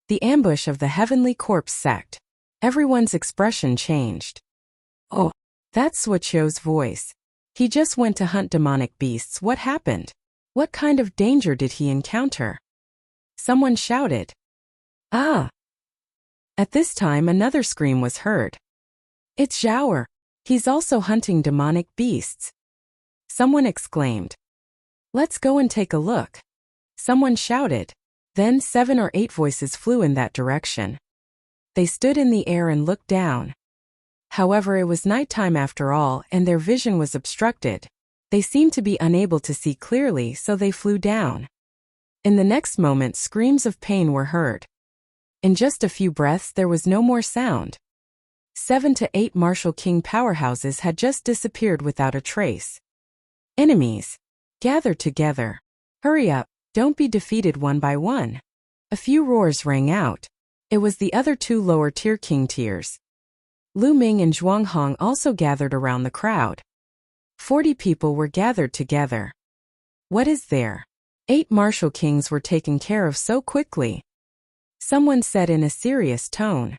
The ambush of the Heavenly Corpse sect. Everyone's expression changed. Oh, that's Suocho's voice. He just went to hunt demonic beasts. What happened? What kind of danger did he encounter? Someone shouted. Ah! At this time another scream was heard. It's Zhaoer. He's also hunting demonic beasts. Someone exclaimed. Let's go and take a look. Someone shouted. Then 7 or 8 voices flew in that direction. They stood in the air and looked down. However, it was nighttime after all, and their vision was obstructed. They seemed to be unable to see clearly, so they flew down. In the next moment, screams of pain were heard. In just a few breaths, there was no more sound. 7 to 8 Martial King powerhouses had just disappeared without a trace. Enemies, gather together. Hurry up, don't be defeated one by one. A few roars rang out. It was the other 2 lower-tier king tiers. Lu Ming and Zhuang Hong also gathered around the crowd. 40 people were gathered together. What is there? 8 martial kings were taken care of so quickly. Someone said in a serious tone.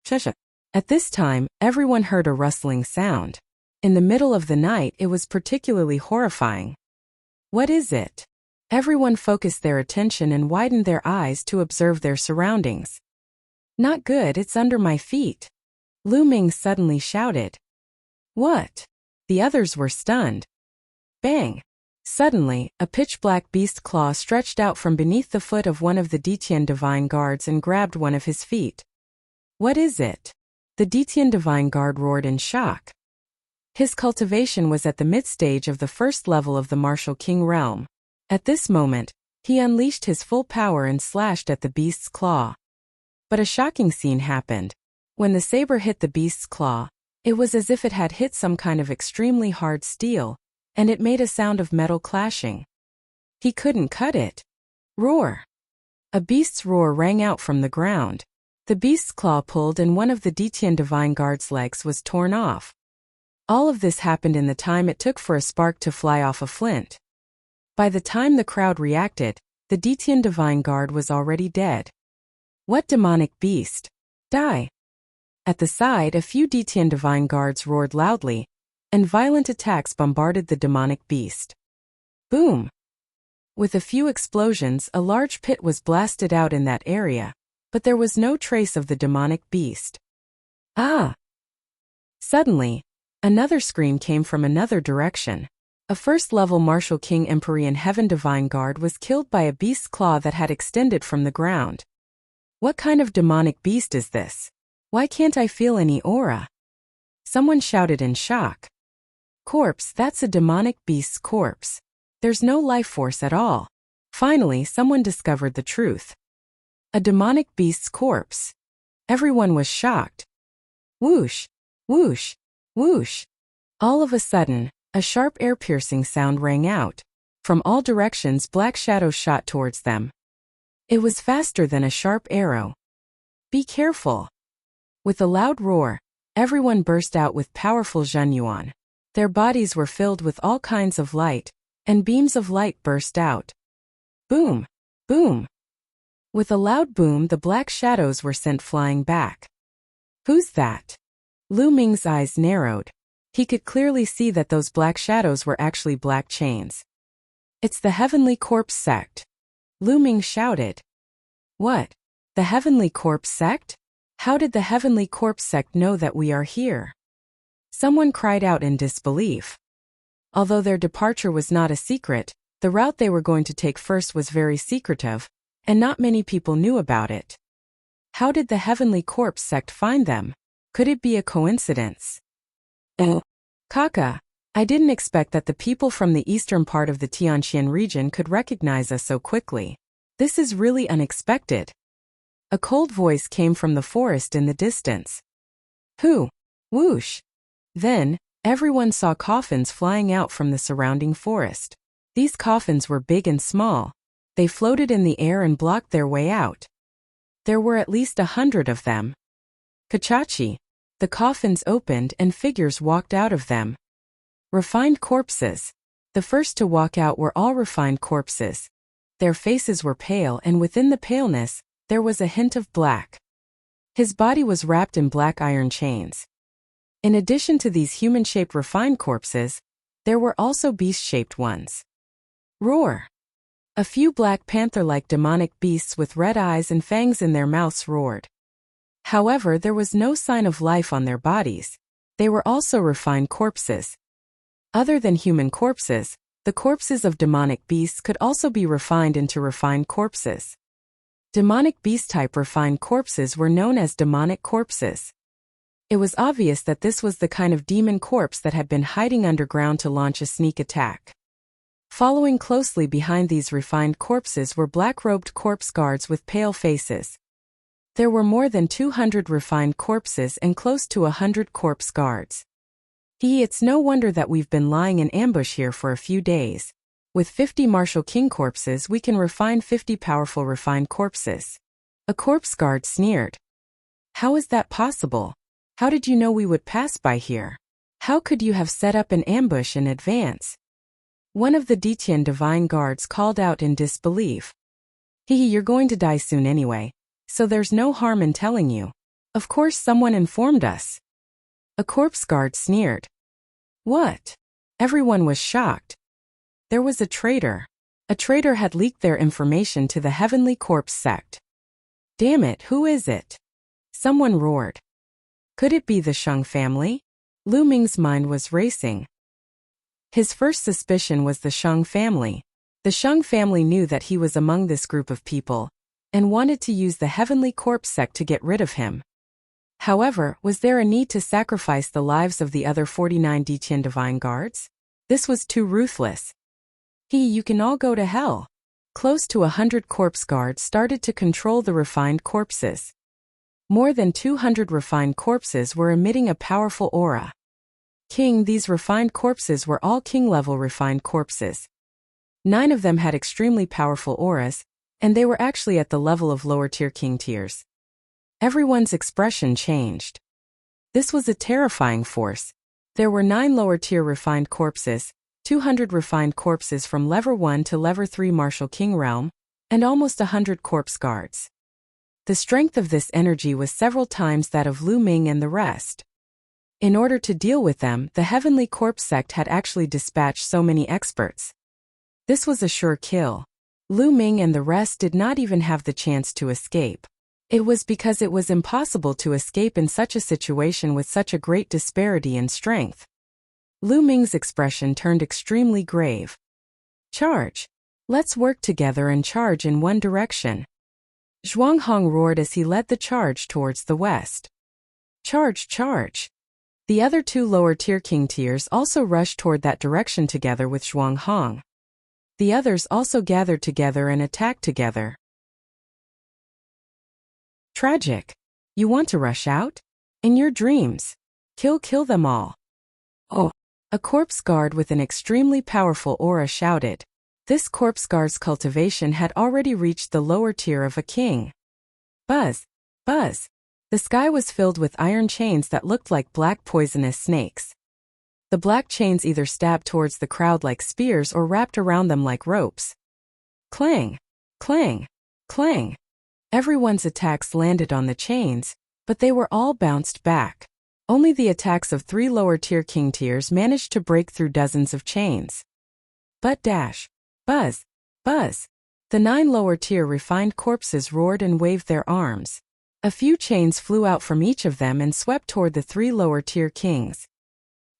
Shush. At this time, everyone heard a rustling sound. In the middle of the night, it was particularly horrifying. What is it? Everyone focused their attention and widened their eyes to observe their surroundings. Not good, it's under my feet. Lu Ming suddenly shouted. What? The others were stunned. Bang! Suddenly, a pitch-black beast claw stretched out from beneath the foot of one of the Detian Divine Guards and grabbed one of his feet. What is it? The Detian Divine Guard roared in shock. His cultivation was at the mid-stage of the first level of the Martial King realm. At this moment, he unleashed his full power and slashed at the beast's claw. But a shocking scene happened. When the saber hit the beast's claw, it was as if it had hit some kind of extremely hard steel, and it made a sound of metal clashing. He couldn't cut it. Roar! A beast's roar rang out from the ground. The beast's claw pulled and one of the Detian Divine Guard's legs was torn off. All of this happened in the time it took for a spark to fly off a flint. By the time the crowd reacted, the Detian Divine Guard was already dead. What demonic beast? Die! At the side, a few Detian Divine Guards roared loudly, and violent attacks bombarded the demonic beast. Boom! With a few explosions, a large pit was blasted out in that area, but there was no trace of the demonic beast. Ah! Suddenly, another scream came from another direction. A first-level Martial King Empyrean Heaven Divine Guard was killed by a beast's claw that had extended from the ground. What kind of demonic beast is this? Why can't I feel any aura? Someone shouted in shock. Corpse, that's a demonic beast's corpse. There's no life force at all. Finally, someone discovered the truth. A demonic beast's corpse. Everyone was shocked. Whoosh! Whoosh! Whoosh! All of a sudden, a sharp air-piercing sound rang out. From all directions, black shadows shot towards them. It was faster than a sharp arrow. Be careful! With a loud roar, everyone burst out with powerful Zhenyuan. Their bodies were filled with all kinds of light, and beams of light burst out. Boom! Boom! With a loud boom, the black shadows were sent flying back. Who's that? Lu Ming's eyes narrowed. He could clearly see that those black shadows were actually black chains. It's the Heavenly Corpse sect. Lu Ming shouted. What? The Heavenly Corpse sect? How did the Heavenly Corpse sect know that we are here? Someone cried out in disbelief. Although their departure was not a secret, the route they were going to take first was very secretive, and not many people knew about it. How did the Heavenly Corpse sect find them? Could it be a coincidence? Kaka, I didn't expect that the people from the eastern part of the Tianqian region could recognize us so quickly. This is really unexpected. A cold voice came from the forest in the distance. Who? Whoosh! Then, everyone saw coffins flying out from the surrounding forest. These coffins were big and small. They floated in the air and blocked their way out. There were at least 100 of them. Kachachi! The coffins opened and figures walked out of them. Refined corpses. The first to walk out were all refined corpses. Their faces were pale, and within the paleness, there was a hint of black. His body was wrapped in black iron chains. In addition to these human-shaped refined corpses, there were also beast-shaped ones. Roar! A few black panther-like demonic beasts with red eyes and fangs in their mouths roared. However, there was no sign of life on their bodies. They were also refined corpses. Other than human corpses, the corpses of demonic beasts could also be refined into refined corpses. Demonic beast-type refined corpses were known as demonic corpses. It was obvious that this was the kind of demon corpse that had been hiding underground to launch a sneak attack. Following closely behind these refined corpses were black-robed corpse guards with pale faces. There were more than 200 refined corpses and close to 100 corpse guards. It's no wonder that we've been lying in ambush here for a few days. With 50 martial king corpses we can refine 50 powerful refined corpses. A corpse guard sneered. How is that possible? How did you know we would pass by here? How could you have set up an ambush in advance? One of the Detian divine guards called out in disbelief. You're going to die soon anyway, so there's no harm in telling you. Of course someone informed us. A corpse guard sneered. What? Everyone was shocked. There was a traitor. A traitor had leaked their information to the Heavenly Corpse sect. Damn it, who is it? Someone roared. Could it be the Sheng family? Lu Ming's mind was racing. His first suspicion was the Sheng family. The Sheng family knew that he was among this group of people, and wanted to use the Heavenly Corpse sect to get rid of him. However, was there a need to sacrifice the lives of the other 49 Detian divine guards? This was too ruthless. You can all go to hell. Close to 100 corpse guards started to control the refined corpses. More than 200 refined corpses were emitting a powerful aura. King, these refined corpses were all king-level refined corpses. 9 of them had extremely powerful auras, and they were actually at the level of lower-tier king tiers. Everyone's expression changed. This was a terrifying force. There were 9 lower-tier refined corpses, 200 refined corpses from level 1 to level 3 martial king realm, and almost 100 corpse guards. The strength of this energy was several times that of Lu Ming and the rest. In order to deal with them, the Heavenly Corpse sect had actually dispatched so many experts. This was a sure kill. Lu Ming and the rest did not even have the chance to escape. It was because it was impossible to escape in such a situation with such a great disparity in strength. Lu Ming's expression turned extremely grave. Charge! Let's work together and charge in one direction. Zhuang Hong roared as he led the charge towards the west. Charge, charge! The other 2 lower-tier king tiers also rushed toward that direction together with Zhuang Hong. The others also gathered together and attacked together. Tragic. You want to rush out? In your dreams. Kill them all. Oh! A corpse guard with an extremely powerful aura shouted. This corpse guard's cultivation had already reached the lower tier of a king. Buzz! Buzz! The sky was filled with iron chains that looked like black poisonous snakes. The black chains either stabbed towards the crowd like spears or wrapped around them like ropes. Clang! Clang! Clang! Everyone's attacks landed on the chains, but they were all bounced back. Only the attacks of 3 lower-tier king tiers managed to break through dozens of chains. But dash! Buzz! Buzz! The 9 lower-tier refined corpses roared and waved their arms. A few chains flew out from each of them and swept toward the 3 lower-tier kings.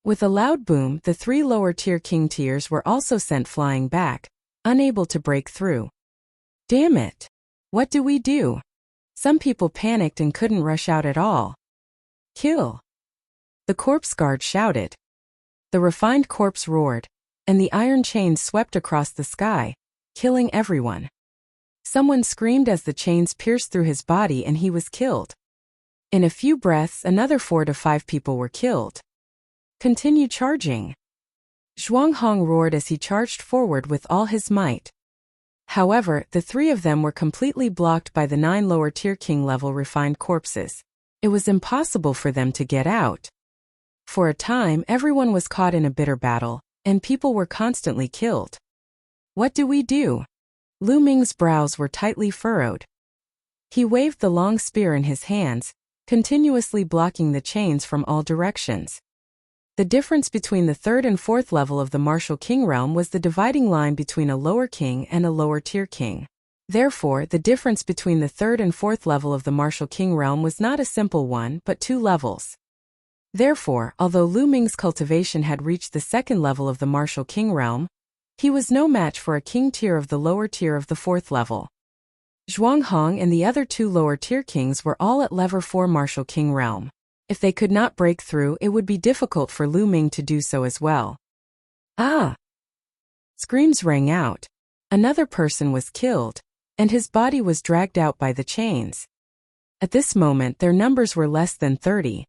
With a loud boom, the 3 lower-tier king tiers were also sent flying back, unable to break through. Damn it! What do we do? Some people panicked and couldn't rush out at all. Kill! The corpse guard shouted. The refined corpse roared, and the iron chains swept across the sky, killing everyone. Someone screamed as the chains pierced through his body and he was killed. In a few breaths, another 4 to 5 people were killed. Continue charging. Zhuang Hong roared as he charged forward with all his might. However, the 3 of them were completely blocked by the 9 lower-tier king-level refined corpses. It was impossible for them to get out. For a time, everyone was caught in a bitter battle, and people were constantly killed. What do we do? Lu Ming's brows were tightly furrowed. He waved the long spear in his hands, continuously blocking the chains from all directions. The difference between the third and fourth level of the martial king realm was the dividing line between a lower king and a lower tier king. Therefore, the difference between the third and fourth level of the martial king realm was not a simple one but 2 levels. Therefore, although Lu Ming's cultivation had reached the second level of the martial king realm, he was no match for a king tier of the lower tier of the fourth level. Zhuang Hong and the other 2 lower tier kings were all at level 4 martial king realm. If they could not break through, it would be difficult for Lu Ming to do so as well. Ah! Screams rang out. Another person was killed, and his body was dragged out by the chains. At this moment their numbers were less than 30.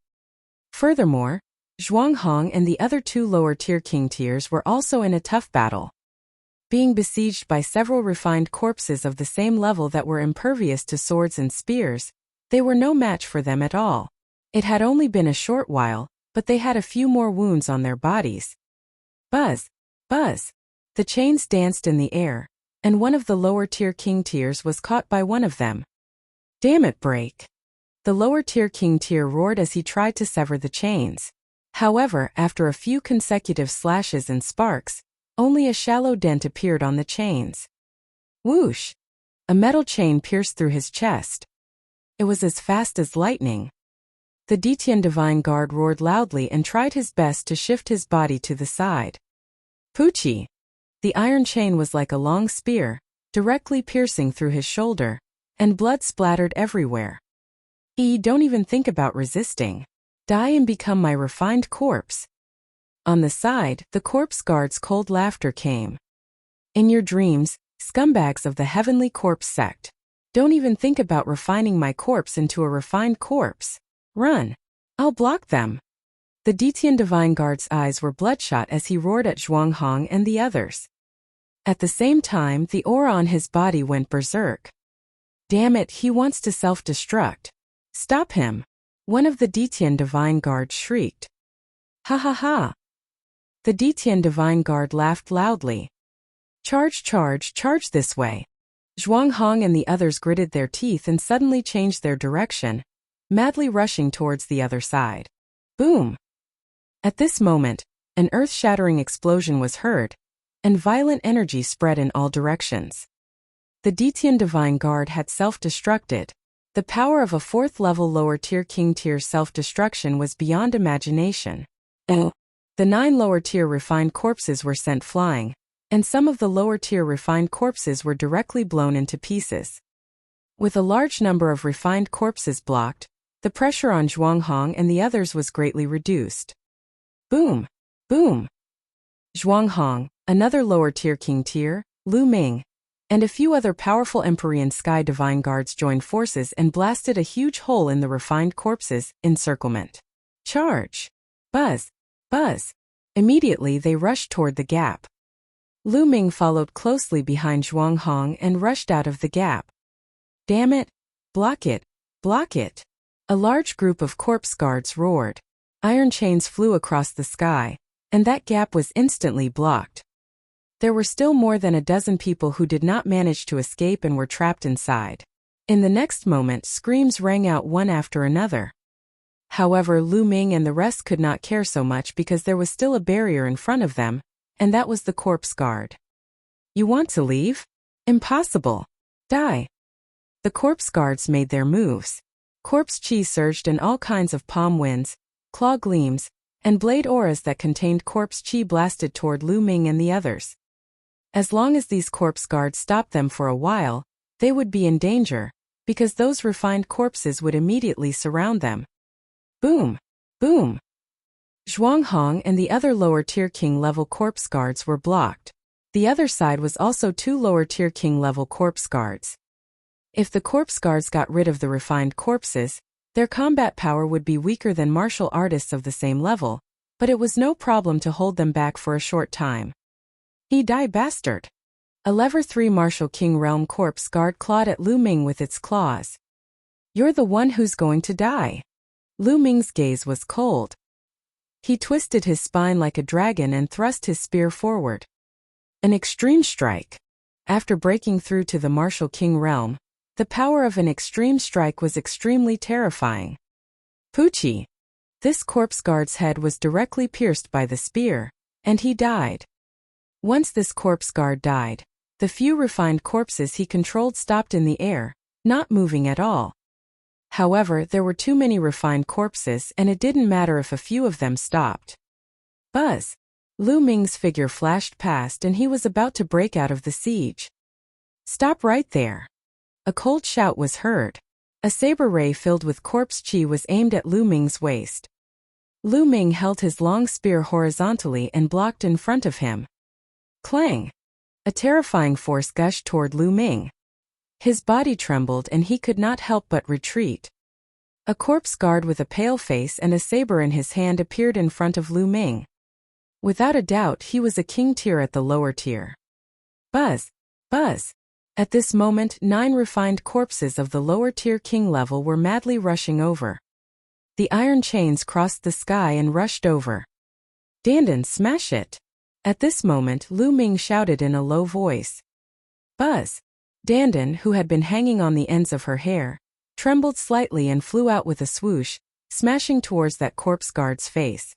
Furthermore, Zhuang Hong and the other 2 lower tier king tiers were also in a tough battle. Being besieged by several refined corpses of the same level that were impervious to swords and spears, they were no match for them at all. It had only been a short while, but they had a few more wounds on their bodies. Buzz! Buzz! The chains danced in the air, and one of the lower tier king tiers was caught by one of them. Damn it, break! The lower tier king tier roared as he tried to sever the chains. However, after a few consecutive slashes and sparks, only a shallow dent appeared on the chains. Whoosh! A metal chain pierced through his chest. It was as fast as lightning. The Detian Divine Guard roared loudly and tried his best to shift his body to the side. Poochie! The iron chain was like a long spear, directly piercing through his shoulder, and blood splattered everywhere. Don't even think about resisting. Die and become my refined corpse. On the side, the corpse guard's cold laughter came. In your dreams, scumbags of the Heavenly Corpse sect. Don't even think about refining my corpse into a refined corpse. Run! I'll block them. The Detian Divine Guard's eyes were bloodshot as he roared at Zhuang Hong and the others. At the same time, the aura on his body went berserk. Damn it, he wants to self-destruct. Stop him! One of the Detian Divine Guard shrieked. Ha ha ha! The Detian Divine Guard laughed loudly. Charge, charge, charge this way! Zhuang Hong and the others gritted their teeth and suddenly changed their direction, madly rushing towards the other side. Boom! At this moment, an earth-shattering explosion was heard, and violent energy spread in all directions. The Detian Divine Guard had self-destructed. The power of a fourth-level lower-tier king-tier self-destruction was beyond imagination. The 9 lower-tier refined corpses were sent flying, and some of the lower-tier refined corpses were directly blown into pieces. With a large number of refined corpses blocked, the pressure on Zhuang Hong and the others was greatly reduced. Boom! Boom! Zhuang Hong, another lower-tier king-tier, Lu Ming, and a few other powerful Empyrean Sky Divine Guards joined forces and blasted a huge hole in the refined corpses' encirclement. Charge! Buzz! Buzz! Immediately they rushed toward the gap. Lu Ming followed closely behind Zhuang Hong and rushed out of the gap. Damn it! Block it! Block it! A large group of corpse guards roared. Iron chains flew across the sky, and that gap was instantly blocked. There were still more than a dozen people who did not manage to escape and were trapped inside. In the next moment, screams rang out one after another. However, Lu Ming and the rest could not care so much because there was still a barrier in front of them, and that was the corpse guard. You want to leave? Impossible. Die. The corpse guards made their moves. Corpse chi surged in all kinds of palm winds, claw gleams, and blade auras that contained corpse chi blasted toward Lu Ming and the others. As long as these corpse guards stopped them for a while, they would be in danger, because those refined corpses would immediately surround them. Boom! Boom! Zhuang Hong and the other lower-tier king-level corpse guards were blocked. The other side was also 2 lower-tier king-level corpse guards. If the corpse guards got rid of the refined corpses, their combat power would be weaker than martial artists of the same level, but it was no problem to hold them back for a short time. He die bastard! A lever 3 martial king realm corpse guard clawed at Lu Ming with its claws. You're the one who's going to die. Lu Ming's gaze was cold. He twisted his spine like a dragon and thrust his spear forward. An extreme strike. After breaking through to the martial king realm, The power of an extreme strike was extremely terrifying. Poochie! This corpse guard's head was directly pierced by the spear, and he died. Once this corpse guard died, the few refined corpses he controlled stopped in the air, not moving at all. However, there were too many refined corpses and it didn't matter if a few of them stopped. Buzz! Lu Ming's figure flashed past and he was about to break out of the siege. Stop right there! A cold shout was heard. A saber ray filled with corpse chi was aimed at Lu Ming's waist. Lu Ming held his long spear horizontally and blocked in front of him. Clang! A terrifying force gushed toward Lu Ming. His body trembled and he could not help but retreat. A corpse guard with a pale face and a saber in his hand appeared in front of Lu Ming. Without a doubt, he was a king tier at the lower tier. Buzz! Buzz! At this moment, 9 refined corpses of the lower tier king level were madly rushing over. The iron chains crossed the sky and rushed over. Dandan, smash it! At this moment, Lu Ming shouted in a low voice. Buzz! Dandan, who had been hanging on the ends of her hair, trembled slightly and flew out with a swoosh, smashing towards that corpse guard's face.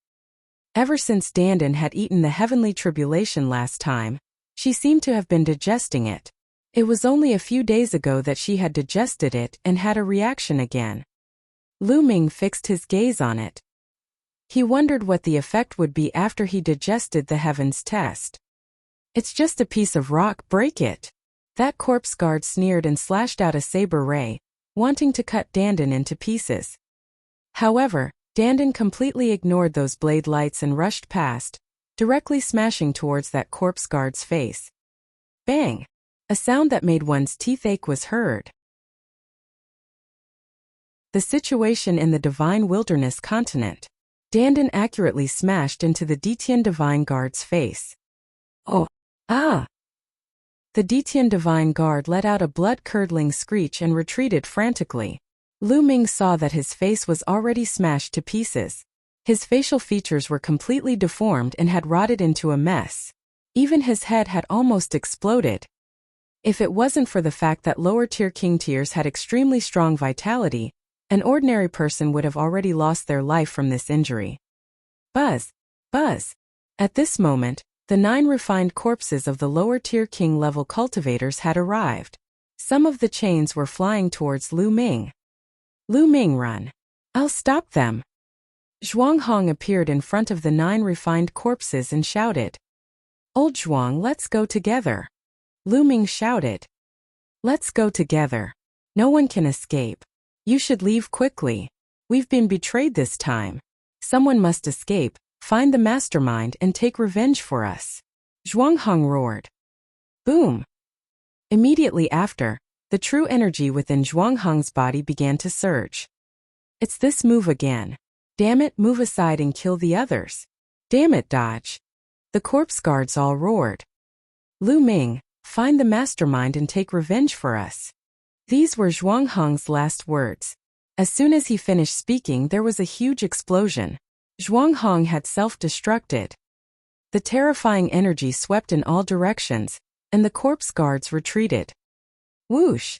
Ever since Dandan had eaten the heavenly tribulation last time, she seemed to have been digesting it. It was only a few days ago that she had digested it and had a reaction again. Lu Ming fixed his gaze on it. He wondered what the effect would be after he digested the heavens test. It's just a piece of rock, break it! That corpse guard sneered and slashed out a saber ray, wanting to cut Dandan into pieces. However, Dandan completely ignored those blade lights and rushed past, directly smashing towards that corpse guard's face. Bang! A sound that made one's teeth ache was heard. The situation in the Divine Wilderness continent. Dandan accurately smashed into the Detian Divine Guard's face. Oh! Ah! The Detian Divine Guard let out a blood-curdling screech and retreated frantically. Lu Ming saw that his face was already smashed to pieces. His facial features were completely deformed and had rotted into a mess. Even his head had almost exploded. If it wasn't for the fact that lower-tier king tiers had extremely strong vitality, an ordinary person would have already lost their life from this injury. Buzz! Buzz! At this moment, the 9 refined corpses of the lower-tier king-level cultivators had arrived. Some of the chains were flying towards Lu Ming. Lu Ming, run! I'll stop them! Zhuang Hong appeared in front of the 9 refined corpses and shouted. Old Zhuang, let's go together! Lu Ming shouted. Let's go together. No one can escape. You should leave quickly. We've been betrayed this time. Someone must escape, find the mastermind and take revenge for us. Zhuang Hong roared. Boom! Immediately after, the true energy within Zhuang Hong's body began to surge. It's this move again. Damn it, move aside and kill the others. Damn it, dodge. The corpse guards all roared. Lu Ming, find the mastermind and take revenge for us. These were Zhuang Hong's last words. As soon as he finished speaking, there was a huge explosion. Zhuang Hong had self-destructed. The terrifying energy swept in all directions, and the corpse guards retreated. Whoosh!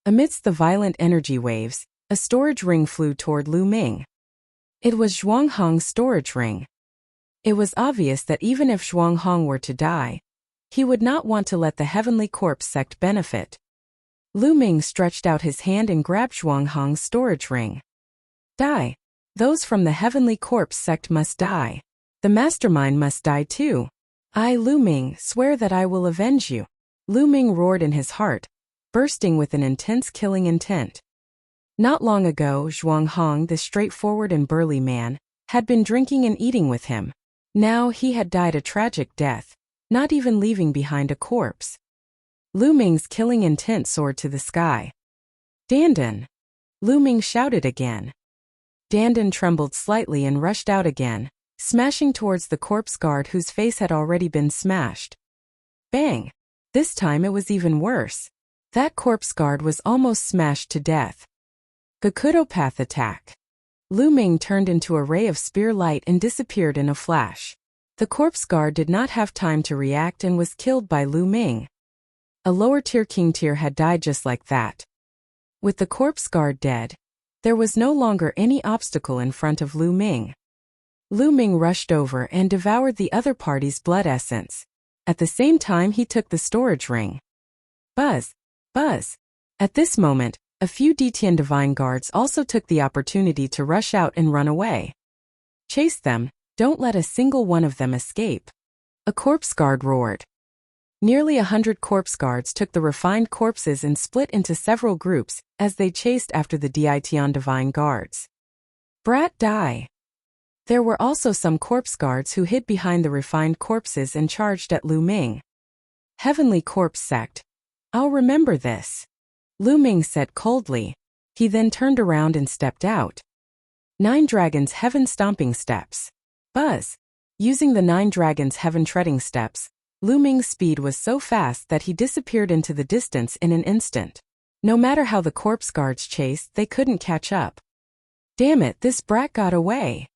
Amidst the violent energy waves, a storage ring flew toward Lu Ming. It was Zhuang Hong's storage ring. It was obvious that even if Zhuang Hong were to die, he would not want to let the Heavenly Corpse sect benefit. Lu Ming stretched out his hand and grabbed Zhuang Hong's storage ring. Die! Those from the Heavenly Corpse sect must die. The mastermind must die too. I, Lu Ming, swear that I will avenge you. Lu Ming roared in his heart, bursting with an intense killing intent. Not long ago, Zhuang Hong, the straightforward and burly man, had been drinking and eating with him. Now he had died a tragic death, not even leaving behind a corpse. Lu Ming's killing intent soared to the sky. Dandan! Lu Ming shouted again. Dandan trembled slightly and rushed out again, smashing towards the corpse guard whose face had already been smashed. Bang! This time it was even worse. That corpse guard was almost smashed to death. Gakudopath attack. Lu Ming turned into a ray of spear light and disappeared in a flash. The corpse guard did not have time to react and was killed by Lu Ming. A lower-tier king tier had died just like that. With the corpse guard dead, there was no longer any obstacle in front of Lu Ming. Lu Ming rushed over and devoured the other party's blood essence. At the same time he took the storage ring. Buzz! Buzz! At this moment, a few Detian divine guards also took the opportunity to rush out and run away. Chase them, don't let a single one of them escape. A corpse guard roared. Nearly 100 corpse guards took the refined corpses and split into several groups as they chased after the Detian divine guards. Brat die! There were also some corpse guards who hid behind the refined corpses and charged at Lu Ming. Heavenly Corpse Sect. I'll remember this. Lu Ming said coldly. He then turned around and stepped out. 9 Dragons Heaven Stomping Steps. Buzz! Using the 9 Dragons Heaven Treading Steps, Lu Ming's speed was so fast that he disappeared into the distance in an instant. No matter how the corpse guards chased, they couldn't catch up. Damn it, this brat got away!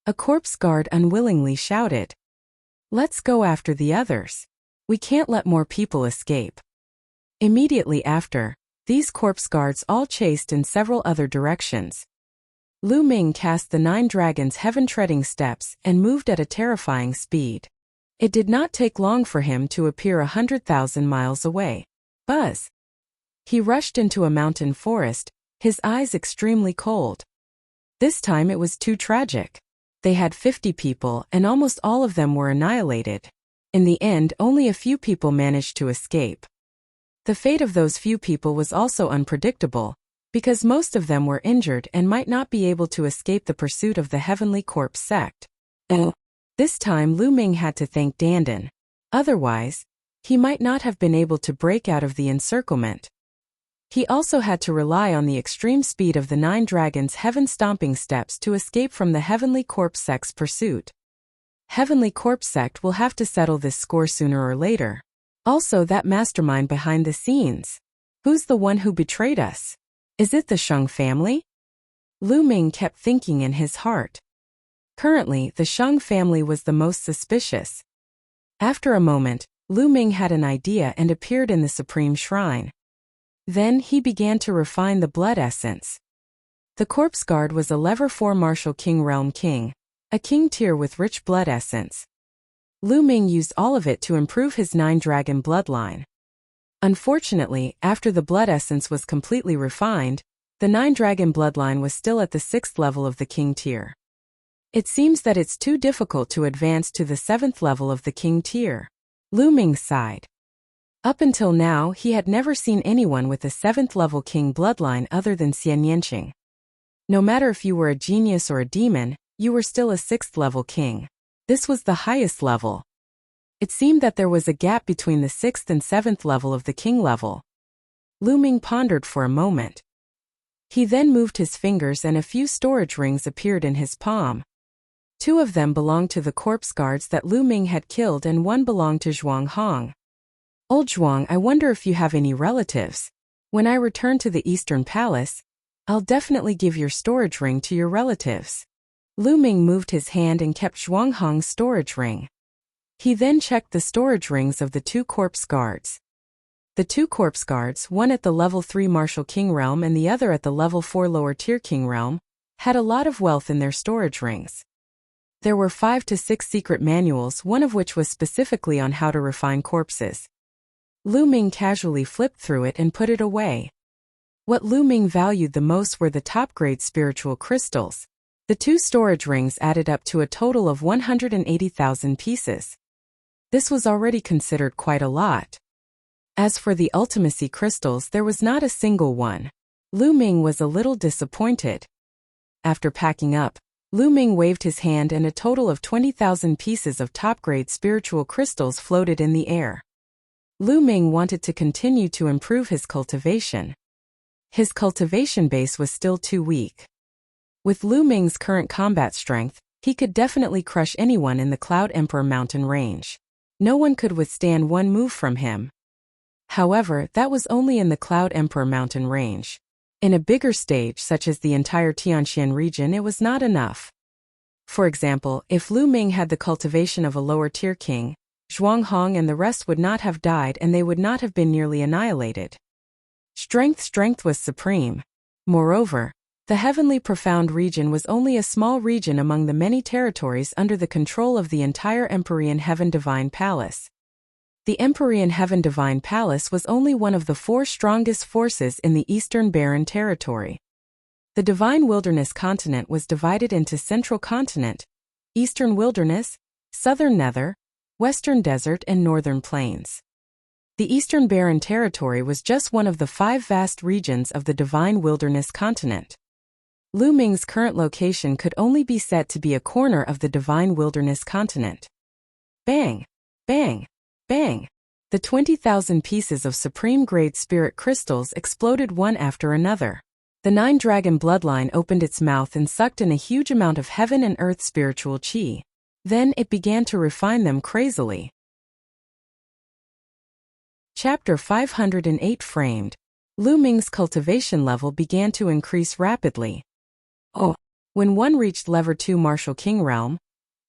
A corpse guard unwillingly shouted. Let's go after the others. We can't let more people escape. Immediately after, these corpse guards all chased in several other directions. Lu Ming cast the 9 Dragons Heaven Treading Steps and moved at a terrifying speed. It did not take long for him to appear 100,000 miles away. Buzz! He rushed into a mountain forest, his eyes extremely cold. This time it was too tragic. They had 50 people and almost all of them were annihilated. In the end, only a few people managed to escape. The fate of those few people was also unpredictable, because most of them were injured and might not be able to escape the pursuit of the Heavenly Corpse Sect. This time Lu Ming had to thank Dandan. Otherwise, he might not have been able to break out of the encirclement. He also had to rely on the extreme speed of the 9 Dragons Heaven Stomping Steps to escape from the Heavenly Corpse Sect's pursuit. Heavenly Corpse Sect will have to settle this score sooner or later. Also, that mastermind behind the scenes. Who's the one who betrayed us? Is it the Sheng family? Lu Ming kept thinking in his heart. Currently, the Sheng family was the most suspicious. After a moment, Lu Ming had an idea and appeared in the Supreme Shrine. Then he began to refine the blood essence. The corpse guard was a level 4 martial king realm king, a king tier with rich blood essence. Lu Ming used all of it to improve his 9 dragon bloodline. Unfortunately, after the blood essence was completely refined, the 9 dragon bloodline was still at the 6th level of the king tier. It seems that it's too difficult to advance to the 7th level of the king tier. Lu Ming sighed. Up until now, he had never seen anyone with a 7th level king bloodline other than Xian Yanqing. No matter if you were a genius or a demon, you were still a 6th level king. This was the highest level. It seemed that there was a gap between the 6th and 7th level of the king level. Lu Ming pondered for a moment. He then moved his fingers and a few storage rings appeared in his palm. 2 of them belonged to the corpse guards that Lu Ming had killed and 1 belonged to Zhuang Hong. Old Zhuang, I wonder if you have any relatives. When I return to the Eastern Palace, I'll definitely give your storage ring to your relatives. Lu Ming moved his hand and kept Zhuang Hong's storage ring. He then checked the storage rings of the 2 corpse guards. The 2 corpse guards, one at the level 3 martial king realm and the other at the level 4 lower tier king realm, had a lot of wealth in their storage rings. There were 5 to 6 secret manuals, one of which was specifically on how to refine corpses. Lu Ming casually flipped through it and put it away. What Lu Ming valued the most were the top-grade spiritual crystals. The 2 storage rings added up to a total of 180,000 pieces. This was already considered quite a lot. As for the ultimacy crystals, there was not a single one. Lu Ming was a little disappointed. After packing up, Lu Ming waved his hand and a total of 20,000 pieces of top-grade spiritual crystals floated in the air. Lu Ming wanted to continue to improve his cultivation. His cultivation base was still too weak. With Lu Ming's current combat strength, he could definitely crush anyone in the Cloud Emperor mountain range. No one could withstand one move from him. However, that was only in the Cloud Emperor mountain range. In a bigger stage such as the entire Tianxian region, it was not enough. For example, if Lu Ming had the cultivation of a lower tier king, Zhuang Hong and the rest would not have died and they would not have been nearly annihilated. Strength was supreme. Moreover, the heavenly profound region was only a small region among the many territories under the control of the entire Empyrean Heaven Divine Palace. The Empyrean Heaven Divine Palace was only one of the 4 strongest forces in the Eastern Barren Territory. The Divine Wilderness continent was divided into Central Continent, Eastern Wilderness, Southern Nether, Western Desert and Northern Plains. The Eastern Barren Territory was just one of the 5 vast regions of the Divine Wilderness continent. Lu Ming's current location could only be said to be a corner of the Divine Wilderness continent. Bang! Bang! Bang! The 20,000 pieces of supreme-grade spirit crystals exploded one after another. The 9-dragon bloodline opened its mouth and sucked in a huge amount of heaven and earth spiritual chi. Then it began to refine them crazily. Chapter 508 Framed. Lu Ming's cultivation level began to increase rapidly. When one reached Level 2 Martial King Realm,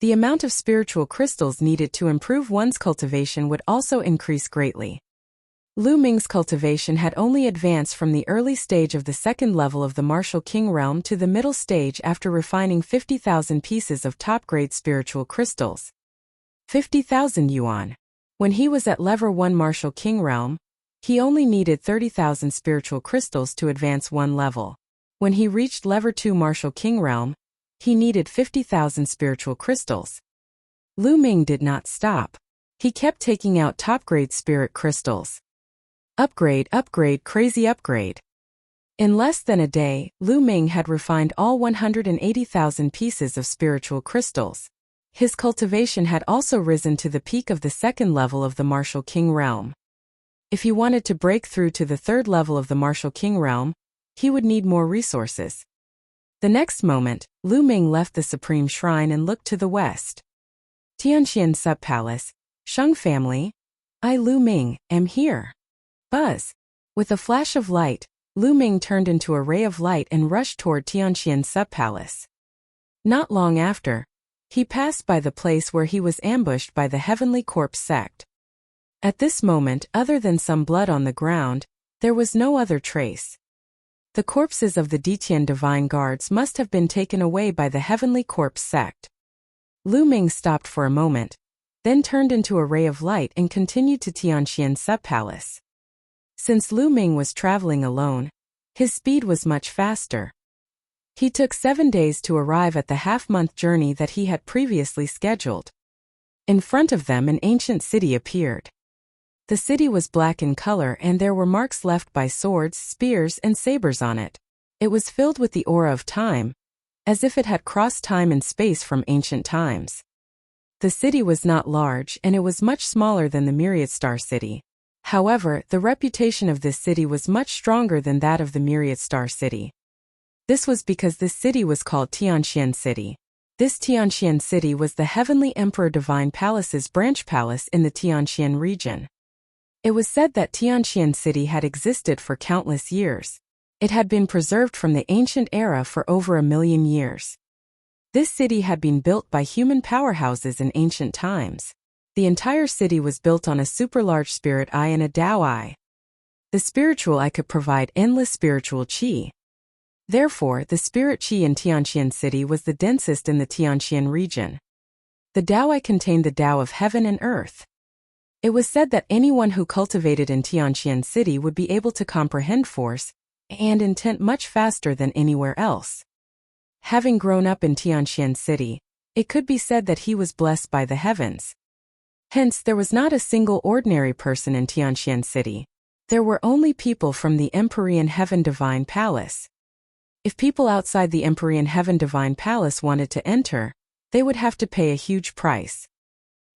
the amount of spiritual crystals needed to improve one's cultivation would also increase greatly. Lu Ming's cultivation had only advanced from the early stage of the 2nd level of the Martial King Realm to the middle stage after refining 50,000 pieces of top-grade spiritual crystals. 50,000 yuan. When he was at Level 1 Martial King Realm, he only needed 30,000 spiritual crystals to advance one level. When he reached Level 2 Martial King Realm, he needed 50,000 spiritual crystals. Lu Ming did not stop. He kept taking out top-grade spirit crystals. Upgrade, crazy upgrade. In less than a day, Lu Ming had refined all 180,000 pieces of spiritual crystals. His cultivation had also risen to the peak of the 2nd level of the Martial King Realm. If he wanted to break through to the 3rd level of the Martial King Realm, he would need more resources. The next moment, Lu Ming left the Supreme Shrine and looked to the west. Tianxian Subpalace, Sheng family. I, Lu Ming, am here. Buzz. With a flash of light, Lu Ming turned into a ray of light and rushed toward Tianxian Subpalace. Not long after, he passed by the place where he was ambushed by the Heavenly Corpse sect. At this moment, other than some blood on the ground, there was no other trace. The corpses of the Detian Divine Guards must have been taken away by the Heavenly Corpse sect. Lu Ming stopped for a moment, then turned into a ray of light and continued to Tianxian Subpalace. Since Lu Ming was traveling alone, his speed was much faster. He took 7 days to arrive at the half-month journey that he had previously scheduled. In front of them an ancient city appeared. The city was black in color and there were marks left by swords, spears, and sabers on it. It was filled with the aura of time, as if it had crossed time and space from ancient times. The city was not large and it was much smaller than the Myriad Star City. However, the reputation of this city was much stronger than that of the Myriad Star City. This was because this city was called Tianxian City. This Tianxian City was the Heavenly Emperor Divine Palace's branch palace in the Tianxian region. It was said that Tianxian City had existed for countless years. It had been preserved from the ancient era for over 1,000,000 years. This city had been built by human powerhouses in ancient times. The entire city was built on a super-large spirit eye and a Tao eye. The spiritual eye could provide endless spiritual qi. Therefore, the spirit qi in Tianxian City was the densest in the Tianxian region. The Tao eye contained the Tao of heaven and earth. It was said that anyone who cultivated in Tianxian City would be able to comprehend force and intent much faster than anywhere else. Having grown up in Tianxian City, it could be said that he was blessed by the heavens. Hence, there was not a single ordinary person in Tianxian City. There were only people from the Empyrean Heaven Divine Palace. If people outside the Empyrean Heaven Divine Palace wanted to enter, they would have to pay a huge price.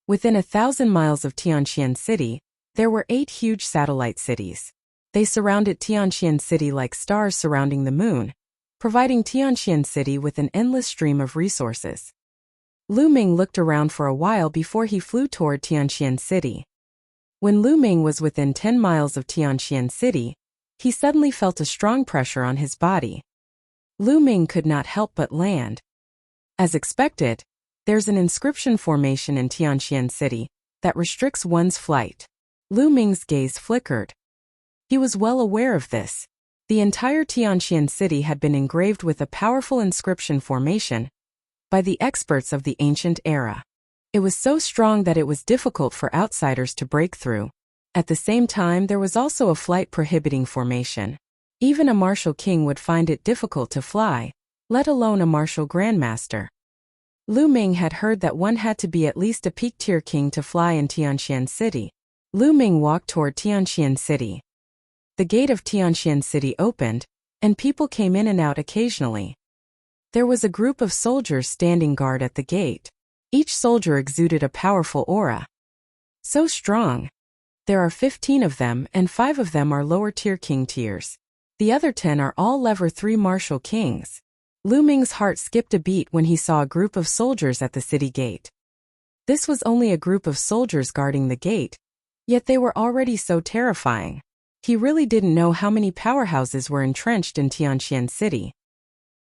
Within 1,000 miles of Tianxian City, there were 8 huge satellite cities. They surrounded Tianxian City like stars surrounding the moon, providing Tianxian City with an endless stream of resources. Lu Ming looked around for a while before he flew toward Tianxian City. When Lu Ming was within 10 miles of Tianxian City, he suddenly felt a strong pressure on his body. Lu Ming could not help but land. As expected, there's an inscription formation in Tianxian City that restricts one's flight. Lu Ming's gaze flickered. He was well aware of this. The entire Tianqian city had been engraved with a powerful inscription formation by the experts of the ancient era. It was so strong that it was difficult for outsiders to break through. At the same time, there was also a flight-prohibiting formation. Even a martial king would find it difficult to fly, let alone a martial grandmaster. Lu Ming had heard that one had to be at least a peak-tier king to fly in Tianqian City. Lu Ming walked toward Tianqian City. The gate of Tianqian City opened, and people came in and out occasionally. There was a group of soldiers standing guard at the gate. Each soldier exuded a powerful aura. So strong. There are 15 of them, and 5 of them are lower-tier king tiers. The other 10 are all level 3 martial kings. Lu Ming's heart skipped a beat when he saw a group of soldiers at the city gate. This was only a group of soldiers guarding the gate, yet they were already so terrifying. He really didn't know how many powerhouses were entrenched in Tianqian City.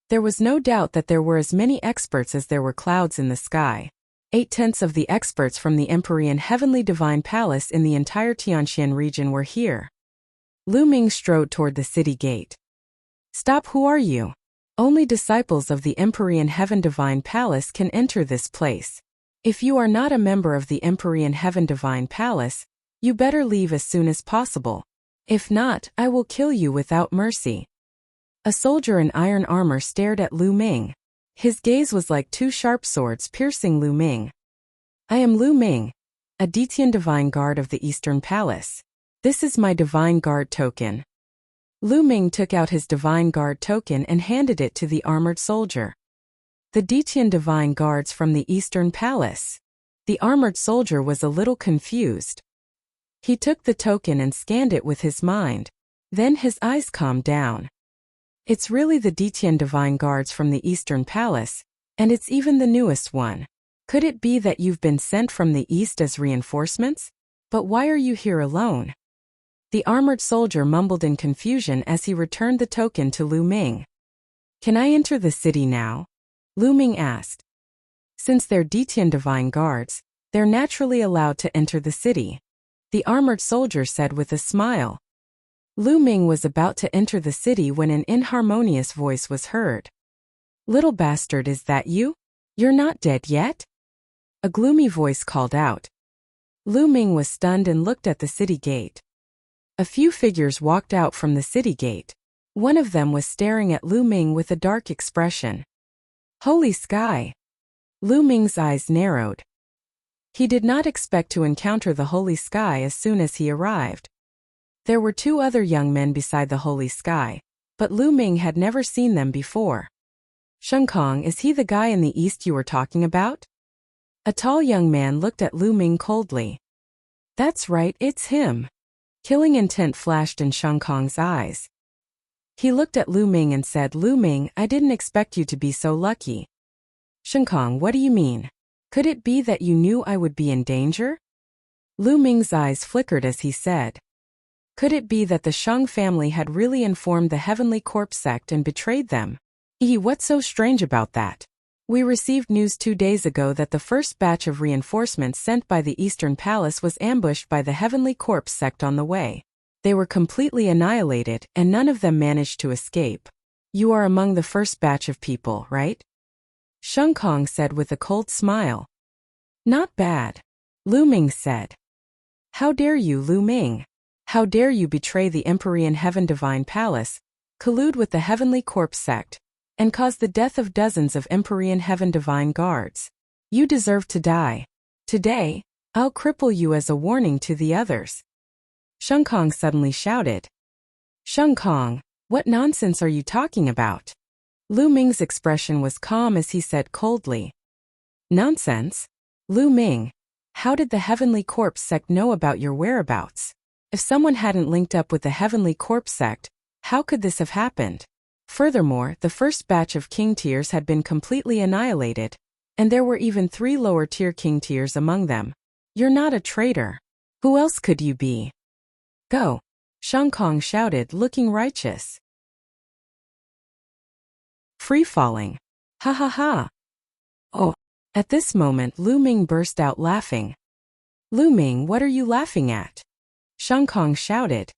There was no doubt that there were as many experts as there were clouds in the sky. 8/10 of the experts from the Empyrean Heavenly Divine Palace in the entire Tianqian region were here. Lu Ming strode toward the city gate. Stop, who are you? Only disciples of the Empyrean Heaven Divine Palace can enter this place. If you are not a member of the Empyrean Heaven Divine Palace, you better leave as soon as possible. If not, I will kill you without mercy. A soldier in iron armor stared at Lu Ming. His gaze was like 2 sharp swords piercing Lu Ming. I am Lu Ming, a Detian Divine Guard of the Eastern Palace. This is my Divine Guard token. Lu Ming took out his Divine Guard token and handed it to the armored soldier. The Detian Divine Guards from the Eastern Palace. The armored soldier was a little confused. He took the token and scanned it with his mind. Then his eyes calmed down. It's really the Detian Divine Guards from the Eastern Palace, and it's even the newest one. Could it be that you've been sent from the East as reinforcements? But why are you here alone? The armored soldier mumbled in confusion as he returned the token to Lu Ming. Can I enter the city now? Lu Ming asked. Since they're Detian Divine Guards, they're naturally allowed to enter the city, the armored soldier said with a smile. Lu Ming was about to enter the city when an inharmonious voice was heard. Little bastard, is that you? You're not dead yet? A gloomy voice called out. Lu Ming was stunned and looked at the city gate. A few figures walked out from the city gate. One of them was staring at Lu Ming with a dark expression. Holy sky! Lu Ming's eyes narrowed. He did not expect to encounter the holy sky as soon as he arrived. There were 2 other young men beside the holy sky, but Lu Ming had never seen them before. Shenkong, is he the guy in the east you were talking about? A tall young man looked at Lu Ming coldly. That's right, it's him. Killing intent flashed in Shenkong's eyes. He looked at Lu Ming and said, Lu Ming, I didn't expect you to be so lucky. Shenkong, what do you mean? Could it be that you knew I would be in danger? Lu Ming's eyes flickered as he said. Could it be that the Shang family had really informed the Heavenly Corpse sect and betrayed them? What's so strange about that? We received news 2 days ago that the first batch of reinforcements sent by the Eastern Palace was ambushed by the Heavenly Corpse sect on the way. They were completely annihilated, and none of them managed to escape. You are among the first batch of people, right? Sheng Kong said with a cold smile. Not bad. Lu Ming said. How dare you, Lu Ming? How dare you betray the Empyrean Heaven Divine Palace, collude with the Heavenly Corpse sect, and cause the death of dozens of Empyrean Heaven Divine Guards. You deserve to die. Today, I'll cripple you as a warning to the others. Sheng Kong suddenly shouted. Sheng Kong, what nonsense are you talking about? Lu Ming's expression was calm as he said coldly. Nonsense? Lu Ming, how did the Heavenly Corpse sect know about your whereabouts? If someone hadn't linked up with the Heavenly Corpse sect, how could this have happened? Furthermore, the first batch of king tiers had been completely annihilated, and there were even 3 lower tier king tiers among them. You're not a traitor. Who else could you be? Go! Sheng Kong shouted, looking righteous. Free-falling. Ha ha ha. Oh. At this moment Lu Ming burst out laughing. Lu Ming, what are you laughing at? Sheng Kong shouted.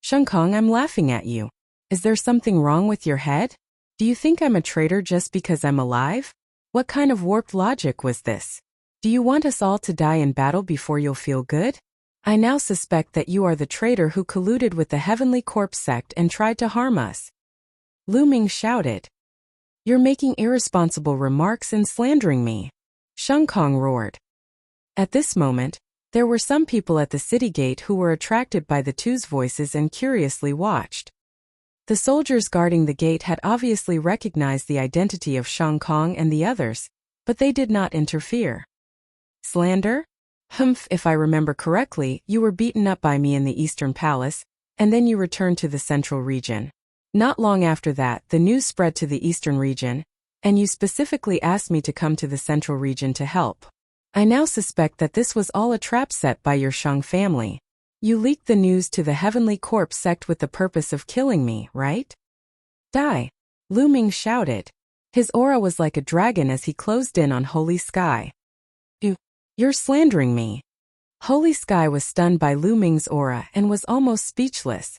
Shengkong, I'm laughing at you. Is there something wrong with your head? Do you think I'm a traitor just because I'm alive? What kind of warped logic was this? Do you want us all to die in battle before you'll feel good? I now suspect that you are the traitor who colluded with the Heavenly Corpse sect and tried to harm us. Lu Ming shouted. You're making irresponsible remarks and slandering me. Shengkong roared. At this moment, there were some people at the city gate who were attracted by the two's voices and curiously watched. The soldiers guarding the gate had obviously recognized the identity of Shengkong and the others, but they did not interfere. Slander? Humph, if I remember correctly, you were beaten up by me in the Eastern Palace, and then you returned to the Central region. Not long after that, the news spread to the Eastern region, and you specifically asked me to come to the Central region to help. I now suspect that this was all a trap set by your Shang family. You leaked the news to the Heavenly Corpse sect with the purpose of killing me, right? Die! Lu Ming shouted. His aura was like a dragon as he closed in on Holy Sky. You're slandering me. Holy Sky was stunned by Lu Ming's aura and was almost speechless.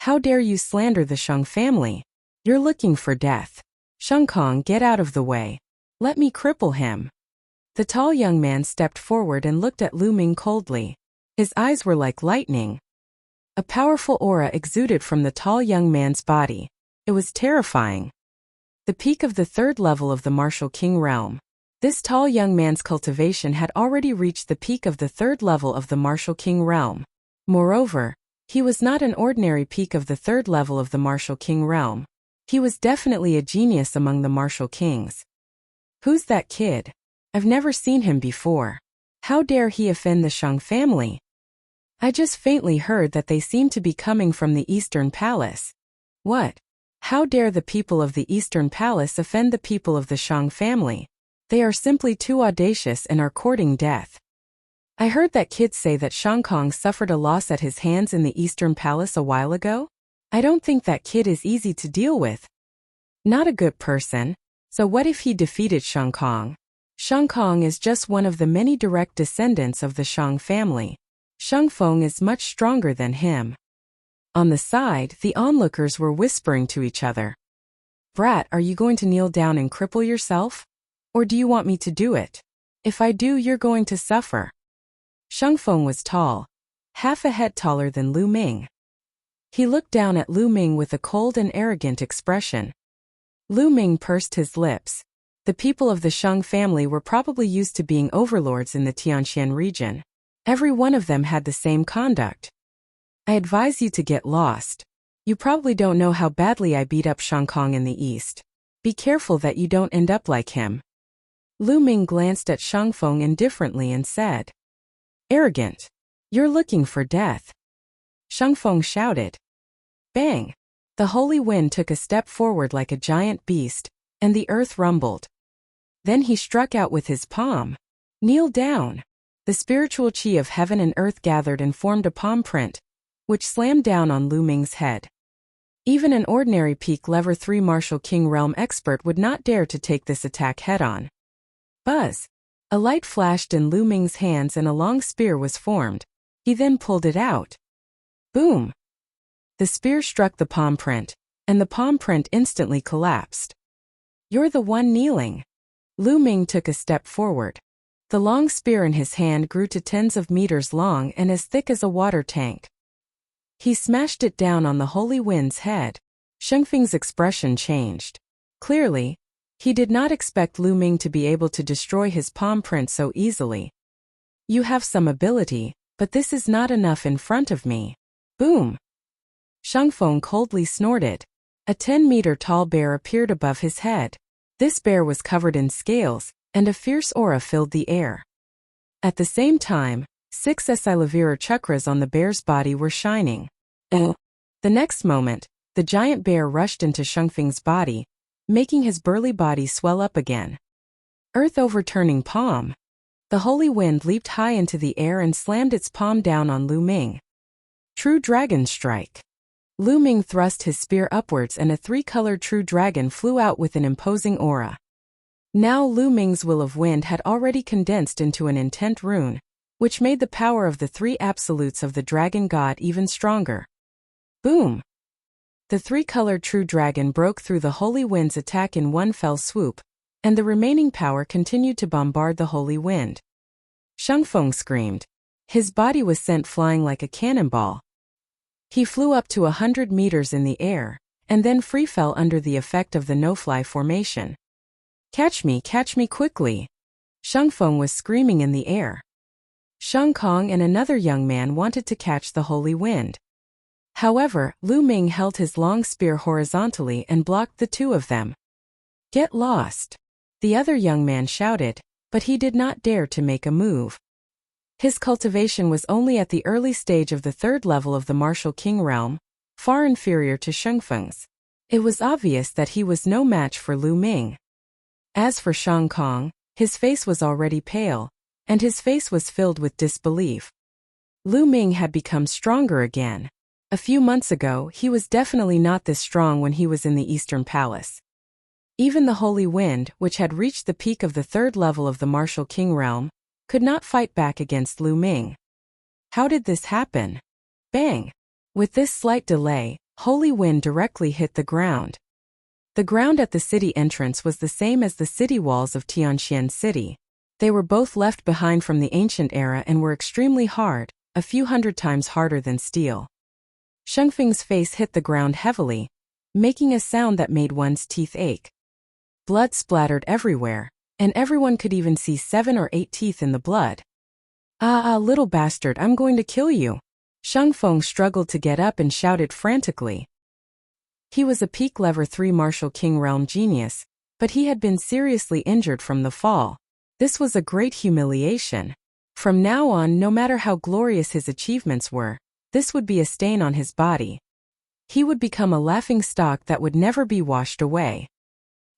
How dare you slander the Shang family? You're looking for death. Shengkong, get out of the way. Let me cripple him. The tall young man stepped forward and looked at Lu Ming coldly. His eyes were like lightning. A powerful aura exuded from the tall young man's body. It was terrifying. The peak of the third level of the Martial King realm. This tall young man's cultivation had already reached the peak of the third level of the Martial King realm. Moreover, he was not an ordinary peak of the third level of the Martial King realm. He was definitely a genius among the Martial Kings. Who's that kid? I've never seen him before. How dare he offend the Shang family? I just faintly heard that they seem to be coming from the Eastern Palace. What? How dare the people of the Eastern Palace offend the people of the Shang family? They are simply too audacious and are courting death. I heard that kid say that Shengkong suffered a loss at his hands in the Eastern Palace a while ago. I don't think that kid is easy to deal with. Not a good person. So what if he defeated Shengkong? Shengkong is just one of the many direct descendants of the Shang family. Shengfeng is much stronger than him. On the side, the onlookers were whispering to each other. Brat, are you going to kneel down and cripple yourself? Or do you want me to do it? If I do, you're going to suffer. Shengfeng was tall, half a head taller than Lu Ming. He looked down at Lu Ming with a cold and arrogant expression. Lu Ming pursed his lips. The people of the Shang family were probably used to being overlords in the Tianxian region. Every one of them had the same conduct. I advise you to get lost. You probably don't know how badly I beat up Shengkong in the East. Be careful that you don't end up like him. Lu Ming glanced at Shengfeng indifferently and said, Arrogant. You're looking for death. Shengfeng shouted. Bang! The holy wind took a step forward like a giant beast, and the earth rumbled. Then he struck out with his palm. Kneel down. The spiritual chi of heaven and earth gathered and formed a palm print, which slammed down on Lu Ming's head. Even an ordinary peak level 3 Martial King realm expert would not dare to take this attack head-on. Buzz! A light flashed in Lu Ming's hands and a long spear was formed. He then pulled it out. Boom! The spear struck the palm print, and the palm print instantly collapsed. You're the one kneeling. Lu Ming took a step forward. The long spear in his hand grew to tens of meters long and as thick as a water tank. He smashed it down on the holy wind's head. Shengfeng's expression changed. Clearly, he did not expect Lu Ming to be able to destroy his palm print so easily. You have some ability, but this is not enough in front of me. Boom! Shengfeng coldly snorted. A 10-meter-tall bear appeared above his head. This bear was covered in scales, and a fierce aura filled the air. At the same time, 6 Silavira chakras on the bear's body were shining. The next moment, the giant bear rushed into Shengfeng's body, making his burly body swell up again. Earth overturning palm. The holy wind leaped high into the air and slammed its palm down on Lu Ming. True Dragon Strike. Lu Ming thrust his spear upwards and a 3-colored true dragon flew out with an imposing aura. Now Lu Ming's will of wind had already condensed into an intent rune, which made the power of the 3 absolutes of the dragon god even stronger. Boom! The three-colored true dragon broke through the holy wind's attack in one fell swoop, and the remaining power continued to bombard the holy wind. Shangfeng screamed. His body was sent flying like a cannonball. He flew up to 100 meters in the air, and then free fell under the effect of the no-fly formation. Catch me quickly! Shangfeng was screaming in the air. Shang Kong and another young man wanted to catch the holy wind. However, Lu Ming held his long spear horizontally and blocked the two of them. Get lost! The other young man shouted, but he did not dare to make a move. His cultivation was only at the early stage of the third level of the martial king realm, far inferior to Shangfeng's. It was obvious that he was no match for Lu Ming. As for Shang Kong, his face was already pale, and his face was filled with disbelief. Lu Ming had become stronger again. A few months ago, he was definitely not this strong when he was in the Eastern Palace. Even the Holy Wind, which had reached the peak of the third level of the martial king realm, could not fight back against Lu Ming. How did this happen? Bang! With this slight delay, Holy Wind directly hit the ground. The ground at the city entrance was the same as the city walls of Tianxian City. They were both left behind from the ancient era and were extremely hard, a few hundred times harder than steel. Shangfeng's face hit the ground heavily, making a sound that made one's teeth ache. Blood splattered everywhere, and everyone could even see 7 or 8 teeth in the blood. Little bastard, I'm going to kill you. Shangfeng struggled to get up and shouted frantically. He was a peak level 3 martial king realm genius, but he had been seriously injured from the fall. This was a great humiliation. From now on, no matter how glorious his achievements were, this would be a stain on his body. He would become a laughing stock that would never be washed away.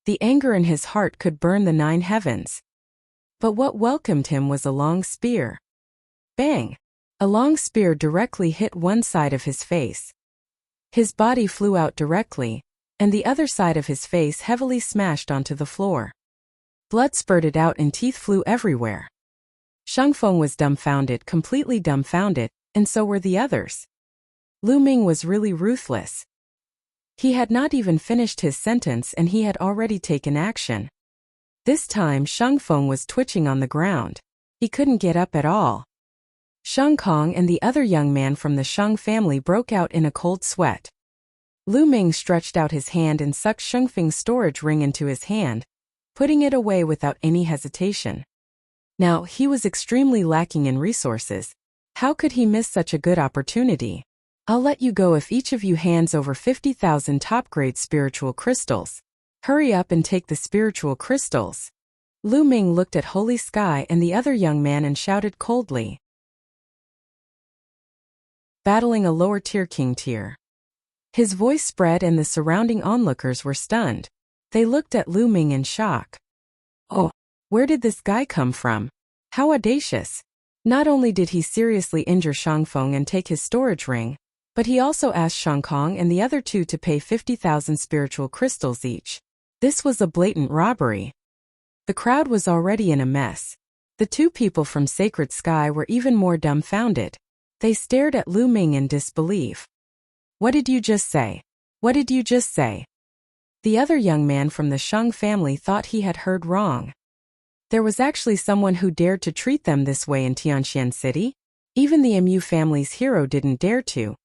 The anger in his heart could burn the 9 heavens. But what welcomed him was a long spear. Bang! A long spear directly hit one side of his face. His body flew out directly, and the other side of his face heavily smashed onto the floor. Blood spurted out and teeth flew everywhere. Shangfeng was dumbfounded, completely dumbfounded, and so were the others. Lu Ming was really ruthless. He had not even finished his sentence and he had already taken action. This time Shangfeng was twitching on the ground. He couldn't get up at all. Shang Kong and the other young man from the Shang family broke out in a cold sweat. Lu Ming stretched out his hand and sucked Shangfeng's storage ring into his hand, putting it away without any hesitation. Now, he was extremely lacking in resources. How could he miss such a good opportunity? I'll let you go if each of you hands over 50,000 top-grade spiritual crystals. Hurry up and take the spiritual crystals. Lu Ming looked at Holy Sky and the other young man and shouted coldly. Battling a lower-tier king tier. His voice spread and the surrounding onlookers were stunned. They looked at Lu Ming in shock. Oh, where did this guy come from? How audacious! Not only did he seriously injure Shangfeng and take his storage ring, but he also asked Shang Kong and the other two to pay 50,000 spiritual crystals each. This was a blatant robbery. The crowd was already in a mess. The two people from Sacred Sky were even more dumbfounded. They stared at Lu Ming in disbelief. What did you just say? What did you just say? The other young man from the Shang family thought he had heard wrong. There was actually someone who dared to treat them this way in Tianxian City? Even the Mu family's hero didn't dare to.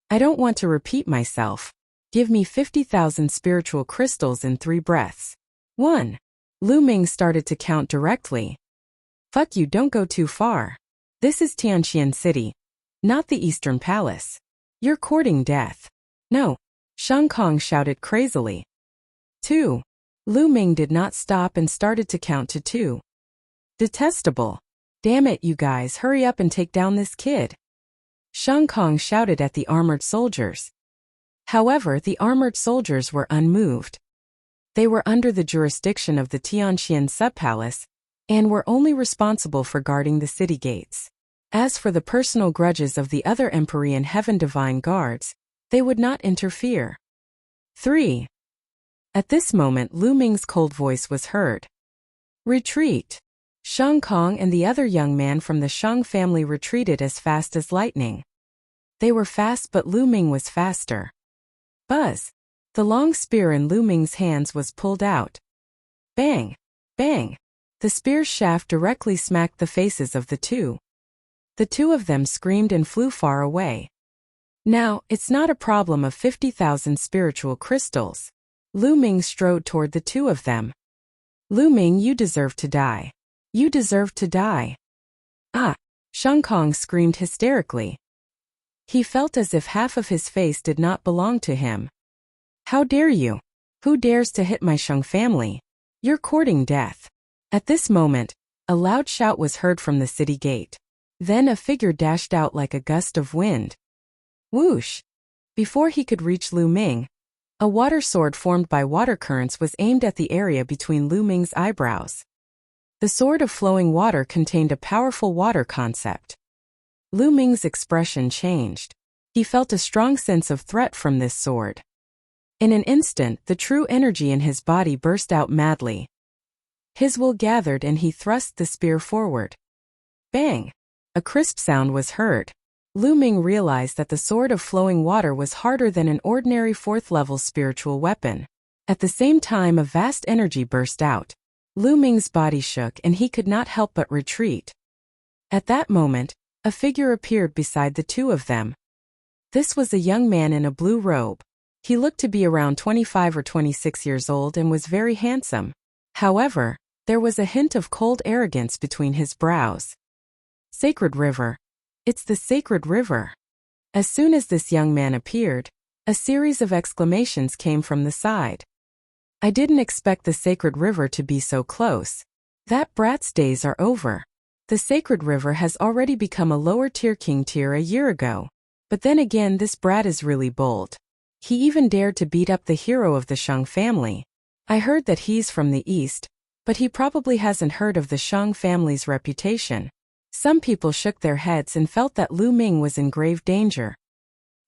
I don't want to repeat myself. Give me 50,000 spiritual crystals in 3 breaths. 1. Lu Ming started to count directly. Fuck you, don't go too far. This is Tianxian City, not the Eastern Palace. You're courting death. No. Shang Kong shouted crazily. 2. Lu Ming did not stop and started to count to 2. Detestable. Damn it, you guys, hurry up and take down this kid. Shang Kong shouted at the armored soldiers. However, the armored soldiers were unmoved. They were under the jurisdiction of the Tianxian subpalace and were only responsible for guarding the city gates. As for the personal grudges of the other Empyrean Heaven Divine Guards, they would not interfere. 3. At this moment, Lu Ming's cold voice was heard. Retreat. Shang Kong and the other young man from the Shang family retreated as fast as lightning. They were fast, but Lu Ming was faster. Buzz! The long spear in Lu Ming's hands was pulled out. Bang! Bang! The spear's shaft directly smacked the faces of the two. The two of them screamed and flew far away. Now, it's not a problem of 50,000 spiritual crystals. Lu Ming strode toward the two of them. Lu Ming, you deserve to die. You deserve to die. Ah! Shang Kong screamed hysterically. He felt as if half of his face did not belong to him. How dare you? Who dares to hit my Shang family? You're courting death. At this moment, a loud shout was heard from the city gate. Then a figure dashed out like a gust of wind. Whoosh! Before he could reach Lu Ming, a water sword formed by water currents was aimed at the area between Lu Ming's eyebrows. The sword of flowing water contained a powerful water concept. Lu Ming's expression changed. He felt a strong sense of threat from this sword. In an instant, the true energy in his body burst out madly. His will gathered and he thrust the spear forward. Bang! A crisp sound was heard. Lu Ming realized that the sword of flowing water was harder than an ordinary fourth-level spiritual weapon. At the same time, a vast energy burst out. Lu Ming's body shook and he could not help but retreat. At that moment, a figure appeared beside the two of them. This was a young man in a blue robe. He looked to be around 25 or 26 years old and was very handsome. However, there was a hint of cold arrogance between his brows. Sacred River. It's the Sacred River. As soon as this young man appeared, a series of exclamations came from the side. I didn't expect the Sacred River to be so close. That brat's days are over. The Sacred River has already become a lower-tier king tier a year ago. But then again, this brat is really bold. He even dared to beat up the hero of the Shang family. I heard that he's from the east, but he probably hasn't heard of the Shang family's reputation. Some people shook their heads and felt that Lu Ming was in grave danger.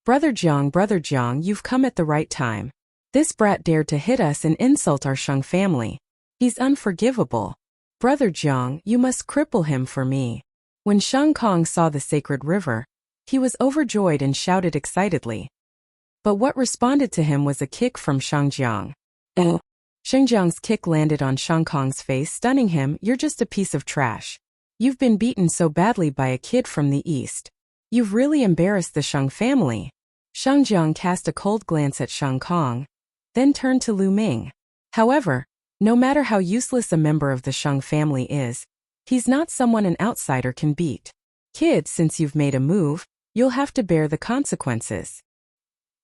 Brother Jiang, you've come at the right time. This brat dared to hit us and insult our Shang family. He's unforgivable. Brother Jiang, you must cripple him for me. When Shang Kong saw the Sacred River, he was overjoyed and shouted excitedly. But what responded to him was a kick from Shang Jiang. Shang Jiang's kick landed on Shang Kong's face, stunning him. You're just a piece of trash. You've been beaten so badly by a kid from the east. You've really embarrassed the Shang family. Shang Jiang cast a cold glance at Shang Kong, then turned to Lu Ming. However, no matter how useless a member of the Shang family is, he's not someone an outsider can beat. Kid, since you've made a move, you'll have to bear the consequences.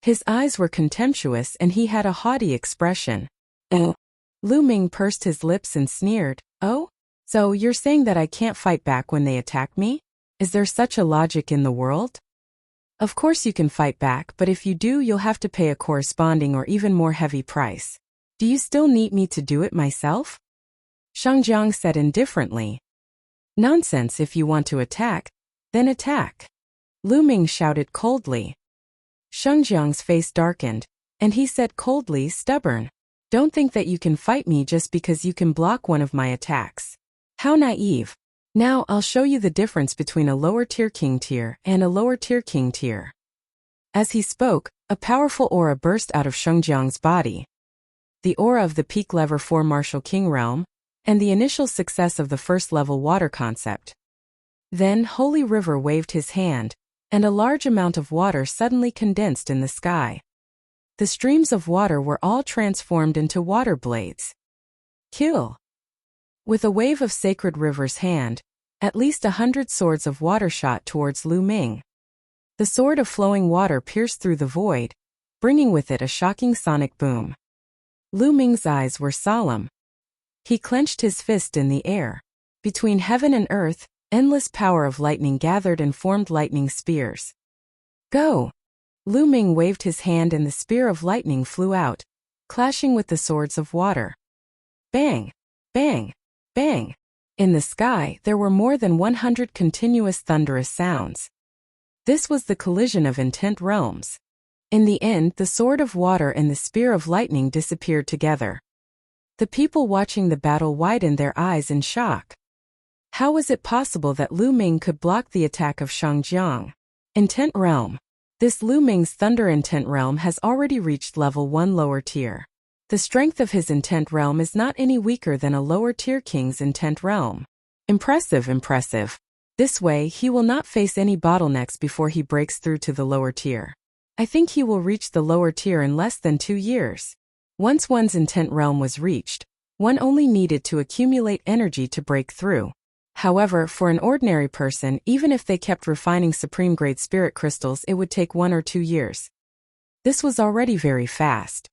His eyes were contemptuous and he had a haughty expression. Lu Ming pursed his lips and sneered. Oh? So you're saying that I can't fight back when they attack me? Is there such a logic in the world? Of course you can fight back, but if you do, you'll have to pay a corresponding or even more heavy price. Do you still need me to do it myself? Shang Jiang said indifferently. Nonsense. If you want to attack, then attack. Lu Ming shouted coldly. Shang Jiang's face darkened, and he said coldly, stubborn. Don't think that you can fight me just because you can block one of my attacks. How naive. Now I'll show you the difference between a lower-tier king tier and a lower-tier king tier. As he spoke, a powerful aura burst out of Shang Jiang's body. The aura of the peak level 4 Martial King realm, and the initial success of the first-level water concept. Then Holy River waved his hand, and a large amount of water suddenly condensed in the sky. The streams of water were all transformed into water blades. Kill! With a wave of Sacred River's hand, at least 100 swords of water shot towards Lu Ming. The sword of flowing water pierced through the void, bringing with it a shocking sonic boom. Lu Ming's eyes were solemn. He clenched his fist in the air. Between heaven and earth, endless power of lightning gathered and formed lightning spears. Go! Lu Ming waved his hand and the spear of lightning flew out, clashing with the swords of water. Bang! Bang! Bang! In the sky, there were more than 100 continuous thunderous sounds. This was the collision of intent realms. In the end, the sword of water and the spear of lightning disappeared together. The people watching the battle widened their eyes in shock. How was it possible that Lu Ming could block the attack of Shang Jiang? Intent realm. This Lu Ming's Thunder Intent realm has already reached level 1 lower tier. The strength of his Intent realm is not any weaker than a lower tier king's Intent realm. Impressive, impressive. This way, he will not face any bottlenecks before he breaks through to the lower tier. I think he will reach the lower tier in less than 2 years. Once one's Intent realm was reached, one only needed to accumulate energy to break through. However, for an ordinary person, even if they kept refining supreme-grade spirit crystals, it would take 1 or 2 years. This was already very fast.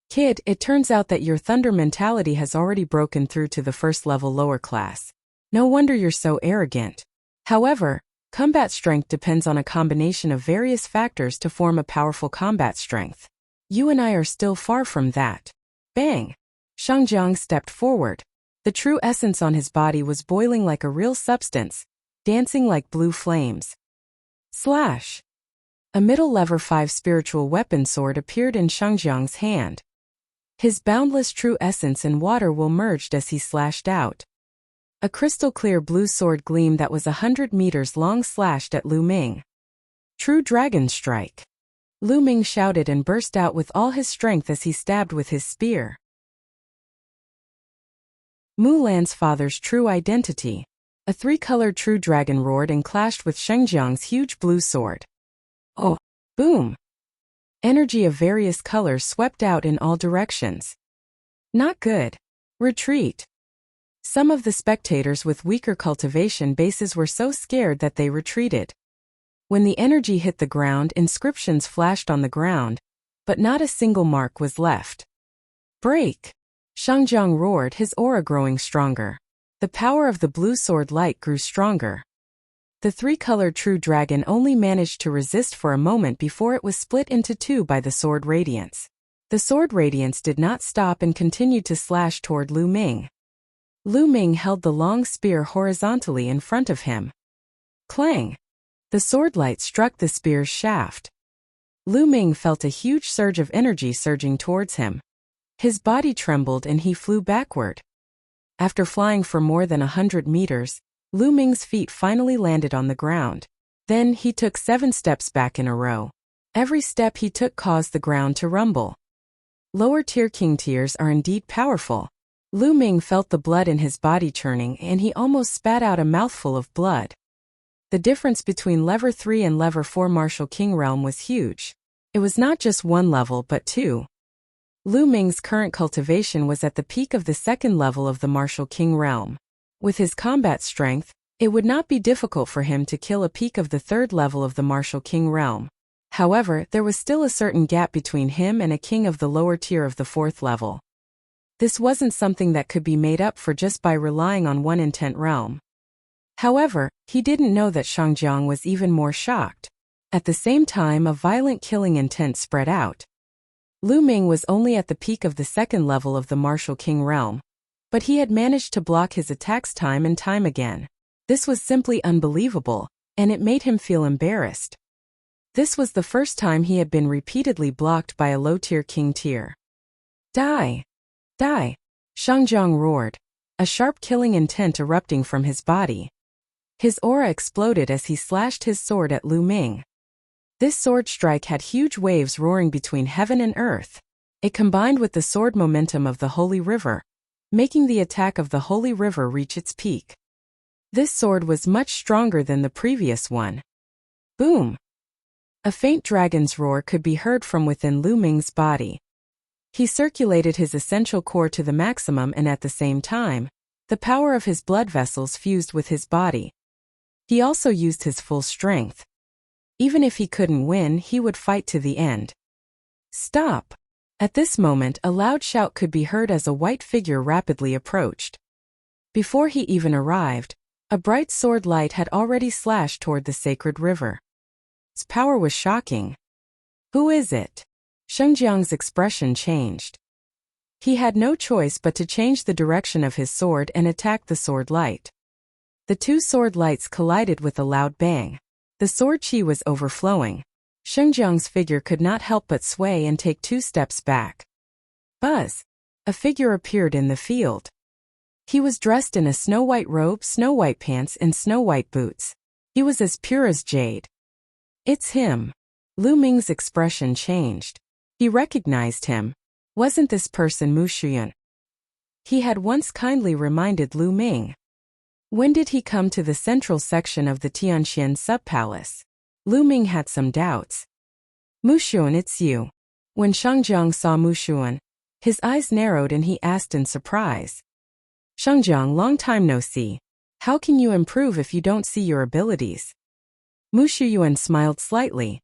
Kid, it turns out that your thunder mentality has already broken through to the first level lower class. No wonder you're so arrogant. However, combat strength depends on a combination of various factors to form a powerful combat strength. You and I are still far from that. Bang! Shangjiang stepped forward. The true essence on his body was boiling like a real substance, dancing like blue flames. Slash! A middle level 5 spiritual weapon sword appeared in Shangjiang's hand. His boundless true essence and water will merged as he slashed out. A crystal-clear blue sword gleam that was 100 meters long slashed at Lu Ming. True Dragon Strike! Lu Ming shouted and burst out with all his strength as he stabbed with his spear. Mulan's father's true identity. A 3-colored true dragon roared and clashed with Shengjiang's huge blue sword. Oh! Boom! Energy of various colors swept out in all directions. Not good. Retreat. Some of the spectators with weaker cultivation bases were so scared that they retreated. When the energy hit the ground, inscriptions flashed on the ground, but not a single mark was left. Break! Shangjiang roared, his aura growing stronger. The power of the blue sword light grew stronger. The 3-colored true dragon only managed to resist for a moment before it was split into 2 by the sword radiance. The sword radiance did not stop and continued to slash toward Lu Ming. Lu Ming held the long spear horizontally in front of him. Clang! The sword light struck the spear's shaft. Lu Ming felt a huge surge of energy surging towards him. His body trembled and he flew backward. After flying for more than 100 meters, Lu Ming's feet finally landed on the ground. Then he took 7 steps back in a row. Every step he took caused the ground to rumble. Lower-tier king tiers are indeed powerful. Lu Ming felt the blood in his body churning and he almost spat out a mouthful of blood. The difference between level 3 and level 4 Martial King realm was huge. It was not just 1 level but 2. Lu Ming's current cultivation was at the peak of the 2nd level of the Martial King realm. With his combat strength, it would not be difficult for him to kill a peak of the 3rd level of the Martial King realm. However, there was still a certain gap between him and a king of the lower tier of the 4th level. This wasn't something that could be made up for just by relying on one intent realm. However, he didn't know that Shangjiang was even more shocked. At the same time, a violent killing intent spread out. Lu Ming was only at the peak of the 2nd level of the Martial King realm, but he had managed to block his attacks time and time again. This was simply unbelievable, and it made him feel embarrassed. This was the first time he had been repeatedly blocked by a low-tier king tier. Die! Die! Shangjiang roared, a sharp killing intent erupting from his body. His aura exploded as he slashed his sword at Lu Ming. This sword strike had huge waves roaring between heaven and earth. It combined with the sword momentum of the Holy River, making the attack of the Holy River reach its peak. This sword was much stronger than the previous one. Boom! A faint dragon's roar could be heard from within Lu Ming's body. He circulated his essential core to the maximum and at the same time, the power of his blood vessels fused with his body. He also used his full strength. Even if he couldn't win, he would fight to the end. Stop! At this moment, a loud shout could be heard as a white figure rapidly approached. Before he even arrived, a bright sword light had already slashed toward the sacred river. Its power was shocking. Who is it? Shengjiang's expression changed. He had no choice but to change the direction of his sword and attack the sword light. The 2 sword lights collided with a loud bang. The sword chi was overflowing. Shengjiang's figure could not help but sway and take 2 steps back. Buzz! A figure appeared in the field. He was dressed in a snow-white robe, snow-white pants, and snow-white boots. He was as pure as jade. It's him. Lu Ming's expression changed. He recognized him. Wasn't this person Mu Shuyuan? He had once kindly reminded Lu Ming. When did he come to the central section of the Tianxian sub-palace? Lu Ming had some doubts. Mu Shuyuan, it's you. When Shangjiang saw Mu Shuyuan, his eyes narrowed and he asked in surprise. Shangjiang, long time no see. How can you improve if you don't see your abilities? Mu Shuyuan smiled slightly.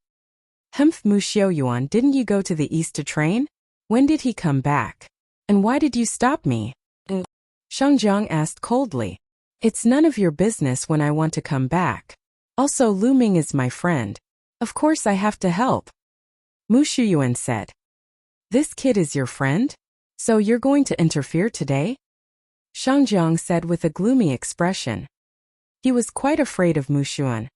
Humph, Mu Shuyuan, didn't you go to the east to train? When did he come back? And why did you stop me? Shangjiang asked coldly. It's none of your business when I want to come back. Also, Lu Ming is my friend. Of course I have to help. Mu Shuyuan said. This kid is your friend? So you're going to interfere today? Shangjiang said with a gloomy expression. He was quite afraid of Mu Shuyuan.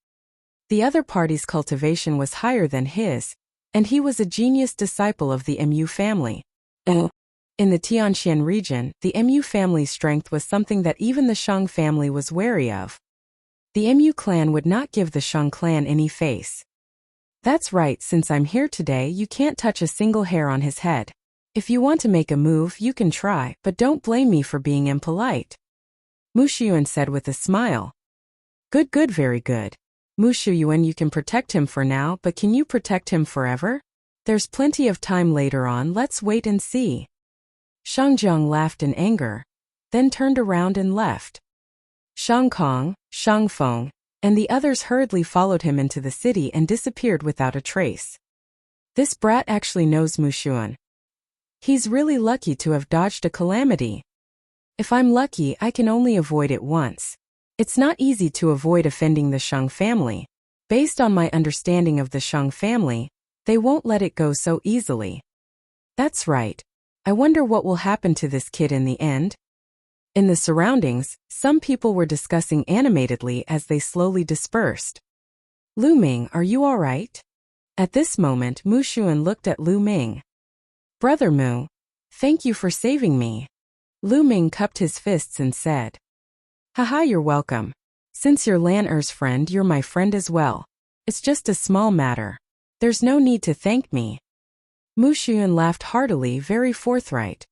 The other party's cultivation was higher than his, and he was a genius disciple of the Mu family. In the Tianxian region, the Mu family's strength was something that even the Shang family was wary of. The Mu clan would not give the Shang clan any face. That's right, since I'm here today, you can't touch a single hair on his head. If you want to make a move, you can try, but don't blame me for being impolite. Mu Shuyuan said with a smile. Good, very good. Mu Shuyuan, you can protect him for now, but can you protect him forever? There's plenty of time later on, let's wait and see. Shangjiang laughed in anger, then turned around and left. Shang Kong, Shang Feng, and the others hurriedly followed him into the city and disappeared without a trace. This brat actually knows Mu Shuyuan. He's really lucky to have dodged a calamity. If I'm lucky, I can only avoid it once. It's not easy to avoid offending the Shang family. Based on my understanding of the Shang family, they won't let it go so easily. That's right. I wonder what will happen to this kid in the end. In the surroundings, some people were discussing animatedly as they slowly dispersed. Lu Ming, are you all right? At this moment, Mu Shuyuan looked at Lu Ming. Brother Mu, thank you for saving me. Lu Ming cupped his fists and said. Haha, you're welcome. Since you're Lan Er's friend, you're my friend as well. It's just a small matter. There's no need to thank me. Mu Shuyuan laughed heartily, very forthright.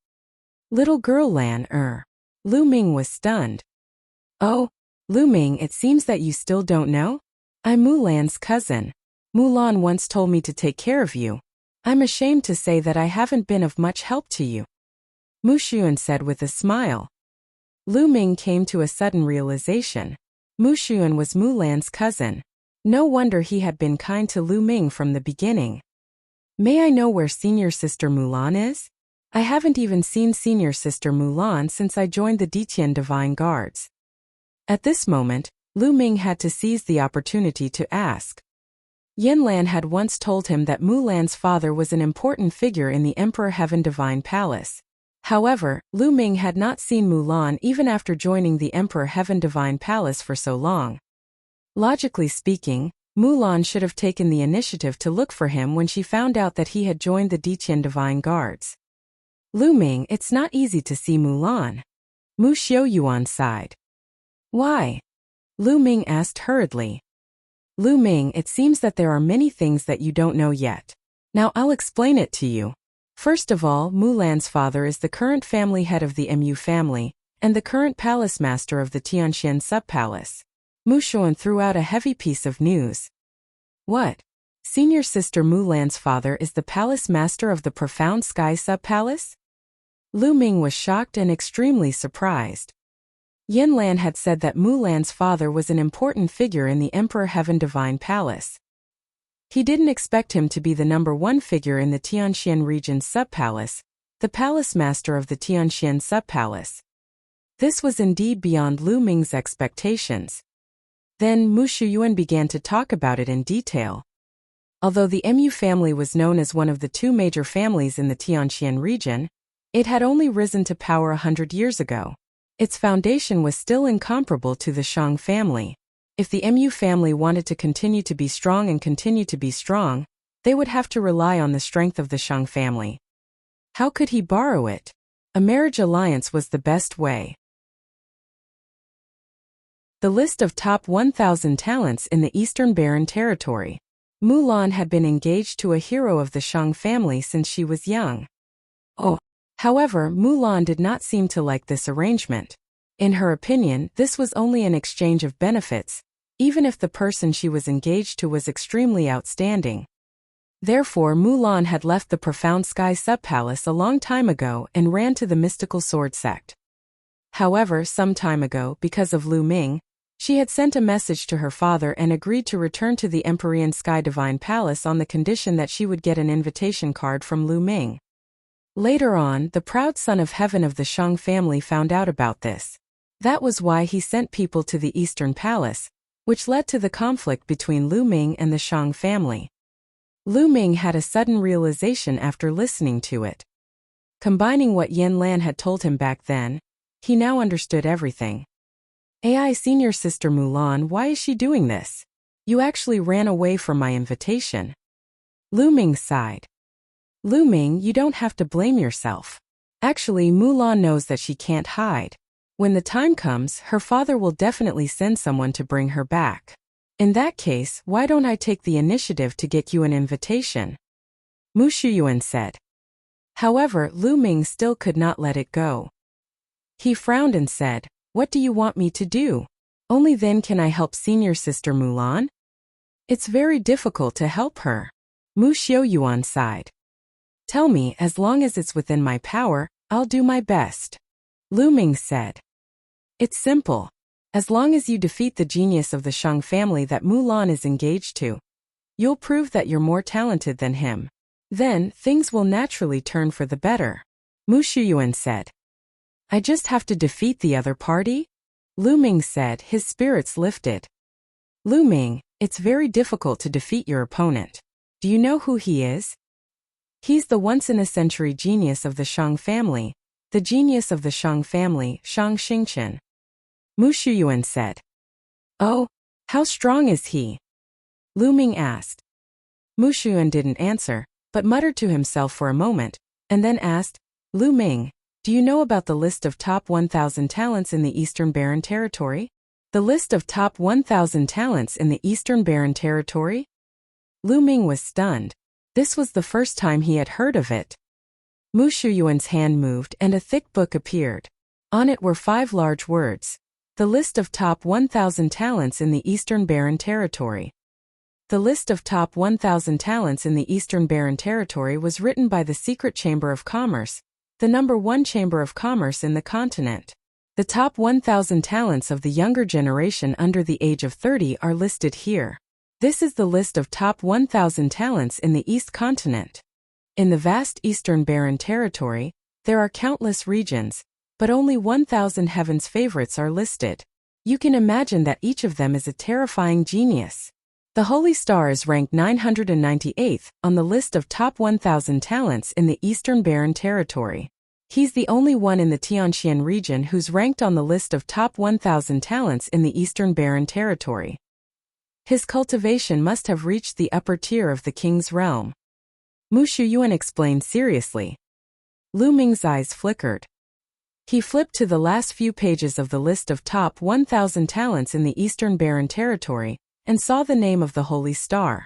Little girl Lan Er. Lu Ming was stunned. Oh, Lu Ming, it seems that you still don't know? I'm Mu Lan's cousin. Mu Lan once told me to take care of you. I'm ashamed to say that I haven't been of much help to you. Mu Shuyuan said with a smile. Lu Ming came to a sudden realization. Mu Shuyuan was Mu Lan's cousin. No wonder he had been kind to Lu Ming from the beginning. May I know where senior sister Mulan is? I haven't even seen senior sister Mulan since I joined the Ditian Divine Guards. At this moment, Lu Ming had to seize the opportunity to ask. Yin Lan had once told him that Mulan's father was an important figure in the Emperor Heaven Divine Palace. However, Lu Ming had not seen Mulan even after joining the Emperor Heaven Divine Palace for so long. Logically speaking, Mulan should have taken the initiative to look for him when she found out that he had joined the Ditian Divine Guards. Lu Ming, it's not easy to see Mulan. Mu Xiuyuan sighed. Why? Lu Ming asked hurriedly. Lu Ming, it seems that there are many things that you don't know yet. Now I'll explain it to you. First of all, Mulan's father is the current family head of the Mu family, and the current palace master of the Tianxian sub-palace. Mu Shuyuan threw out a heavy piece of news. What? Senior sister Mulan's father is the palace master of the Profound Sky sub-palace? Lu Ming was shocked and extremely surprised. Yin Lan had said that Mulan's father was an important figure in the Emperor Heaven Divine Palace. He didn't expect him to be the number one figure in the Tianxian region's sub-palace, the palace master of the Tianxian sub-palace. This was indeed beyond Lu Ming's expectations. Then Mu Shuyuan began to talk about it in detail. Although the Mu family was known as one of the two major families in the Tianxian region, it had only risen to power 100 years ago. Its foundation was still incomparable to the Shang family. If the Mu family wanted to continue to be strong and continue to be strong, they would have to rely on the strength of the Shang family. How could he borrow it? A marriage alliance was the best way. The list of top 1,000 talents in the Eastern Barren Territory. Mulan had been engaged to a hero of the Shang family since she was young. However, Mulan did not seem to like this arrangement. In her opinion, this was only an exchange of benefits, even if the person she was engaged to was extremely outstanding. Therefore, Mulan had left the Profound Sky Subpalace a long time ago and ran to the mystical sword sect. However, some time ago, because of Lu Ming, she had sent a message to her father and agreed to return to the Empyrean Sky Divine Palace on the condition that she would get an invitation card from Lu Ming. Later on, the proud son of heaven of the Shang family found out about this. That was why he sent people to the Eastern Palace, which led to the conflict between Lu Ming and the Shang family. Lu Ming had a sudden realization after listening to it. Combining what Yen Lan had told him back then, he now understood everything. "Ai senior sister Mulan, why is she doing this? You actually ran away from my invitation." Lu Ming sighed. "Lu Ming, you don't have to blame yourself. Actually, Mulan knows that she can't hide. When the time comes, her father will definitely send someone to bring her back. In that case, why don't I take the initiative to get you an invitation?" Mu Shuyuan said. However, Lu Ming still could not let it go. He frowned and said, "What do you want me to do? Only then can I help senior sister Mulan? It's very difficult to help her." Mu Xiaoyuan sighed. "Tell me, as long as it's within my power, I'll do my best." Lu Ming said. "It's simple. As long as you defeat the genius of the Shang family that Mulan is engaged to, you'll prove that you're more talented than him. Then, things will naturally turn for the better." Mu Shuyuan said. "I just have to defeat the other party?" Lu Ming said, his spirits lifted. "Lu Ming, it's very difficult to defeat your opponent. Do you know who he is?" "He's the once-in-a-century genius of the Shang family, the genius of the Shang family, Shang Xingqian." Mu Shuyuan said. "Oh, how strong is he?" Lu Ming asked. Mu Shuyuan didn't answer, but muttered to himself for a moment, and then asked, "Lu Ming, do you know about the list of top 1,000 talents in the Eastern Barren Territory?" "The list of top 1,000 talents in the Eastern Barren Territory?" Lu Ming was stunned. This was the first time he had heard of it. Mu Shuyuan's hand moved and a thick book appeared. On it were 5 large words. "The list of top 1,000 talents in the Eastern Barren Territory." The list of top 1,000 talents in the Eastern Barren Territory was written by the Secret Chamber of Commerce, the #1 Chamber of Commerce in the continent. The top 1,000 talents of the younger generation under the age of 30 are listed here. This is the list of top 1,000 talents in the East continent. In the vast Eastern Barren Territory, there are countless regions, but only 1,000 heaven's favorites are listed. You can imagine that each of them is a terrifying genius. The Holy Star is ranked 998th on the list of top 1,000 talents in the Eastern Barren Territory. He's the only one in the Tianxian region who's ranked on the list of top 1,000 talents in the Eastern Barren Territory. His cultivation must have reached the upper tier of the king's realm. Mu Shuyuan explained seriously. Lu Ming's eyes flickered. He flipped to the last few pages of the list of top 1,000 talents in the Eastern Barren Territory and saw the name of the Holy Star.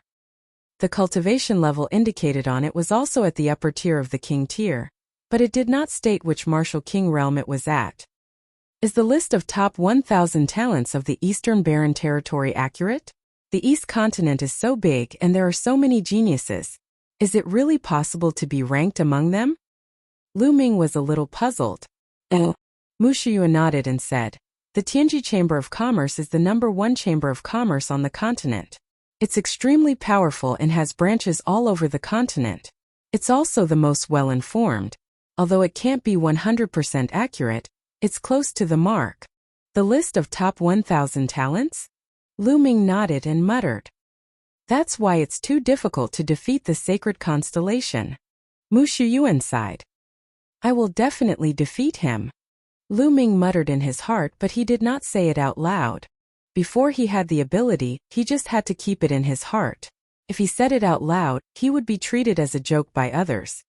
The cultivation level indicated on it was also at the upper tier of the king tier, but it did not state which martial king realm it was at. Is the list of top 1,000 talents of the Eastern Barren Territory accurate? The East continent is so big and there are so many geniuses. Is it really possible to be ranked among them? Lu Ming was a little puzzled. Mu Shuyuan nodded and said, "The Tianji Chamber of Commerce is the #1 chamber of commerce on the continent. It's extremely powerful and has branches all over the continent. It's also the most well-informed. Although it can't be 100% accurate, it's close to the mark." "The list of top 1,000 talents?" Lu Ming nodded and muttered. "That's why it's too difficult to defeat the sacred constellation." Mu Shuyuan sighed. "I will definitely defeat him." Lu Ming muttered in his heart, but he did not say it out loud. Before he had the ability, he just had to keep it in his heart. If he said it out loud, he would be treated as a joke by others.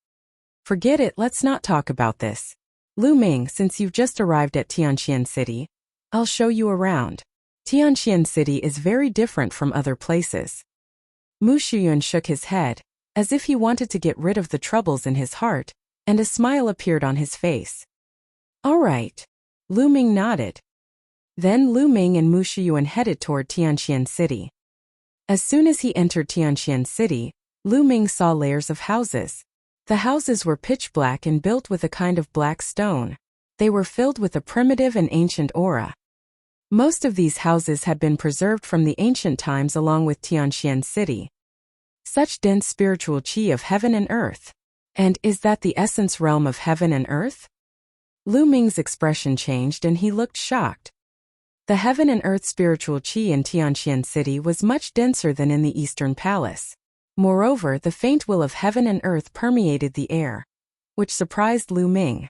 "Forget it, let's not talk about this. Lu Ming, since you've just arrived at Tianxian City, I'll show you around. Tianxian City is very different from other places. Mu Shuyuan shook his head, as if he wanted to get rid of the troubles in his heart, and a smile appeared on his face. All right. Lu Ming nodded. Then Lu Ming and Mu Shuyuan headed toward Tianqian City. As soon as he entered Tianqian City, Lu Ming saw layers of houses. The houses were pitch black and built with a kind of black stone. They were filled with a primitive and ancient aura. Most of these houses had been preserved from the ancient times along with Tianqian City. Such dense spiritual qi of heaven and earth. And is that the essence realm of heaven and earth? Lu Ming's expression changed and he looked shocked. The heaven and earth spiritual qi in Tianqian City was much denser than in the Eastern Palace. Moreover, the faint will of heaven and earth permeated the air, which surprised Lu Ming.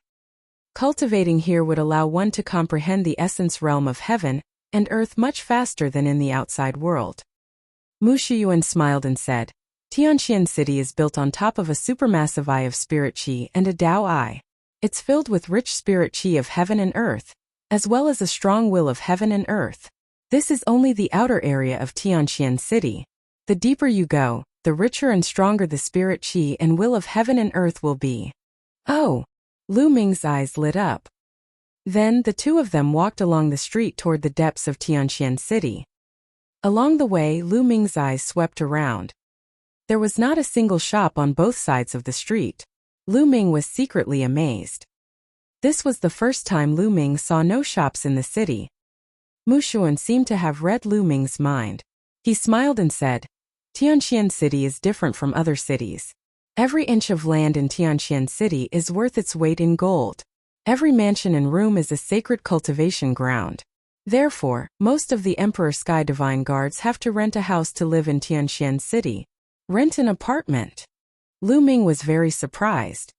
Cultivating here would allow one to comprehend the essence realm of heaven and earth much faster than in the outside world. Mu Shuyuan smiled and said, Tianqian City is built on top of a supermassive eye of spirit qi and a Dao eye. It's filled with rich spirit qi of heaven and earth, as well as a strong will of heaven and earth. This is only the outer area of Tianqian City. The deeper you go, the richer and stronger the spirit qi and will of heaven and earth will be. Oh! Lu Ming's eyes lit up. Then the two of them walked along the street toward the depths of Tianqian City. Along the way, Lu Ming's eyes swept around. There was not a single shop on both sides of the street. Lu Ming was secretly amazed. This was the first time Lu Ming saw no shops in the city. Mu Shuyuan seemed to have read Lu Ming's mind. He smiled and said, Tianqian City is different from other cities. Every inch of land in Tianqian City is worth its weight in gold. Every mansion and room is a sacred cultivation ground. Therefore, most of the Emperor Sky Divine Guards have to rent a house to live in Tianqian City. Rent an apartment. Lu Ming was very surprised.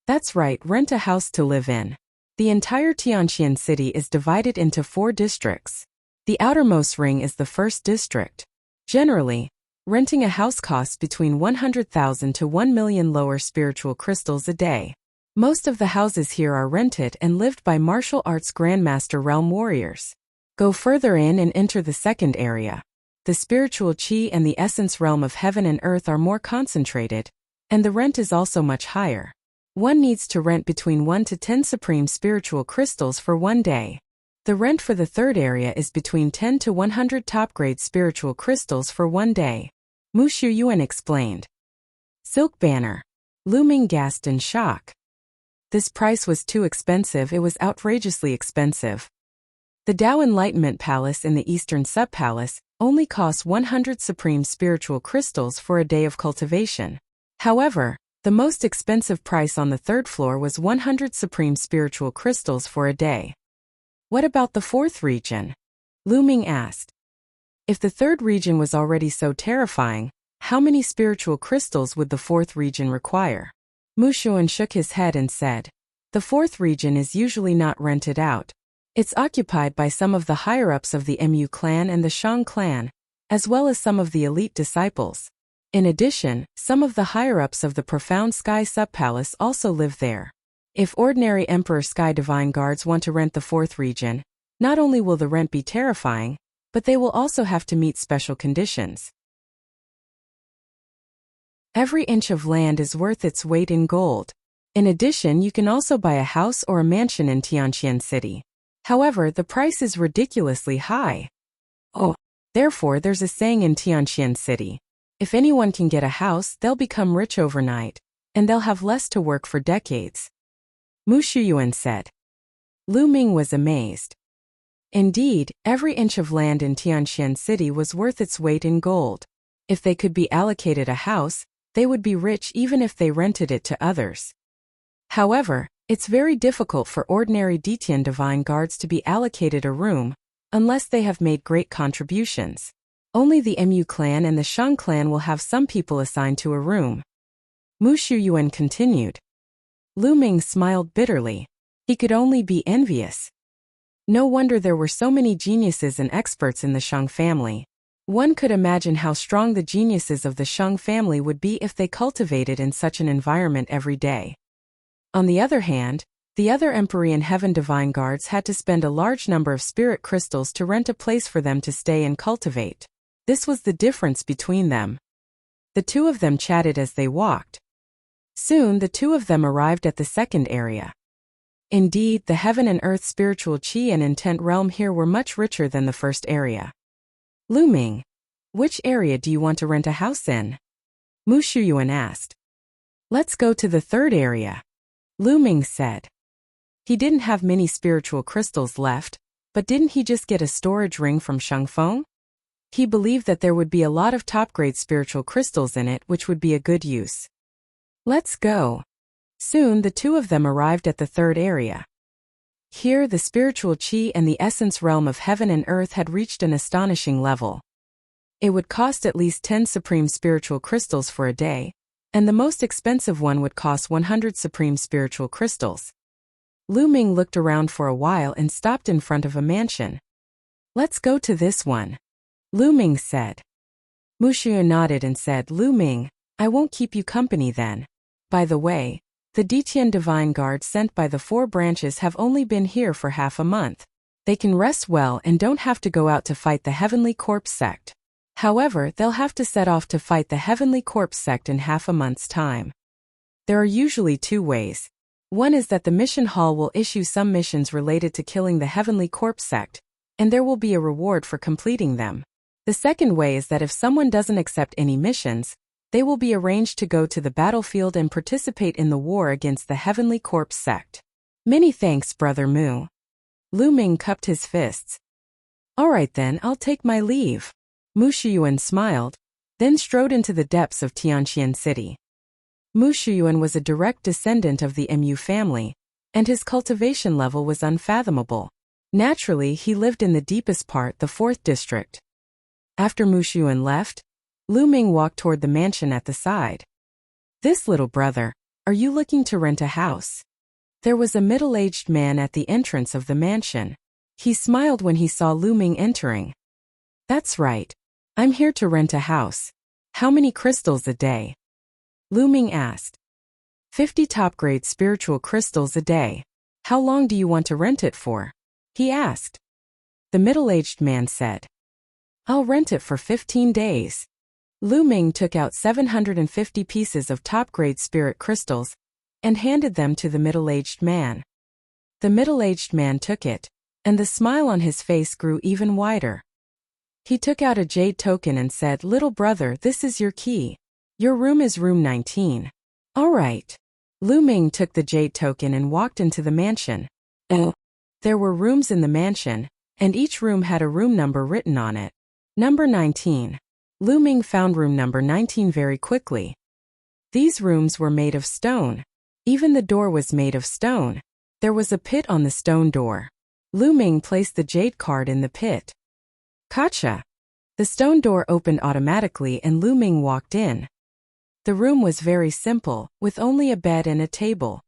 That's right, rent a house to live in. The entire Tianqian City is divided into 4 districts. The outermost ring is the first district. Generally, renting a house costs between 100,000 to 1 million lower spiritual crystals a day. Most of the houses here are rented and lived by martial arts grandmaster realm warriors. Go further in and enter the second area. The spiritual qi and the essence realm of heaven and earth are more concentrated, and the rent is also much higher. One needs to rent between 1 to 10 supreme spiritual crystals for 1 day. The rent for the third area is between 10 to 100 top-grade spiritual crystals for 1 day. Mu Shuyuan explained. Silk banner. Lu Ming gasped in shock. This price was too expensive, it was outrageously expensive. The Dao Enlightenment Palace in the Eastern Sub-Palace only costs 100 supreme spiritual crystals for a day of cultivation. However, the most expensive price on the third floor was 100 supreme spiritual crystals for a day. What about the fourth region? Lu Ming asked. If the third region was already so terrifying, how many spiritual crystals would the fourth region require? Mu Shuyuan shook his head and said, the fourth region is usually not rented out. It's occupied by some of the higher-ups of the Mu clan and the Shang clan, as well as some of the elite disciples. In addition, some of the higher-ups of the Profound Sky Sub-Palace also live there. If ordinary Emperor Sky Divine Guards want to rent the fourth region, not only will the rent be terrifying, but they will also have to meet special conditions. Every inch of land is worth its weight in gold. In addition, you can also buy a house or a mansion in Tianqian City. However, the price is ridiculously high. Oh, therefore there's a saying in Tianqian City. If anyone can get a house, they'll become rich overnight, and they'll have less to work for decades. Mu Shuyuan said. Lu Ming was amazed. Indeed, every inch of land in Tianqian City was worth its weight in gold. If they could be allocated a house, they would be rich even if they rented it to others. However, it's very difficult for ordinary Detian Divine Guards to be allocated a room, unless they have made great contributions. Only the Mu clan and the Shang clan will have some people assigned to a room. Mu Shuyuan continued. Lu Ming smiled bitterly. He could only be envious. No wonder there were so many geniuses and experts in the Shang family. One could imagine how strong the geniuses of the Shang family would be if they cultivated in such an environment every day. On the other hand, the other Empyrean Heaven Divine Guards had to spend a large number of spirit crystals to rent a place for them to stay and cultivate. This was the difference between them. The two of them chatted as they walked. Soon the two of them arrived at the second area. Indeed, the heaven and earth spiritual chi and intent realm here were much richer than the first area. Lu Ming, which area do you want to rent a house in? Mu Shuyuan asked. Let's go to the third area, Lu Ming said. He didn't have many spiritual crystals left, but didn't he just get a storage ring from Shangfeng? He believed that there would be a lot of top-grade spiritual crystals in it, which would be a good use. Let's go. Soon the two of them arrived at the third area. Here the spiritual chi and the essence realm of heaven and earth had reached an astonishing level. It would cost at least 10 supreme spiritual crystals for a day, and the most expensive one would cost 100 supreme spiritual crystals. Lu Ming looked around for a while and stopped in front of a mansion. Let's go to this one, Lu Ming said. Mu Shuyuan nodded and said, Lu Ming, I won't keep you company then. By the way, the Ditian Divine Guard sent by the 4 branches have only been here for half a month. They can rest well and don't have to go out to fight the Heavenly Corpse sect. However, they'll have to set off to fight the Heavenly Corpse sect in half a month's time. There are usually 2 ways. One is that the mission hall will issue some missions related to killing the Heavenly Corpse sect, and there will be a reward for completing them. The second way is that if someone doesn't accept any missions, they will be arranged to go to the battlefield and participate in the war against the Heavenly Corpse sect. Many thanks, Brother Mu. Lu Ming cupped his fists. All right then, I'll take my leave. Mu Shuyuan smiled, then strode into the depths of Tianqian City. Mu Shuyuan was a direct descendant of the Mu family, and his cultivation level was unfathomable. Naturally, he lived in the deepest part, the 4th district. After Mu Shuyuan left, Lu Ming walked toward the mansion at the side. This little brother, are you looking to rent a house? There was a middle-aged man at the entrance of the mansion. He smiled when he saw Lu Ming entering. That's right. I'm here to rent a house. How many crystals a day? Lu Ming asked. 50 top-grade spiritual crystals a day. How long do you want to rent it for? He asked. The middle-aged man said. I'll rent it for 15 days. Lu Ming took out 750 pieces of top-grade spirit crystals and handed them to the middle-aged man. The middle-aged man took it, and the smile on his face grew even wider. He took out a jade token and said, Little brother, this is your key. Your room is room 19. All right. Lu Ming took the jade token and walked into the mansion. There were rooms in the mansion, and each room had a room number written on it. Number 19. Lu Ming found room number 19 very quickly. These rooms were made of stone. Even the door was made of stone. There was a pit on the stone door. Lu Ming placed the jade card in the pit. Gotcha! The stone door opened automatically and Lu Ming walked in. The room was very simple, with only a bed and a table.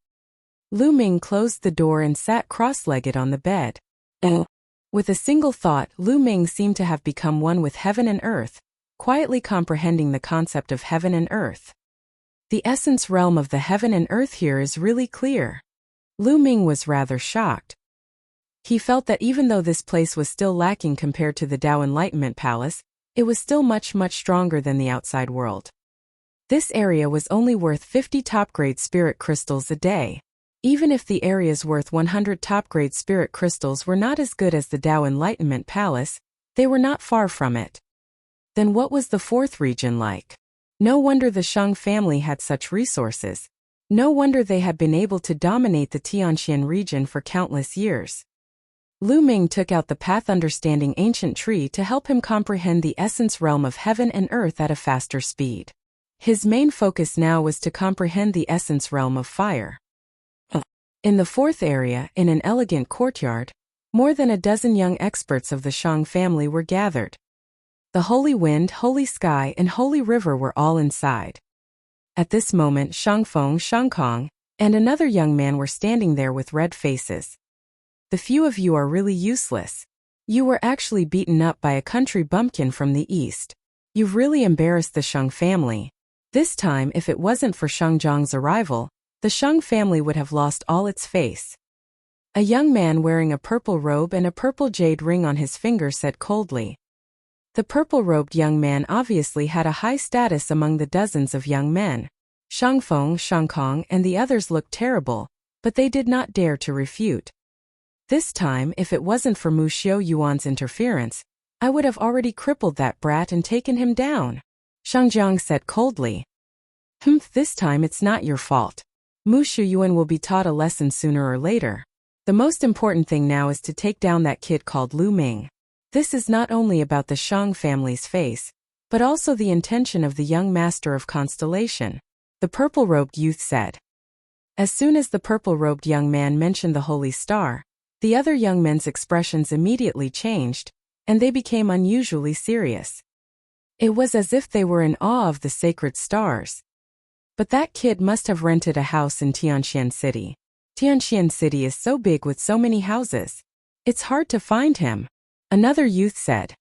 Lu Ming closed the door and sat cross-legged on the bed. With a single thought, Lu Ming seemed to have become one with heaven and earth, quietly comprehending the concept of heaven and earth. The essence realm of the heaven and earth here is really clear. Lu Ming was rather shocked. He felt that even though this place was still lacking compared to the Tao Enlightenment Palace, it was still much stronger than the outside world. This area was only worth 50 top-grade spirit crystals a day. Even if the areas worth 100 top-grade spirit crystals were not as good as the Tao Enlightenment Palace, they were not far from it. Then what was the 4th region like? No wonder the Shang family had such resources. No wonder they had been able to dominate the Tianqian region for countless years. Lu Ming took out the Path Understanding Ancient Tree to help him comprehend the essence realm of heaven and earth at a faster speed. His main focus now was to comprehend the essence realm of fire. In the 4th area, in an elegant courtyard, more than a dozen young experts of the Shang family were gathered. The Holy Wind, Holy Sky, and Holy River were all inside. At this moment, Shangfeng, Shangkong, and another young man were standing there with red faces. The few of you are really useless. You were actually beaten up by a country bumpkin from the east. You've really embarrassed the Shang family. This time, if it wasn't for Shang Zhang's arrival, the Shang family would have lost all its face. A young man wearing a purple robe and a purple jade ring on his finger said coldly. The purple-robed young man obviously had a high status among the dozens of young men. Shangfeng, Shangkong, and the others looked terrible, but they did not dare to refute. This time, if it wasn't for Mu Xiaoyuan's interference, I would have already crippled that brat and taken him down, Shang Jiang said coldly. This time it's not your fault. Mu Xiaoyuan will be taught a lesson sooner or later. The most important thing now is to take down that kid called Lu Ming. This is not only about the Shang family's face, but also the intention of the young master of constellation, the purple-robed youth said. As soon as the purple-robed young man mentioned the holy star, the other young men's expressions immediately changed, and they became unusually serious. It was as if they were in awe of the sacred stars. But that kid must have rented a house in Tianxian City. Tianxian City is so big with so many houses. It's hard to find him, another youth said.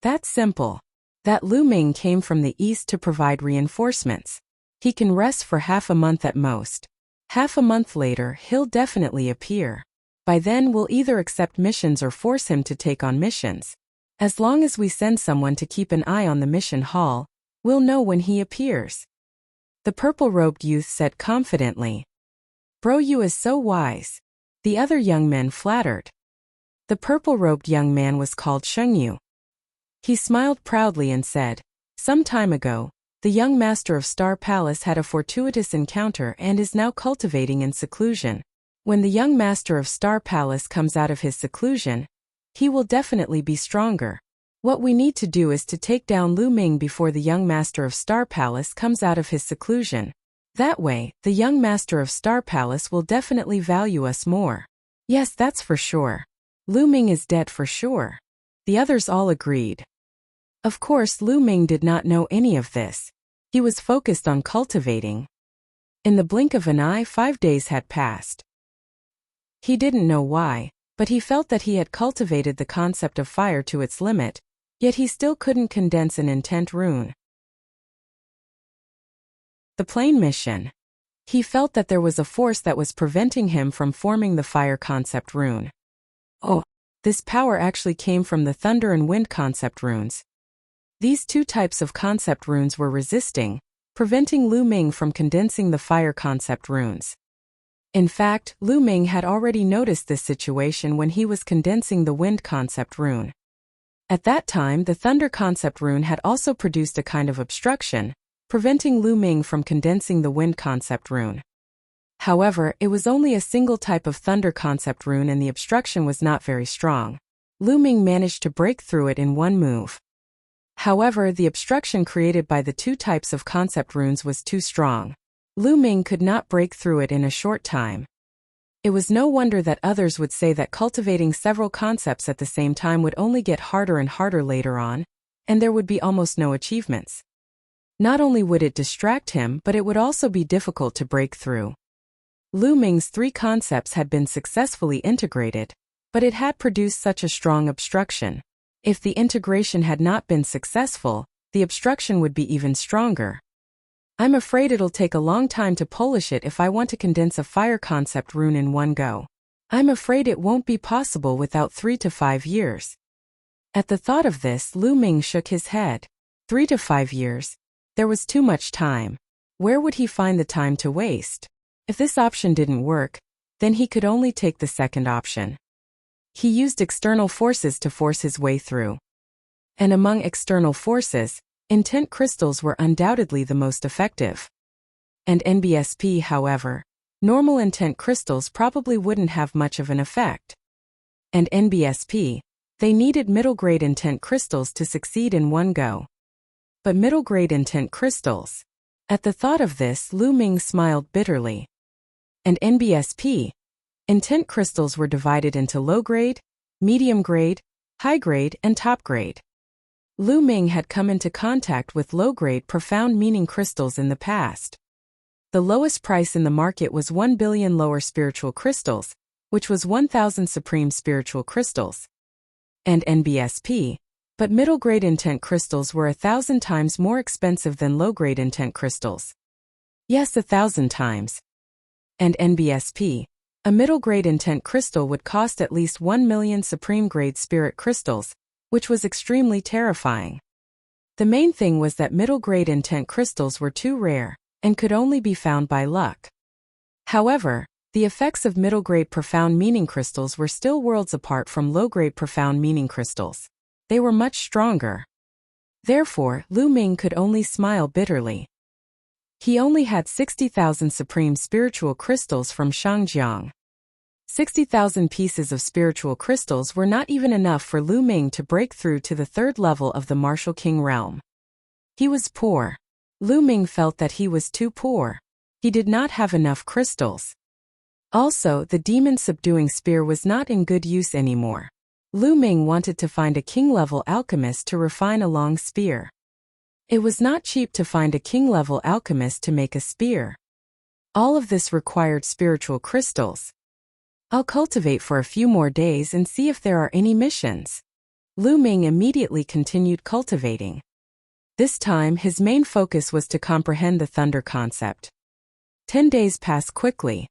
That's simple. That Lu Ming came from the east to provide reinforcements. He can rest for half a month at most. Half a month later, he'll definitely appear. By then we'll either accept missions or force him to take on missions. As long as we send someone to keep an eye on the mission hall, we'll know when he appears. The purple-robed youth said confidently. Bro, you is so wise. The other young men flattered. The purple-robed young man was called Shengyu. He smiled proudly and said, some time ago, the young master of Star Palace had a fortuitous encounter and is now cultivating in seclusion. When the young master of Star Palace comes out of his seclusion, he will definitely be stronger. What we need to do is to take down Lu Ming before the young master of Star Palace comes out of his seclusion. That way, the young master of Star Palace will definitely value us more. Yes, that's for sure. Lu Ming is dead for sure. The others all agreed. Of course, Lu Ming did not know any of this. He was focused on cultivating. In the blink of an eye, 5 days had passed. He didn't know why, but he felt that he had cultivated the concept of fire to its limit, yet he still couldn't condense an intent rune. The plane mission. He felt that there was a force that was preventing him from forming the fire concept rune. Oh, this power actually came from the thunder and wind concept runes. These two types of concept runes were resisting, preventing Lu Ming from condensing the fire concept runes. In fact, Lu Ming had already noticed this situation when he was condensing the wind concept rune. At that time, the thunder concept rune had also produced a kind of obstruction, preventing Lu Ming from condensing the wind concept rune. However, it was only a single type of thunder concept rune and the obstruction was not very strong. Lu Ming managed to break through it in one move. However, the obstruction created by the two types of concept runes was too strong. Lu Ming could not break through it in a short time. It was no wonder that others would say that cultivating several concepts at the same time would only get harder and harder later on, and there would be almost no achievements. Not only would it distract him, but it would also be difficult to break through. Lu Ming's 3 concepts had been successfully integrated, but it had produced such a strong obstruction. If the integration had not been successful, the obstruction would be even stronger. I'm afraid it'll take a long time to polish it if I want to condense a fire concept rune in one go. I'm afraid it won't be possible without 3 to 5 years. At the thought of this, Lu Ming shook his head. 3 to 5 years? There was too much time. Where would he find the time to waste? If this option didn't work, then he could only take the second option. He used external forces to force his way through. And among external forces, intent crystals were undoubtedly the most effective. And NBSP, however, normal intent crystals probably wouldn't have much of an effect. And NBSP, they needed middle-grade intent crystals to succeed in one go. But middle-grade intent crystals. At the thought of this, Lu Ming smiled bitterly. And NBSP, intent crystals were divided into low-grade, medium-grade, high-grade, and top-grade. Lu Ming had come into contact with low-grade profound meaning crystals in the past. The lowest price in the market was 1 billion lower spiritual crystals, which was 1,000 supreme spiritual crystals. And NBSP, but middle-grade intent crystals were 1,000 times more expensive than low-grade intent crystals. Yes, 1,000 times. And NBSP, a middle-grade intent crystal would cost at least 1 million supreme-grade spirit crystals, which was extremely terrifying. The main thing was that middle-grade intent crystals were too rare and could only be found by luck. However, the effects of middle-grade profound meaning crystals were still worlds apart from low-grade profound meaning crystals. They were much stronger. Therefore, Lu Ming could only smile bitterly. He only had 60,000 supreme spiritual crystals from Shangjiang. 60,000 pieces of spiritual crystals were not even enough for Lu Ming to break through to the third level of the martial king realm. He was poor. Lu Ming felt that he was too poor. He did not have enough crystals. Also, the demon-subduing spear was not in good use anymore. Lu Ming wanted to find a king-level alchemist to refine a long spear. It was not cheap to find a king-level alchemist to make a spear. All of this required spiritual crystals. I'll cultivate for a few more days and see if there are any missions. Lu Ming immediately continued cultivating. This time, his main focus was to comprehend the thunder concept. 10 days passed quickly.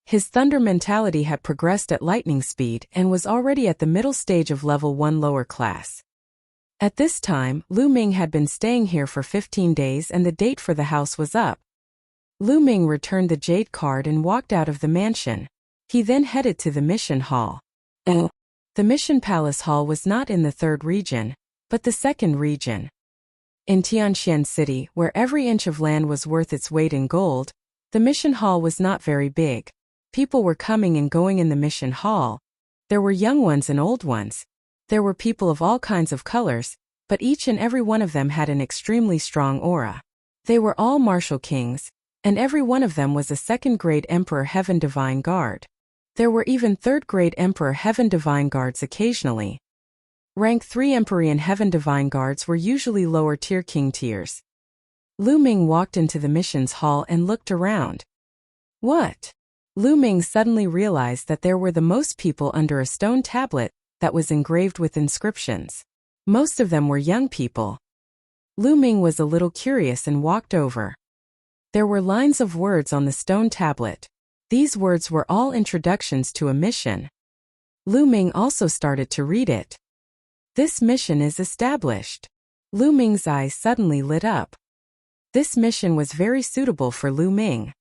His thunder mentality had progressed at lightning speed and was already at the middle stage of level 1 lower class. At this time, Lu Ming had been staying here for 15 days and the date for the house was up. Lu Ming returned the jade card and walked out of the mansion. He then headed to the mission hall. The mission palace hall was not in the third region, but the second region. In Tianxian City, where every inch of land was worth its weight in gold, the mission hall was not very big. People were coming and going in the mission hall. There were young ones and old ones. There were people of all kinds of colors, but each and every one of them had an extremely strong aura. They were all martial kings, and every one of them was a second-grade Emperor Heaven Divine Guard. There were even third-grade Emperor Heaven Divine Guards occasionally. Rank 3 Empyrean Heaven Divine Guards were usually lower-tier king tiers. Lu Ming walked into the missions hall and looked around. What? Lu Ming suddenly realized that there were the most people under a stone tablet that was engraved with inscriptions. Most of them were young people. Lu Ming was a little curious and walked over. There were lines of words on the stone tablet. These words were all introductions to a mission. Lu Ming also started to read it. This mission is established. Lu Ming's eyes suddenly lit up. This mission was very suitable for Lu Ming.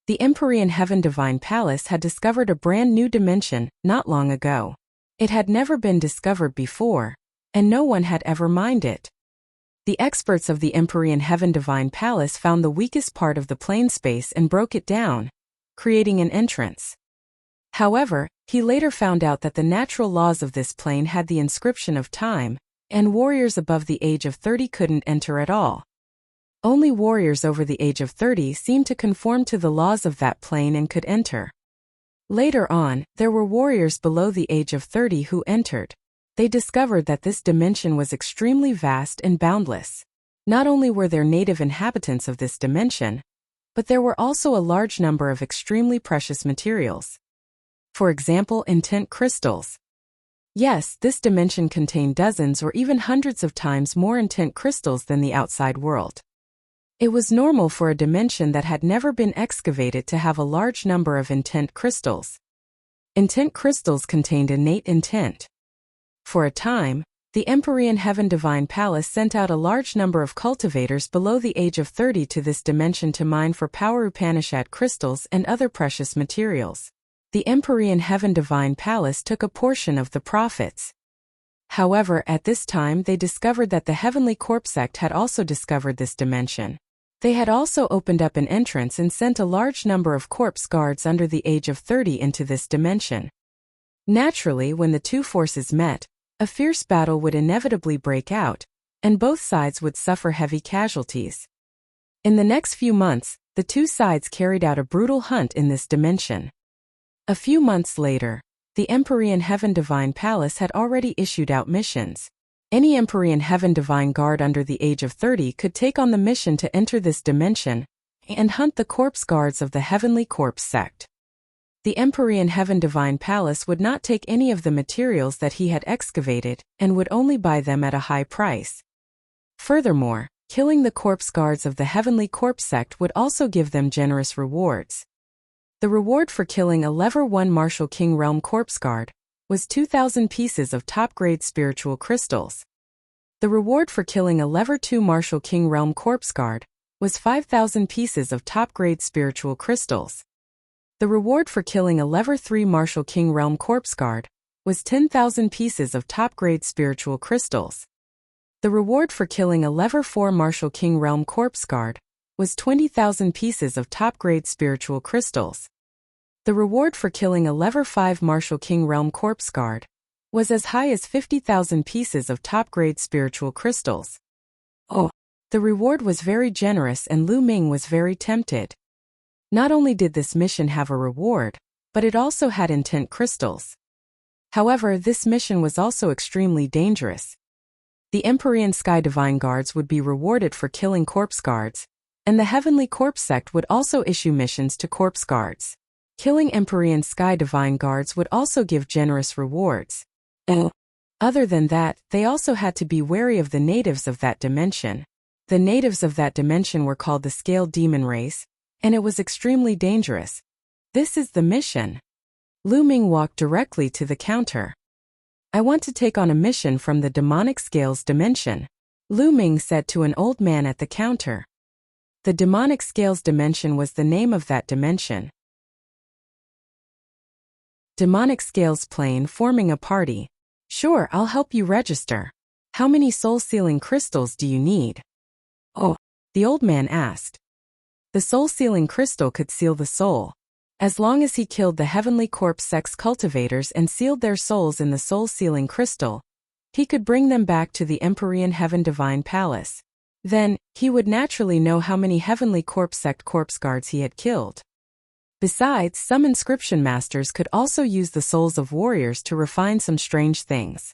The Empyrean Heaven Divine Palace had discovered a brand new dimension not long ago. It had never been discovered before, and no one had ever mined it. The experts of the Empyrean Heaven Divine Palace found the weakest part of the plane space and broke it down, creating an entrance. However, he later found out that the natural laws of this plane had the inscription of time, and warriors above the age of 30 couldn't enter at all. Only warriors over the age of 30 seemed to conform to the laws of that plane and could enter. Later on, there were warriors below the age of 30 who entered. They discovered that this dimension was extremely vast and boundless. Not only were there native inhabitants of this dimension, but there were also a large number of extremely precious materials. For example, intent crystals. Yes, this dimension contained dozens or even hundreds of times more intent crystals than the outside world. It was normal for a dimension that had never been excavated to have a large number of intent crystals. Intent crystals contained innate intent. For a time, the Empyrean Heaven Divine Palace sent out a large number of cultivators below the age of 30 to this dimension to mine for Power Upanishad crystals and other precious materials. The Empyrean Heaven Divine Palace took a portion of the profits. However, at this time they discovered that the Heavenly Corp sect had also discovered this dimension. They had also opened up an entrance and sent a large number of corpse guards under the age of 30 into this dimension. Naturally, when the two forces met, a fierce battle would inevitably break out, and both sides would suffer heavy casualties. In the next few months, the two sides carried out a brutal hunt in this dimension. A few months later, the Empyrean Heaven Divine Palace had already issued out missions. Any Empyrean Heaven Divine Guard under the age of 30 could take on the mission to enter this dimension and hunt the corpse guards of the Heavenly Corpse sect. The Empyrean Heaven Divine Palace would not take any of the materials that he had excavated and would only buy them at a high price. Furthermore, killing the corpse guards of the Heavenly Corpse sect would also give them generous rewards. The reward for killing a Level 1 Martial King Realm Corpse Guard was 2,000 pieces of top-grade spiritual crystals. The reward for killing a Level 2 Martial King Realm Corpse Guard was 5,000 pieces of top-grade spiritual crystals. The reward for killing a Level 3 Martial King Realm Corpse Guard was 10,000 pieces of top-grade spiritual crystals. The reward for killing a Level 4 Martial King Realm Corpse Guard was 20,000 pieces of top-grade spiritual crystals. The reward for killing a Level 5 Martial King Realm Corpse Guard was as high as 50,000 pieces of top-grade spiritual crystals. Oh, the reward was very generous and Lu Ming was very tempted. Not only did this mission have a reward, but it also had intent crystals. However, this mission was also extremely dangerous. The Empyrean Sky Divine Guards would be rewarded for killing corpse guards, and the Heavenly Corpse Sect would also issue missions to corpse guards. Killing Empyrean Sky Divine Guards would also give generous rewards. Other than that, they also had to be wary of the natives of that dimension. The natives of that dimension were called the Scaled Demon Race, and it was extremely dangerous. This is the mission. Lu Ming walked directly to the counter. I want to take on a mission from the Demonic Scales dimension, Lu Ming said to an old man at the counter. The Demonic Scales dimension was the name of that dimension. Demonic Scales plane forming a party. Sure, I'll help you register. How many soul-sealing crystals do you need? Oh, the old man asked. The soul-sealing crystal could seal the soul. As long as he killed the Heavenly Corpse Sect's cultivators and sealed their souls in the soul-sealing crystal, he could bring them back to the Empyrean Heaven Divine Palace. Then, he would naturally know how many Heavenly Corpse Sect corpse guards he had killed. Besides, some inscription masters could also use the souls of warriors to refine some strange things.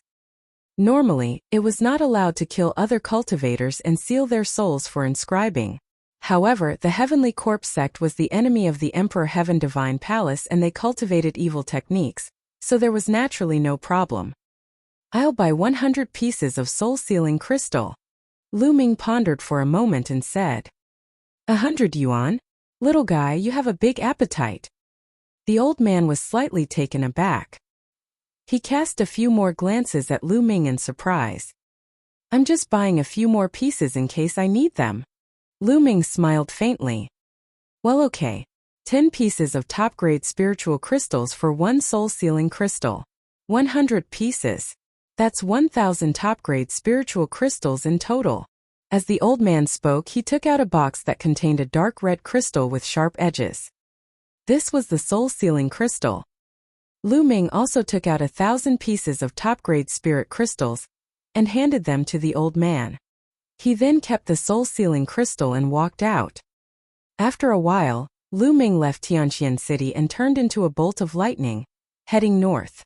Normally, it was not allowed to kill other cultivators and seal their souls for inscribing. However, the Heavenly Corpse Sect was the enemy of the Emperor Heaven Divine Palace and they cultivated evil techniques, so there was naturally no problem. I'll buy 100 pieces of soul-sealing crystal. Lu Ming pondered for a moment and said, 100 yuan? Little guy, you have a big appetite. The old man was slightly taken aback. He cast a few more glances at Lu Ming in surprise. I'm just buying a few more pieces in case I need them. Lu Ming smiled faintly. Well, okay. 10 pieces of top-grade spiritual crystals for one soul-sealing crystal. 100 pieces. That's 1,000 top-grade spiritual crystals in total. As the old man spoke, he took out a box that contained a dark red crystal with sharp edges. This was the soul-sealing crystal. Lu Ming also took out 1,000 pieces of top-grade spirit crystals and handed them to the old man. He then kept the soul-sealing crystal and walked out. After a while, Lu Ming left Tianqian City and turned into a bolt of lightning, heading north.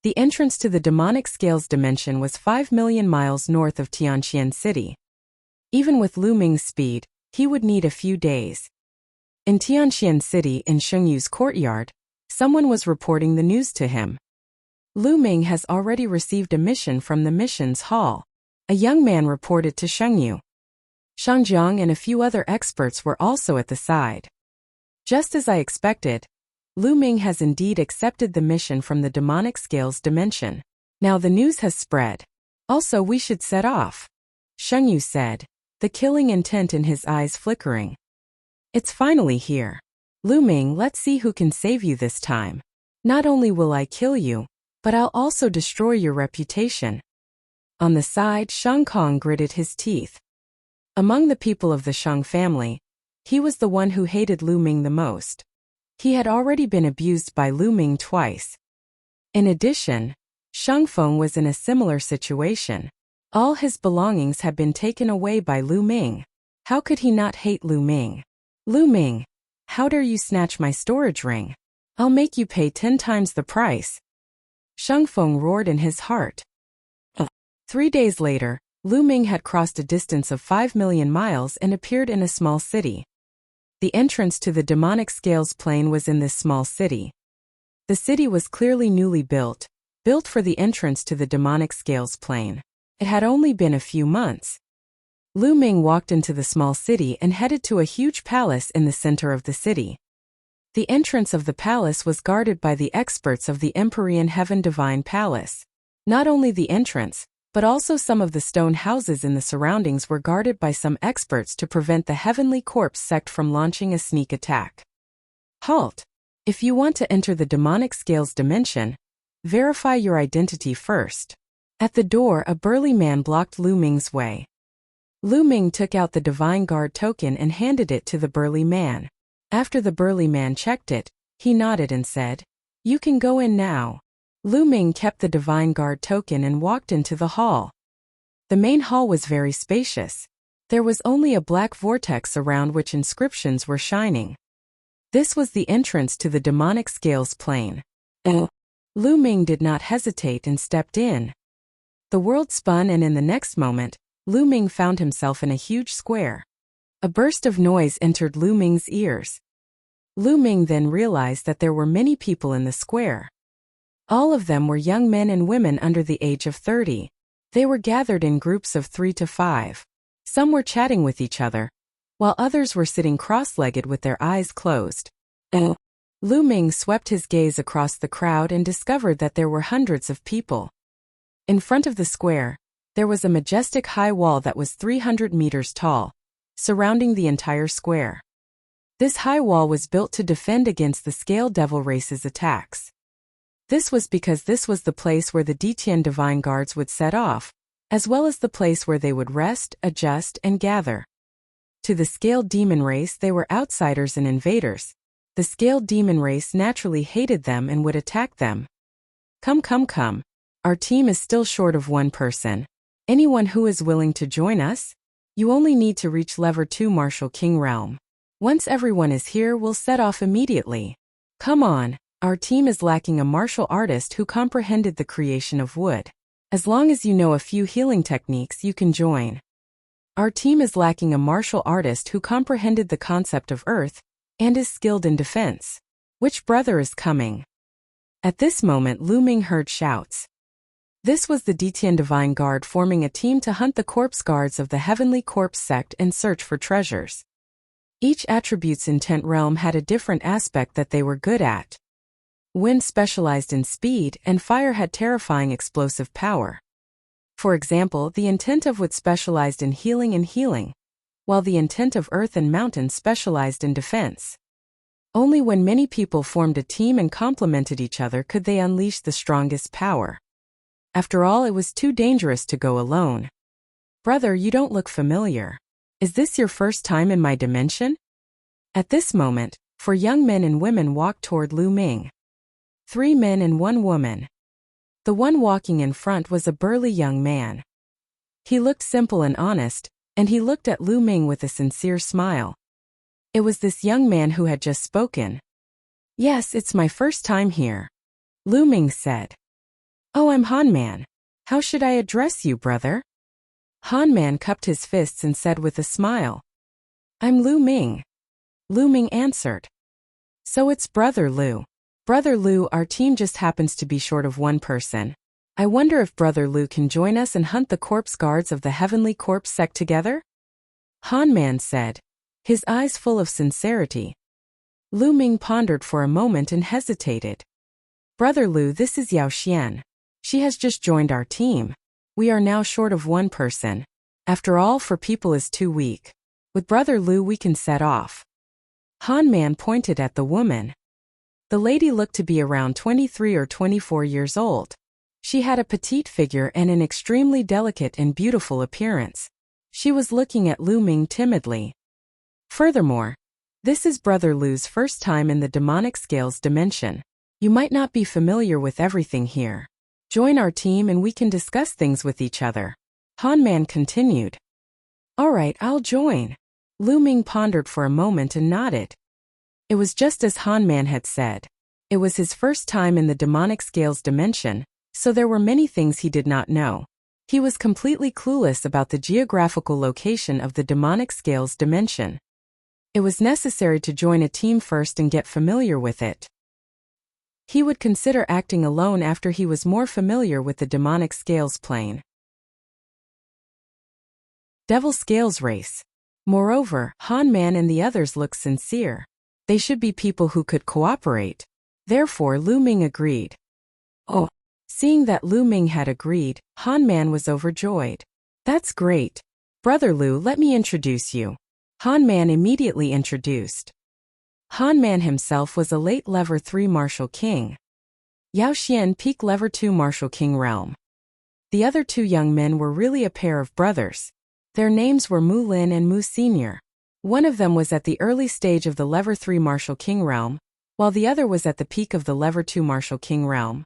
The entrance to the Demonic Scales dimension was 5 million miles north of Tianqian City. Even with Lu Ming's speed, he would need a few days. In Tianqian City, in Shengyu's courtyard, someone was reporting the news to him. Lu Ming has already received a mission from the missions hall. A young man reported to Shengyu. Shang Jiang and a few other experts were also at the side. Just as I expected, Lu Ming has indeed accepted the mission from the Demonic Scales dimension. Now the news has spread. Also, we should set off, Shengyu said, the killing intent in his eyes flickering. It's finally here. Lu Ming, let's see who can save you this time. Not only will I kill you, but I'll also destroy your reputation. On the side, Shang Kong gritted his teeth. Among the people of the Shang family, he was the one who hated Lu Ming the most. He had already been abused by Lu Ming twice. In addition, Shang Feng was in a similar situation. All his belongings had been taken away by Lu Ming. How could he not hate Lu Ming? Lu Ming, how dare you snatch my storage ring? I'll make you pay 10 times the price. Shang Feng roared in his heart. 3 days later, Lu Ming had crossed a distance of 5 million miles and appeared in a small city. The entrance to the Demonic Scales plane was in this small city. The city was clearly newly built for the entrance to the Demonic Scales plane. It had only been a few months. Lu Ming walked into the small city and headed to a huge palace in the center of the city. The entrance of the palace was guarded by the experts of the Empyrean Heaven Divine Palace. Not only the entrance, but also some of the stone houses in the surroundings were guarded by some experts to prevent the Heavenly Corpse sect from launching a sneak attack. Halt! If you want to enter the demonic scales dimension, verify your identity first. At the door, a burly man blocked Lu Ming's way. Lu Ming took out the Divine Guard token and handed it to the burly man. After the burly man checked it, he nodded and said, "You can go in now." Lu Ming kept the Divine Guard token and walked into the hall. The main hall was very spacious. There was only a black vortex around which inscriptions were shining. This was the entrance to the demonic scales plane. Lu Ming did not hesitate and stepped in. The world spun, and in the next moment, Lu Ming found himself in a huge square. A burst of noise entered Lu Ming's ears. Lu Ming then realized that there were many people in the square. All of them were young men and women under the age of 30. They were gathered in groups of 3 to 5. Some were chatting with each other, while others were sitting cross-legged with their eyes closed. Lu Ming swept his gaze across the crowd and discovered that there were hundreds of people. In front of the square, there was a majestic high wall that was 300 meters tall, surrounding the entire square. This high wall was built to defend against the Scale Devil race's attacks. This was because this was the place where the Detian Divine Guards would set off, as well as the place where they would rest, adjust, and gather. To the Scale Demon race, they were outsiders and invaders. The Scale Demon race naturally hated them and would attack them. Come. Our team is still short of one person. Anyone who is willing to join us? You only need to reach Lever 2 Martial King Realm. Once everyone is here, we'll set off immediately. Come on, our team is lacking a martial artist who comprehended the creation of wood. As long as you know a few healing techniques, you can join. Our team is lacking a martial artist who comprehended the concept of earth and is skilled in defense. Which brother is coming? At this moment, Lu Ming heard shouts. This was the Detian Divine Guard forming a team to hunt the corpse guards of the Heavenly Corpse sect and search for treasures. Each attribute's intent realm had a different aspect that they were good at. Wind specialized in speed, and fire had terrifying explosive power. For example, the intent of wood specialized in healing, while the intent of earth and mountain specialized in defense. Only when many people formed a team and complemented each other could they unleash the strongest power. After all, it was too dangerous to go alone. Brother, you don't look familiar. Is this your first time in my dimension? At this moment, 4 young men and women walked toward Lu Ming. 3 men and 1 woman. The one walking in front was a burly young man. He looked simple and honest, and he looked at Lu Ming with a sincere smile. It was this young man who had just spoken. Yes, it's my first time here. Lu Ming said. Oh, I'm Han Man. How should I address you, brother? Han Man cupped his fists and said with a smile. I'm Lu Ming. Lu Ming answered. So it's Brother Lu. Brother Lu, our team just happens to be short of one person. I wonder if Brother Lu can join us and hunt the corpse guards of the Heavenly Corpse sect together? Han Man said, his eyes full of sincerity. Lu Ming pondered for a moment and hesitated. Brother Lu, this is Yao Xian. She has just joined our team. We are now short of one person. After all, 4 people is too weak. With Brother Lu we can set off. Han Man pointed at the woman. The lady looked to be around 23 or 24 years old. She had a petite figure and an extremely delicate and beautiful appearance. She was looking at Lu Ming timidly. Furthermore, this is Brother Lu's first time in the demonic scales dimension. You might not be familiar with everything here. Join our team and we can discuss things with each other. Han Man continued. All right, I'll join. Lu Ming pondered for a moment and nodded. It was just as Han Man had said. It was his first time in the demonic scales dimension, so there were many things he did not know. He was completely clueless about the geographical location of the demonic scales dimension. It was necessary to join a team first and get familiar with it. He would consider acting alone after he was more familiar with the demonic scales plane. Devil Scales Race. Moreover, Han Man and the others looked sincere. They should be people who could cooperate. Therefore Lu Ming agreed. Oh. Seeing that Lu Ming had agreed, Han Man was overjoyed. That's great. Brother Lu, let me introduce you. Han Man immediately introduced. Han Man himself was a late Level 3 Martial King. Yao Xian peak Level 2 Martial King realm. The other two young men were really a pair of brothers. Their names were Mu Lin and Mu Senior. One of them was at the early stage of the Level 3 Martial King realm, while the other was at the peak of the Level 2 Martial King realm.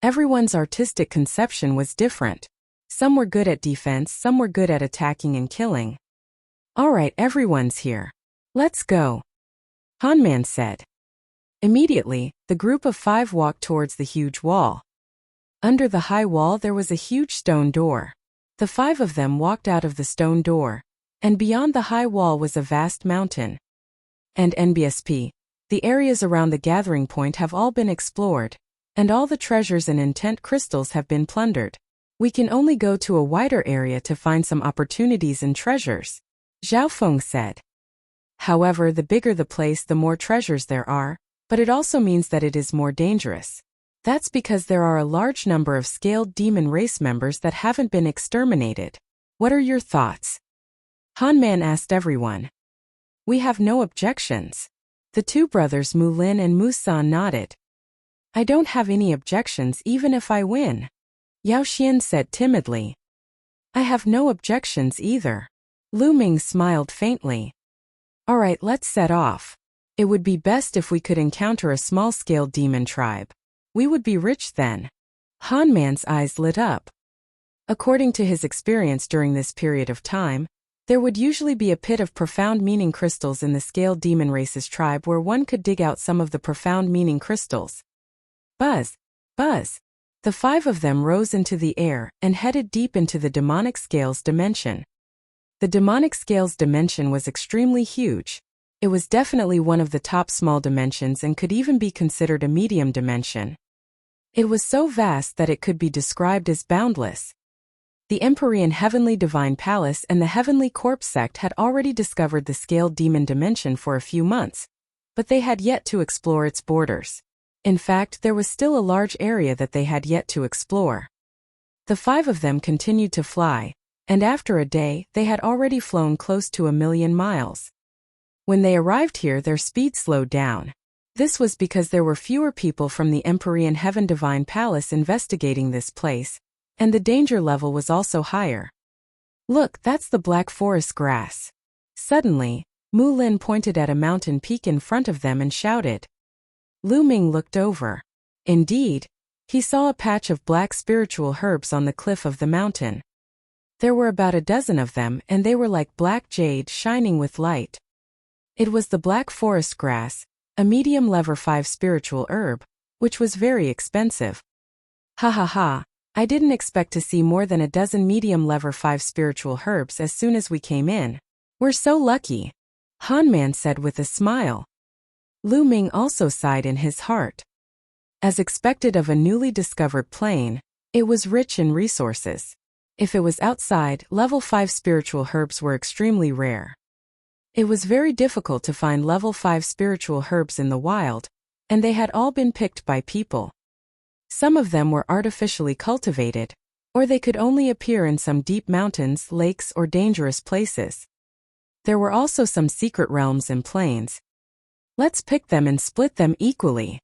Everyone's artistic conception was different. Some were good at defense, some were good at attacking and killing. Alright, everyone's here. Let's go. Han Man said. Immediately, the group of 5 walked towards the huge wall. Under the high wall there was a huge stone door. The 5 of them walked out of the stone door, and beyond the high wall was a vast mountain. And NBSP, the areas around the gathering point have all been explored, and all the treasures and intent crystals have been plundered. We can only go to a wider area to find some opportunities and treasures, Zhao Feng said. However, the bigger the place, the more treasures there are, but it also means that it is more dangerous. That's because there are a large number of scaled demon race members that haven't been exterminated. What are your thoughts? Han Man asked everyone. We have no objections. The two brothers Mu Lin and Mu San nodded. I don't have any objections even if I win, Yao Xian said timidly. I have no objections either. Lu Ming smiled faintly. Alright, let's set off. It would be best if we could encounter a small-scale demon tribe. We would be rich then. Han Man's eyes lit up. According to his experience during this period of time, there would usually be a pit of profound meaning crystals in the scaled demon race's tribe where one could dig out some of the profound meaning crystals. Buzz! Buzz! The 5 of them rose into the air and headed deep into the demonic scales dimension. The demonic scales dimension was extremely huge. It was definitely one of the top small dimensions and could even be considered a medium dimension. It was so vast that it could be described as boundless. The Empyrean Heavenly Divine Palace and the Heavenly Corpse sect had already discovered the scaled demon dimension for a few months, but they had yet to explore its borders. In fact, there was still a large area that they had yet to explore. The 5 of them continued to fly, and after a day, they had already flown close to 1,000,000 miles. When they arrived here, their speed slowed down. This was because there were fewer people from the Empyrean Heaven Divine Palace investigating this place, and the danger level was also higher. Look, that's the Black Forest grass. Suddenly, Mu Lin pointed at a mountain peak in front of them and shouted. Lu Ming looked over. Indeed, he saw a patch of black spiritual herbs on the cliff of the mountain. There were about a dozen of them, and they were like black jade shining with light. It was the Black Forest grass, a medium level 5 spiritual herb, which was very expensive. Ha ha ha, I didn't expect to see more than a dozen medium level 5 spiritual herbs as soon as we came in. We're so lucky, Han Man said with a smile. Lu Ming also sighed in his heart. As expected of a newly discovered plane, it was rich in resources. If it was outside, level 5 spiritual herbs were extremely rare. It was very difficult to find level 5 spiritual herbs in the wild, and they had all been picked by people. Some of them were artificially cultivated, or they could only appear in some deep mountains, lakes, or dangerous places. There were also some secret realms and plains. Let's pick them and split them equally,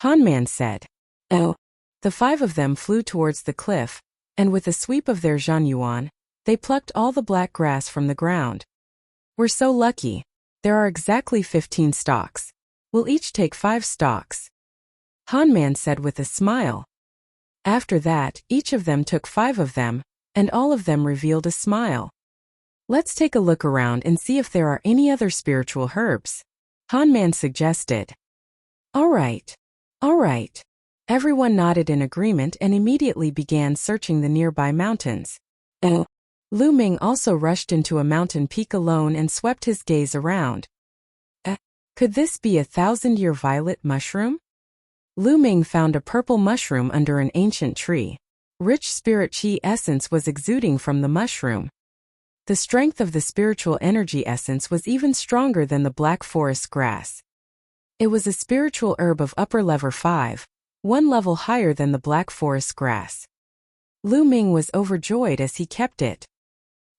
Han Man said. Oh. The 5 of them flew towards the cliff, and with a sweep of their zhanyuan, they plucked all the black grass from the ground. We're so lucky. There are exactly 15 stalks. We'll each take 5 stalks, Han Man said with a smile. After that, each of them took 5 of them, and all of them revealed a smile. Let's take a look around and see if there are any other spiritual herbs, Han Man suggested. All right. Everyone nodded in agreement and immediately began searching the nearby mountains. Lu Ming also rushed into a mountain peak alone and swept his gaze around. Could this be a 1,000-year violet mushroom? Lu Ming found a purple mushroom under an ancient tree. Rich spirit chi essence was exuding from the mushroom. The strength of the spiritual energy essence was even stronger than the Black Forest grass. It was a spiritual herb of upper level 5, one level higher than the black forest grass. Lu Ming was overjoyed as he kept it.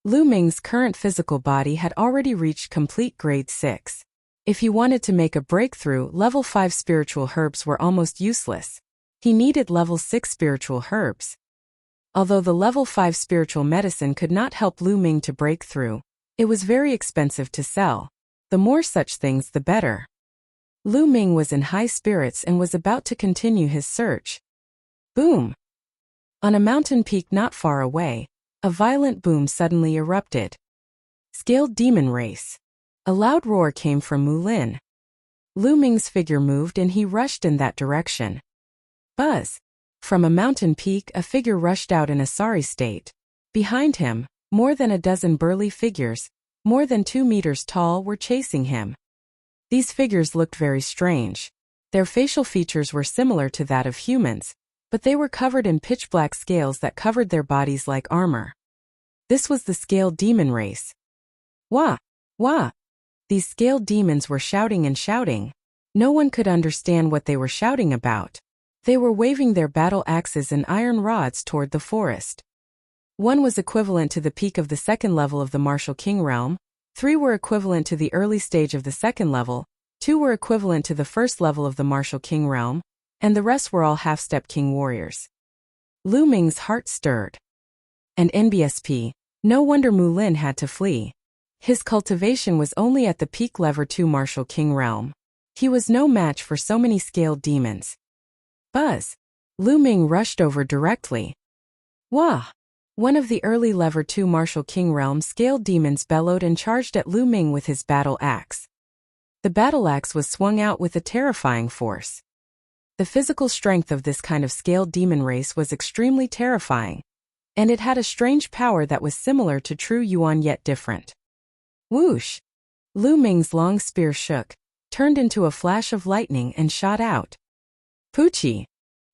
Lu Ming's current physical body had already reached complete grade 6. If he wanted to make a breakthrough, level 5 spiritual herbs were almost useless. He needed level 6 spiritual herbs. Although the level 5 spiritual medicine could not help Lu Ming to break through, it was very expensive to sell. The more such things, the better. Lu Ming was in high spirits and was about to continue his search. Boom! On a mountain peak not far away, a violent boom suddenly erupted. Scaled demon race. A loud roar came from Mulin. Lu Ming's figure moved and he rushed in that direction. Buzz! From a mountain peak, a figure rushed out in a sorry state. Behind him, more than a dozen burly figures, more than 2 meters tall, were chasing him. These figures looked very strange. Their facial features were similar to that of humans, but they were covered in pitch-black scales that covered their bodies like armor. This was the scaled demon race. Wah! Wah! These scaled demons were shouting and shouting. No one could understand what they were shouting about. They were waving their battle axes and iron rods toward the forest. One was equivalent to the peak of the second level of the Martial King realm, 3 were equivalent to the early stage of the second level, 2 were equivalent to the first level of the Martial King realm, and the rest were all half-step king warriors. Lu Ming's heart stirred. And NBSP, no wonder Mulin had to flee. His cultivation was only at the peak level 2 Martial King realm. He was no match for so many scaled demons. Buzz! Lu Ming rushed over directly. Wah! One of the early level 2 Martial King realm scaled demons bellowed and charged at Lu Ming with his battle axe. The battle axe was swung out with a terrifying force. The physical strength of this kind of scaled demon race was extremely terrifying, and it had a strange power that was similar to true Yuan yet different. Whoosh! Lu Ming's long spear shook, turned into a flash of lightning and shot out. Poochie!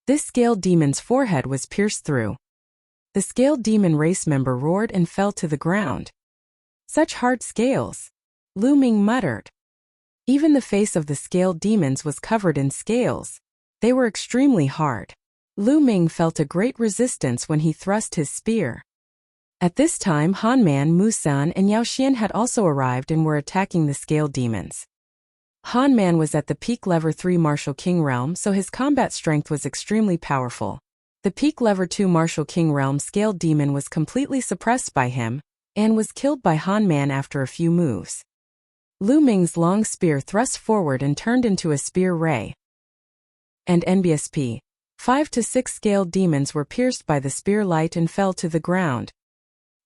This scaled demon's forehead was pierced through. The scaled demon race member roared and fell to the ground. Such hard scales! Lu Ming muttered. Even the face of the scaled demons was covered in scales. They were extremely hard. Lu Ming felt a great resistance when he thrust his spear. At this time, Hanman, Musan, and Yao Xian had also arrived and were attacking the scaled demons. Hanman was at the peak level 3 Martial King realm, so his combat strength was extremely powerful. The peak level 2 Martial King realm scaled demon was completely suppressed by him, and was killed by Hanman after a few moves. Lu Ming's long spear thrust forward and turned into a spear ray. And NBSP. 5 to 6 scaled demons were pierced by the spear light and fell to the ground.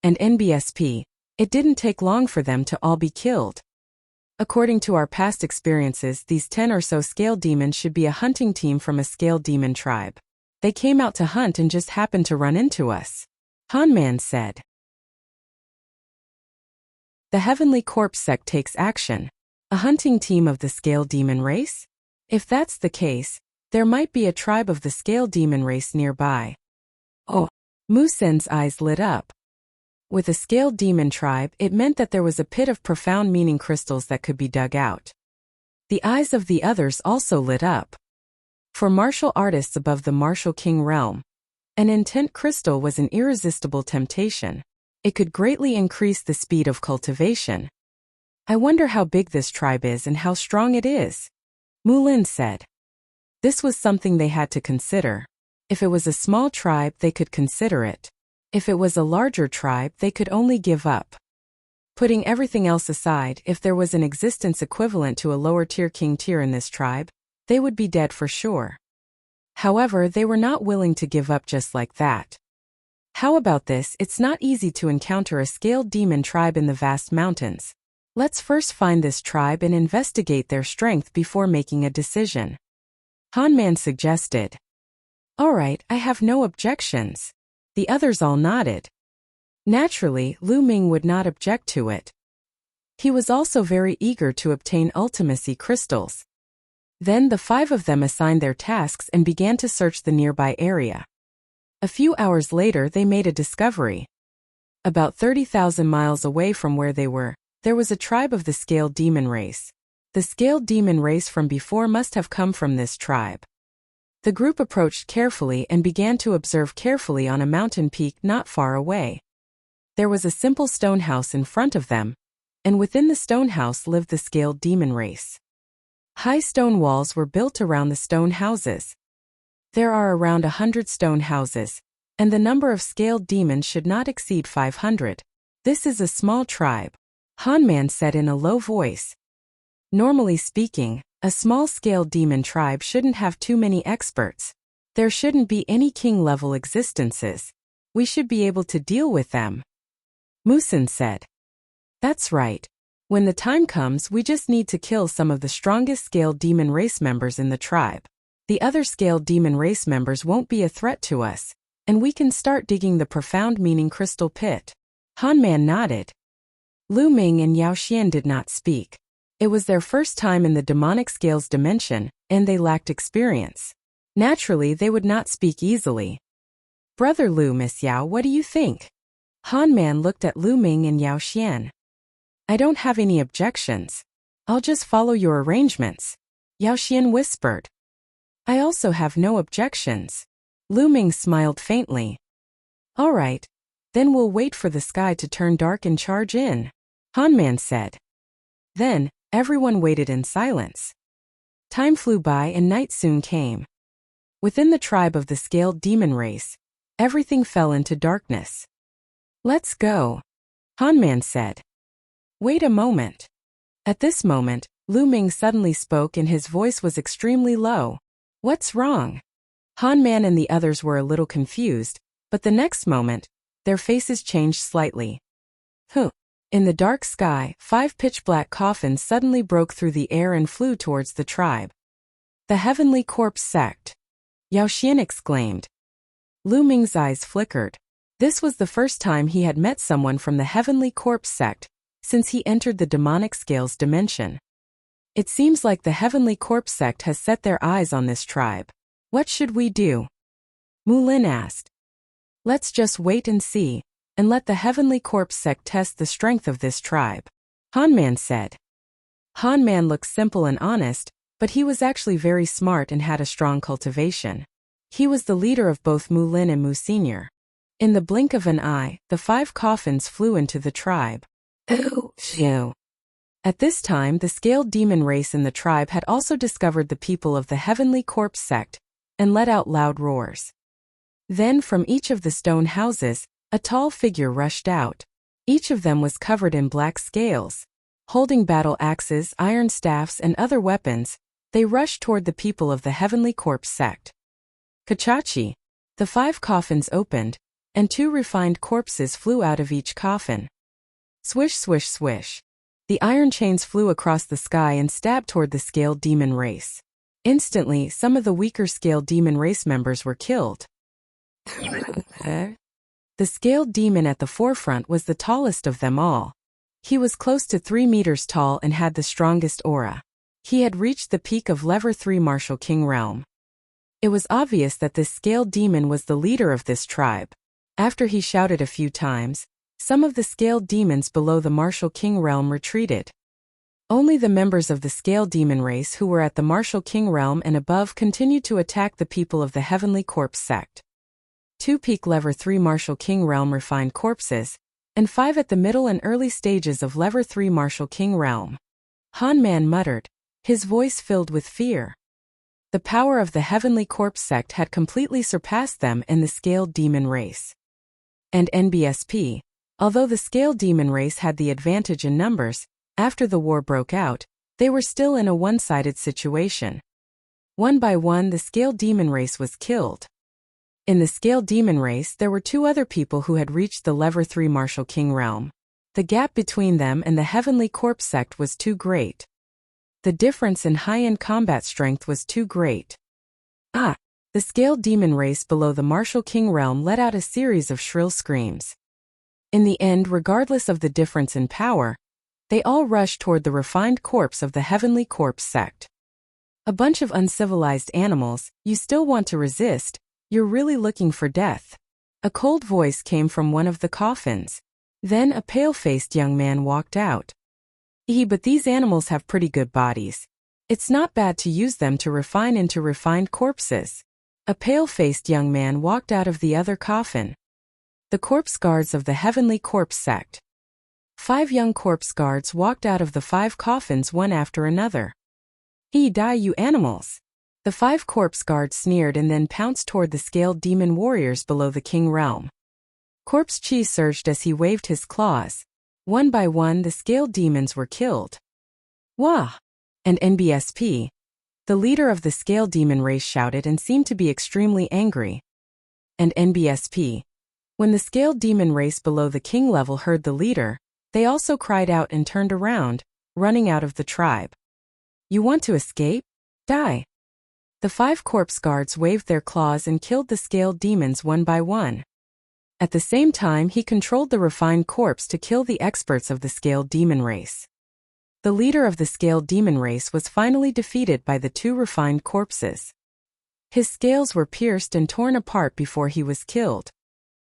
And NBSP. It didn't take long for them to all be killed. According to our past experiences, these 10 or so scaled demons should be a hunting team from a scaled demon tribe. They came out to hunt and just happened to run into us. Hanman said. The Heavenly Corpse sect takes action. A hunting team of the scaled demon race? If that's the case, there might be a tribe of the scaled demon race nearby. Oh! Musen's eyes lit up. With a scaled demon tribe, it meant that there was a pit of profound meaning crystals that could be dug out. The eyes of the others also lit up. For martial artists above the Martial King realm, an intent crystal was an irresistible temptation. It could greatly increase the speed of cultivation. I wonder how big this tribe is and how strong it is, Mulin said. This was something they had to consider. If it was a small tribe, they could consider it. If it was a larger tribe, they could only give up. Putting everything else aside, if there was an existence equivalent to a lower-tier king tier in this tribe, they would be dead for sure. However, they were not willing to give up just like that. How about this? It's not easy to encounter a scaled demon tribe in the vast mountains. Let's first find this tribe and investigate their strength before making a decision. Hanman suggested. All right, I have no objections. The others all nodded. Naturally, Lu Ming would not object to it. He was also very eager to obtain ultimacy crystals. Then the 5 of them assigned their tasks and began to search the nearby area. A few hours later, they made a discovery. About 30,000 miles away from where they were, there was a tribe of the scaled demon race. The scaled demon race from before must have come from this tribe. The group approached carefully and began to observe carefully on a mountain peak not far away. There was a simple stone house in front of them, and within the stone house lived the scaled demon race. High stone walls were built around the stone houses. There are around 100 stone houses, and the number of scaled demons should not exceed 500. This is a small tribe, Hanman said in a low voice. Normally speaking, a small-scale demon tribe shouldn't have too many experts. There shouldn't be any king-level existences. We should be able to deal with them. Musin said. That's right. When the time comes, we just need to kill some of the strongest scaled demon race members in the tribe. The other scaled demon race members won't be a threat to us, and we can start digging the profound meaning crystal pit. Hanman nodded. Lu Ming and Yao Xian did not speak. It was their first time in the demonic scales dimension, and they lacked experience. Naturally, they would not speak easily. Brother Lu, Miss Yao, what do you think? Hanman looked at Lu Ming and Yao Xian. I don't have any objections. I'll just follow your arrangements, Yao Xian whispered. I also have no objections. Lu Ming smiled faintly. All right, then we'll wait for the sky to turn dark and charge in, Hanman said. Then, everyone waited in silence. Time flew by and night soon came. Within the tribe of the scaled demon race, everything fell into darkness. Let's go, Hanman said. Wait a moment. At this moment, Lu Ming suddenly spoke and his voice was extremely low. What's wrong? Hanman and the others were a little confused, but the next moment, their faces changed slightly. In the dark sky, 5 pitch-black coffins suddenly broke through the air and flew towards the tribe. The Heavenly Corpse Sect, Yao Xian exclaimed. Lu Ming's eyes flickered. This was the first time he had met someone from the Heavenly Corpse Sect since he entered the demonic scales dimension. It seems like the Heavenly Corpse Sect has set their eyes on this tribe. What should we do? Mu Lin asked. Let's just wait and see, and let the Heavenly Corpse Sect test the strength of this tribe, Hanman said. Hanman looked simple and honest, but he was actually very smart and had a strong cultivation. He was the leader of both Mu Lin and Mu Senior. In the blink of an eye, the 5 coffins flew into the tribe. At this time, the scaled demon race in the tribe had also discovered the people of the Heavenly Corpse Sect and let out loud roars. Then from each of the stone houses, a tall figure rushed out. Each of them was covered in black scales. Holding battle axes, iron staffs, and other weapons, they rushed toward the people of the Heavenly Corpse Sect. Kachachi. The 5 coffins opened, and 2 refined corpses flew out of each coffin. Swish, swish, swish. The iron chains flew across the sky and stabbed toward the scaled demon race. Instantly, some of the weaker scaled demon race members were killed. The scaled demon at the forefront was the tallest of them all. He was close to 3 meters tall and had the strongest aura. He had reached the peak of Level 3 Martial King realm. It was obvious that this scaled demon was the leader of this tribe. After he shouted a few times, some of the scaled demons below the Martial King realm retreated. Only the members of the scaled demon race who were at the Martial King realm and above continued to attack the people of the Heavenly Corpse Sect. 2 peak Level 3 Martial King realm refined corpses, and 5 at the middle and early stages of Level 3 Martial King realm. Hanman muttered, his voice filled with fear. The power of the Heavenly Corpse Sect had completely surpassed them and the scaled demon race. And NBSP, although the scaled demon race had the advantage in numbers, after the war broke out, they were still in a one-sided situation. One by one, the scaled demon race was killed. In the scaled demon race, there were 2 other people who had reached the Level 3 Martial King realm. The gap between them and the Heavenly Corpse Sect was too great. The difference in high-end combat strength was too great. The scaled demon race below the Martial King realm let out a series of shrill screams. In the end, regardless of the difference in power, they all rushed toward the refined corpse of the Heavenly Corpse Sect. A bunch of uncivilized animals, you still want to resist, you're really looking for death. A cold voice came from one of the coffins. Then a pale-faced young man walked out. But these animals have pretty good bodies. It's not bad to use them to refine into refined corpses. A pale-faced young man walked out of the other coffin. The corpse guards of the Heavenly Corpse sect. 5 young corpse guards walked out of the 5 coffins one after another. Die, you animals! The 5 corpse guards sneered and then pounced toward the scaled demon warriors below the king realm. Corpse Chi surged as he waved his claws. One by one the scaled demons were killed. Wah! And NBSP, the leader of the scaled demon race, shouted and seemed to be extremely angry. And NBSP. When the scaled demon race below the king level heard the leader, they also cried out and turned around, running out of the tribe. You want to escape? Die! The 5 corpse guards waved their claws and killed the scaled demons one by one. At the same time, he controlled the refined corpse to kill the experts of the scaled demon race. The leader of the scaled demon race was finally defeated by the 2 refined corpses. His scales were pierced and torn apart before he was killed.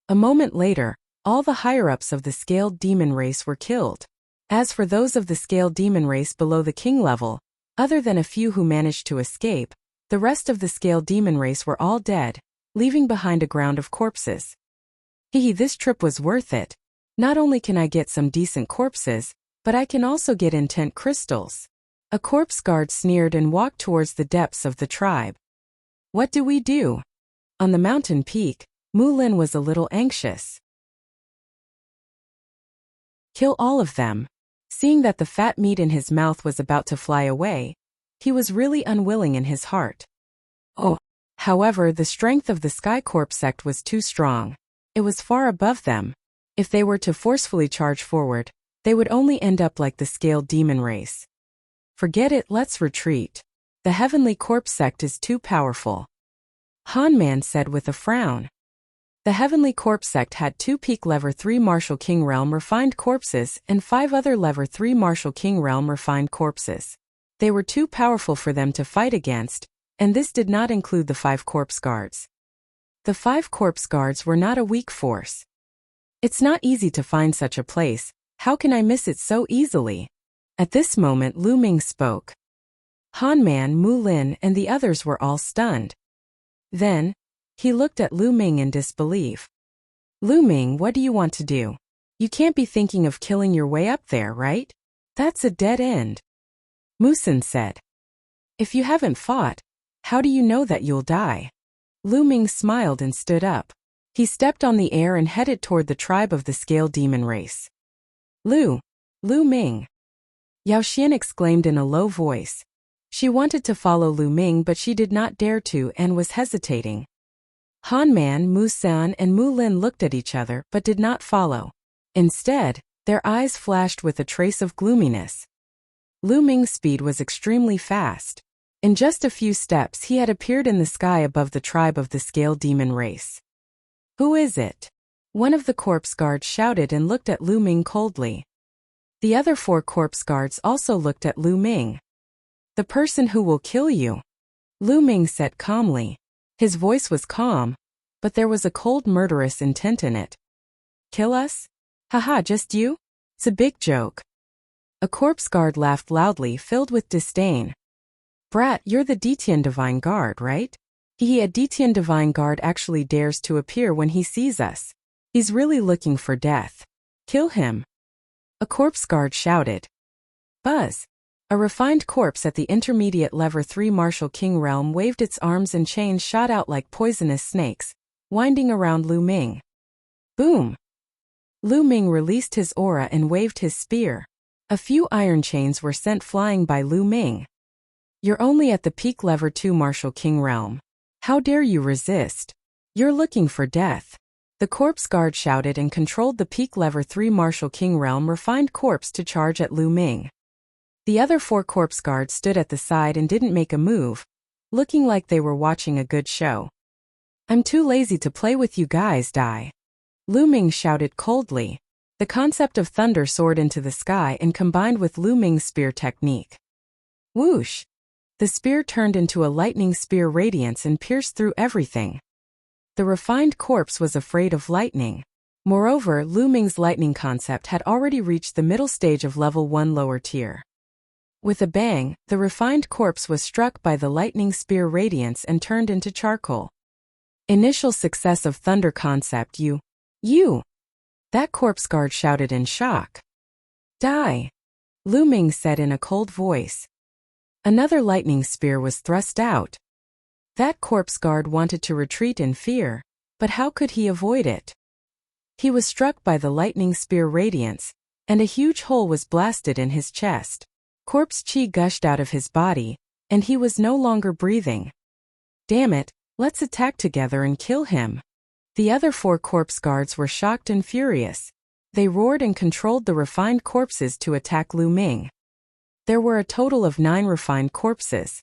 A moment later, all the higher-ups of the scaled demon race were killed. As for those of the scaled demon race below the king level, other than a few who managed to escape, the rest of the scaled demon race were all dead, leaving behind a ground of corpses. This trip was worth it. Not only can I get some decent corpses, but I can also get intent crystals. A corpse guard sneered and walked towards the depths of the tribe. What do we do? On the mountain peak, Mu Lin was a little anxious. Kill all of them. Seeing that the fat meat in his mouth was about to fly away, he was really unwilling in his heart. However, the strength of the Sky Corp sect was too strong. It was far above them. If they were to forcefully charge forward, they would only end up like the scaled demon race. Forget it, let's retreat. The Heavenly Corpse sect is too powerful. Hanman said with a frown. The Heavenly Corpse sect had 2 peak level 3 Martial King Realm refined corpses and 5 other level 3 Martial King Realm refined corpses. They were too powerful for them to fight against, and this did not include the 5 corpse guards. The 5 corpse guards were not a weak force. It's not easy to find such a place. How can I miss it so easily? At this moment Lu Ming spoke. Hanman, Mu Lin, and the others were all stunned. Then, he looked at Lu Ming in disbelief. Lu Ming, what do you want to do? You can't be thinking of killing your way up there, right? That's a dead end. Musin said. If you haven't fought, how do you know that you'll die? Lu Ming smiled and stood up. He stepped on the air and headed toward the tribe of the scaled demon race. Lu Ming. Yao Xian exclaimed in a low voice. She wanted to follow Lu Ming but she did not dare to and was hesitating. Hanman, Mu San and Mu Lin looked at each other but did not follow. Instead, their eyes flashed with a trace of gloominess. Lu Ming's speed was extremely fast. In just a few steps he had appeared in the sky above the tribe of the scaled demon race. Who is it? One of the corpse guards shouted and looked at Lu Ming coldly. The other 4 corpse guards also looked at Lu Ming. The person who will kill you, Lu Ming said calmly. His voice was calm, but there was a cold murderous intent in it. Kill us? Haha, just you? It's a big joke. A corpse guard laughed loudly, filled with disdain. Brat, you're the Detian Divine Guard, right? A Detian Divine Guard actually dares to appear when he sees us. He's really looking for death. Kill him. A corpse guard shouted. Buzz. A refined corpse at the intermediate level 3 Martial King realm waved its arms and chains shot out like poisonous snakes, winding around Lu Ming. Boom. Lu Ming released his aura and waved his spear. A few iron chains were sent flying by Lu Ming. You're only at the peak level 2 Martial King realm. How dare you resist? You're looking for death. The corpse guard shouted and controlled the peak level 3 Martial King realm refined corpse to charge at Lu Ming. The other 4 corpse guards stood at the side and didn't make a move, looking like they were watching a good show. I'm too lazy to play with you guys, die. Lu Ming shouted coldly. The concept of thunder soared into the sky and combined with Lu Ming's spear technique. Whoosh! The spear turned into a lightning spear radiance and pierced through everything. The refined corpse was afraid of lightning. Moreover, Lu Ming's lightning concept had already reached the middle stage of level 1 lower tier. With a bang, the refined corpse was struck by the lightning spear radiance and turned into charcoal. Initial success of thunder concept. You! That corpse guard shouted in shock. Die! Lu Ming said in a cold voice. Another lightning spear was thrust out. That corpse guard wanted to retreat in fear, but how could he avoid it? He was struck by the lightning spear radiance, and a huge hole was blasted in his chest. Corpse chi gushed out of his body, and he was no longer breathing. Damn it, let's attack together and kill him. The other 4 corpse guards were shocked and furious. They roared and controlled the refined corpses to attack Lu Ming. There were a total of 9 refined corpses.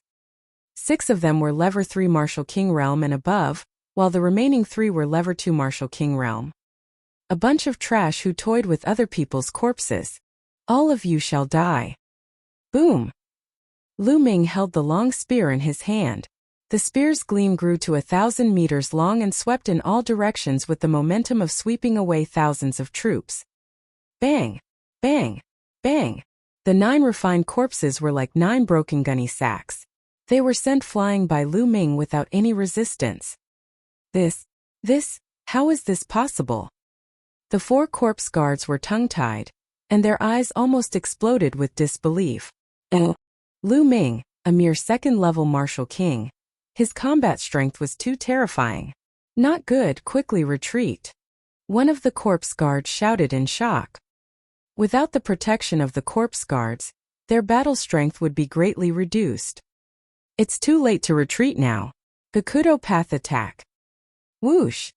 6 of them were level 3 Martial King Realm and above, while the remaining 3 were level 2 Martial King Realm. A bunch of trash who toyed with other people's corpses. All of you shall die. Boom! Lu Ming held the long spear in his hand. The spear's gleam grew to 1,000 meters long and swept in all directions with the momentum of sweeping away thousands of troops. Bang! Bang! Bang! The 9 refined corpses were like 9 broken gunny sacks. They were sent flying by Lu Ming without any resistance. How is this possible? The 4 corpse guards were tongue-tied, and their eyes almost exploded with disbelief. Lu Ming, a mere second-level martial king. His combat strength was too terrifying. Not good, quickly retreat. One of the corpse guards shouted in shock. Without the protection of the corpse guards, their battle strength would be greatly reduced. It's too late to retreat now. Gakudo path attack. Whoosh!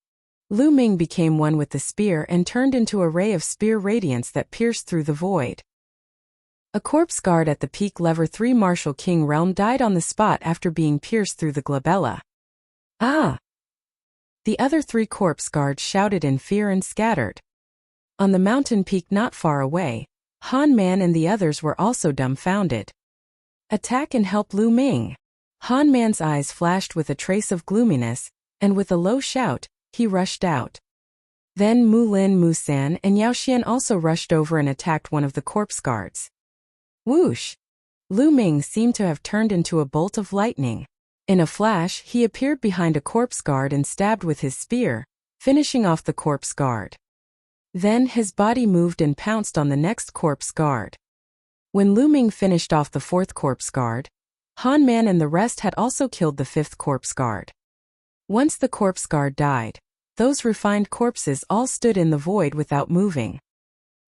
Lu Ming became one with the spear and turned into a ray of spear radiance that pierced through the void. A corpse guard at the peak level 3 Martial King Realm died on the spot after being pierced through the glabella. Ah! The other 3 corpse guards shouted in fear and scattered. On the mountain peak not far away, Han Man and the others were also dumbfounded. Attack and help Lu Ming! Han Man's eyes flashed with a trace of gloominess, and with a low shout, he rushed out. Then Mu Lin, Mu San, and Yao Xian also rushed over and attacked one of the corpse guards. Whoosh! Lu Ming seemed to have turned into a bolt of lightning. In a flash, he appeared behind a corpse guard and stabbed with his spear, finishing off the corpse guard. Then his body moved and pounced on the next corpse guard. When Lu Ming finished off the 4th corpse guard, Han Man and the rest had also killed the 5th corpse guard. Once the corpse guard died, those refined corpses all stood in the void without moving.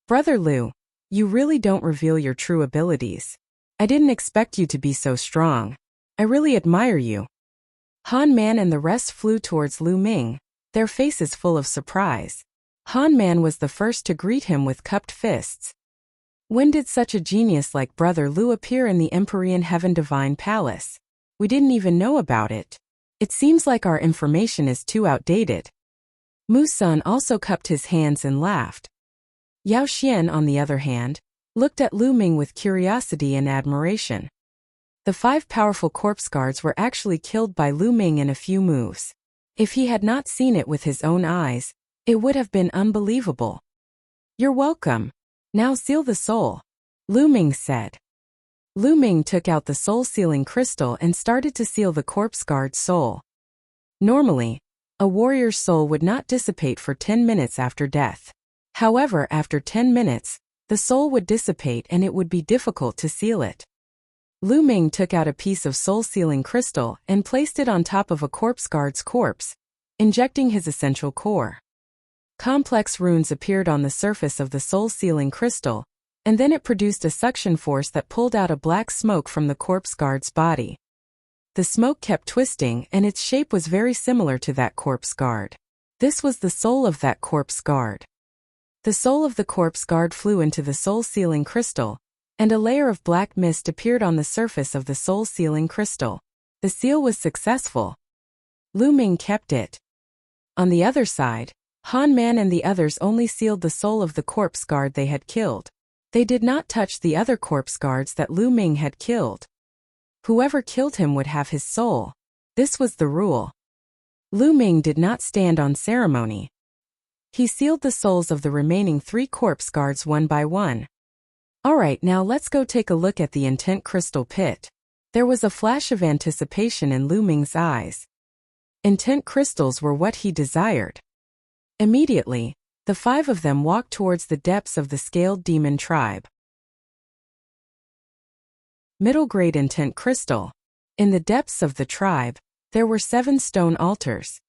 Brother Lu, you really don't reveal your true abilities. I didn't expect you to be so strong. I really admire you. Han Man and the rest flew towards Lu Ming, their faces full of surprise. Han Man was the first to greet him with cupped fists. When did such a genius like Brother Lu appear in the Empyrean Heaven Divine Palace? We didn't even know about it. It seems like our information is too outdated. Mu Sun also cupped his hands and laughed. Yao Xian, on the other hand, looked at Lu Ming with curiosity and admiration. The 5 powerful corpse guards were actually killed by Lu Ming in a few moves. If he had not seen it with his own eyes, it would have been unbelievable. You're welcome. Now seal the soul, Lu Ming said. Lu Ming took out the soul-sealing crystal and started to seal the corpse guard's soul. Normally, a warrior's soul would not dissipate for 10 minutes after death. However, after 10 minutes, the soul would dissipate and it would be difficult to seal it. Lu Ming took out a piece of soul-sealing crystal and placed it on top of a corpse guard's corpse, injecting his essential core. Complex runes appeared on the surface of the soul-sealing crystal, and then it produced a suction force that pulled out a black smoke from the corpse guard's body. The smoke kept twisting and its shape was very similar to that corpse guard. This was the soul of that corpse guard. The soul of the corpse guard flew into the soul-sealing crystal, and a layer of black mist appeared on the surface of the soul-sealing crystal. The seal was successful. Lu Ming kept it. On the other side, Han Man and the others only sealed the soul of the corpse guard they had killed. They did not touch the other corpse guards that Lu Ming had killed. Whoever killed him would have his soul. This was the rule. Lu Ming did not stand on ceremony. He sealed the souls of the remaining 3 corpse guards one by one. Alright, now let's go take a look at the intent crystal pit. There was a flash of anticipation in Lu Ming's eyes. Intent crystals were what he desired. Immediately, the 5 of them walked towards the depths of the scaled demon tribe. Middle grade intent crystal. In the depths of the tribe, there were 7 stone altars.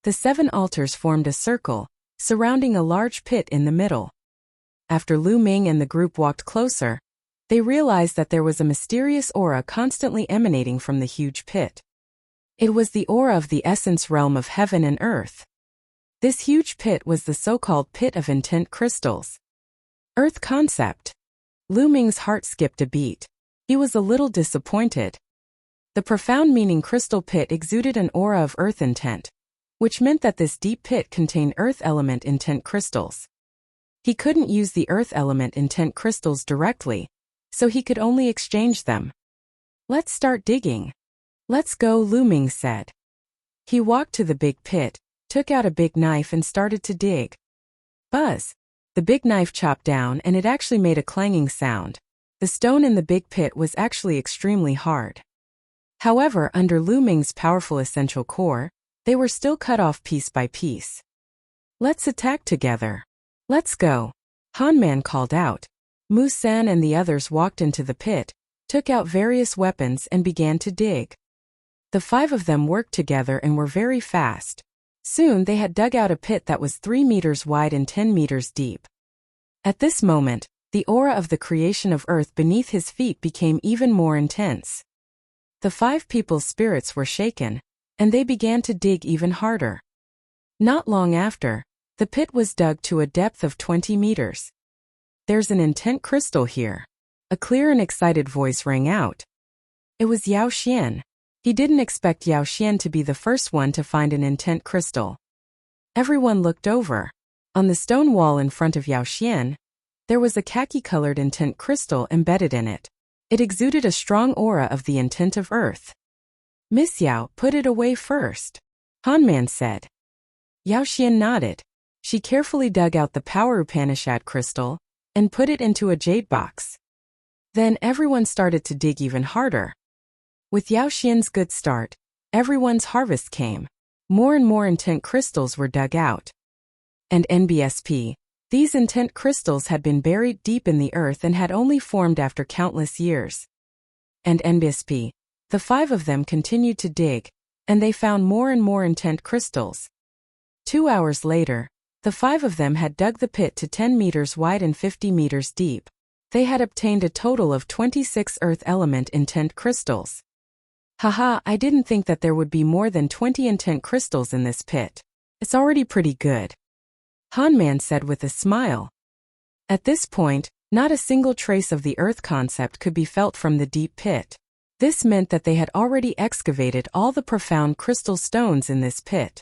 The 7 altars formed a circle, surrounding a large pit in the middle. After Lu Ming and the group walked closer, they realized that there was a mysterious aura constantly emanating from the huge pit. It was the aura of the essence realm of heaven and earth. This huge pit was the so-called pit of intent crystals. Earth concept. Lu Ming's heart skipped a beat. He was a little disappointed. The profound meaning crystal pit exuded an aura of earth intent, which meant that this deep pit contained earth element intent crystals. He couldn't use the earth element intent crystals directly, so he could only exchange them. Let's start digging. Let's go, Lu Ming said. He walked to the big pit, took out a big knife and started to dig. Buzz! The big knife chopped down and it actually made a clanging sound. The stone in the big pit was actually extremely hard. However, under Lu Ming's powerful essential core, they were still cut off piece by piece. Let's attack together. Let's go. Han Man called out. Mu San and the others walked into the pit, took out various weapons and began to dig. The 5 of them worked together and were very fast. Soon they had dug out a pit that was 3 meters wide and 10 meters deep. At this moment, the aura of the creation of earth beneath his feet became even more intense. The 5 people's spirits were shaken, and they began to dig even harder. Not long after, the pit was dug to a depth of 20 meters. There's an intent crystal here. A clear and excited voice rang out. It was Yao Xian. He didn't expect Yao Xian to be the first one to find an intent crystal. Everyone looked over. On the stone wall in front of Yao Xian, there was a khaki-colored intent crystal embedded in it. It exuded a strong aura of the intent of earth. Miss Yao, put it away first, Han Man said. Yao Xian nodded. She carefully dug out the power Upanishad crystal and put it into a jade box. Then everyone started to dig even harder. With Yao Xian's good start, everyone's harvest came. More and more intent crystals were dug out. And NBSP, these intent crystals had been buried deep in the earth and had only formed after countless years. And NBSP, the 5 of them continued to dig, and they found more and more intent crystals. 2 hours later, the 5 of them had dug the pit to 10 meters wide and 50 meters deep. They had obtained a total of 26 earth element intent crystals. Haha, I didn't think that there would be more than 20 intent crystals in this pit. It's already pretty good, Han Man said with a smile. At this point, not a single trace of the earth concept could be felt from the deep pit. This meant that they had already excavated all the profound crystal stones in this pit.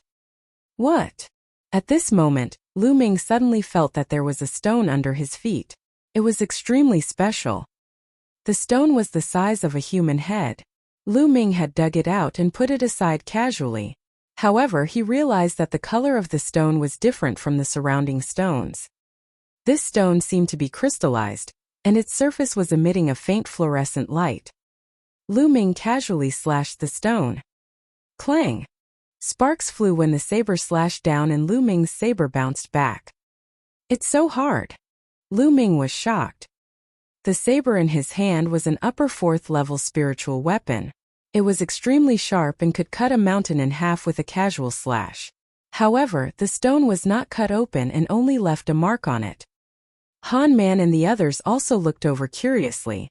What? At this moment, Lu Ming suddenly felt that there was a stone under his feet. It was extremely special. The stone was the size of a human head. Lu Ming had dug it out and put it aside casually. However, he realized that the color of the stone was different from the surrounding stones. This stone seemed to be crystallized, and its surface was emitting a faint fluorescent light. Lu Ming casually slashed the stone. Clang! Sparks flew when the saber slashed down and Lu Ming's saber bounced back. It's so hard. Lu Ming was shocked. The saber in his hand was an upper 4th level spiritual weapon. It was extremely sharp and could cut a mountain in half with a casual slash. However, the stone was not cut open and only left a mark on it. Han Man and the others also looked over curiously.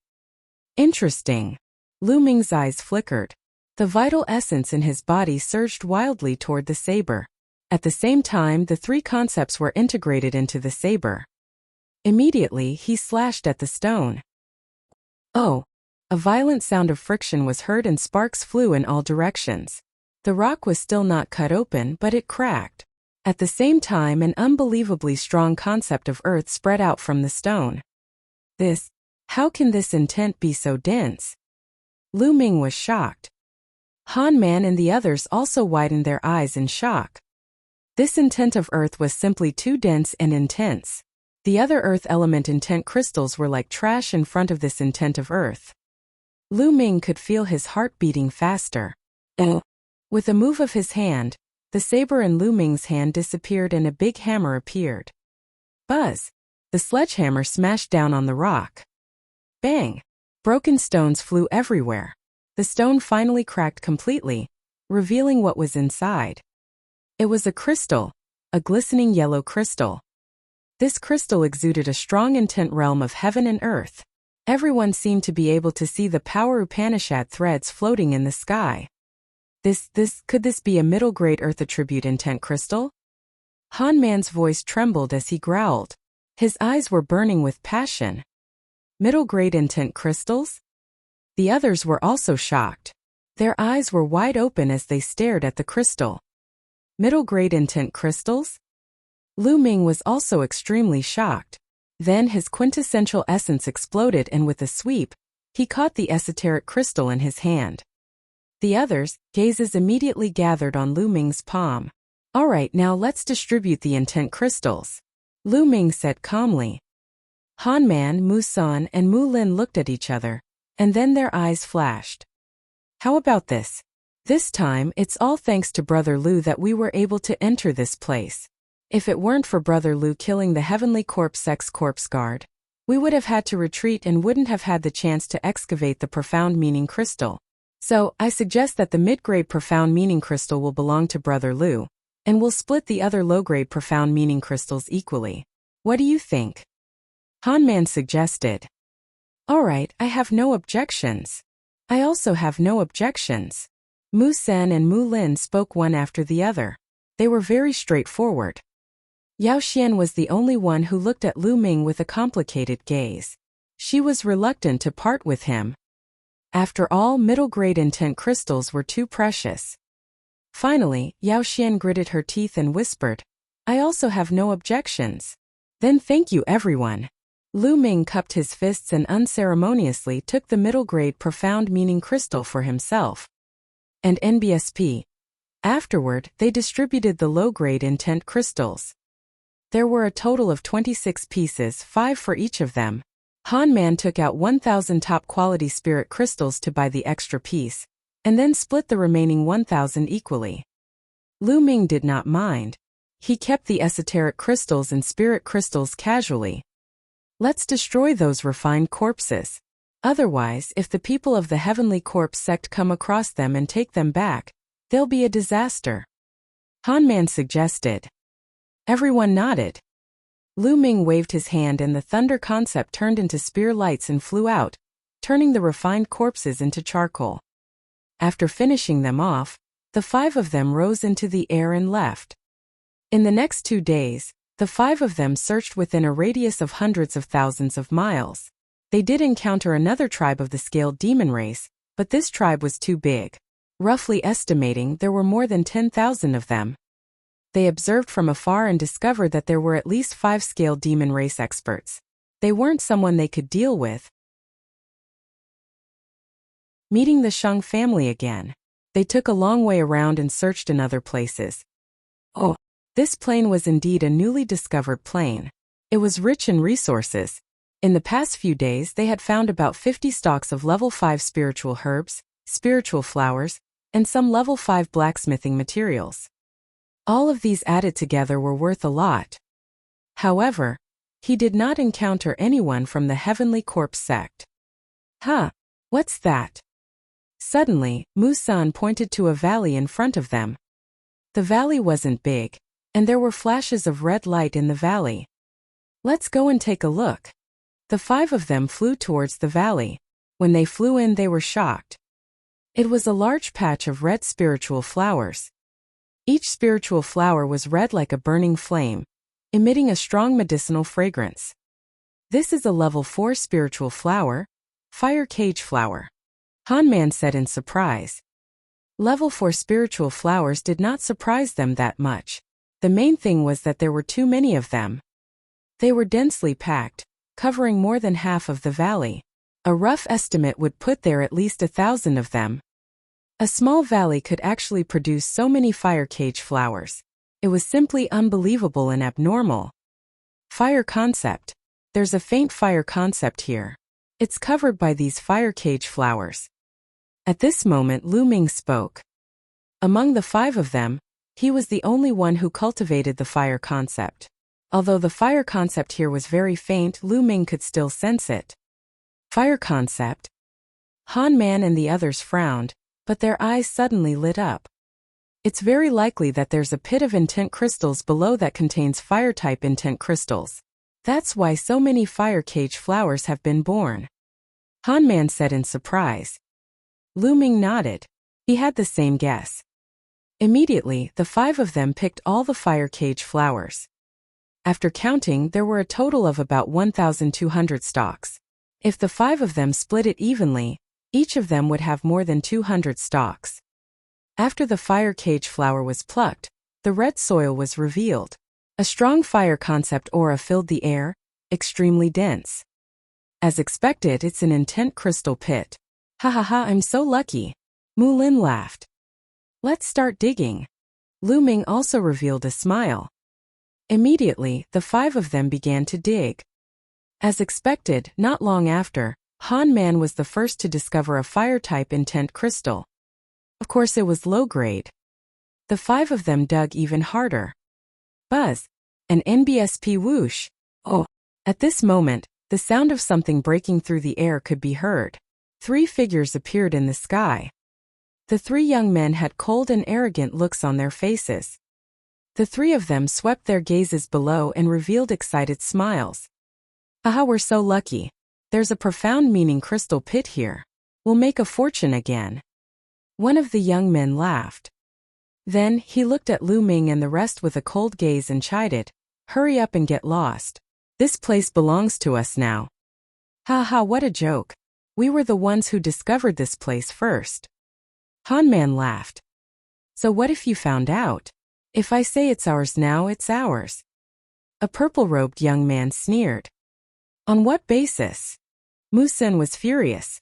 Interesting. Lu Ming's eyes flickered. The vital essence in his body surged wildly toward the saber. At the same time, the 3 concepts were integrated into the saber. Immediately, he slashed at the stone. Oh! A violent sound of friction was heard and sparks flew in all directions. The rock was still not cut open, but it cracked. At the same time, an unbelievably strong concept of earth spread out from the stone. How can this intent be so dense? Lu Ming was shocked. Han Man and the others also widened their eyes in shock. This intent of earth was simply too dense and intense. The other earth element intent crystals were like trash in front of this intent of earth. Lu Ming could feel his heart beating faster. With a move of his hand, the saber in Lu Ming's hand disappeared and a big hammer appeared. Buzz! The sledgehammer smashed down on the rock. Bang! Broken stones flew everywhere. The stone finally cracked completely, revealing what was inside. It was a crystal, a glistening yellow crystal. This crystal exuded a strong intent realm of heaven and earth. Everyone seemed to be able to see the power Upanishad threads floating in the sky. Could this be a middle-grade earth attribute intent crystal? Han Man's voice trembled as he growled. His eyes were burning with passion. Middle-grade intent crystals? The others were also shocked. Their eyes were wide open as they stared at the crystal. Middle-grade intent crystals? Lu Ming was also extremely shocked. Then his quintessential essence exploded and with a sweep, he caught the esoteric crystal in his hand. The others' gazes immediately gathered on Lu Ming's palm. Alright, now let's distribute the intent crystals, Lu Ming said calmly. Han Man, Mu San, and Mu Lin looked at each other, and then their eyes flashed. How about this? This time, it's all thanks to Brother Lu that we were able to enter this place. If it weren't for Brother Lu killing the Heavenly Corpse Sect's corpse guard, we would have had to retreat and wouldn't have had the chance to excavate the profound meaning crystal. So, I suggest that the mid-grade profound meaning crystal will belong to Brother Lu, and we'll split the other low-grade profound meaning crystals equally. What do you think? Han Man suggested. Alright, I have no objections. I also have no objections. Mu Sen and Mu Lin spoke one after the other. They were very straightforward. Yao Xian was the only one who looked at Lu Ming with a complicated gaze. She was reluctant to part with him. After all, middle-grade intent crystals were too precious. Finally, Yao Xian gritted her teeth and whispered, I also have no objections. Then thank you everyone. Lu Ming cupped his fists and unceremoniously took the middle-grade profound meaning crystal for himself and NBSP. Afterward, they distributed the low-grade intent crystals. There were a total of 26 pieces, 5 for each of them. Han Man took out 1,000 top-quality spirit crystals to buy the extra piece, and then split the remaining 1,000 equally. Lu Ming did not mind. He kept the esoteric crystals and spirit crystals casually. Let's destroy those refined corpses. Otherwise, if the people of the Heavenly Corpse sect come across them and take them back, they'll be a disaster. Han Man suggested. Everyone nodded. Lu Ming waved his hand and the thunder concept turned into spear lights and flew out, turning the refined corpses into charcoal. After finishing them off, the 5 of them rose into the air and left. In the next 2 days, the 5 of them searched within a radius of hundreds of thousands of miles. They did encounter another tribe of the scaled demon race, but this tribe was too big. Roughly estimating, there were more than 10,000 of them. They observed from afar and discovered that there were at least 5 scaled demon race experts. They weren't someone they could deal with. Meeting the Shang family again. They took a long way around and searched in other places. Oh, this plain was indeed a newly discovered plain. It was rich in resources. In the past few days they had found about 50 stalks of level 5 spiritual herbs, spiritual flowers, and some level 5 blacksmithing materials. All of these added together were worth a lot. However, he did not encounter anyone from the Heavenly Corpse sect. What's that? Suddenly, Mu San pointed to a valley in front of them. The valley wasn't big, and there were flashes of red light in the valley. Let's go and take a look. The 5 of them flew towards the valley. When they flew in, they were shocked. It was a large patch of red spiritual flowers. Each spiritual flower was red like a burning flame, emitting a strong medicinal fragrance. This is a level 4 spiritual flower, fire cage flower. Han Man said in surprise. Level 4 spiritual flowers did not surprise them that much. The main thing was that there were too many of them. They were densely packed, covering more than half of the valley. A rough estimate would put there at least 1,000 of them. A small valley could actually produce so many fire cage flowers. It was simply unbelievable and abnormal. Fire concept. There's a faint fire concept here. It's covered by these fire cage flowers. At this moment Lu Ming spoke. Among the 5 of them, he was the only one who cultivated the fire concept. Although the fire concept here was very faint, Lu Ming could still sense it. Fire concept? Han Man and the others frowned, but their eyes suddenly lit up. It's very likely that there's a pit of intent crystals below that contains fire-type intent crystals. That's why so many fire cage flowers have been born. Han Man said in surprise. Lu Ming nodded. He had the same guess. Immediately, the 5 of them picked all the fire cage flowers. After counting, there were a total of about 1,200 stalks. If the 5 of them split it evenly, each of them would have more than 200 stalks. After the fire cage flower was plucked, the red soil was revealed. A strong fire concept aura filled the air, extremely dense. As expected, it's an intent crystal pit. Ha ha ha, I'm so lucky. Mu Lin laughed. Let's start digging. Lu Ming also revealed a smile. Immediately, the 5 of them began to dig. As expected, not long after, Han Man was the first to discover a fire-type intent crystal. Of course it was low-grade. The 5 of them dug even harder. Buzz! An NBSP whoosh! Oh! At this moment, the sound of something breaking through the air could be heard. 3 figures appeared in the sky. The 3 young men had cold and arrogant looks on their faces. The 3 of them swept their gazes below and revealed excited smiles. Haha, we're so lucky. There's a profound meaning crystal pit here. We'll make a fortune again. One of the young men laughed. Then, he looked at Lu Ming and the rest with a cold gaze and chided, "Hurry up and get lost. This place belongs to us now." Ha ha, what a joke. We were the ones who discovered this place first. Han Man laughed. So what if you found out? If I say it's ours now, it's ours. A purple-robed young man sneered. On what basis? Mu Sin was furious.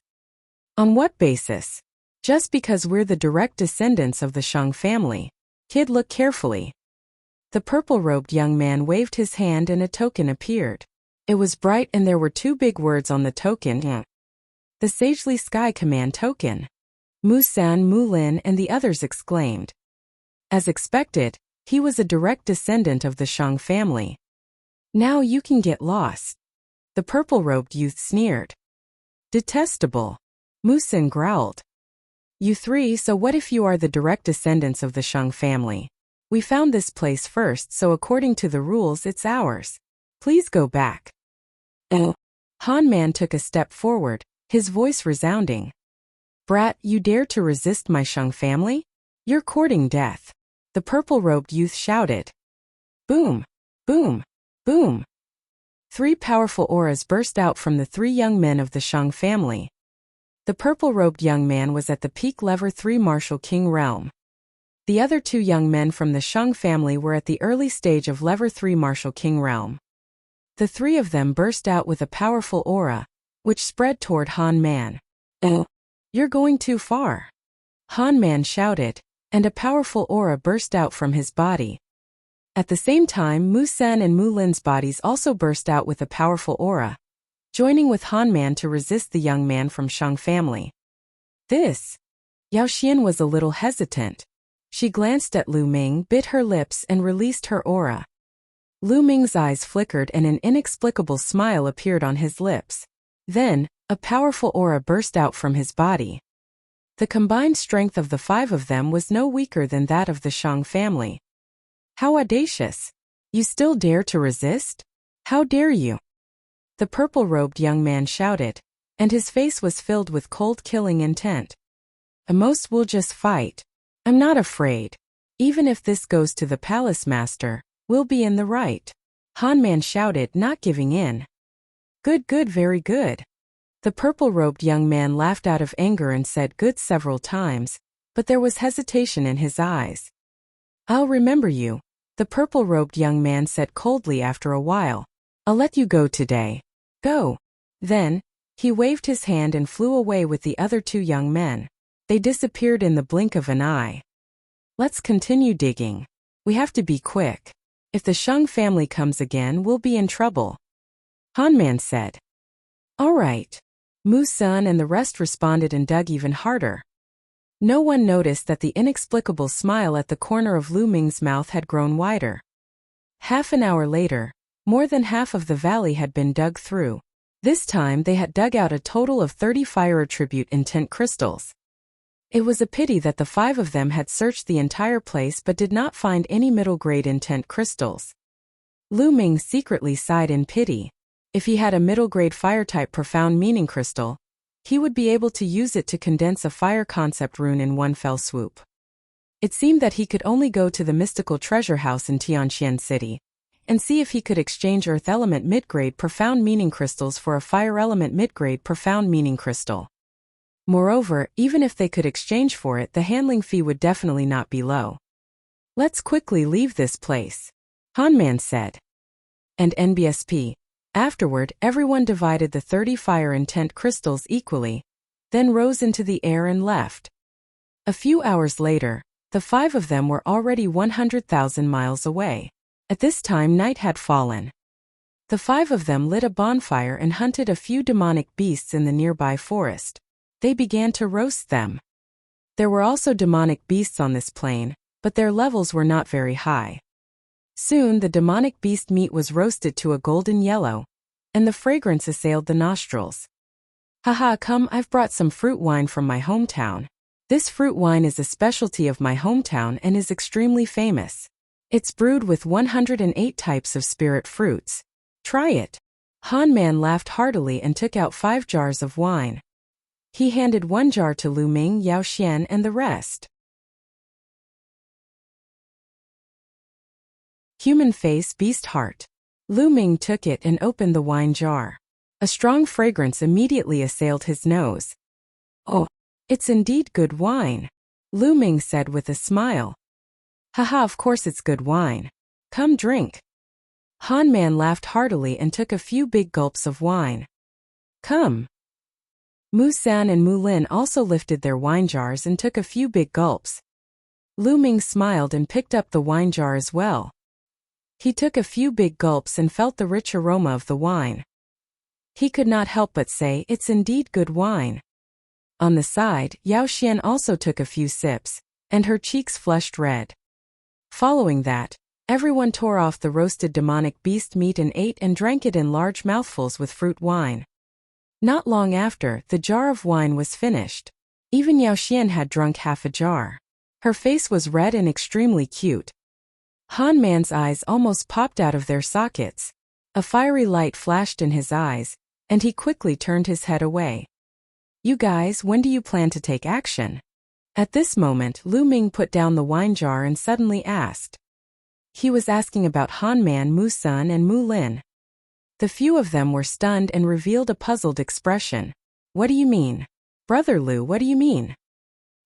On what basis? Just because we're the direct descendants of the Shang family. Kid, look carefully. The purple-robed young man waved his hand and a token appeared. It was bright and there were 2 big words on the token. The Sagely Sky Command token. Mu San, Mu Lin and the others exclaimed. As expected, he was a direct descendant of the Shang family. Now you can get lost. The purple-robed youth sneered. Detestable. Mu Sin growled. You 3, so what if you are the direct descendants of the Shang family? We found this place first, so according to the rules, it's ours. Please go back. Han Man took a step forward, his voice resounding. Brat, you dare to resist my Shang family? You're courting death. The purple-robed youth shouted. Boom! Boom! Boom! 3 powerful auras burst out from the 3 young men of the Shang family. The purple-robed young man was at the peak level 3 Martial King realm. The other 2 young men from the Shang family were at the early stage of level 3 Martial King realm. The 3 of them burst out with a powerful aura, which spread toward Han Man. You're going too far. Han Man shouted, and a powerful aura burst out from his body. At the same time, Mu Sen and Mu Lin's bodies also burst out with a powerful aura, joining with Han Man to resist the young man from Shang family. This. Yao Xian was a little hesitant. She glanced at Lu Ming, bit her lips and released her aura. Lu Ming's eyes flickered and an inexplicable smile appeared on his lips. Then, a powerful aura burst out from his body. The combined strength of the 5 of them was no weaker than that of the Shang family. How audacious! You still dare to resist? How dare you? The purple-robed young man shouted, and his face was filled with cold killing intent. Most will just fight. I'm not afraid. Even if this goes to the palace master, we'll be in the right. Han Man shouted, not giving in. Good, good, very good. The purple-robed young man laughed out of anger and said good several times, but there was hesitation in his eyes. I'll remember you, the purple-robed young man said coldly after a while. I'll let you go today. Go. Then, he waved his hand and flew away with the other 2 young men. They disappeared in the blink of an eye. Let's continue digging. We have to be quick. If the Sheng family comes again, we'll be in trouble. Hanman said. All right. Mu-sun and the rest responded and dug even harder. No one noticed that the inexplicable smile at the corner of Lu Ming's mouth had grown wider. Half an hour later, more than half of the valley had been dug through. This time they had dug out a total of 30 fire attribute intent crystals. It was a pity that the 5 of them had searched the entire place but did not find any middle-grade intent crystals. Lu Ming secretly sighed in pity. If he had a middle-grade fire-type profound meaning crystal, he would be able to use it to condense a fire concept rune in one fell swoop. It seemed that he could only go to the mystical treasure house in Tianxian City and see if he could exchange earth element mid-grade profound meaning crystals for a fire element mid-grade profound meaning crystal. Moreover, even if they could exchange for it, the handling fee would definitely not be low. Let's quickly leave this place, Hanman said. And NBSP. Afterward, everyone divided the 30 fire intent crystals equally, then rose into the air and left. A few hours later, the 5 of them were already 100,000 miles away. At this time night had fallen. The 5 of them lit a bonfire and hunted a few demonic beasts in the nearby forest. They began to roast them. There were also demonic beasts on this plain, but their levels were not very high. Soon the demonic beast meat was roasted to a golden yellow, and the fragrance assailed the nostrils. Haha, come, I've brought some fruit wine from my hometown. This fruit wine is a specialty of my hometown and is extremely famous. It's brewed with 108 types of spirit fruits. Try it. Hanman laughed heartily and took out 5 jars of wine. He handed 1 jar to Lu Ming, Yao Xian, and the rest. Human face, beast heart. Lu Ming took it and opened the wine jar. A strong fragrance immediately assailed his nose. Oh, it's indeed good wine, Lu Ming said with a smile. Haha, of course it's good wine. Come drink. Hanman laughed heartily and took a few big gulps of wine. Come. Mu-san and Mu-lin also lifted their wine jars and took a few big gulps. Lu Ming smiled and picked up the wine jar as well. He took a few big gulps and felt the rich aroma of the wine. He could not help but say, it's indeed good wine. On the side, Yao Xian also took a few sips, and her cheeks flushed red. Following that, everyone tore off the roasted demonic beast meat and ate and drank it in large mouthfuls with fruit wine. Not long after, the jar of wine was finished. Even Yao Xian had drunk half a jar. Her face was red and extremely cute. Hanman's eyes almost popped out of their sockets. A fiery light flashed in his eyes, and he quickly turned his head away. You guys, when do you plan to take action? At this moment, Lu Ming put down the wine jar and suddenly asked. He was asking about Hanman, Mu-sun, and Mu-lin. The few of them were stunned and revealed a puzzled expression. What do you mean? Brother Lu, what do you mean?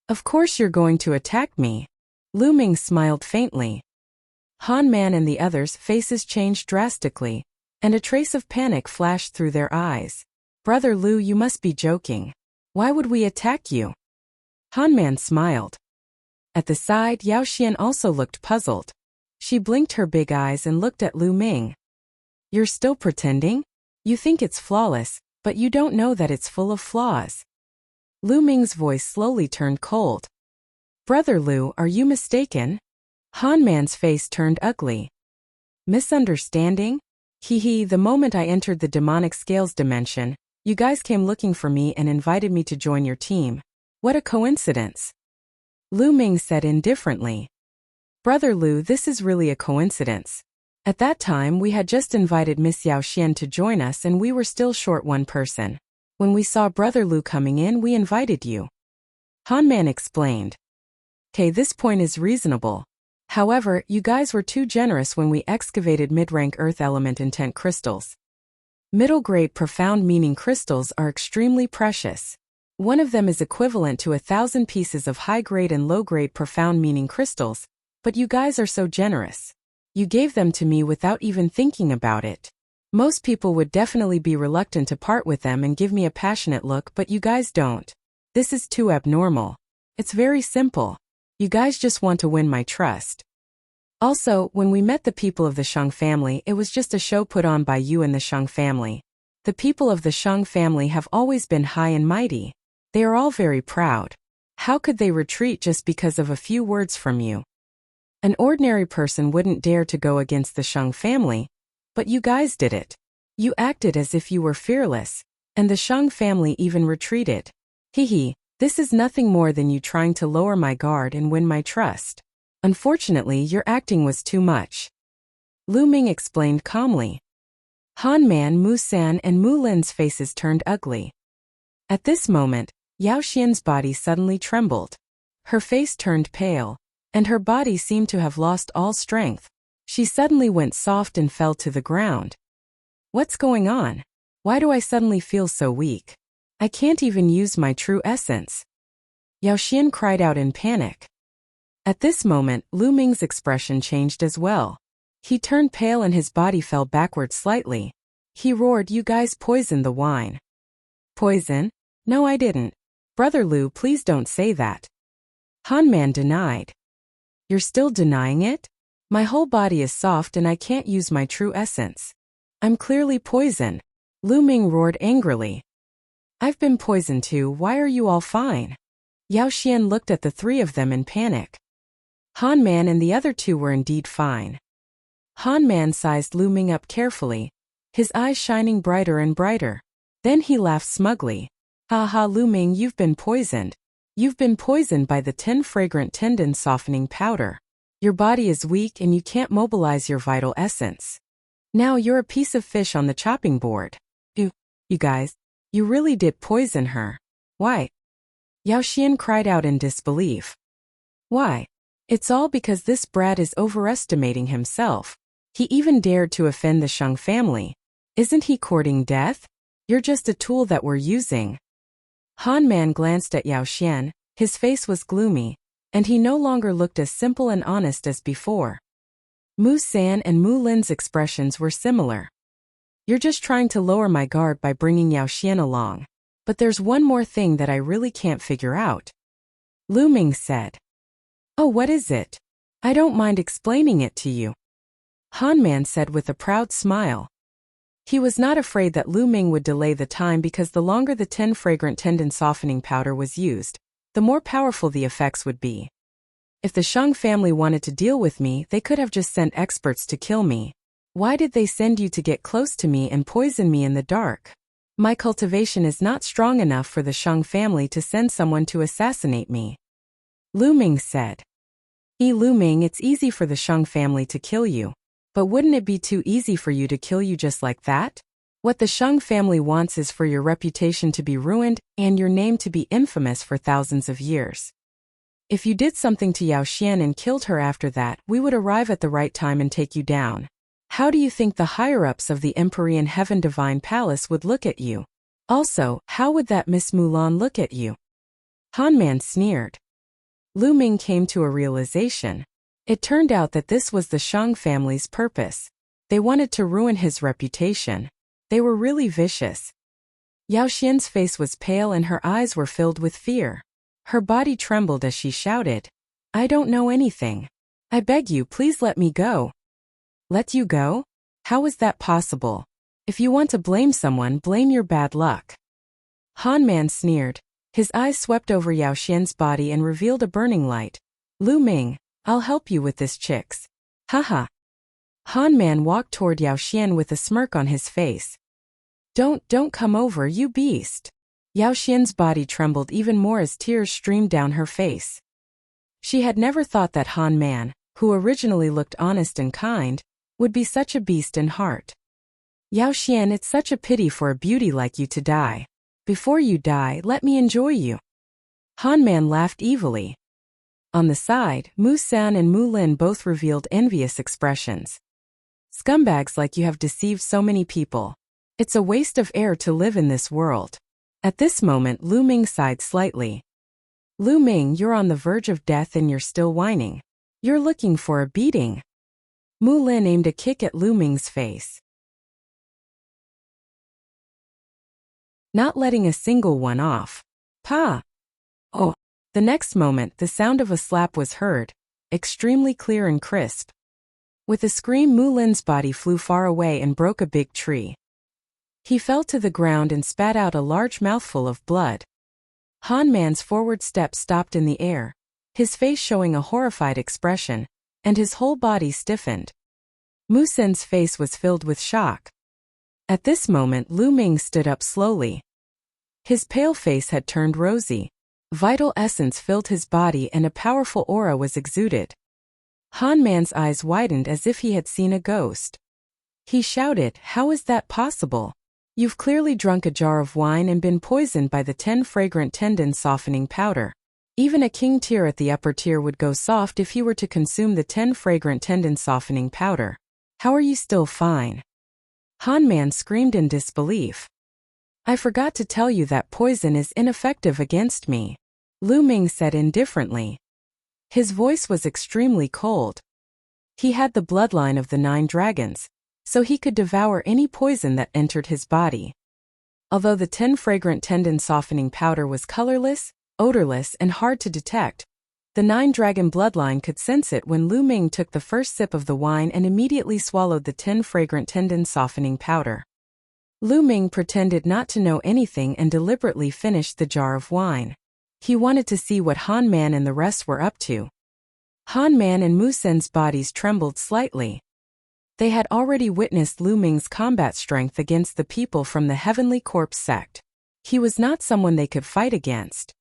Of course you're going to attack me. Lu Ming smiled faintly. Hanman and the others' faces changed drastically, and a trace of panic flashed through their eyes. Brother Lu, you must be joking. Why would we attack you? Hanman smiled. At the side, Yao Xian also looked puzzled. She blinked her big eyes and looked at Lu Ming. You're still pretending? You think it's flawless, but you don't know that it's full of flaws. Lu Ming's voice slowly turned cold. Brother Lu, are you mistaken? Hanman's face turned ugly. Misunderstanding? Hee, the moment I entered the demonic scales dimension, you guys came looking for me and invited me to join your team. What a coincidence. Lu Ming said indifferently. Brother Lu, this is really a coincidence. At that time we had just invited Miss Yao Xian to join us and we were still short one person. When we saw Brother Lu coming in, we invited you. Hanman explained. Okay, this point is reasonable. However, you guys were too generous when we excavated mid-rank earth element intent crystals. Middle-grade profound meaning crystals are extremely precious. One of them is equivalent to 1,000 pieces of high-grade and low-grade profound meaning crystals, but you guys are so generous. You gave them to me without even thinking about it. Most people would definitely be reluctant to part with them and give me a passionate look, but you guys don't. This is too abnormal. It's very simple. You guys just want to win my trust. Also, when we met the people of the Sheng family, it was just a show put on by you and the Sheng family. The people of the Sheng family have always been high and mighty. They are all very proud. How could they retreat just because of a few words from you? An ordinary person wouldn't dare to go against the Sheng family, but you guys did it. You acted as if you were fearless, and the Sheng family even retreated. Hee, this is nothing more than you trying to lower my guard and win my trust. Unfortunately, your acting was too much. Lu Ming explained calmly. Han Man, Mu San and Mu Lin's faces turned ugly. At this moment, Yao Xian's body suddenly trembled. Her face turned pale, and her body seemed to have lost all strength. She suddenly went soft and fell to the ground. What's going on? Why do I suddenly feel so weak? I can't even use my true essence. Yao Xian cried out in panic. At this moment, Lu Ming's expression changed as well. He turned pale and his body fell backward slightly. He roared, "You guys poisoned the wine." Poison? No, I didn't. Brother Lu, please don't say that. Han Man denied. You're still denying it? My whole body is soft and I can't use my true essence. I'm clearly poisoned. Lu Ming roared angrily. I've been poisoned too, why are you all fine? Yao Xian looked at the three of them in panic. Han Man and the other two were indeed fine. Han Man sized Lu Ming up carefully, his eyes shining brighter and brighter. Then he laughed smugly. Ha ha, Lu Ming, you've been poisoned. You've been poisoned by the 10 fragrant tendon softening powder. Your body is weak and you can't mobilize your vital essence. Now you're a piece of fish on the chopping board. You guys, you really did poison her. Why? Yao Xian cried out in disbelief. Why? It's all because this brat is overestimating himself. He even dared to offend the Sheng family. Isn't he courting death? You're just a tool that we're using. Han Man glanced at Yao Xian, his face was gloomy, and he no longer looked as simple and honest as before. Mu San and Mu Lin's expressions were similar. You're just trying to lower my guard by bringing Yao Xian along. But there's one more thing that I really can't figure out. Lu Ming said. Oh, what is it? I don't mind explaining it to you. Han Man said with a proud smile. He was not afraid that Lu Ming would delay the time because the longer the 10 fragrant tendon softening powder was used, the more powerful the effects would be. If the Sheng family wanted to deal with me, they could have just sent experts to kill me. Why did they send you to get close to me and poison me in the dark? My cultivation is not strong enough for the Sheng family to send someone to assassinate me. Lu Ming said. Lu Ming, it's easy for the Sheng family to kill you. But wouldn't it be too easy for you to kill you just like that? What the Sheng family wants is for your reputation to be ruined and your name to be infamous for thousands of years. If you did something to Yao Xian and killed her after that, we would arrive at the right time and take you down. How do you think the higher-ups of the Empyrean Heaven Divine Palace would look at you? Also, how would that Miss Mulan look at you? Han Man sneered. Lu Ming came to a realization. It turned out that this was the Sheng family's purpose. They wanted to ruin his reputation. They were really vicious. Yao Xian's face was pale and her eyes were filled with fear. Her body trembled as she shouted, I don't know anything. I beg you, please let me go. Let you go? How is that possible? If you want to blame someone, blame your bad luck. Han Man sneered. His eyes swept over Yao Xian's body and revealed a burning light. Lu Ming, I'll help you with this, chicks. Haha. Han Man walked toward Yao Xian with a smirk on his face. Don't come over, you beast. Yao Xian's body trembled even more as tears streamed down her face. She had never thought that Han Man, who originally looked honest and kind, would be such a beast in heart. Yao Xian, it's such a pity for a beauty like you to die. Before you die, let me enjoy you. Han Man laughed evilly. On the side, Mu San and Mu Lin both revealed envious expressions. Scumbags like you have deceived so many people. It's a waste of air to live in this world. At this moment, Lu Ming sighed slightly. Lu Ming, you're on the verge of death and you're still whining. You're looking for a beating. Mu Lin aimed a kick at Lu Ming's face. Not letting a single one off. Pa! Oh! The next moment, the sound of a slap was heard, extremely clear and crisp. With a scream, Mu Lin's body flew far away and broke a big tree. He fell to the ground and spat out a large mouthful of blood. Han Man's forward step stopped in the air, his face showing a horrified expression, and his whole body stiffened. Mu Sen's face was filled with shock. At this moment, Lu Ming stood up slowly. His pale face had turned rosy. Vital essence filled his body and a powerful aura was exuded. Han Man's eyes widened as if he had seen a ghost. He shouted, "How is that possible? You've clearly drunk a jar of wine and been poisoned by the 10 fragrant tendon softening powder. Even a king tier at the upper tier would go soft if he were to consume the 10 fragrant tendon softening powder. How are you still fine?" Han Man screamed in disbelief. "I forgot to tell you that poison is ineffective against me," Lu Ming said indifferently. His voice was extremely cold. He had the bloodline of the 9 dragons, so he could devour any poison that entered his body. Although the 10 fragrant tendon softening powder was colorless, odorless, and hard to detect, the 9 dragon bloodline could sense it when Lu Ming took the first sip of the wine and immediately swallowed the 10 fragrant tendon softening powder. Lu Ming pretended not to know anything and deliberately finished the jar of wine. He wanted to see what Han Man and the rest were up to. Han Man and Mu Sen's bodies trembled slightly. They had already witnessed Lu Ming's combat strength against the people from the Heavenly Corpse sect. He was not someone they could fight against.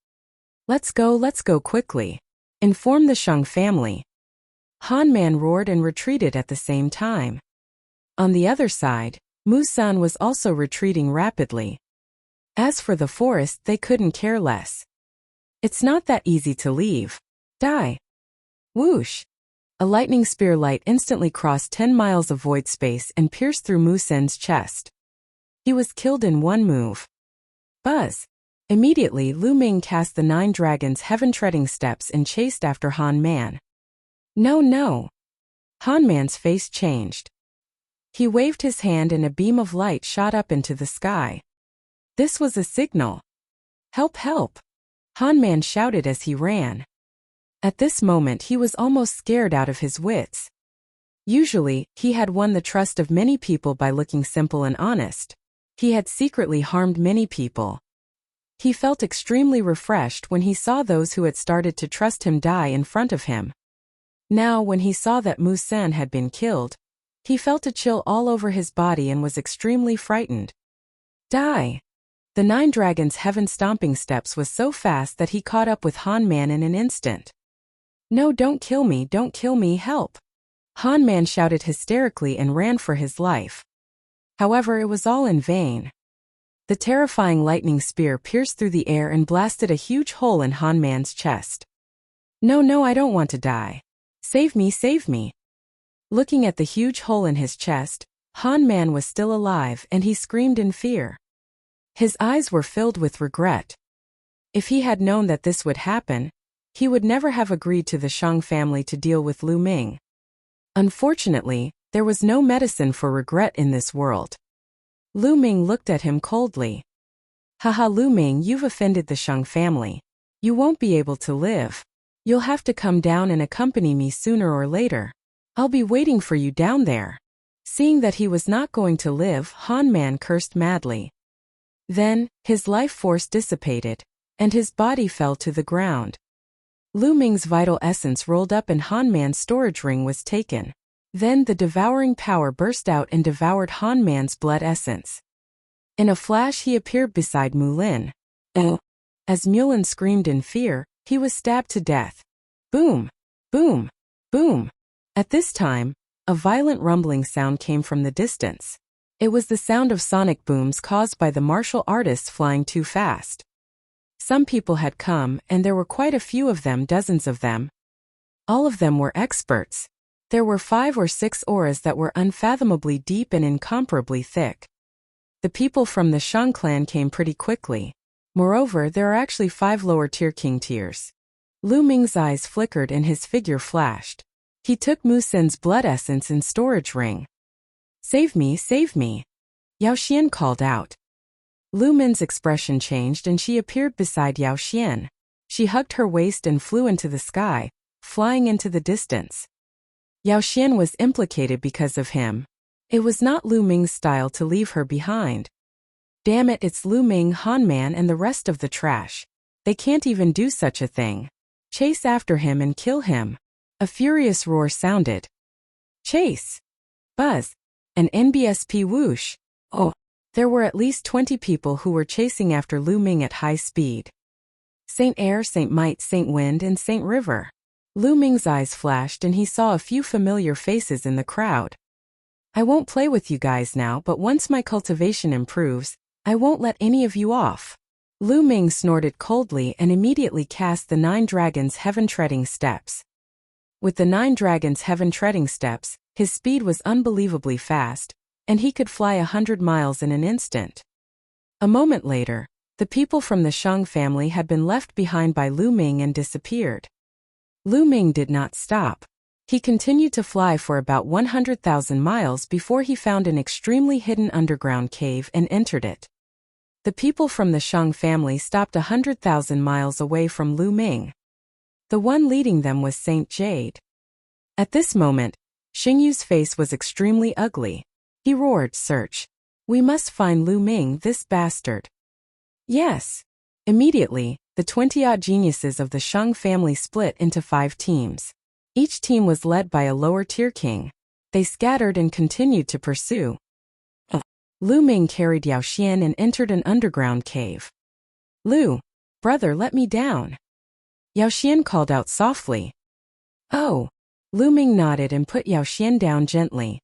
Let's go quickly. Inform the Shang family." Han Man roared and retreated at the same time. On the other side, Mu Sen was also retreating rapidly. As for the forest, they couldn't care less. It's not that easy to leave. Die. Whoosh! A lightning spear light instantly crossed 10 miles of void space and pierced through Mu Sen's chest. He was killed in one move. Buzz! Immediately, Lu Ming cast the 9 dragons' heaven-treading steps and chased after Han Man. No! Han Man's face changed. He waved his hand and a beam of light shot up into the sky. This was a signal. Help! Han Man shouted as he ran. At this moment he was almost scared out of his wits. Usually, he had won the trust of many people by looking simple and honest. He had secretly harmed many people. He felt extremely refreshed when he saw those who had started to trust him die in front of him. Now, when he saw that Mu Sen had been killed, he felt a chill all over his body and was extremely frightened. Die! The 9 dragons' heaven-stomping steps was so fast that he caught up with Han Man in an instant. "No, don't kill me, help!" Han Man shouted hysterically and ran for his life. However, it was all in vain. The terrifying lightning spear pierced through the air and blasted a huge hole in Han Man's chest. No, I don't want to die. Save me. Looking at the huge hole in his chest, Han Man was still alive and he screamed in fear. His eyes were filled with regret. If he had known that this would happen, he would never have agreed to the Shang family to deal with Lu Ming. Unfortunately, there was no medicine for regret in this world. Lu Ming looked at him coldly. "Haha, Lu Ming, you've offended the Shang family. You won't be able to live. You'll have to come down and accompany me sooner or later. I'll be waiting for you down there." Seeing that he was not going to live, Han Man cursed madly. Then, his life force dissipated, and his body fell to the ground. Lu Ming's vital essence rolled up and Han Man's storage ring was taken. Then the devouring power burst out and devoured Han Man's blood essence. In a flash he appeared beside Mulin. As Mulin screamed in fear, he was stabbed to death. Boom! Boom! Boom! At this time, a violent rumbling sound came from the distance. It was the sound of sonic booms caused by the martial artists flying too fast. Some people had come, and there were quite a few of them, dozens of them. All of them were experts. There were 5 or 6 auras that were unfathomably deep and incomparably thick. The people from the Shang clan came pretty quickly. Moreover, there are actually 5 lower-tier king tiers. Lu Ming's eyes flickered and his figure flashed. He took Mu Sen's blood essence and storage ring. Save me! Yao Xian called out. Lu Ming's expression changed and she appeared beside Yao Xian. She hugged her waist and flew into the sky, flying into the distance. Yao Xian was implicated because of him. It was not Lu Ming's style to leave her behind. Damn it, it's Lu Ming, Han Man and the rest of the trash. They can't even do such a thing. Chase after him and kill him. A furious roar sounded. Chase! Buzz! An NBSP whoosh! Oh! There were at least 20 people who were chasing after Lu Ming at high speed. Saint Air, Saint Might, Saint Wind and Saint River. Lu Ming's eyes flashed and he saw a few familiar faces in the crowd. I won't play with you guys now, but once my cultivation improves, I won't let any of you off. Lu Ming snorted coldly and immediately cast the 9 dragons' heaven-treading steps. With the 9 dragons' heaven-treading steps, his speed was unbelievably fast, and he could fly 100 miles in an instant. A moment later, the people from the Shang family had been left behind by Lu Ming and disappeared. Lu Ming did not stop. He continued to fly for about 100,000 miles before he found an extremely hidden underground cave and entered it. The people from the Shang family stopped 100,000 miles away from Lu Ming. The one leading them was Saint Jade. At this moment, Xingyu's face was extremely ugly. He roared, "Search! We must find Lu Ming, this bastard!" Yes! Immediately, the 20-odd geniuses of the Shang family split into 5 teams. Each team was led by a lower-tier king. They scattered and continued to pursue. Lu Ming carried Yao Xian and entered an underground cave. "Lu, brother, let me down." Yao Xian called out softly. "Oh." Lu Ming nodded and put Yao Xian down gently.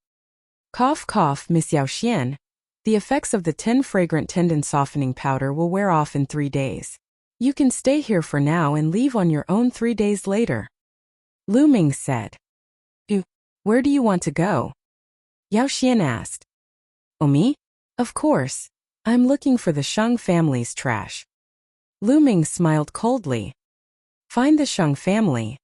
"Cough cough, Miss Yao Xian. The effects of the 10 fragrant tendon softening powder will wear off in 3 days. You can stay here for now and leave on your own 3 days later." Lu Ming said. Where do you want to go?" Yao Xian asked. "Oh, me? Of course. I'm looking for the Shang family's trash." Lu Ming smiled coldly. "Find the Shang family?"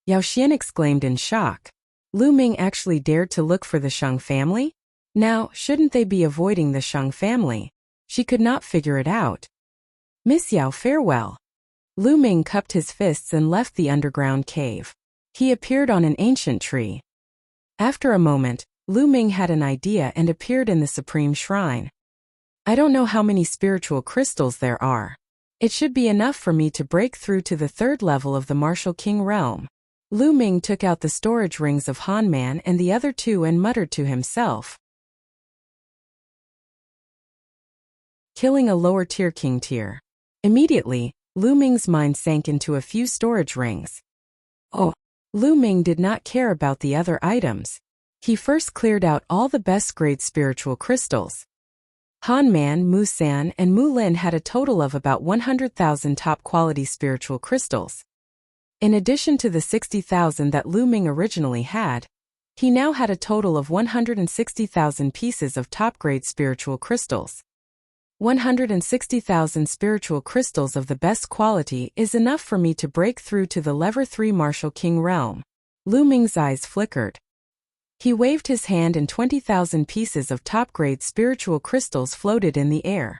Yao Xian exclaimed in shock. Lu Ming actually dared to look for the Shang family? Now, shouldn't they be avoiding the Shang family? She could not figure it out. "Miss Yao, farewell." Lu Ming cupped his fists and left the underground cave. He appeared on an ancient tree. After a moment, Lu Ming had an idea and appeared in the Supreme Shrine. "I don't know how many spiritual crystals there are. It should be enough for me to break through to the 3rd level of the Martial King realm." Lu Ming took out the storage rings of Han Man and the other 2 and muttered to himself. Killing a lower-tier king tier. Immediately, Lu Ming's mind sank into a few storage rings. Oh! Lu Ming did not care about the other items. He first cleared out all the best-grade spiritual crystals. Han Man, Mu San, and Mu Lin had a total of about 100,000 top-quality spiritual crystals. In addition to the 60,000 that Lu Ming originally had, he now had a total of 160,000 pieces of top-grade spiritual crystals. 160,000 spiritual crystals of the best quality is enough for me to break through to the Level 3 Martial King realm. Lu Ming's eyes flickered. He waved his hand and 20,000 pieces of top-grade spiritual crystals floated in the air.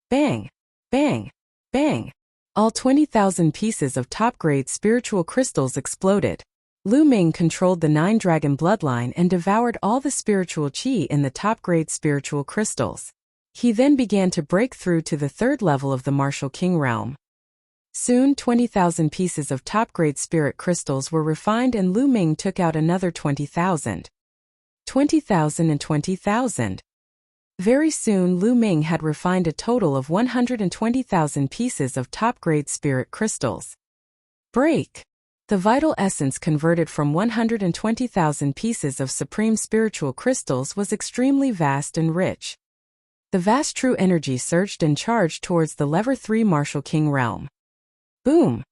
Bang! Bang! Bang! All 20,000 pieces of top-grade spiritual crystals exploded. Lu Ming controlled the 9-dragon bloodline and devoured all the spiritual qi in the top-grade spiritual crystals. He then began to break through to the 3rd level of the Martial King realm. Soon 20,000 pieces of top-grade spirit crystals were refined and Lu Ming took out another 20,000. 20,000 and 20,000. Very soon Lu Ming had refined a total of 120,000 pieces of top-grade spirit crystals. Break! The vital essence converted from 120,000 pieces of supreme spiritual crystals was extremely vast and rich. The vast true energy surged and charged towards the Level 3 Martial King realm. Boom!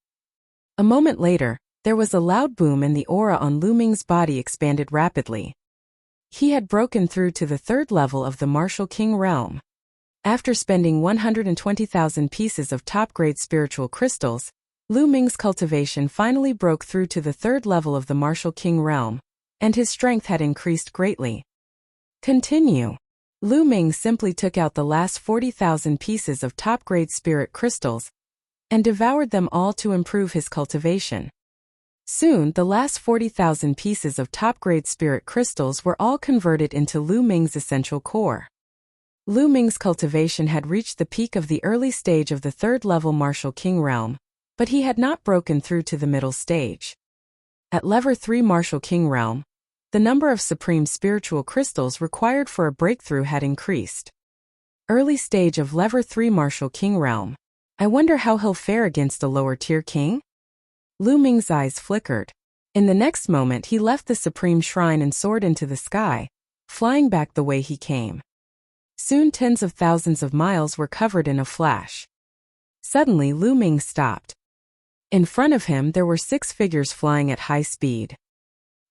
A moment later, there was a loud boom and the aura on Lu Ming's body expanded rapidly. He had broken through to the 3rd level of the Martial King realm. After spending 120,000 pieces of top-grade spiritual crystals, Lu Ming's cultivation finally broke through to the 3rd level of the Martial King realm, and his strength had increased greatly. Continue. Lu Ming simply took out the last 40,000 pieces of top-grade spirit crystals and devoured them all to improve his cultivation. Soon, the last 40,000 pieces of top-grade spirit crystals were all converted into Lu Ming's essential core. Lu Ming's cultivation had reached the peak of the early stage of the third-level Martial King realm, but he had not broken through to the middle stage. At Level 3 Martial King realm, the number of supreme spiritual crystals required for a breakthrough had increased. Early stage of Level 3 Martial King realm. I wonder how he'll fare against a lower-tier king? Lu Ming's eyes flickered. In the next moment he left the supreme shrine and soared into the sky, flying back the way he came. Soon tens of thousands of miles were covered in a flash. Suddenly Lu Ming stopped. In front of him there were 6 figures flying at high speed.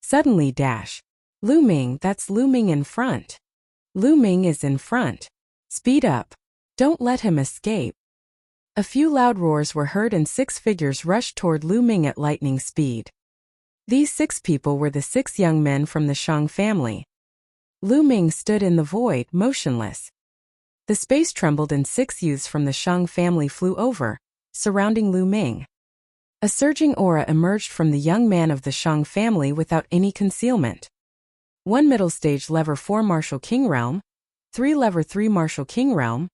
Suddenly dash. Lu Ming, that's Lu Ming in front. Lu Ming is in front. Speed up. Don't let him escape. A few loud roars were heard and 6 figures rushed toward Lu Ming at lightning speed. These 6 people were the 6 young men from the Shang family. Lu Ming stood in the void, motionless. The space trembled and 6 youths from the Shang family flew over, surrounding Lu Ming. A surging aura emerged from the young man of the Shang family without any concealment. 1 middle stage Level 4 Martial King realm, 3 Level 3 Martial King realm,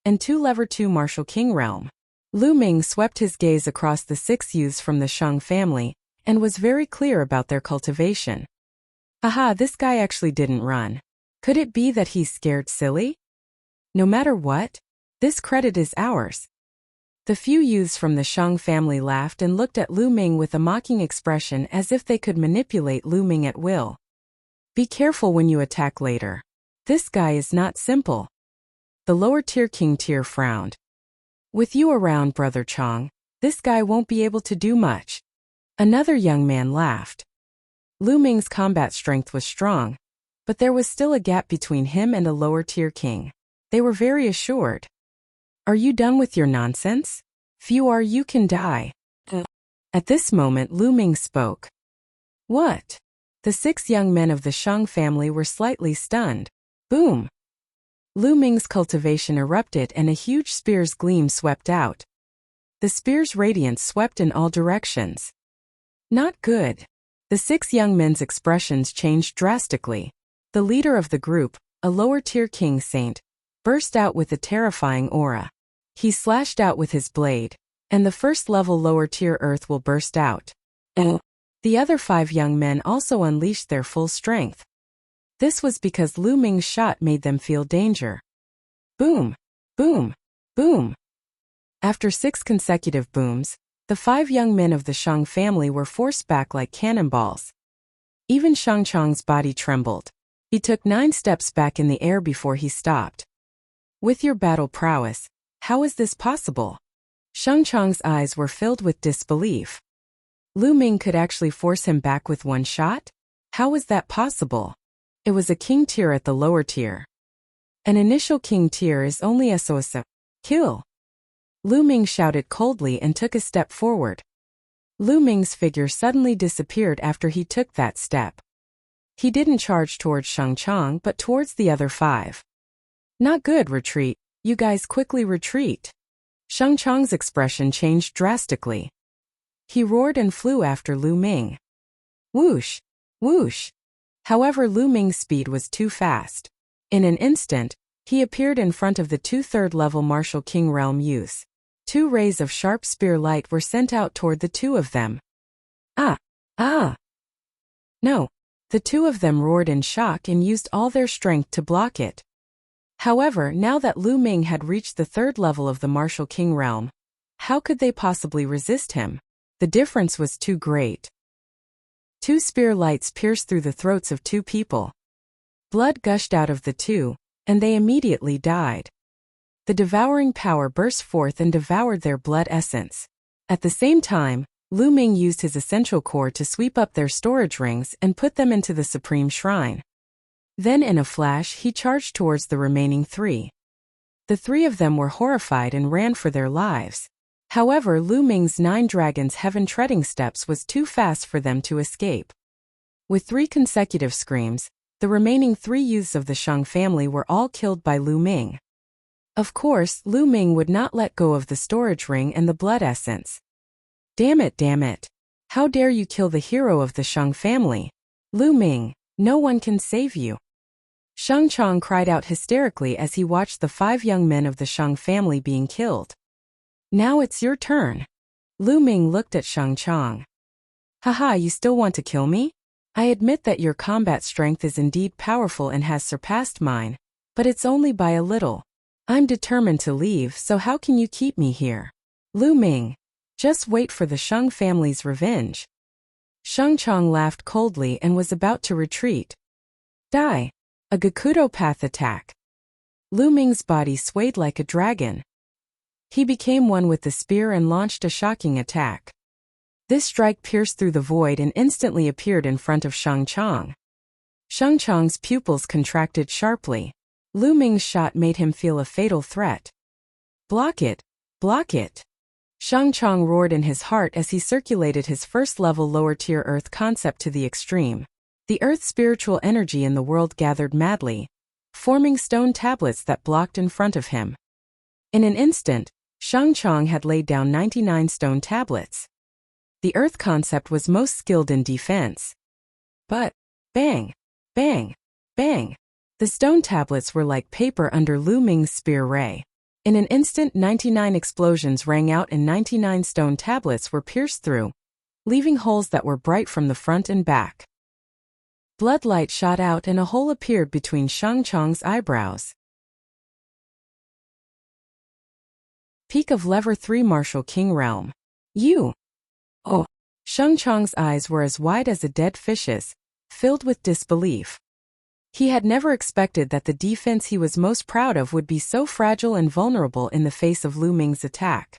and 2 Level 2 Martial King realm. Lu Ming swept his gaze across the 6 youths from the Shang family, and was very clear about their cultivation. Aha, this guy actually didn't run. Could it be that he's scared silly? No matter what, this credit is ours. The few youths from the Shang family laughed and looked at Lu Ming with a mocking expression as if they could manipulate Lu Ming at will. Be careful when you attack later. This guy is not simple. The lower-tier King Tier frowned. With you around, Brother Chong, this guy won't be able to do much. Another young man laughed. Lu Ming's combat strength was strong, but there was still a gap between him and a lower-tier king. They were very assured. Are you done with your nonsense? Few are, you can die. At this moment Lu Ming spoke. What? The 6 young men of the Shang family were slightly stunned. Boom! Lu Ming's cultivation erupted and a huge spear's gleam swept out. The spear's radiance swept in all directions. Not good. The 6 young men's expressions changed drastically. The leader of the group, a lower-tier king saint, burst out with a terrifying aura. He slashed out with his blade, and the first-level lower-tier earth will burst out. The other 5 young men also unleashed their full strength. This was because Lu Ming's shot made them feel danger. Boom! Boom! Boom! After 6 consecutive booms, the 5 young men of the Shang family were forced back like cannonballs. Even Shang Chong's body trembled. He took 9 steps back in the air before he stopped. With your battle prowess, how is this possible? Shang Chong's eyes were filled with disbelief. Lu Ming could actually force him back with 1 shot? How was that possible? It was a king tier at the lower tier. An initial king tier is only SOS. Kill! Lu Ming shouted coldly and took a step forward. Lu Ming's figure suddenly disappeared after he took that step. He didn't charge towards Shang Chong but towards the other 5. Not good, retreat. You guys quickly retreat. Shang Chong's expression changed drastically. He roared and flew after Lu Ming. Whoosh! Whoosh! However, Lu Ming's speed was too fast. In an instant, he appeared in front of the 2 third-level Martial King realm youths. 2 rays of sharp spear light were sent out toward the 2 of them. Ah! Ah! No! The 2 of them roared in shock and used all their strength to block it. However, now that Lu Ming had reached the 3rd level of the Martial King realm, how could they possibly resist him? The difference was too great. 2 spear lights pierced through the throats of 2 people. Blood gushed out of the 2, and they immediately died. The devouring power burst forth and devoured their blood essence. At the same time, Lu Ming used his essential core to sweep up their storage rings and put them into the Supreme Shrine. Then in a flash he charged towards the remaining 3. The 3 of them were horrified and ran for their lives. However, Lu Ming's 9 dragons heaven-treading steps was too fast for them to escape. With 3 consecutive screams, the remaining 3 youths of the Shang family were all killed by Lu Ming. Of course, Lu Ming would not let go of the storage ring and the blood essence. Damn it, damn it. How dare you kill the hero of the Shang family? Lu Ming, no one can save you. Shang Chong cried out hysterically as he watched the 5 young men of the Shang family being killed. Now it's your turn. Lu Ming looked at Shang Chong. Haha, you still want to kill me? I admit that your combat strength is indeed powerful and has surpassed mine, but it's only by a little. I'm determined to leave, so how can you keep me here? Lu Ming, just wait for the Shang family's revenge. Shang Chong laughed coldly and was about to retreat. Die. A Gakudo path attack. Lu Ming's body swayed like a dragon. He became one with the spear and launched a shocking attack. This strike pierced through the void and instantly appeared in front of Shang Chong. Shang Chong's pupils contracted sharply. Lu Ming's shot made him feel a fatal threat. Block it! Block it! Shang Chong roared in his heart as he circulated his first-level lower-tier earth concept to the extreme. The earth's spiritual energy in the world gathered madly, forming stone tablets that blocked in front of him. In an instant, Shang Chong had laid down 99 stone tablets. The earth concept was most skilled in defense. But, bang, bang, bang, the stone tablets were like paper under Lu Ming's spear ray. In an instant, 99 explosions rang out and 99 stone tablets were pierced through, leaving holes that were bright from the front and back. Bloodlight shot out and a hole appeared between Shang Chong's eyebrows. Peak of Lever 3 Martial King Realm. You! Oh! Shang Chong's eyes were as wide as a dead fish's, filled with disbelief. He had never expected that the defense he was most proud of would be so fragile and vulnerable in the face of Lu Ming's attack.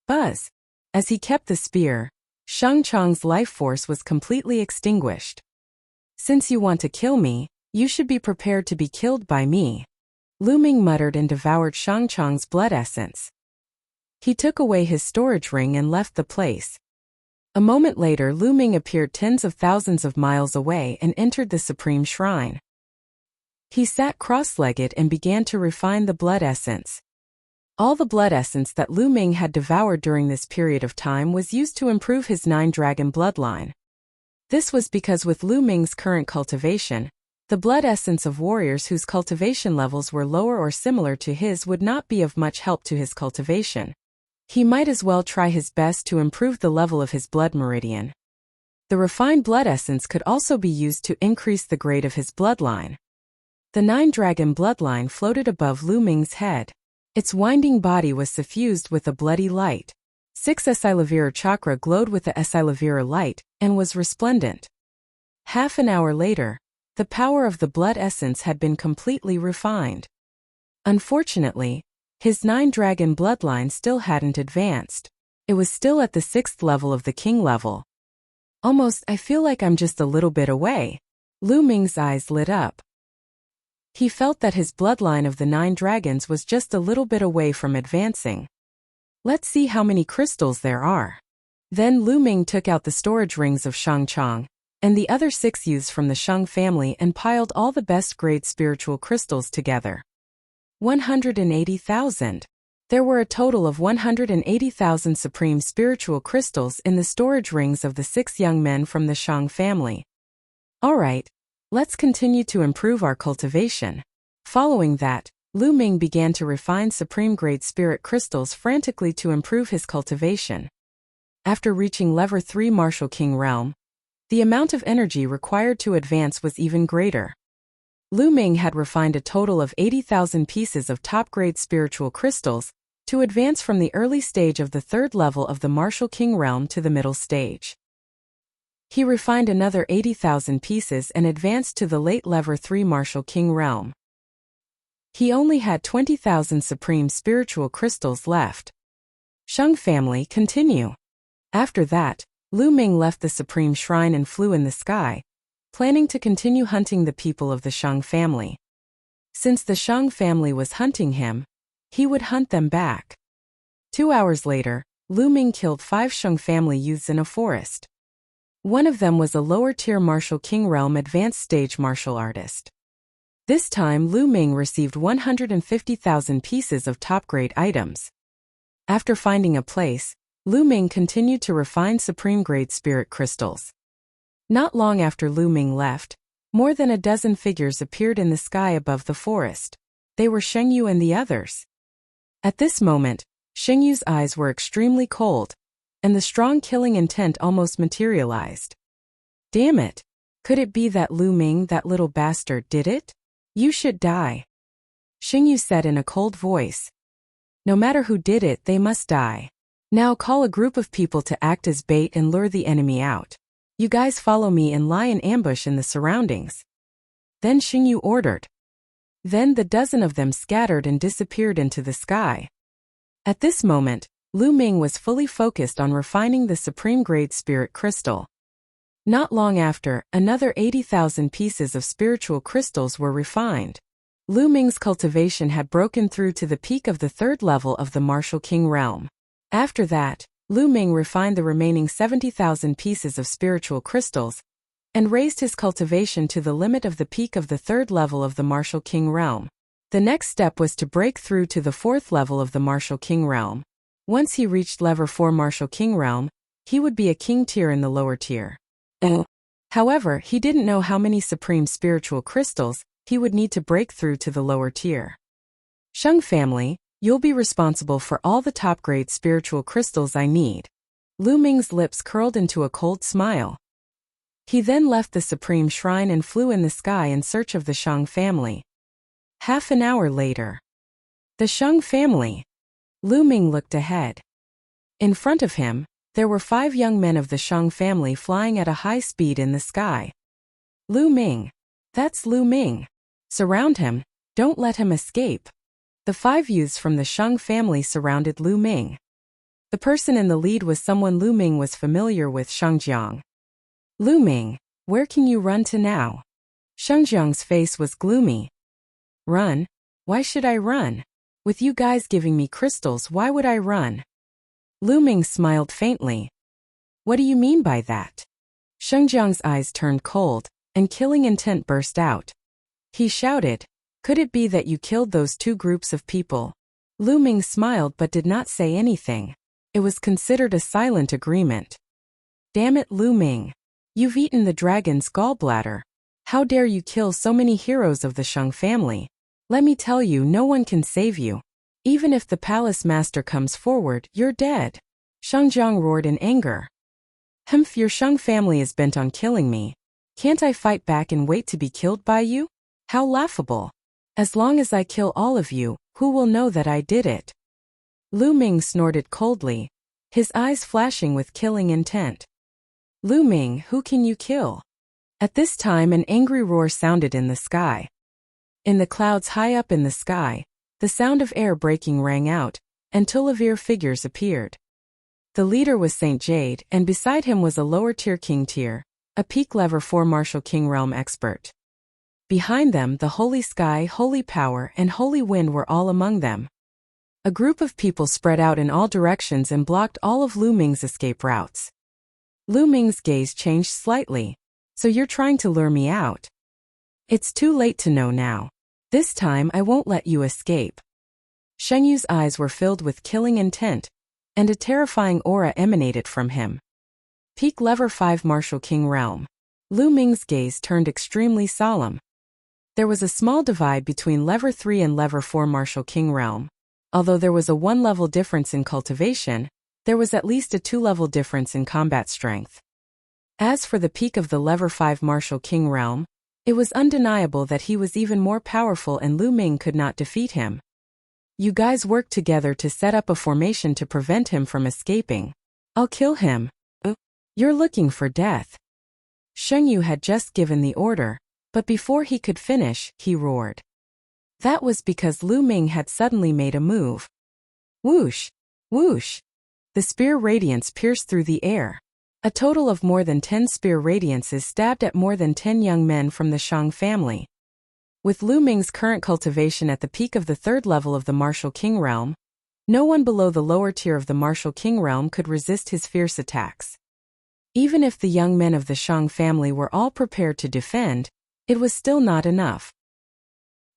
Buzz! As he kept the spear, Shang Chong's life force was completely extinguished. Since you want to kill me, you should be prepared to be killed by me. Lu Ming muttered and devoured Shang Chong's blood essence. He took away his storage ring and left the place. A moment later, Lu Ming appeared tens of thousands of miles away and entered the Supreme Shrine. He sat cross-legged and began to refine the blood essence. All the blood essence that Lu Ming had devoured during this period of time was used to improve his 9-dragon bloodline. This was because with Lu Ming's current cultivation, the blood essence of warriors whose cultivation levels were lower or similar to his would not be of much help to his cultivation. He might as well try his best to improve the level of his blood meridian. The refined blood essence could also be used to increase the grade of his bloodline. The 9-dragon bloodline floated above Lu Ming's head. Its winding body was suffused with a bloody light. 6 Esilavira chakra glowed with the Esilavira light and was resplendent. Half an hour later, the power of the blood essence had been completely refined. Unfortunately, his 9-dragon bloodline still hadn't advanced. It was still at the 6th level of the king level. Almost, I feel like I'm just a little bit away. Lu Ming's eyes lit up. He felt that his bloodline of the 9 dragons was just a little bit away from advancing. Let's see how many crystals there are. Then Lu Ming took out the storage rings of Shang Chong and the other 6 youths from the Shang family and piled all the best grade spiritual crystals together. 180,000. There were a total of 180,000 supreme spiritual crystals in the storage rings of the 6 young men from the Shang family. Alright, let's continue to improve our cultivation. Following that, Lu Ming began to refine supreme-grade spirit crystals frantically to improve his cultivation. After reaching Lever 3 Martial King Realm, the amount of energy required to advance was even greater. Lu Ming had refined a total of 80,000 pieces of top-grade spiritual crystals to advance from the early stage of the 3rd level of the Martial King Realm to the middle stage. He refined another 80,000 pieces and advanced to the late Lever 3 Martial King Realm. He only had 20,000 supreme spiritual crystals left. Shang family, continue. After that, Lu Ming left the Supreme Shrine and flew in the sky, planning to continue hunting the people of the Shang family. Since the Shang family was hunting him, he would hunt them back. 2 hours later, Lu Ming killed 5 Shang family youths in a forest. One of them was a lower-tier Martial King Realm advanced stage martial artist. This time Lu Ming received 150,000 pieces of top-grade items. After finding a place, Lu Ming continued to refine supreme-grade spirit crystals. Not long after Lu Ming left, more than a dozen figures appeared in the sky above the forest. They were Shengyu and the others. At this moment, Shengyu's eyes were extremely cold, and the strong killing intent almost materialized. Damn it! Could it be that Lu Ming, that little bastard, did it? You should die. Shengyu said in a cold voice. No matter who did it, they must die. Now call a group of people to act as bait and lure the enemy out. You guys follow me and lie in ambush in the surroundings. Then Shengyu ordered. Then the dozen of them scattered and disappeared into the sky. At this moment, Lu Ming was fully focused on refining the supreme-grade spirit crystal. Not long after, another 80,000 pieces of spiritual crystals were refined. Lu Ming's cultivation had broken through to the peak of the third level of the Martial King realm. After that, Lu Ming refined the remaining 70,000 pieces of spiritual crystals and raised his cultivation to the limit of the peak of the third level of the Martial King realm. The next step was to break through to the fourth level of the Martial King realm. Once he reached level 4 Martial King realm, he would be a king tier in the lower tier. However, he didn't know how many supreme spiritual crystals he would need to break through to the lower tier. Sheng family, you'll be responsible for all the top-grade spiritual crystals I need. Lu Ming's lips curled into a cold smile. He then left the supreme shrine and flew in the sky in search of the Sheng family. Half an hour later. The Sheng family. Lu Ming looked ahead. In front of him, there were 5 young men of the Sheng family flying at a high speed in the sky. Lu Ming. That's Lu Ming. Surround him, don't let him escape. The 5 youths from the Sheng family surrounded Lu Ming. The person in the lead was someone Lu Ming was familiar with, Shengjiang. Lu Ming, where can you run to now? Shengjiang's face was gloomy. Run? Why should I run? With you guys giving me crystals, why would I run? Lu Ming smiled faintly. What do you mean by that? Shengjiang's eyes turned cold, and killing intent burst out. He shouted, could it be that you killed those 2 groups of people? Lu Ming smiled but did not say anything. It was considered a silent agreement. Damn it, Lu Ming. You've eaten the dragon's gallbladder. How dare you kill so many heroes of the Sheng family? Let me tell you, no one can save you. Even if the palace master comes forward, you're dead. Shengjiang roared in anger. Humph, your Sheng family is bent on killing me. Can't I fight back and wait to be killed by you? How laughable. As long as I kill all of you, who will know that I did it? Lu Ming snorted coldly, his eyes flashing with killing intent. Lu Ming, who can you kill? At this time an angry roar sounded in the sky. In the clouds high up in the sky, the sound of air breaking rang out, and Tulivir figures appeared. The leader was Saint Jade, and beside him was a lower-tier king tier, a peak level 4 Martial King realm expert. Behind them, the Holy Sky, Holy Power, and Holy Wind were all among them. A group of people spread out in all directions and blocked all of Lu Ming's escape routes. Lu Ming's gaze changed slightly. So you're trying to lure me out? It's too late to know now. This time I won't let you escape. Shengyu's eyes were filled with killing intent, and a terrifying aura emanated from him. Peak level 5 Martial King realm. Lu Ming's gaze turned extremely solemn. There was a small divide between level 3 and level 4 Martial King realm. Although there was a 1-level difference in cultivation, there was at least a 2-level difference in combat strength. As for the peak of the level 5 Martial King realm, it was undeniable that he was even more powerful and Lu Ming could not defeat him. You guys worked together to set up a formation to prevent him from escaping. I'll kill him. You're looking for death. Shengyu had just given the order, but before he could finish, he roared. That was because Lu Ming had suddenly made a move. Whoosh! Whoosh! The spear radiance pierced through the air. A total of more than 10 spear radiances stabbed at more than 10 young men from the Shang family. With Lu Ming's current cultivation at the peak of the 3rd level of the Martial King realm, no one below the lower tier of the Martial King realm could resist his fierce attacks. Even if the young men of the Shang family were all prepared to defend, it was still not enough.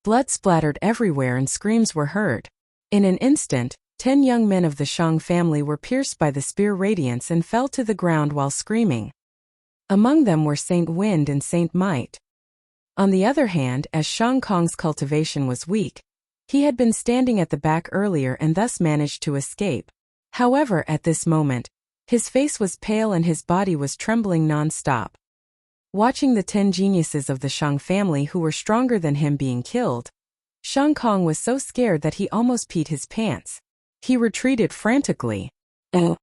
Blood splattered everywhere and screams were heard. In an instant, 10 young men of the Shang family were pierced by the spear radiance and fell to the ground while screaming. Among them were Saint Wind and Saint Might. On the other hand, as Shang Kong's cultivation was weak, he had been standing at the back earlier and thus managed to escape. However, at this moment, his face was pale and his body was trembling non-stop. Watching the 10 geniuses of the Shang family who were stronger than him being killed, Shang Kong was so scared that he almost peed his pants. He retreated frantically. Oh!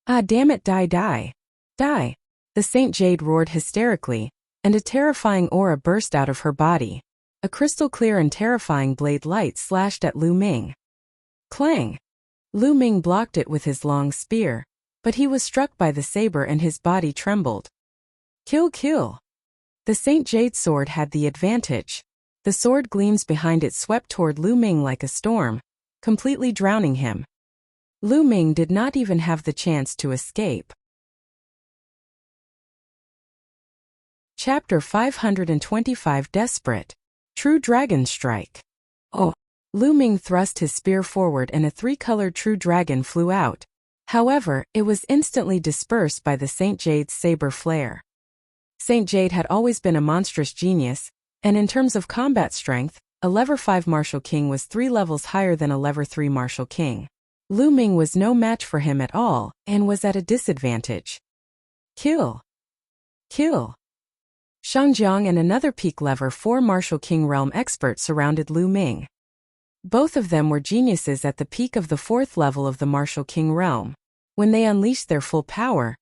Ah, damn it, die, die! Die! The Saint Jade roared hysterically, and a terrifying aura burst out of her body. A crystal-clear and terrifying blade light slashed at Lu Ming. Clang! Lu Ming blocked it with his long spear, but he was struck by the saber and his body trembled. Kill, kill! The Saint Jade sword had the advantage. The sword gleams behind it swept toward Lu Ming like a storm, completely drowning him. Lu Ming did not even have the chance to escape. Chapter 525 Desperate. True Dragon Strike. Oh! Lu Ming thrust his spear forward and a 3-colored true dragon flew out. However, it was instantly dispersed by the Saint Jade's saber flare. Saint Jade had always been a monstrous genius, and in terms of combat strength, a Level 5 Martial King was 3 levels higher than a Level 3 Martial King. Lu Ming was no match for him at all, and was at a disadvantage. Kill! Kill! Shang Jiang and another peak Level 4 Martial King realm expert surrounded Lu Ming. Both of them were geniuses at the peak of the 4th level of the Martial King realm. When they unleashed their full power,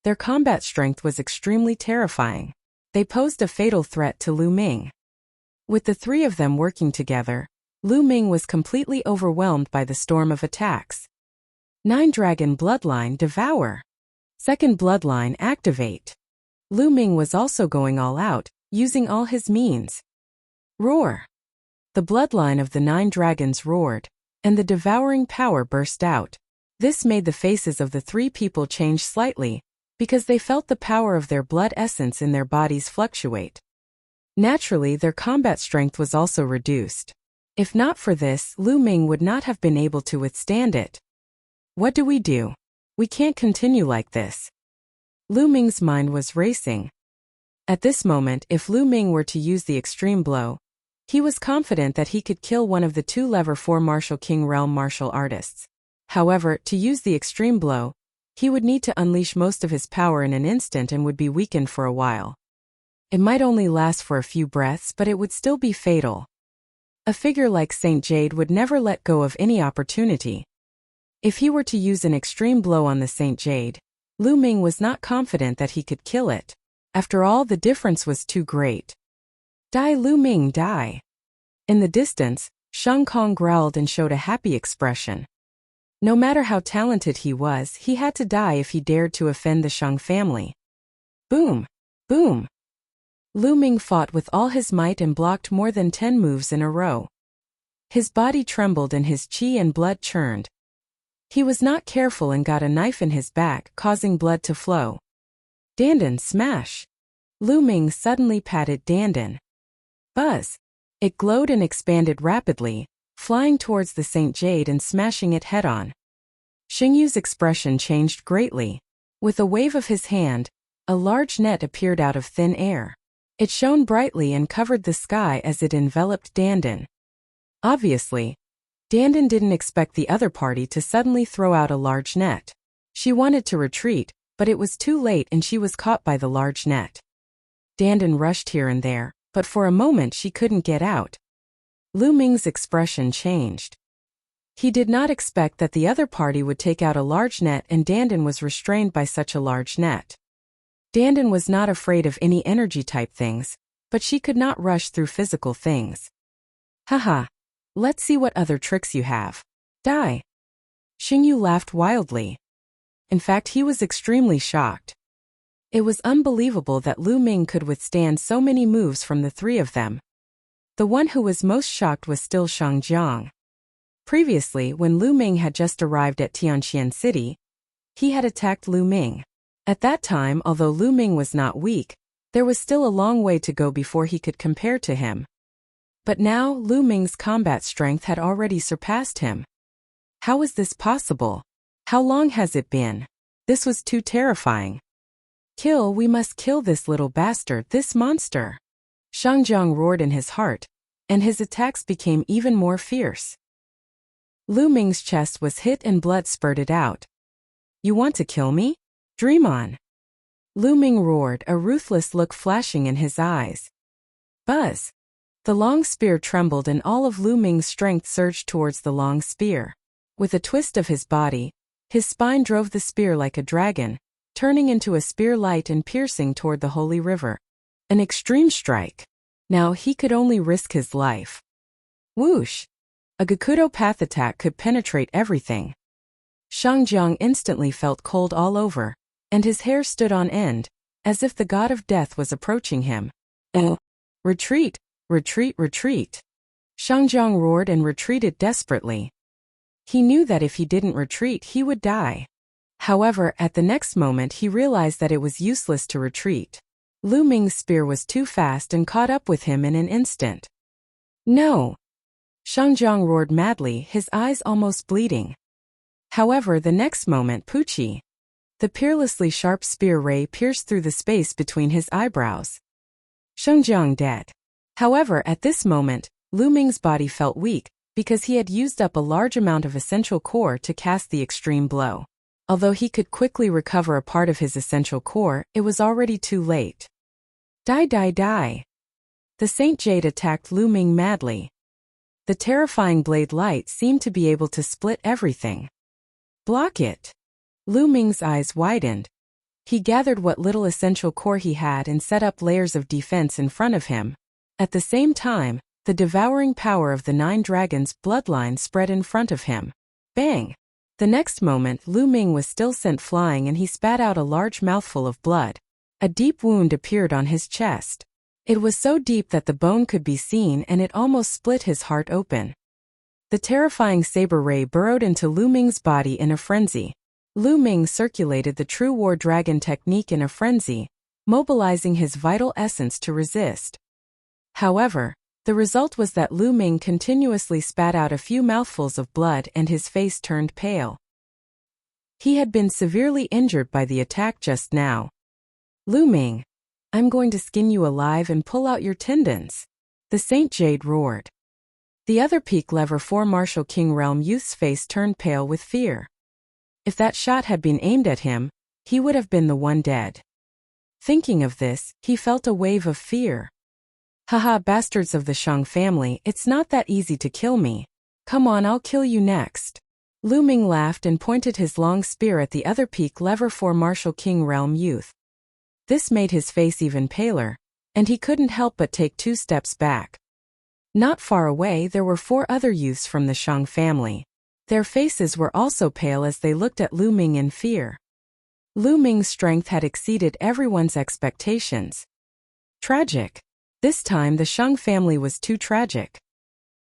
their combat strength was extremely terrifying. They posed a fatal threat to Lu Ming. With the 3 of them working together, Lu Ming was completely overwhelmed by the storm of attacks. 9 Dragon Bloodline Devour. 2nd Bloodline Activate. Lu Ming was also going all out, using all his means. Roar! The bloodline of the 9 dragons roared, and the devouring power burst out. This made the faces of the 3 people change slightly, because they felt the power of their blood essence in their bodies fluctuate. Naturally, their combat strength was also reduced. If not for this, Lu Ming would not have been able to withstand it. What do? We can't continue like this. Lu Ming's mind was racing. At this moment, if Lu Ming were to use the extreme blow, he was confident that he could kill one of the 2 Level 4 Martial King realm martial artists. However, to use the extreme blow, he would need to unleash most of his power in an instant and would be weakened for a while. It might only last for a few breaths, but it would still be fatal. A figure like Saint Jade would never let go of any opportunity. If he were to use an extreme blow on the Saint Jade, Lu Ming was not confident that he could kill it. After all, the difference was too great. Die, Lu Ming, die! In the distance, Shang Kong growled and showed a happy expression. No matter how talented he was, he had to die if he dared to offend the Shang family. Boom! Boom! Lu Ming fought with all his might and blocked more than 10 moves in a row. His body trembled and his qi and blood churned. He was not careful and got a knife in his back, causing blood to flow. Dandan smash! Lu Ming suddenly patted Dandan. Buzz! It glowed and expanded rapidly, flying towards the Saint Jade and smashing it head-on. Xingyu's expression changed greatly. With a wave of his hand, a large net appeared out of thin air. It shone brightly and covered the sky as it enveloped Dandan. Obviously, Dandan didn't expect the other party to suddenly throw out a large net. She wanted to retreat, but it was too late and she was caught by the large net. Dandan rushed here and there, but for a moment she couldn't get out. Lu Ming's expression changed. He did not expect that the other party would take out a large net and Dandan was restrained by such a large net. Dandan was not afraid of any energy-type things, but she could not rush through physical things. Haha. Let's see what other tricks you have. Die. Xingyu laughed wildly. In fact, he was extremely shocked. It was unbelievable that Lu Ming could withstand so many moves from the 3 of them. The one who was most shocked was still Shang Jiang. Previously, when Lu Ming had just arrived at Tianqian City, he had attacked Lu Ming. At that time, although Lu Ming was not weak, there was still a long way to go before he could compare to him. But now, Lu Ming's combat strength had already surpassed him. How is this possible? How long has it been? This was too terrifying. Kill, we must kill this little bastard, this monster. Shang Jiang roared in his heart, and his attacks became even more fierce. Lu Ming's chest was hit and blood spurted out. You want to kill me? Dream on. Lu Ming roared, a ruthless look flashing in his eyes. Buzz. The long spear trembled and all of Lu Ming's strength surged towards the long spear. With a twist of his body, his spine drove the spear like a dragon, turning into a spear light and piercing toward the holy river. An extreme strike. Now he could only risk his life. Whoosh! A Gakudo path attack could penetrate everything. Shang Jiang instantly felt cold all over, and his hair stood on end, as if the god of death was approaching him. Retreat! Retreat! Retreat! Shang Jiang roared and retreated desperately. He knew that if he didn't retreat he would die. However, at the next moment he realized that it was useless to retreat. Lu Ming's spear was too fast and caught up with him in an instant. No! Shang Jiang roared madly, his eyes almost bleeding. However, the next moment Pucci, the peerlessly sharp spear ray pierced through the space between his eyebrows. Shang Jiang dead. However, at this moment, Lu Ming's body felt weak, because he had used up a large amount of essential core to cast the extreme blow. Although he could quickly recover a part of his essential core, it was already too late. Die, die, die! The Saint Jade attacked Lu Ming madly. The terrifying blade light seemed to be able to split everything. Block it! Lu Ming's eyes widened. He gathered what little essential core he had and set up layers of defense in front of him. At the same time, the devouring power of the 9 dragons' bloodline spread in front of him. Bang! The next moment Lu Ming was still sent flying and he spat out a large mouthful of blood. A deep wound appeared on his chest. It was so deep that the bone could be seen and it almost split his heart open. The terrifying saber ray burrowed into Lu Ming's body in a frenzy. Lu Ming circulated the true war dragon technique in a frenzy, mobilizing his vital essence to resist. However, the result was that Lu Ming continuously spat out a few mouthfuls of blood and his face turned pale. He had been severely injured by the attack just now. Lu Ming, I'm going to skin you alive and pull out your tendons. The Saint Jade roared. The other peak lever 4 Martial King Realm youth's face turned pale with fear. If that shot had been aimed at him, he would have been the one dead. Thinking of this, he felt a wave of fear. Haha, bastards of the Shang family, it's not that easy to kill me. Come on, I'll kill you next. Lu Ming laughed and pointed his long spear at the other peak lever 4 Martial King Realm youth. This made his face even paler, and he couldn't help but take 2 steps back. Not far away there were 4 other youths from the Shang family. Their faces were also pale as they looked at Lu Ming in fear. Lu Ming's strength had exceeded everyone's expectations. Tragic. This time the Shang family was too tragic.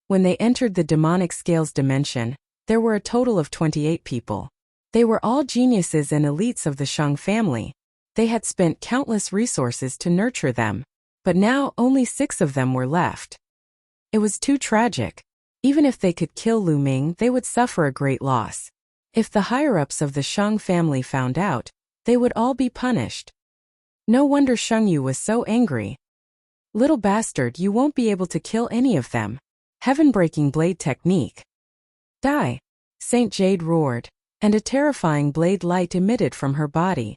When they entered the demonic scales dimension, there were a total of 28 people. They were all geniuses and elites of the Shang family. They had spent countless resources to nurture them, but now only 6 of them were left. It was too tragic. Even if they could kill Lu Ming, they would suffer a great loss. If the higher-ups of the Shang family found out, they would all be punished. No wonder Shang Yu was so angry. Little bastard, you won't be able to kill any of them. Heaven-breaking blade technique. Die! Saint Jade roared, and a terrifying blade light emitted from her body.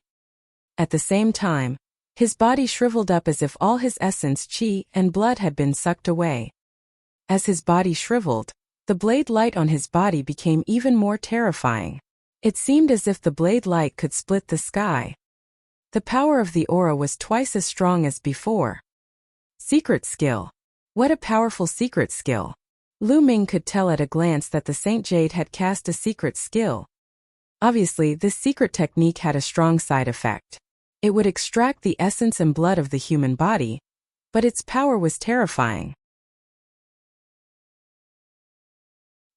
At the same time, his body shriveled up as if all his essence, chi, and blood had been sucked away. As his body shriveled, the blade light on his body became even more terrifying. It seemed as if the blade light could split the sky. The power of the aura was twice as strong as before. Secret skill. What a powerful secret skill. Lu Ming could tell at a glance that the Saint Jade had cast a secret skill. Obviously, this secret technique had a strong side effect. It would extract the essence and blood of the human body, but its power was terrifying.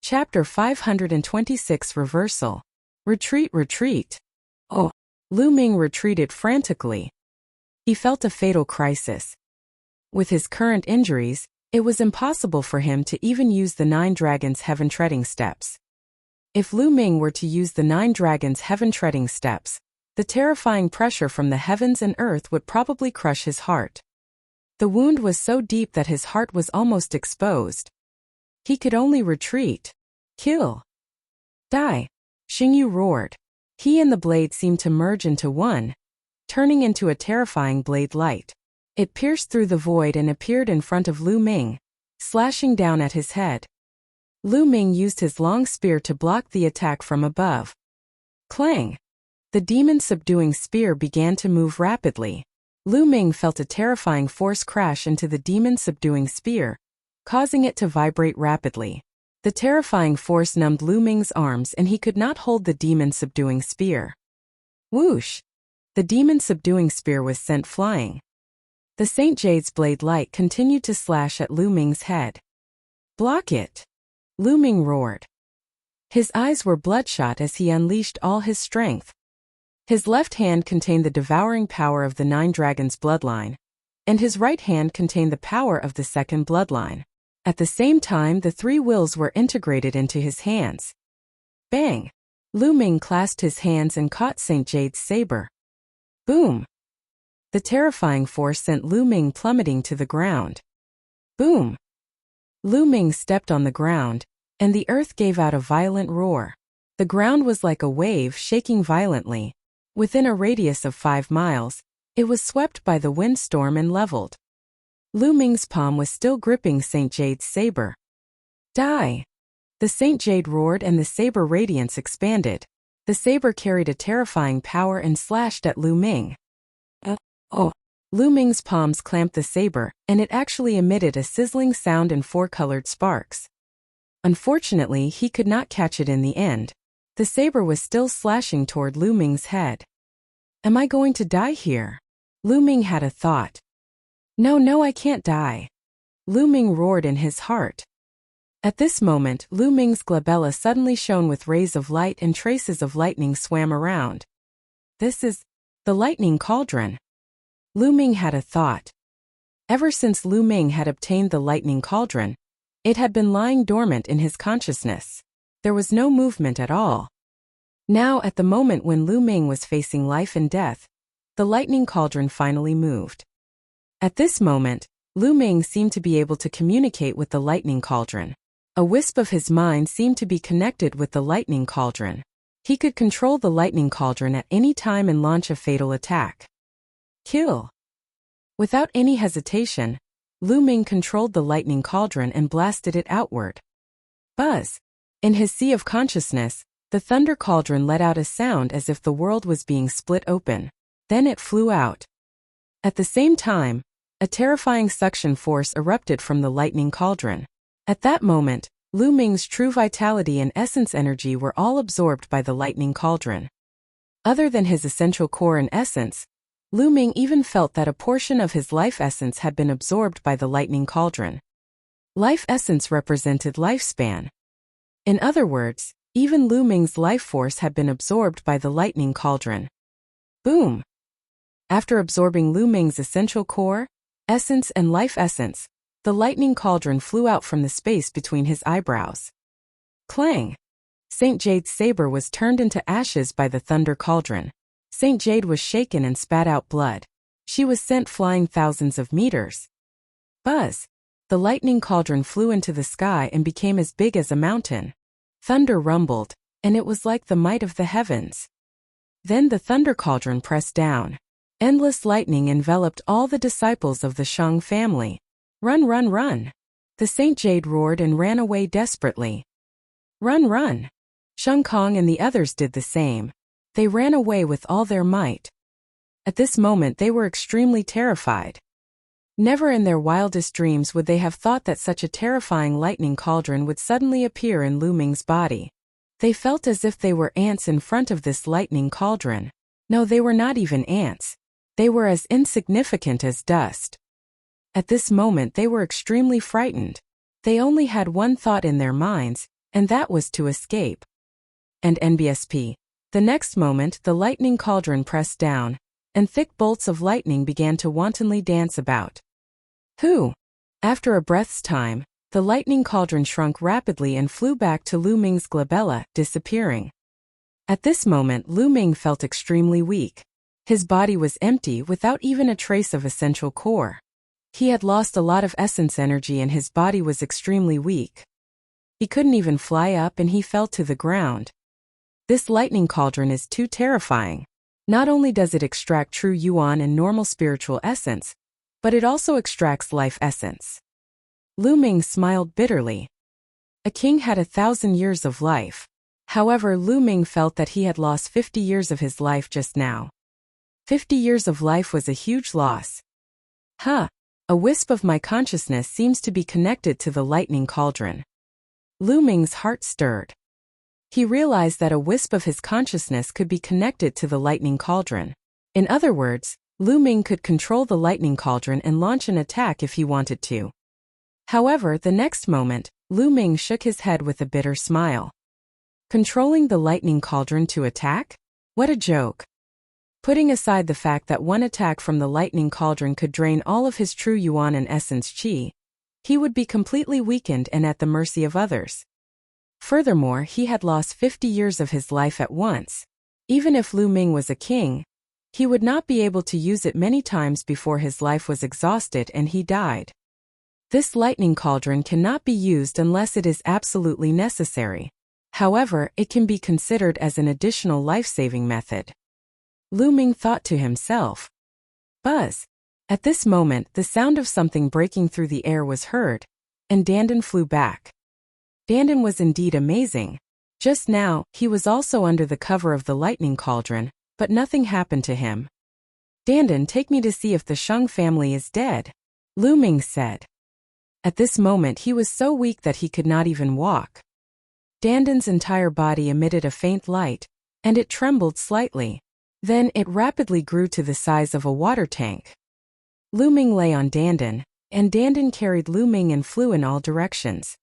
Chapter 526 Reversal. Retreat, retreat. Oh! Lu Ming retreated frantically. He felt a fatal crisis. With his current injuries, it was impossible for him to even use the 9 dragons' heaven treading steps. If Lu Ming were to use the 9 dragons' heaven-treading steps, the terrifying pressure from the heavens and earth would probably crush his heart. The wound was so deep that his heart was almost exposed. He could only retreat. Kill. Die. Xingyu roared. He and the blade seemed to merge into one, turning into a terrifying blade light. It pierced through the void and appeared in front of Lu Ming, slashing down at his head. Lu Ming used his long spear to block the attack from above. Clang! The demon-subduing spear began to move rapidly. Lu Ming felt a terrifying force crash into the demon-subduing spear, causing it to vibrate rapidly. The terrifying force numbed Lu Ming's arms and he could not hold the demon-subduing spear. Whoosh! The demon-subduing spear was sent flying. The Saint Jade's blade light continued to slash at Lu Ming's head. Block it! Lu Ming roared. His eyes were bloodshot as he unleashed all his strength. His left hand contained the devouring power of the 9 dragons' bloodline, and his right hand contained the power of the second bloodline. At the same time, the 3 wills were integrated into his hands. Bang! Lu Ming clasped his hands and caught Saint Jade's saber. Boom! The terrifying force sent Lu Ming plummeting to the ground. Boom! Lu Ming stepped on the ground, and the earth gave out a violent roar. The ground was like a wave shaking violently. Within a radius of 5 miles, it was swept by the windstorm and leveled. Lu Ming's palm was still gripping Saint Jade's saber. Die! The Saint Jade roared and the saber radiance expanded. The saber carried a terrifying power and slashed at Lu Ming. Oh! Lu Ming's palms clamped the saber, and it actually emitted a sizzling sound and 4-colored sparks. Unfortunately, he could not catch it in the end. The saber was still slashing toward Lu Ming's head. Am I going to die here? Lu Ming had a thought. No, I can't die. Lu Ming roared in his heart. At this moment, Lu Ming's glabella suddenly shone with rays of light and traces of lightning swam around. This is the lightning cauldron. Lu Ming had a thought. Ever since Lu Ming had obtained the lightning cauldron, it had been lying dormant in his consciousness. There was no movement at all. Now, at the moment when Lu Ming was facing life and death, the lightning cauldron finally moved. At this moment, Lu Ming seemed to be able to communicate with the lightning cauldron. A wisp of his mind seemed to be connected with the lightning cauldron. He could control the lightning cauldron at any time and launch a fatal attack. Kill! Without any hesitation, Lu Ming controlled the lightning cauldron and blasted it outward. Buzz! In his sea of consciousness, the thunder cauldron let out a sound as if the world was being split open. Then it flew out. At the same time, a terrifying suction force erupted from the lightning cauldron. At that moment, Lu Ming's true vitality and essence energy were all absorbed by the lightning cauldron. Other than his essential core and essence, Lu Ming even felt that a portion of his life essence had been absorbed by the lightning cauldron. Life essence represented lifespan. In other words, even Lu Ming's life force had been absorbed by the lightning cauldron. Boom! After absorbing Lu Ming's essential core, essence and life essence, the lightning cauldron flew out from the space between his eyebrows. Clang! Saint Jade's saber was turned into ashes by the thunder cauldron. Saint Jade was shaken and spat out blood. She was sent flying thousands of meters. Buzz! The lightning cauldron flew into the sky and became as big as a mountain. Thunder rumbled, and it was like the might of the heavens. Then the thunder cauldron pressed down. Endless lightning enveloped all the disciples of the Shang family. Run, run, run! The Saint Jade roared and ran away desperately. Run, run! Shang Kong and the others did the same. They ran away with all their might. At this moment they were extremely terrified. Never in their wildest dreams would they have thought that such a terrifying lightning cauldron would suddenly appear in Lu Ming's body. They felt as if they were ants in front of this lightning cauldron. No, they were not even ants. They were as insignificant as dust. At this moment they were extremely frightened. They only had one thought in their minds, and that was to escape. And NBSP. The next moment the lightning cauldron pressed down, and thick bolts of lightning began to wantonly dance about. Who? After a breath's time, the lightning cauldron shrunk rapidly and flew back to Lu Ming's glabella, disappearing. At this moment, Lu Ming felt extremely weak. His body was empty without even a trace of essential core. He had lost a lot of essence energy and his body was extremely weak. He couldn't even fly up and he fell to the ground. This lightning cauldron is too terrifying. Not only does it extract true yuan and normal spiritual essence, but it also extracts life essence. Lu Ming smiled bitterly. A king had 1,000 years of life. However, Lu Ming felt that he had lost 50 years of his life just now. 50 years of life was a huge loss. A wisp of my consciousness seems to be connected to the lightning cauldron. Lu Ming's heart stirred. He realized that a wisp of his consciousness could be connected to the lightning cauldron. In other words, Lu Ming could control the lightning cauldron and launch an attack if he wanted to. However, the next moment, Lu Ming shook his head with a bitter smile. Controlling the lightning cauldron to attack? What a joke. Putting aside the fact that one attack from the lightning cauldron could drain all of his true yuan and essence qi, he would be completely weakened and at the mercy of others. Furthermore, he had lost 50 years of his life at once. Even if Lu Ming was a king, he would not be able to use it many times before his life was exhausted and he died. This lightning cauldron cannot be used unless it is absolutely necessary. However, it can be considered as an additional life-saving method. Lu Ming thought to himself. Buzz. At this moment, the sound of something breaking through the air was heard, and Dandan flew back. Dandan was indeed amazing. Just now, he was also under the cover of the lightning cauldron, but nothing happened to him. Dandan, take me to see if the Sheng family is dead, Lu Ming said. At this moment he was so weak that he could not even walk. Dandan's entire body emitted a faint light, and it trembled slightly. Then it rapidly grew to the size of a water tank. Lu Ming lay on Dandan, and Dandan carried Lu Ming and flew in all directions.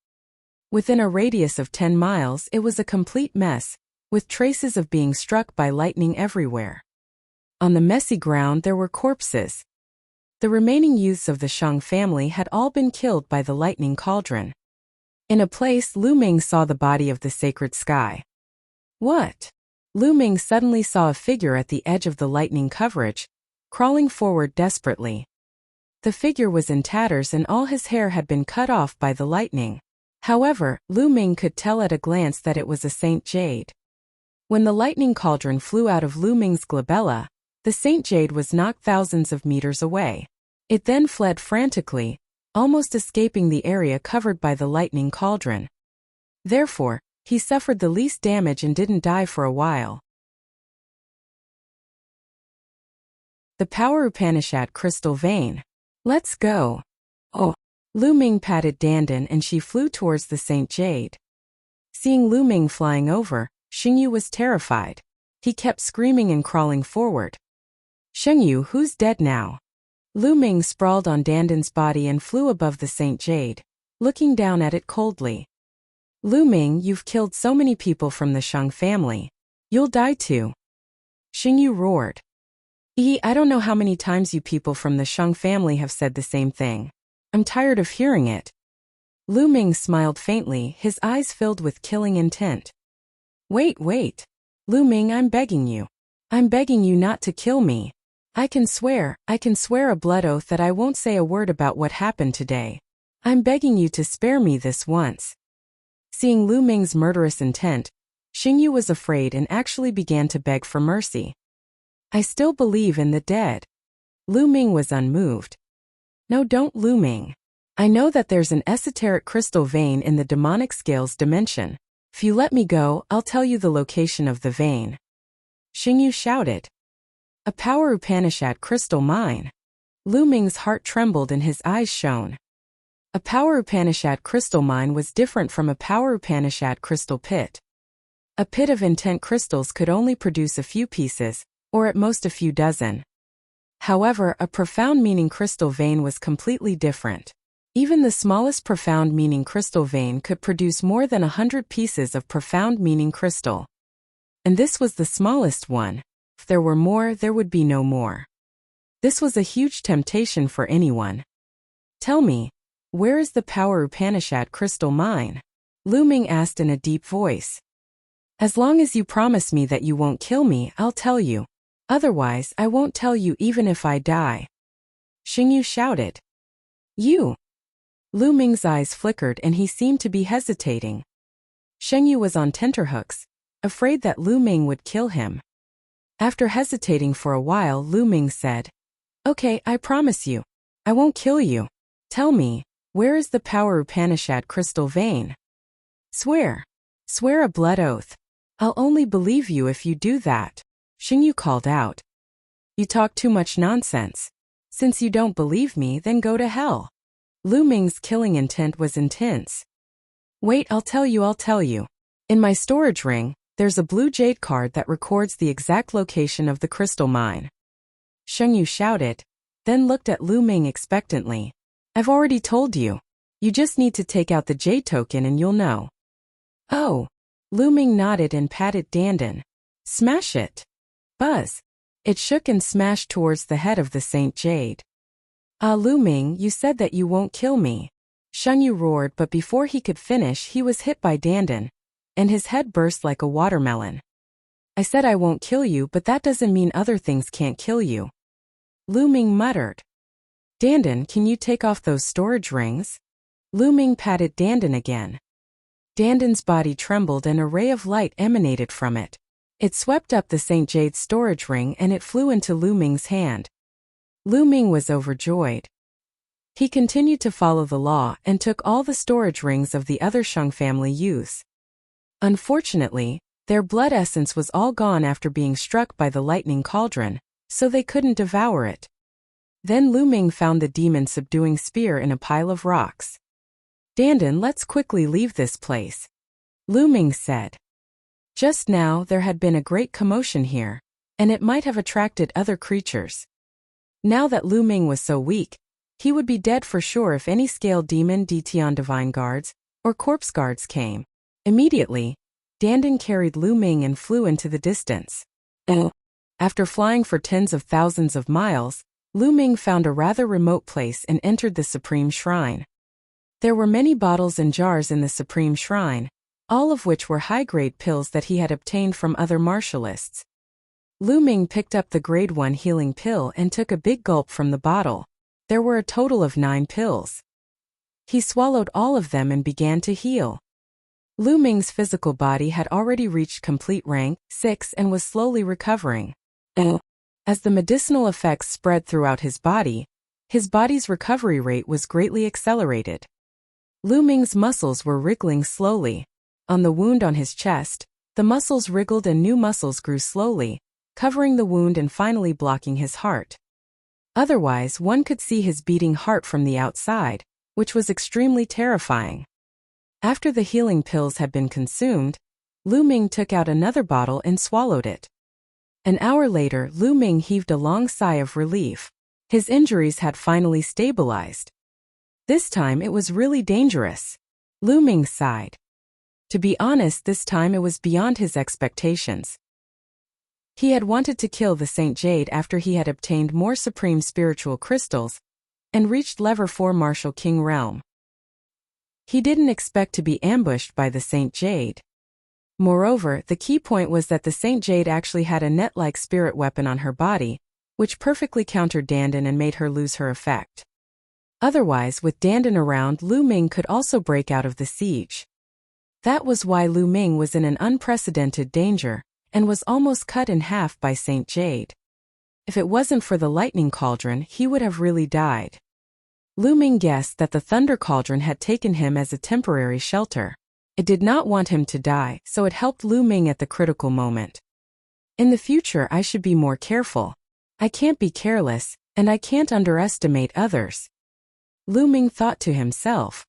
Within a radius of 10 miles it was a complete mess, with traces of being struck by lightning everywhere. On the messy ground there were corpses. The remaining youths of the Sheng family had all been killed by the lightning cauldron. In a place, Lu Ming saw the body of the sacred sky. What? Lu Ming suddenly saw a figure at the edge of the lightning coverage, crawling forward desperately. The figure was in tatters and all his hair had been cut off by the lightning. However, Lu Ming could tell at a glance that it was a Saint Jade. When the lightning cauldron flew out of Lu Ming's glabella, the Saint Jade was knocked thousands of meters away. It then fled frantically, almost escaping the area covered by the lightning cauldron. Therefore, he suffered the least damage and didn't die for a while. The Power Upanishad Crystal Vein. Let's go. Oh. Lu Ming patted Dandan and she flew towards the Saint Jade. Seeing Lu Ming flying over, Xingyu was terrified. He kept screaming and crawling forward. Xingyu, who's dead now? Lu Ming sprawled on Dandan's body and flew above the Saint Jade, looking down at it coldly. Lu Ming, you've killed so many people from the Sheng family. You'll die too. Xingyu roared. I don't know how many times you people from the Sheng family have said the same thing. I'm tired of hearing it. Lu Ming smiled faintly, his eyes filled with killing intent. Wait. Lu Ming, I'm begging you. I'm begging you not to kill me. I can swear a blood oath that I won't say a word about what happened today. I'm begging you to spare me this once. Seeing Lu Ming's murderous intent, Xingyu was afraid and actually began to beg for mercy. I still believe in the dead. Lu Ming was unmoved. No, don't, Lu Ming. I know that there's an esoteric crystal vein in the demonic scales dimension. If you let me go, I'll tell you the location of the vein. Xingyu shouted. A Power Upanishad crystal mine. Lu Ming's heart trembled and his eyes shone. A Power Upanishad crystal mine was different from a Power Upanishad crystal pit. A pit of intent crystals could only produce a few pieces, or at most a few dozen. However, a profound meaning crystal vein was completely different. Even the smallest profound meaning crystal vein could produce more than 100 pieces of profound meaning crystal. And this was the smallest one. If there were more, there would be no more. This was a huge temptation for anyone. Tell me, where is the Power Upanishad crystal mine? Lu Ming asked in a deep voice. As long as you promise me that you won't kill me, I'll tell you. Otherwise, I won't tell you even if I die. Xingyu shouted. You! Lu Ming's eyes flickered and he seemed to be hesitating. Xingyu was on tenterhooks, afraid that Lu Ming would kill him. After hesitating for a while, Lu Ming said, Okay, I promise you. I won't kill you. Tell me, where is the Power Upanishad crystal vein? Swear. Swear a blood oath. I'll only believe you if you do that. Xingyu called out. You talk too much nonsense. Since you don't believe me, then go to hell. Lu Ming's killing intent was intense. Wait, I'll tell you. In my storage ring, there's a blue jade card that records the exact location of the crystal mine. Xingyu shouted, then looked at Lu Ming expectantly. I've already told you. You just need to take out the jade token and you'll know. Oh. Lu Ming nodded and patted Dandan. Smash it. Buzz. It shook and smashed towards the head of the Saint Jade. Lu Ming, you said that you won't kill me. Xingyu roared, but before he could finish he was hit by Dandan, and his head burst like a watermelon. I said I won't kill you, but that doesn't mean other things can't kill you. Lu Ming muttered. Dandan, can you take off those storage rings? Lu Ming patted Dandan again. Dandan's body trembled and a ray of light emanated from it. It swept up the St. Jade's storage ring and it flew into Lu Ming's hand. Lu Ming was overjoyed. He continued to follow the law and took all the storage rings of the other Shang family youths. Unfortunately, their blood essence was all gone after being struck by the lightning cauldron, so they couldn't devour it. Then Lu Ming found the demon subduing spear in a pile of rocks. Dandan, let's quickly leave this place. Lu Ming said. Just now there had been a great commotion here, and it might have attracted other creatures. Now that Lu Ming was so weak, he would be dead for sure if any scale demon, Detian divine guards, or corpse guards came. Immediately, Dandan carried Lu Ming and flew into the distance. After flying for tens of thousands of miles, Lu Ming found a rather remote place and entered the Supreme Shrine. There were many bottles and jars in the Supreme Shrine, all of which were high-grade pills that he had obtained from other martialists. Lu Ming picked up the grade 1 healing pill and took a big gulp from the bottle. There were a total of 9 pills. He swallowed all of them and began to heal. Lu Ming's physical body had already reached complete rank 6 and was slowly recovering. As the medicinal effects spread throughout his body's recovery rate was greatly accelerated. Lu Ming's muscles were wriggling slowly. On the wound on his chest, the muscles wriggled and new muscles grew slowly, covering the wound and finally blocking his heart. Otherwise, one could see his beating heart from the outside, which was extremely terrifying. After the healing pills had been consumed, Lu Ming took out another bottle and swallowed it. An hour later, Lu Ming heaved a long sigh of relief. His injuries had finally stabilized. This time it was really dangerous. Lu Ming sighed. To be honest, this time it was beyond his expectations. He had wanted to kill the Saint Jade after he had obtained more supreme spiritual crystals and reached level 4 Martial King realm. He didn't expect to be ambushed by the Saint Jade. Moreover, the key point was that the Saint Jade actually had a net-like spirit weapon on her body, which perfectly countered Dandan and made her lose her effect. Otherwise, with Dandan around, Lu Ming could also break out of the siege. That was why Lu Ming was in an unprecedented danger, and was almost cut in half by Saint Jade. If it wasn't for the lightning cauldron, he would have really died. Lu Ming guessed that the thunder cauldron had taken him as a temporary shelter. It did not want him to die, so it helped Lu Ming at the critical moment. In the future, I should be more careful. I can't be careless, and I can't underestimate others. Lu Ming thought to himself.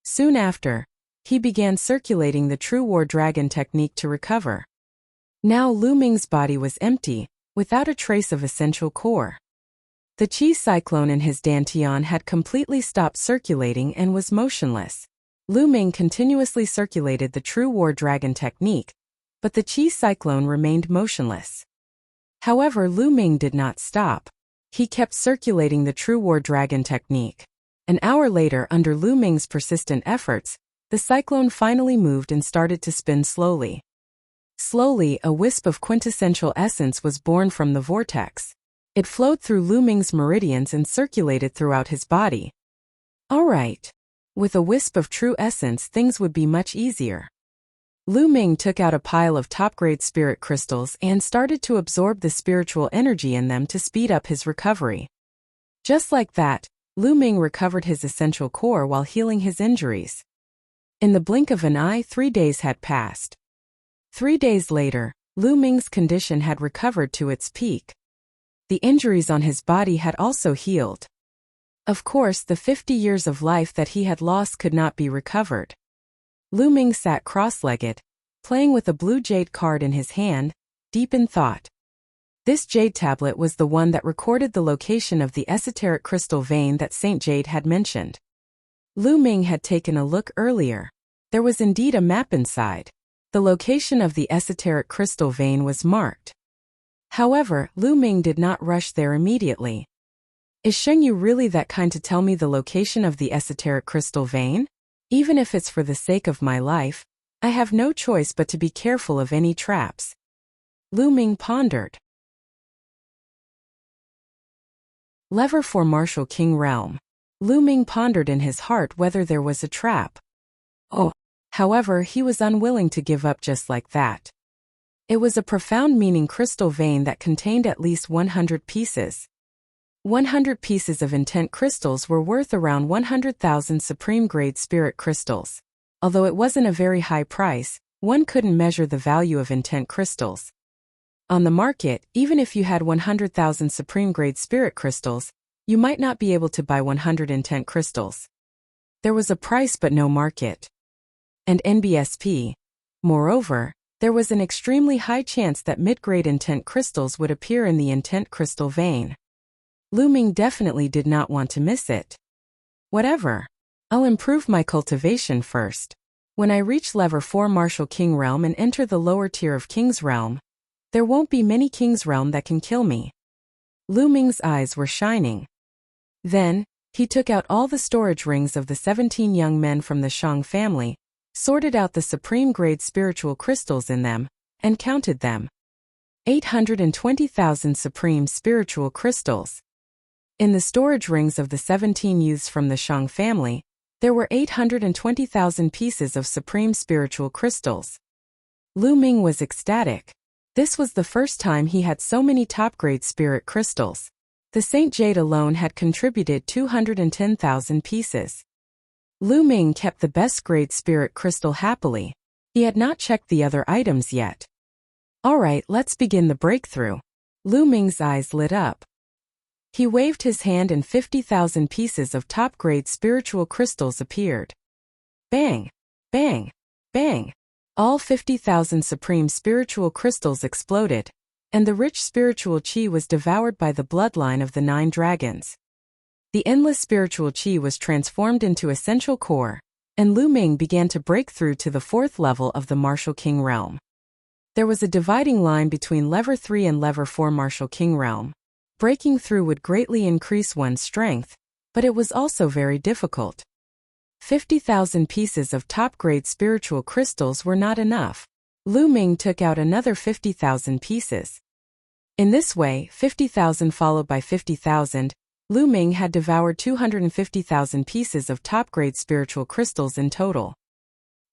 Soon after, he began circulating the True War Dragon technique to recover. Now Lu Ming's body was empty, without a trace of essential core. The chi cyclone in his dantian had completely stopped circulating and was motionless. Lu Ming continuously circulated the True War Dragon technique, but the chi cyclone remained motionless. However, Lu Ming did not stop. He kept circulating the True War Dragon technique. An hour later, under Lu Ming's persistent efforts, the cyclone finally moved and started to spin slowly. Slowly, a wisp of quintessential essence was born from the vortex. It flowed through Lu Ming's meridians and circulated throughout his body. All right. With a wisp of true essence, things would be much easier. Lu Ming took out a pile of top-grade spirit crystals and started to absorb the spiritual energy in them to speed up his recovery. Just like that, Lu Ming recovered his essential core while healing his injuries. In the blink of an eye, 3 days had passed. 3 days later, Lu Ming's condition had recovered to its peak. The injuries on his body had also healed. Of course, the 50 years of life that he had lost could not be recovered. Lu Ming sat cross-legged, playing with a blue jade card in his hand, deep in thought. This jade tablet was the one that recorded the location of the esoteric crystal vein that Saint Jade had mentioned. Lu Ming had taken a look earlier. There was indeed a map inside. The location of the esoteric crystal vein was marked. However, Lu Ming did not rush there immediately. Is Shengyu really that kind to tell me the location of the esoteric crystal vein? Even if it's for the sake of my life, I have no choice but to be careful of any traps. Lu Ming pondered. Lever for Martial King Realm. Lu Ming pondered in his heart whether there was a trap. Oh, however, he was unwilling to give up just like that. It was a profound meaning crystal vein that contained at least 100 pieces. 100 pieces of intent crystals were worth around 100,000 supreme-grade spirit crystals. Although it wasn't a very high price, one couldn't measure the value of intent crystals. On the market, even if you had 100,000 supreme-grade spirit crystals, you might not be able to buy 100 intent crystals. There was a price but no market. And NBSP. Moreover, there was an extremely high chance that mid-grade intent crystals would appear in the intent crystal vein. Lu Ming definitely did not want to miss it. Whatever. I'll improve my cultivation first. When I reach level 4 Martial King Realm and enter the lower tier of King's Realm, there won't be many King's Realm that can kill me. Lu Ming's eyes were shining. Then, he took out all the storage rings of the 17 young men from the Shang family, sorted out the supreme-grade spiritual crystals in them, and counted them. 820,000 supreme spiritual crystals. In the storage rings of the 17 youths from the Shang family, there were 820,000 pieces of supreme spiritual crystals. Lu Ming was ecstatic. This was the first time he had so many top-grade spirit crystals. The Saint Jade alone had contributed 210,000 pieces. Lu Ming kept the best-grade spirit crystal happily. He had not checked the other items yet. Alright, let's begin the breakthrough. Lu Ming's eyes lit up. He waved his hand and 50,000 pieces of top-grade spiritual crystals appeared. Bang! Bang! Bang! All 50,000 supreme spiritual crystals exploded, and the rich spiritual qi was devoured by the bloodline of the 9 dragons. The endless spiritual qi was transformed into essential core, and Lu Ming began to break through to the 4th level of the Martial King Realm. There was a dividing line between level 3 and level 4 Martial King Realm. Breaking through would greatly increase one's strength, but it was also very difficult. 50,000 pieces of top-grade spiritual crystals were not enough. Lu Ming took out another 50,000 pieces. In this way, 50,000 followed by 50,000, Lu Ming had devoured 250,000 pieces of top-grade spiritual crystals in total.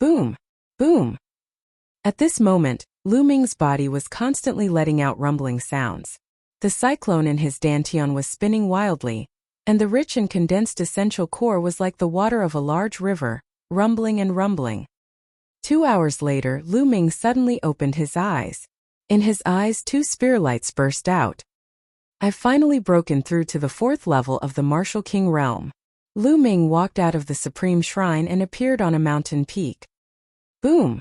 Boom! Boom! At this moment, Lu Ming's body was constantly letting out rumbling sounds. The cyclone in his dantian was spinning wildly, and the rich and condensed essential core was like the water of a large river, rumbling and rumbling. 2 hours later, Lu Ming suddenly opened his eyes. In his eyes, 2 spear lights burst out. I've finally broken through to the 4th level of the Martial King Realm. Lu Ming walked out of the Supreme Shrine and appeared on a mountain peak. Boom!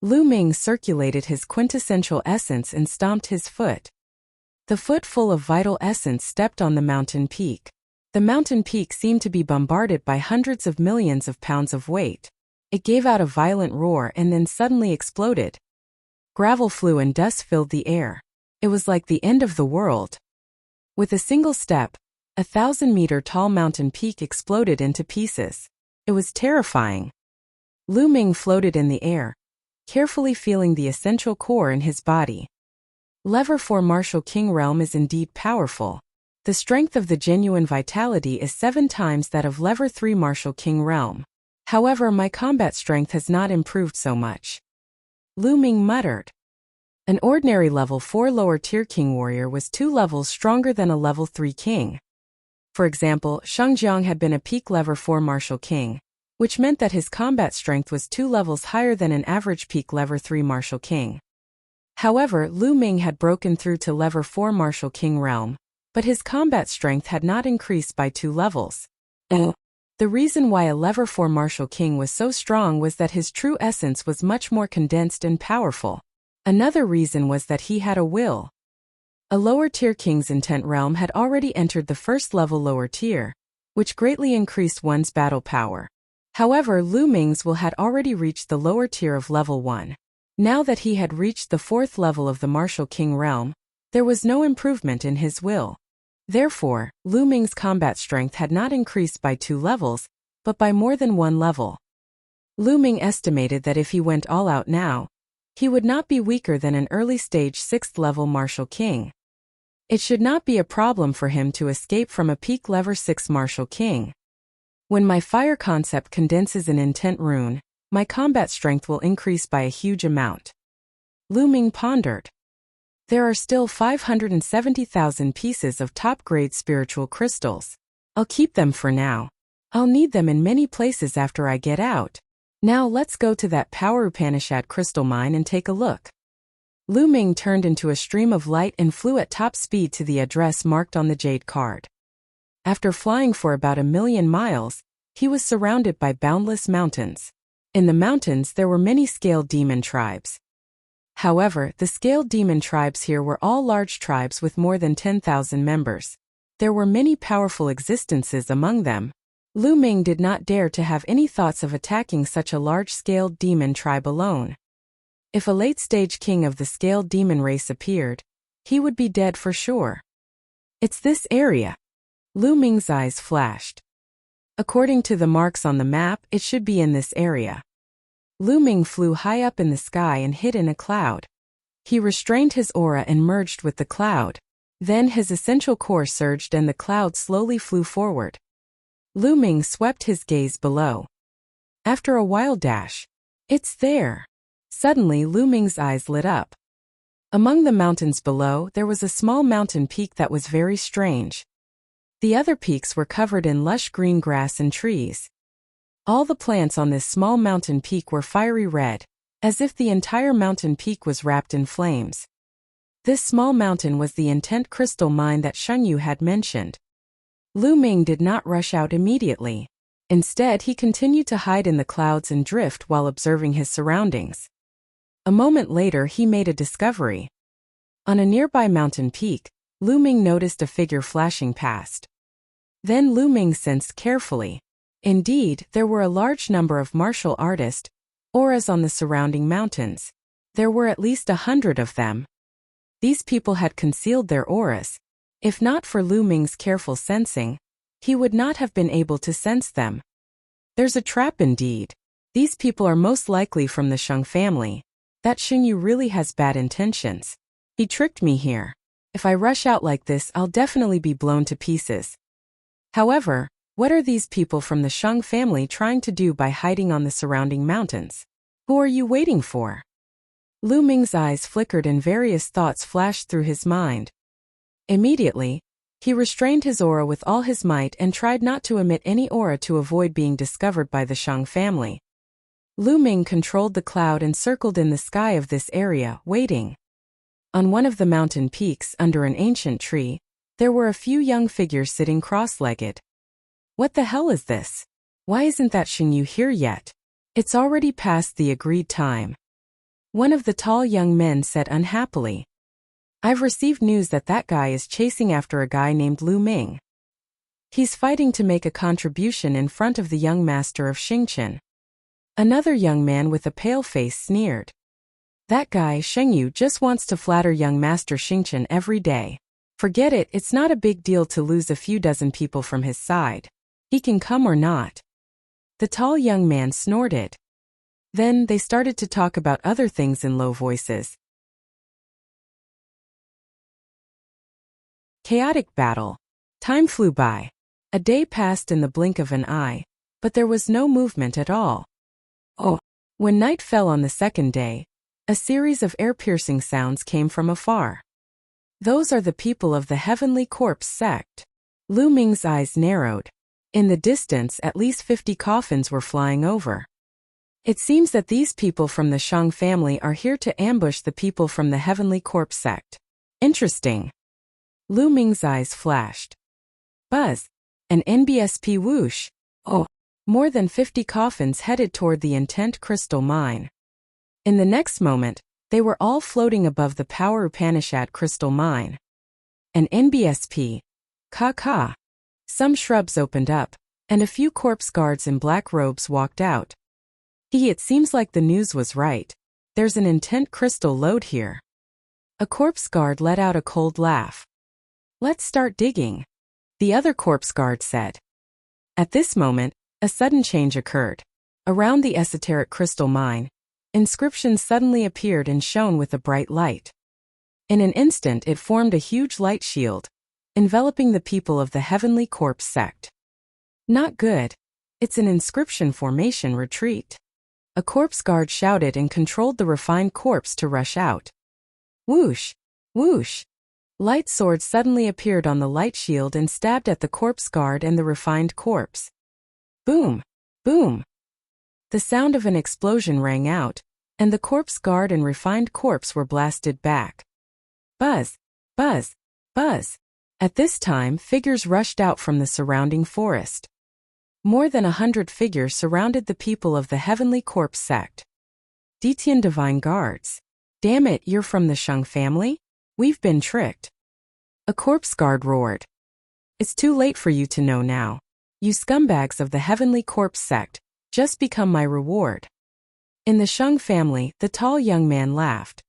Lu Ming circulated his quintessential essence and stomped his foot. The foot full of vital essence stepped on the mountain peak. The mountain peak seemed to be bombarded by hundreds of millions of pounds of weight. It gave out a violent roar and then suddenly exploded. Gravel flew and dust filled the air. It was like the end of the world. With a single step, A 1,000-meter-tall mountain peak exploded into pieces. It was terrifying. Lu Ming floated in the air, carefully feeling the essential core in his body. Lever 4 Martial King Realm is indeed powerful. The strength of the genuine vitality is 7 times that of Lever 3 Martial King Realm. However, my combat strength has not improved so much. Lu Ming muttered. An ordinary level 4 lower tier king warrior was 2 levels stronger than a level 3 king. For example, Sheng Jiang had been a peak level 4 martial king, which meant that his combat strength was 2 levels higher than an average peak level 3 martial king. However, Lu Ming had broken through to level 4 martial king realm, but his combat strength had not increased by 2 levels. The reason why a level 4 martial king was so strong was that his true essence was much more condensed and powerful. Another reason was that he had a will. A lower-tier king's intent realm had already entered the first level lower tier, which greatly increased one's battle power. However, Lu Ming's will had already reached the lower tier of level 1. Now that he had reached the 4th level of the martial king realm, there was no improvement in his will. Therefore, Lu Ming's combat strength had not increased by 2 levels, but by more than 1 level. Lu Ming estimated that if he went all out now, he would not be weaker than an early-stage 6th level martial king. It should not be a problem for him to escape from a peak level 6 martial king. When my fire concept condenses an intent rune, my combat strength will increase by a huge amount. Lu Ming pondered. There are still 570,000 pieces of top-grade spiritual crystals. I'll keep them for now. I'll need them in many places after I get out. Now let's go to that Power Upanishad crystal mine and take a look. Lu Ming turned into a stream of light and flew at top speed to the address marked on the jade card. After flying for about 1,000,000 miles, he was surrounded by boundless mountains. In the mountains there were many scaled demon tribes. However, the scaled demon tribes here were all large tribes with more than 10,000 members. There were many powerful existences among them. Lu Ming did not dare to have any thoughts of attacking such a large-scaled demon tribe alone. If a late-stage king of the scaled demon race appeared, he would be dead for sure. It's this area. Lu Ming's eyes flashed. According to the marks on the map, it should be in this area. Lu Ming flew high up in the sky and hid in a cloud. He restrained his aura and merged with the cloud. Then his essential core surged and the cloud slowly flew forward. Lu Ming swept his gaze below. After a wild dash, it's there. Suddenly Lu Ming's eyes lit up. Among the mountains below, there was a small mountain peak that was very strange. The other peaks were covered in lush green grass and trees. All the plants on this small mountain peak were fiery red, as if the entire mountain peak was wrapped in flames. This small mountain was the intent crystal mine that Sheng Yu had mentioned. Lu Ming did not rush out immediately. Instead, he continued to hide in the clouds and drift while observing his surroundings. A moment later, he made a discovery. On a nearby mountain peak, Lu Ming noticed a figure flashing past. Then Lu Ming sensed carefully. Indeed, there were a large number of martial artists, auras on the surrounding mountains. There were at least 100 of them. These people had concealed their auras. If not for Lu Ming's careful sensing, he would not have been able to sense them. There's a trap indeed. These people are most likely from the Sheng family. That Sheng Yu really has bad intentions. He tricked me here. If I rush out like this, I'll definitely be blown to pieces. However, what are these people from the Sheng family trying to do by hiding on the surrounding mountains? Who are you waiting for? Lu Ming's eyes flickered and various thoughts flashed through his mind. Immediately, he restrained his aura with all his might and tried not to emit any aura to avoid being discovered by the Sheng family. Lu Ming controlled the cloud and circled in the sky of this area, waiting. On one of the mountain peaks, under an ancient tree, there were a few young figures sitting cross-legged. What the hell is this? Why isn't that Sheng Yu here yet? It's already past the agreed time. One of the tall young men said unhappily. I've received news that guy is chasing after a guy named Lu Ming. He's fighting to make a contribution in front of the young master of Xingqian. Another young man with a pale face sneered. That guy, Sheng Yu, just wants to flatter young master Xingqian every day. Forget it, it's not a big deal to lose a few dozen people from his side. He can come or not. The tall young man snorted. Then they started to talk about other things in low voices. Chaotic battle. Time flew by. A day passed in the blink of an eye, but there was no movement at all. Oh, when night fell on the second day, a series of ear-piercing sounds came from afar. Those are the people of the Heavenly Corpse sect. Lu Ming's eyes narrowed. In the distance, at least 50 coffins were flying over. It seems that these people from the Shang family are here to ambush the people from the Heavenly Corpse sect. Interesting. Lu Ming's eyes flashed. Buzz. An NBSP whoosh. Oh. More than 50 coffins headed toward the intent crystal mine. In the next moment, they were all floating above the Power Upanishad crystal mine. An NBSP. Ka. Some shrubs opened up, and a few corpse guards in black robes walked out. It seems like the news was right. There's an intent crystal lode here. A corpse guard let out a cold laugh. Let's start digging, the other corpse guard said. At this moment, a sudden change occurred. Around the esoteric crystal mine, inscriptions suddenly appeared and shone with a bright light. In an instant it formed a huge light shield, enveloping the people of the Heavenly Corpse sect. Not good. It's an inscription formation retreat. A corpse guard shouted and controlled the refined corpse to rush out. Whoosh! Whoosh! Light swords suddenly appeared on the light shield and stabbed at the corpse guard and the refined corpse. Boom! Boom! The sound of an explosion rang out, and the corpse guard and refined corpse were blasted back. Buzz! Buzz! Buzz! At this time, figures rushed out from the surrounding forest. More than 100 figures surrounded the people of the Heavenly Corpse sect. Detian Divine Guards. Damn it, you're from the Shang family? We've been tricked. A corpse guard roared. It's too late for you to know now. You scumbags of the Heavenly Corpse sect, just become my reward. In the Shang family, the tall young man laughed.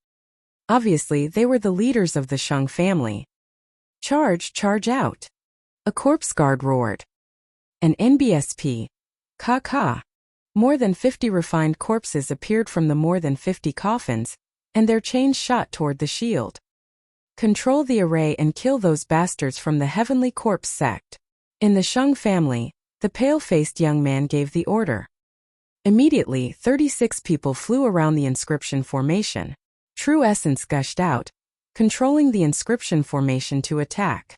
Obviously, they were the leaders of the Shang family. Charge out. A corpse guard roared. An NBSP. Ka. More than 50 refined corpses appeared from the more than 50 coffins, and their chains shot toward the shield. Control the array and kill those bastards from the Heavenly Corpse sect. In the Shang family, the pale-faced young man gave the order. Immediately, 36 people flew around the inscription formation. True essence gushed out, controlling the inscription formation to attack.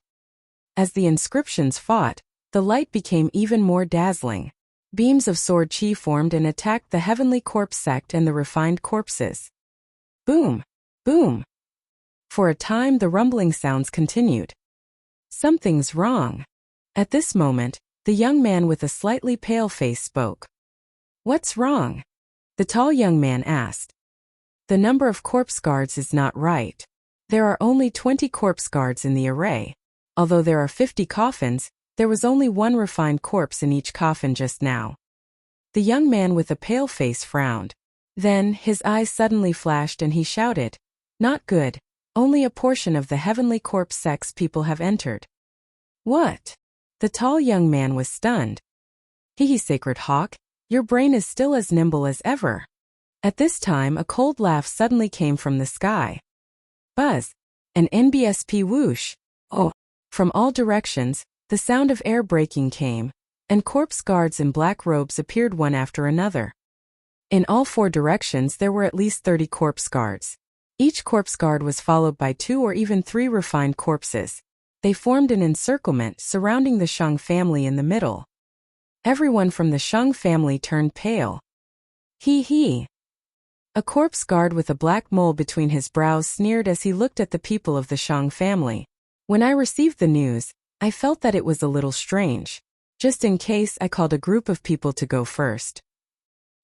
As the inscriptions fought, the light became even more dazzling. Beams of sword chi formed and attacked the Heavenly Corpse sect and the refined corpses. Boom! Boom! For a time the rumbling sounds continued. Something's wrong. At this moment, the young man with a slightly pale face spoke. What's wrong? The tall young man asked. The number of corpse guards is not right. There are only 20 corpse guards in the array. Although there are 50 coffins, there was only one refined corpse in each coffin just now. The young man with a pale face frowned. Then, his eyes suddenly flashed and he shouted, Not good. Only a portion of the Heavenly Corpse sect's people have entered. What? The tall young man was stunned. Sacred Hawk, your brain is still as nimble as ever. At this time a cold laugh suddenly came from the sky. Buzz! An NBSP whoosh! Oh! From all directions, the sound of air breaking came, and corpse guards in black robes appeared one after another. In all 4 directions there were at least 30 corpse guards. Each corpse guard was followed by 2 or even 3 refined corpses. They formed an encirclement surrounding the Shang family in the middle. Everyone from the Shang family turned pale. A corpse guard with a black mole between his brows sneered as he looked at the people of the Shang family. When I received the news, I felt that it was a little strange. Just in case, I called a group of people to go first.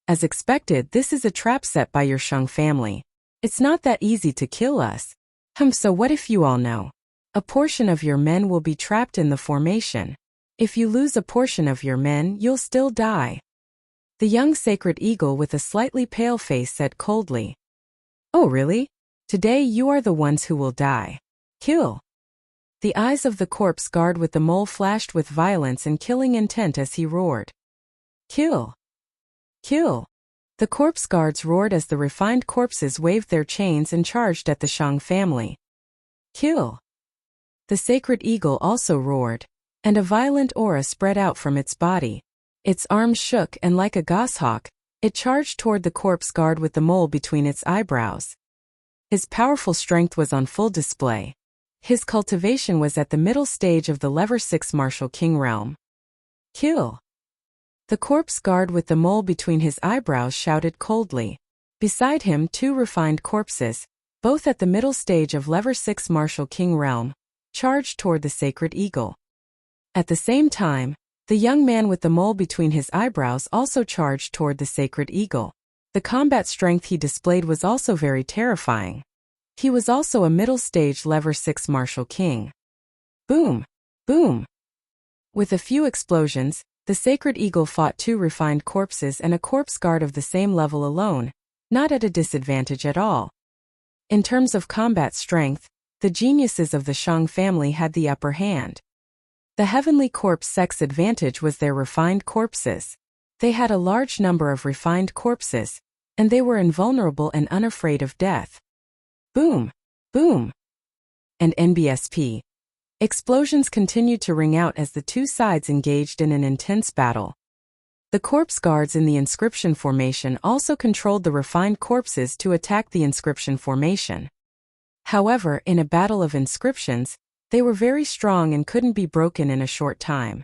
As expected, this is a trap set by your Shang family. It's not that easy to kill us. So what if you all know? A portion of your men will be trapped in the formation. If you lose a portion of your men, you'll still die. The young sacred eagle with a slightly pale face said coldly. Oh really? Today you are the ones who will die. Kill. The eyes of the corpse guard with the mole flashed with violence and killing intent as he roared. Kill! Kill! The corpse guards roared as the refined corpses waved their chains and charged at the Shang family. Kill! The sacred eagle also roared, and a violent aura spread out from its body. Its arms shook and like a goshawk, it charged toward the corpse guard with the mole between its eyebrows. His powerful strength was on full display. His cultivation was at the middle stage of the level 6 martial king realm. Kill! The corpse guard with the mole between his eyebrows shouted coldly. Beside him 2 refined corpses, both at the middle stage of level 6 martial king realm, charged toward the sacred eagle. At the same time, the young man with the mole between his eyebrows also charged toward the sacred eagle. The combat strength he displayed was also very terrifying. He was also a middle-stage level 6 martial king. Boom! Boom! With a few explosions, the sacred eagle fought 2 refined corpses and a corpse guard of the same level alone, not at a disadvantage at all. In terms of combat strength, the geniuses of the Shang family had the upper hand. The heavenly corpse sect's advantage was their refined corpses. They had a large number of refined corpses, and they were invulnerable and unafraid of death. Boom! Boom! And NBSP. Explosions continued to ring out as the 2 sides engaged in an intense battle. The corpse guards in the inscription formation also controlled the refined corpses to attack the inscription formation. However, in a battle of inscriptions, they were very strong and couldn't be broken in a short time.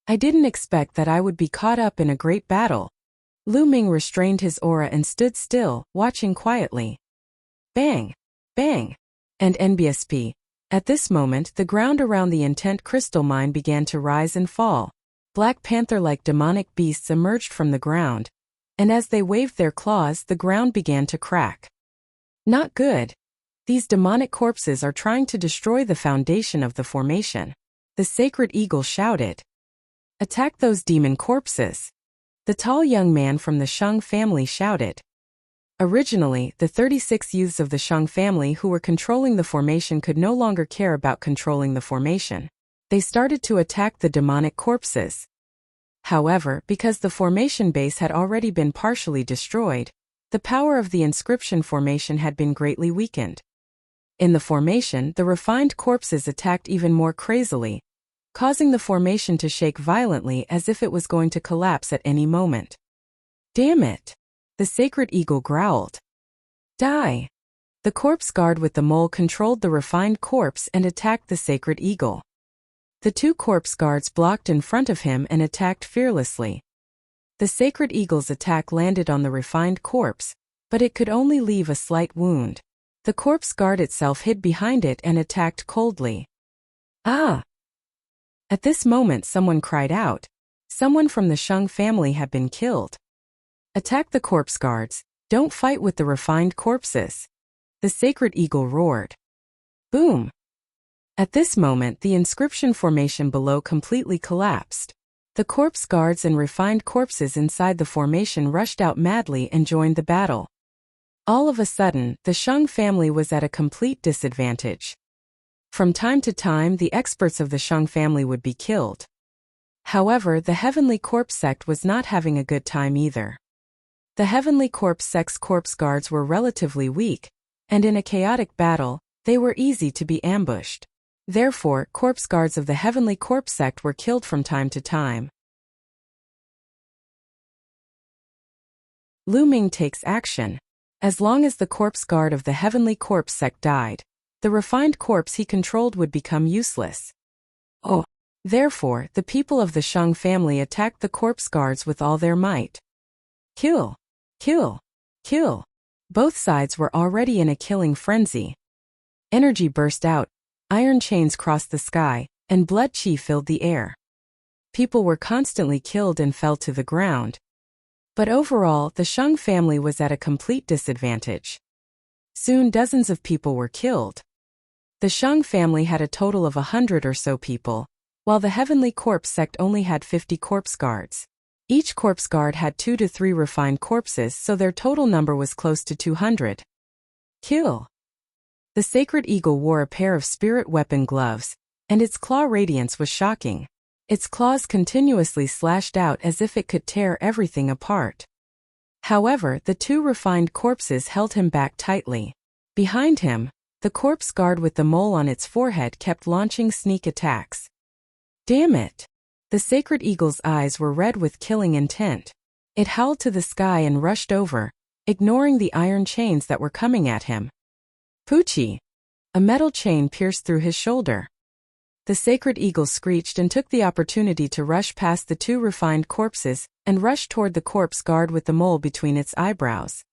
I didn't expect that I would be caught up in a great battle. Lu Ming restrained his aura and stood still, watching quietly. Bang! Bang! And NBSP. At this moment, the ground around the intent crystal mine began to rise and fall. Black panther-like demonic beasts emerged from the ground, and as they waved their claws, the ground began to crack. Not good. These demonic corpses are trying to destroy the foundation of the formation. The sacred eagle shouted. Attack those demon corpses! The tall young man from the Shang family shouted. Originally, the 36 youths of the Shang family who were controlling the formation could no longer care about controlling the formation. They started to attack the demonic corpses. However, because the formation base had already been partially destroyed, the power of the inscription formation had been greatly weakened. In the formation, the refined corpses attacked even more crazily, causing the formation to shake violently as if it was going to collapse at any moment. Damn it! The sacred eagle growled. Die! The corpse guard with the mole controlled the refined corpse and attacked the sacred eagle. The 2 corpse guards blocked in front of him and attacked fearlessly. The sacred eagle's attack landed on the refined corpse, but it could only leave a slight wound. The corpse guard itself hid behind it and attacked coldly. Ah! At this moment someone cried out. Someone from the Shang family had been killed. Attack the corpse guards, don't fight with the refined corpses. The sacred eagle roared. Boom! At this moment the inscription formation below completely collapsed. The corpse guards and refined corpses inside the formation rushed out madly and joined the battle. All of a sudden, the Shang family was at a complete disadvantage. From time to time the experts of the Shang family would be killed. However, the Heavenly Corpse sect was not having a good time either. The Heavenly Corpse sect's corpse guards were relatively weak, and in a chaotic battle, they were easy to be ambushed. Therefore, corpse guards of the Heavenly Corpse sect were killed from time to time. Lu Ming takes action. As long as the corpse guard of the Heavenly Corpse sect died, the refined corpse he controlled would become useless. Oh! Therefore, the people of the Shang family attacked the corpse guards with all their might. Kill! Kill! Kill! Both sides were already in a killing frenzy. Energy burst out, iron chains crossed the sky, and blood chi filled the air. People were constantly killed and fell to the ground. But overall, the Shang family was at a complete disadvantage. Soon dozens of people were killed. The Shang family had a total of 100 or so people, while the Heavenly Corpse sect only had 50 corpse guards. Each corpse guard had 2 to 3 refined corpses, so their total number was close to 200. Kill! The sacred eagle wore a pair of spirit weapon gloves, and its claw radiance was shocking. Its claws continuously slashed out as if it could tear everything apart. However, the two refined corpses held him back tightly. Behind him, the corpse guard with the mole on its forehead kept launching sneak attacks. Damn it! The sacred eagle's eyes were red with killing intent. It howled to the sky and rushed over, ignoring the iron chains that were coming at him. Poochie! A metal chain pierced through his shoulder. The sacred eagle screeched and took the opportunity to rush past the two refined corpses and rush toward the corpse guard with the mole between its eyebrows.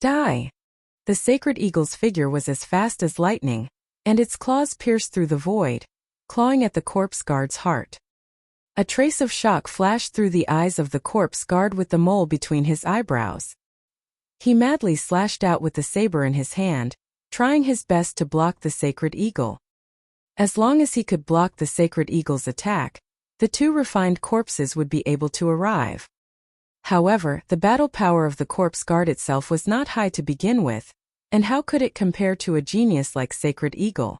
Die! The sacred eagle's figure was as fast as lightning, and its claws pierced through the void, clawing at the corpse guard's heart. A trace of shock flashed through the eyes of the corpse guard with the mole between his eyebrows. He madly slashed out with the saber in his hand, trying his best to block the sacred eagle. As long as he could block the sacred eagle's attack, the two refined corpses would be able to arrive. However, the battle power of the corpse guard itself was not high to begin with, and how could it compare to a genius like Sacred Eagle?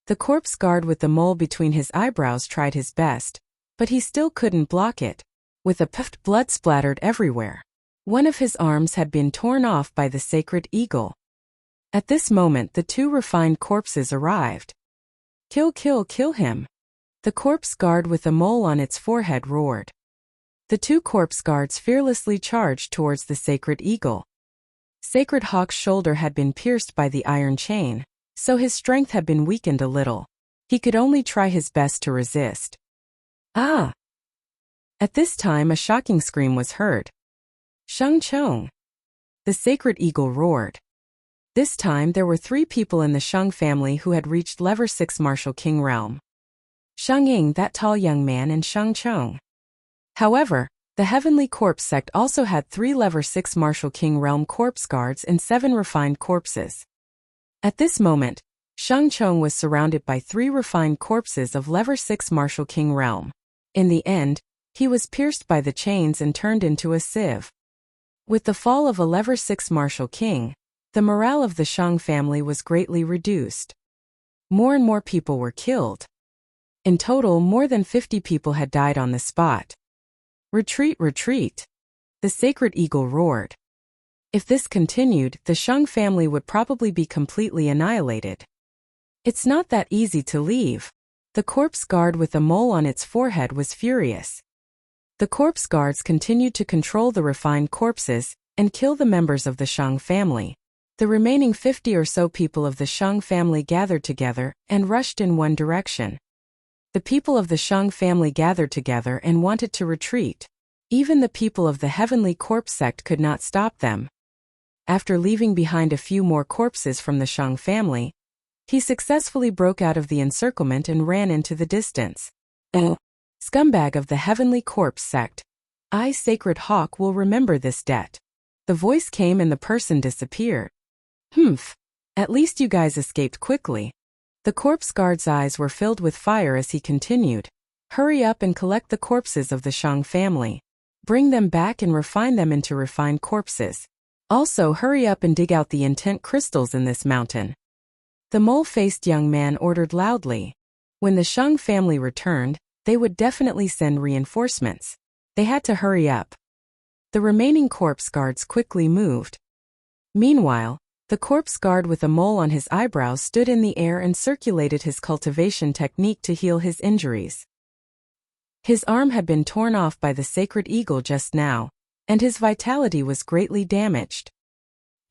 The corpse guard with the mole between his eyebrows tried his best, but he still couldn't block it. With a puffed blood splattered everywhere. One of his arms had been torn off by the Sacred Eagle. At this moment the two refined corpses arrived. Kill, kill, kill him! The corpse guard with the mole on its forehead roared. The two corpse guards fearlessly charged towards the Sacred Eagle. Sacred Hawk's shoulder had been pierced by the iron chain, so his strength had been weakened a little. He could only try his best to resist. Ah! At this time a shocking scream was heard. Shang Chong! The Sacred Eagle roared. This time there were 3 people in the Shang family who had reached Level 6 Martial King realm. Shang Ying, that tall young man, and Shang Chong. However, the Heavenly Corpse sect also had 3 Level 6 Martial King realm corpse guards and 7 refined corpses. At this moment, Shang Chong was surrounded by 3 refined corpses of Level 6 Martial King realm. In the end, he was pierced by the chains and turned into a sieve. With the fall of a Level 6 Martial King, the morale of the Shang family was greatly reduced. More and more people were killed. In total, more than 50 people had died on the spot. Retreat, retreat! The Sacred Eagle roared. If this continued, the Shang family would probably be completely annihilated. It's not that easy to leave. The corpse guard with the mole on its forehead was furious. The corpse guards continued to control the refined corpses and kill the members of the Shang family. The remaining 50 or so people of the Shang family gathered together and rushed in one direction. The people of the Shang family gathered together and wanted to retreat. Even the people of the Heavenly Corpse sect could not stop them. After leaving behind a few more corpses from the Shang family, he successfully broke out of the encirclement and ran into the distance. Oh, scumbag of the Heavenly Corpse sect! I, Sacred Hawk, will remember this debt. The voice came and the person disappeared. Humph! At least you guys escaped quickly. The corpse guard's eyes were filled with fire as he continued. Hurry up and collect the corpses of the Shang family. Bring them back and refine them into refined corpses. Also hurry up and dig out the intent crystals in this mountain. The mole-faced young man ordered loudly. When the Shang family returned, they would definitely send reinforcements. They had to hurry up. The remaining corpse guards quickly moved. Meanwhile, the corpse guard with a mole on his eyebrows stood in the air and circulated his cultivation technique to heal his injuries. His arm had been torn off by the Sacred Eagle just now, and his vitality was greatly damaged.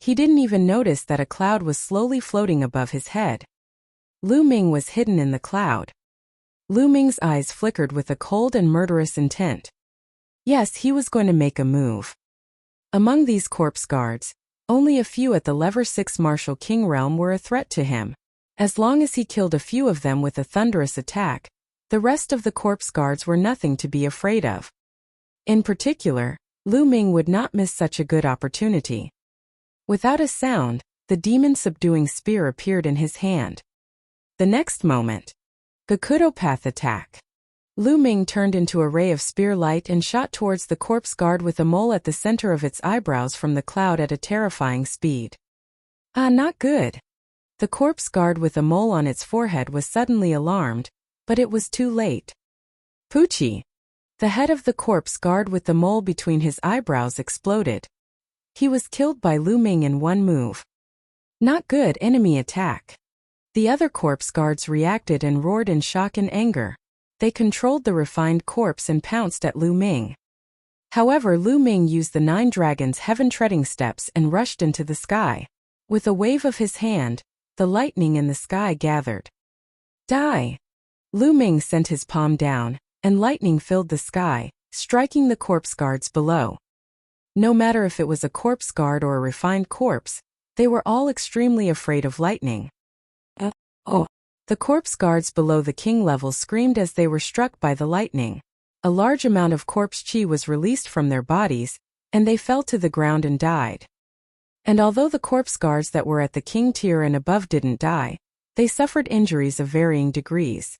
He didn't even notice that a cloud was slowly floating above his head. Lu Ming was hidden in the cloud. Lu Ming's eyes flickered with a cold and murderous intent. Yes, he was going to make a move. Among these corpse guards, only a few at the Level 6 Martial King realm were a threat to him. As long as he killed a few of them with a thunderous attack, the rest of the corpse guards were nothing to be afraid of. In particular, Lu Ming would not miss such a good opportunity. Without a sound, the demon-subduing spear appeared in his hand. The next moment, Gakudo Path attack. Lu Ming turned into a ray of spear light and shot towards the corpse guard with a mole at the center of its eyebrows from the cloud at a terrifying speed. Ah, not good. The corpse guard with a mole on its forehead was suddenly alarmed, but it was too late. Poochie! The head of the corpse guard with the mole between his eyebrows exploded. He was killed by Lu Ming in one move. Not good enemy attack. The other corpse guards reacted and roared in shock and anger. They controlled the refined corpse and pounced at Lu Ming. However, Lu Ming used the 9 dragons' heaven-treading steps and rushed into the sky. With a wave of his hand, the lightning in the sky gathered. Die! Lu Ming sent his palm down, and lightning filled the sky, striking the corpse guards below. No matter if it was a corpse guard or a refined corpse, they were all extremely afraid of lightning. Oh! The corpse guards below the king level screamed as they were struck by the lightning. A large amount of corpse chi was released from their bodies, and they fell to the ground and died. And although the corpse guards that were at the king tier and above didn't die, they suffered injuries of varying degrees.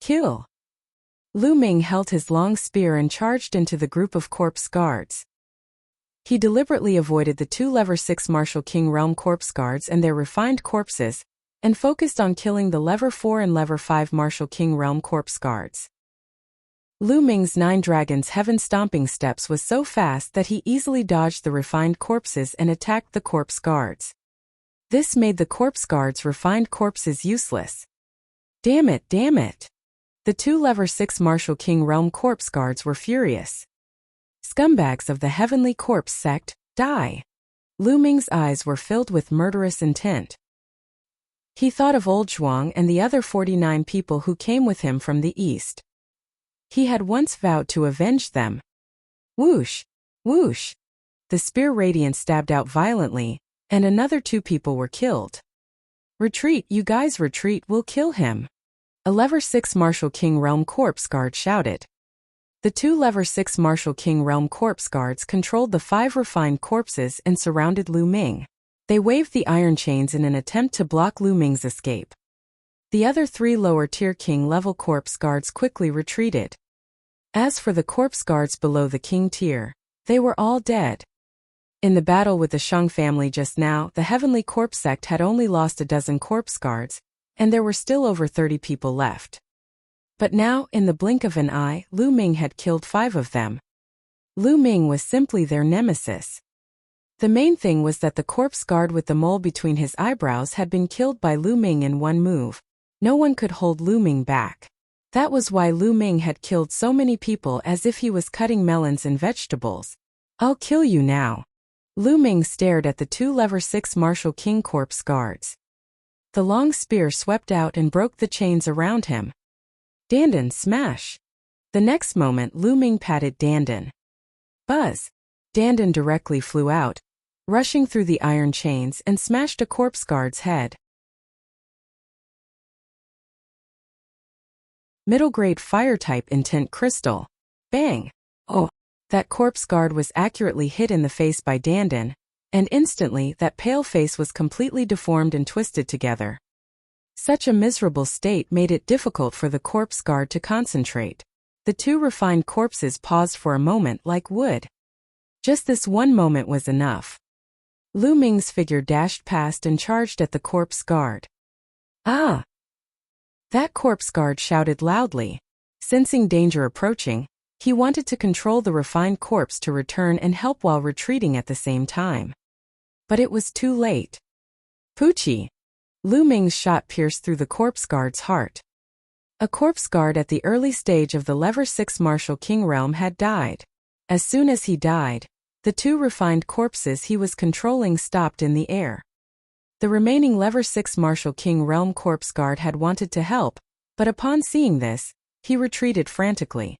Kill! Lu Ming held his long spear and charged into the group of corpse guards. He deliberately avoided the 2 level 6 Martial King Realm corpse guards and their refined corpses, and focused on killing the level 4 and level 5 Martial King Realm corpse guards. Lu Ming's 9 dragons' heaven stomping steps was so fast that he easily dodged the refined corpses and attacked the corpse guards. This made the corpse guards' refined corpses useless. Damn it! The 2 level 6 Martial King Realm corpse guards were furious. Scumbags of the Heavenly Corpse sect, die! Lu Ming's eyes were filled with murderous intent. He thought of Old Zhuang and the other 49 people who came with him from the east. He had once vowed to avenge them. Whoosh! Whoosh! The spear radiance stabbed out violently, and another 2 people were killed. Retreat, you guys retreat, we'll kill him. A level 6 Martial King Realm corpse guard shouted. The 2 level 6 Martial King Realm corpse guards controlled the 5 refined corpses and surrounded Lu Ming. They waved the iron chains in an attempt to block Lu Ming's escape. The other 3 lower-tier king level corpse guards quickly retreated. As for the corpse guards below the king tier, they were all dead. In the battle with the Shang family just now, the Heavenly Corpse sect had only lost a dozen corpse guards, and there were still over 30 people left. But now, in the blink of an eye, Lu Ming had killed 5 of them. Lu Ming was simply their nemesis. The main thing was that the corpse guard with the mole between his eyebrows had been killed by Lu Ming in one move. No one could hold Lu Ming back. That was why Lu Ming had killed so many people as if he was cutting melons and vegetables. I'll kill you now. Lu Ming stared at the 2 level 6 Martial King corpse guards. The long spear swept out and broke the chains around him. Dandan, smash! The next moment Lu Ming patted Dandan. Buzz! Dandan directly flew out, rushing through the iron chains and smashed a corpse guard's head. Middle-grade fire-type intent crystal. Bang! Oh! That corpse guard was accurately hit in the face by Dandan, and instantly that pale face was completely deformed and twisted together. Such a miserable state made it difficult for the corpse guard to concentrate. The 2 refined corpses paused for a moment like wood. Just this one moment was enough. Lu Ming's figure dashed past and charged at the corpse guard. Ah! That corpse guard shouted loudly. Sensing danger approaching, he wanted to control the refined corpse to return and help while retreating at the same time. But it was too late. Poochie! Lu Ming's shot pierced through the corpse guard's heart. A corpse guard at the early stage of the level 6 Martial King realm had died. As soon as he died, the 2 refined corpses he was controlling stopped in the air. The remaining level 6 Martial King realm corpse guard had wanted to help, but upon seeing this, he retreated frantically.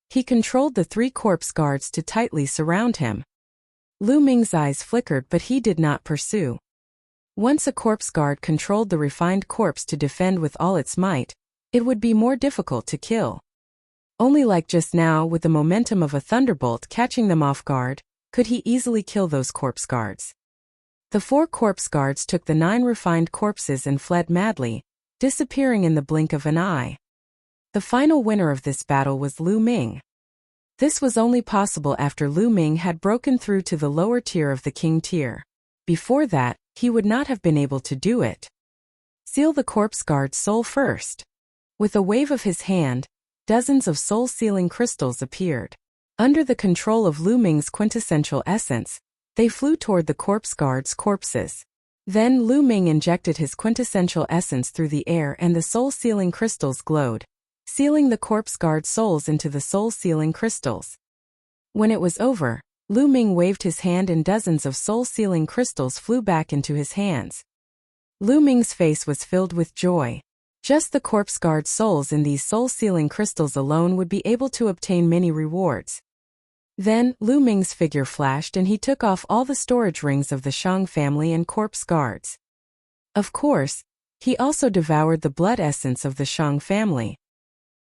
He controlled the 3 corpse guards to tightly surround him. Lu Ming's eyes flickered, but he did not pursue. Once a corpse guard controlled the refined corpse to defend with all its might, it would be more difficult to kill. Only like just now, with the momentum of a thunderbolt catching them off guard, could he easily kill those corpse guards. The 4 corpse guards took the 9 refined corpses and fled madly, disappearing in the blink of an eye. The final winner of this battle was Lu Ming. This was only possible after Lu Ming had broken through to the lower tier of the king tier. Before that, he would not have been able to do it. Seal the corpse guard's soul first. With a wave of his hand, dozens of soul-sealing crystals appeared. Under the control of Lu Ming's quintessential essence, they flew toward the corpse guard's corpses. Then Lu Ming injected his quintessential essence through the air and the soul-sealing crystals glowed, sealing the corpse guard's souls into the soul-sealing crystals. When it was over, Lu Ming waved his hand and dozens of soul-sealing crystals flew back into his hands. Lu Ming's face was filled with joy. Just the corpse guard's souls in these soul-sealing crystals alone would be able to obtain many rewards. Then, Lu Ming's figure flashed and he took off all the storage rings of the Shang family and corpse guards. Of course, he also devoured the blood essence of the Shang family.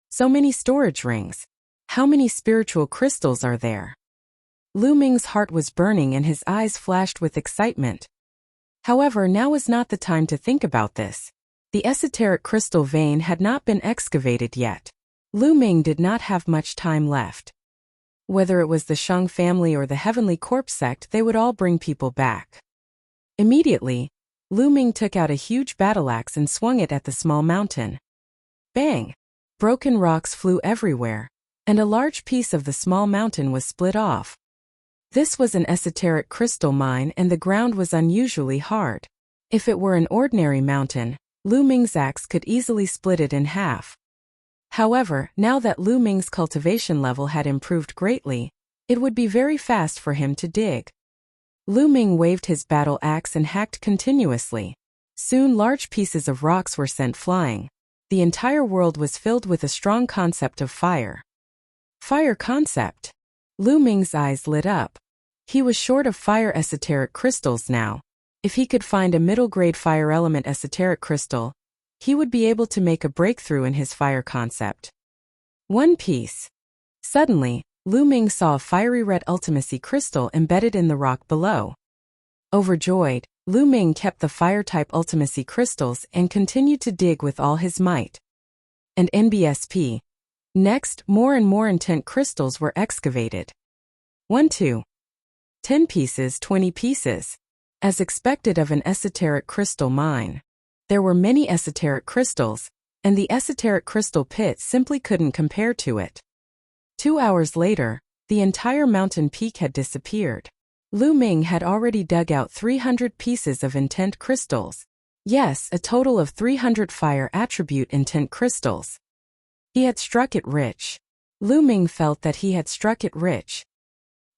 So many storage rings. How many spiritual crystals are there? Lu Ming's heart was burning and his eyes flashed with excitement. However, now was not the time to think about this. The esoteric crystal vein had not been excavated yet. Lu Ming did not have much time left. Whether it was the Shang family or the Heavenly Corpse sect, they would all bring people back. Immediately, Lu Ming took out a huge battle axe and swung it at the small mountain. Bang! Broken rocks flew everywhere, and a large piece of the small mountain was split off. This was an esoteric crystal mine and the ground was unusually hard. If it were an ordinary mountain, Lu Ming's axe could easily split it in half. However, now that Lu Ming's cultivation level had improved greatly, it would be very fast for him to dig. Lu Ming waved his battle axe and hacked continuously. Soon large pieces of rocks were sent flying. The entire world was filled with a strong concept of fire. Fire concept. Lu Ming's eyes lit up. He was short of fire esoteric crystals now. If he could find a middle-grade fire element esoteric crystal, he would be able to make a breakthrough in his fire concept. One piece. Suddenly, Lu Ming saw a fiery red ultimacy crystal embedded in the rock below. Overjoyed, Lu Ming kept the fire-type ultimacy crystals and continued to dig with all his might. And NBSP. Next, more and more intent crystals were excavated. 1, 2. 10 pieces, 20 pieces. As expected of an esoteric crystal mine. There were many esoteric crystals, and the esoteric crystal pit simply couldn't compare to it. 2 hours later, the entire mountain peak had disappeared. Lu Ming had already dug out 300 pieces of intent crystals. Yes, a total of 300 fire attribute intent crystals. He had struck it rich. Lu Ming felt that he had struck it rich.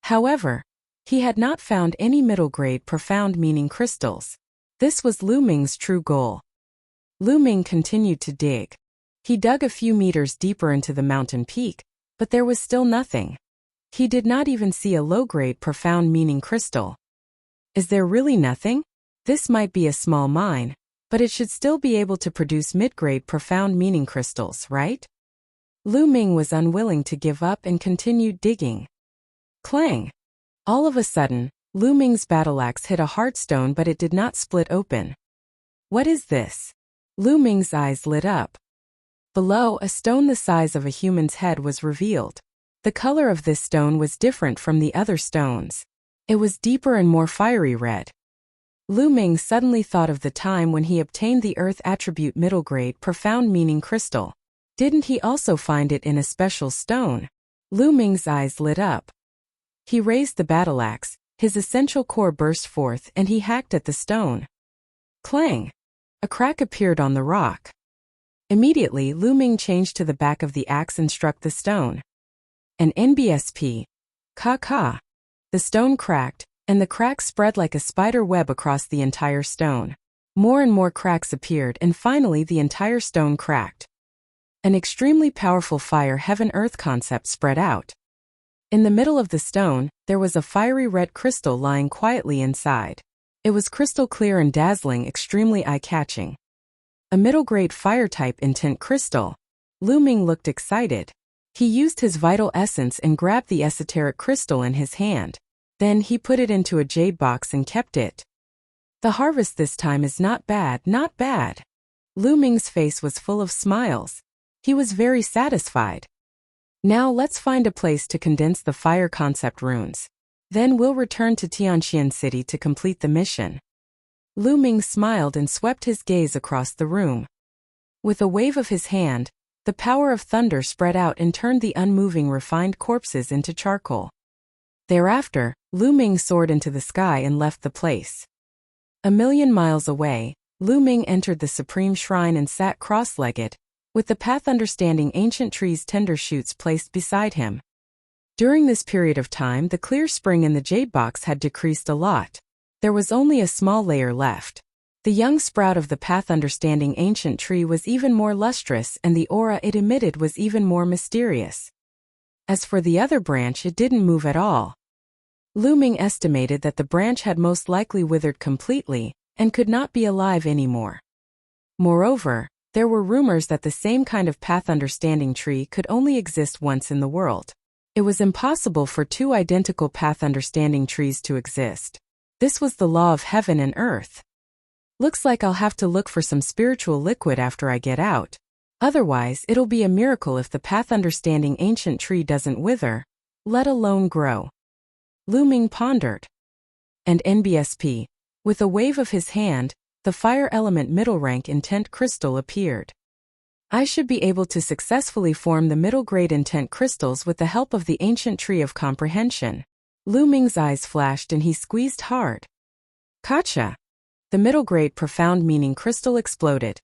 However, he had not found any middle-grade profound meaning crystals. This was Lu Ming's true goal. Lu Ming continued to dig. He dug a few meters deeper into the mountain peak, but there was still nothing. He did not even see a low-grade profound meaning crystal. Is there really nothing? This might be a small mine, but it should still be able to produce mid-grade profound meaning crystals, right? Lu Ming was unwilling to give up and continued digging. Clang! All of a sudden, Lu Ming's battle axe hit a hard stone but it did not split open. What is this? Lu Ming's eyes lit up. Below, a stone the size of a human's head was revealed. The color of this stone was different from the other stones. It was deeper and more fiery red. Lu Ming suddenly thought of the time when he obtained the earth attribute middle grade profound meaning crystal. Didn't he also find it in a special stone? Lu Ming's eyes lit up. He raised the battle axe, his essential core burst forth and he hacked at the stone. Clang! A crack appeared on the rock. Immediately, Lu Ming changed to the back of the axe and struck the stone. An NBSP. Ka. The stone cracked, and the crack spread like a spider web across the entire stone. More and more cracks appeared and finally the entire stone cracked. An extremely powerful fire heaven-earth concept spread out. In the middle of the stone, there was a fiery red crystal lying quietly inside. It was crystal clear and dazzling, extremely eye-catching. A middle-grade fire-type intent crystal. Lu Ming looked excited. He used his vital essence and grabbed the esoteric crystal in his hand. Then he put it into a jade box and kept it. The harvest this time is not bad, not bad. Lu Ming's face was full of smiles. He was very satisfied. Now let's find a place to condense the fire concept runes. Then we'll return to Tianxian City to complete the mission. Lu Ming smiled and swept his gaze across the room. With a wave of his hand, the power of thunder spread out and turned the unmoving refined corpses into charcoal. Thereafter, Lu Ming soared into the sky and left the place. A million miles away, Lu Ming entered the supreme shrine and sat cross-legged, with the path understanding ancient tree's tender shoots placed beside him. During this period of time, the clear spring in the jade box had decreased a lot. There was only a small layer left. The young sprout of the path understanding ancient tree was even more lustrous and the aura it emitted was even more mysterious. As for the other branch, it didn't move at all. Lu Ming estimated that the branch had most likely withered completely and could not be alive anymore. Moreover, there were rumors that the same kind of path understanding tree could only exist once in the world. It was impossible for two identical path understanding trees to exist. This was the law of heaven and earth. Looks like I'll have to look for some spiritual liquid after I get out. Otherwise, it'll be a miracle if the path understanding ancient tree doesn't wither, let alone grow. Lu Ming pondered. And NBSP. With a wave of his hand, the fire element middle rank intent crystal appeared. I should be able to successfully form the middle grade intent crystals with the help of the ancient tree of comprehension. Lu Ming's eyes flashed and he squeezed hard. Gotcha! The middle grade profound meaning crystal exploded,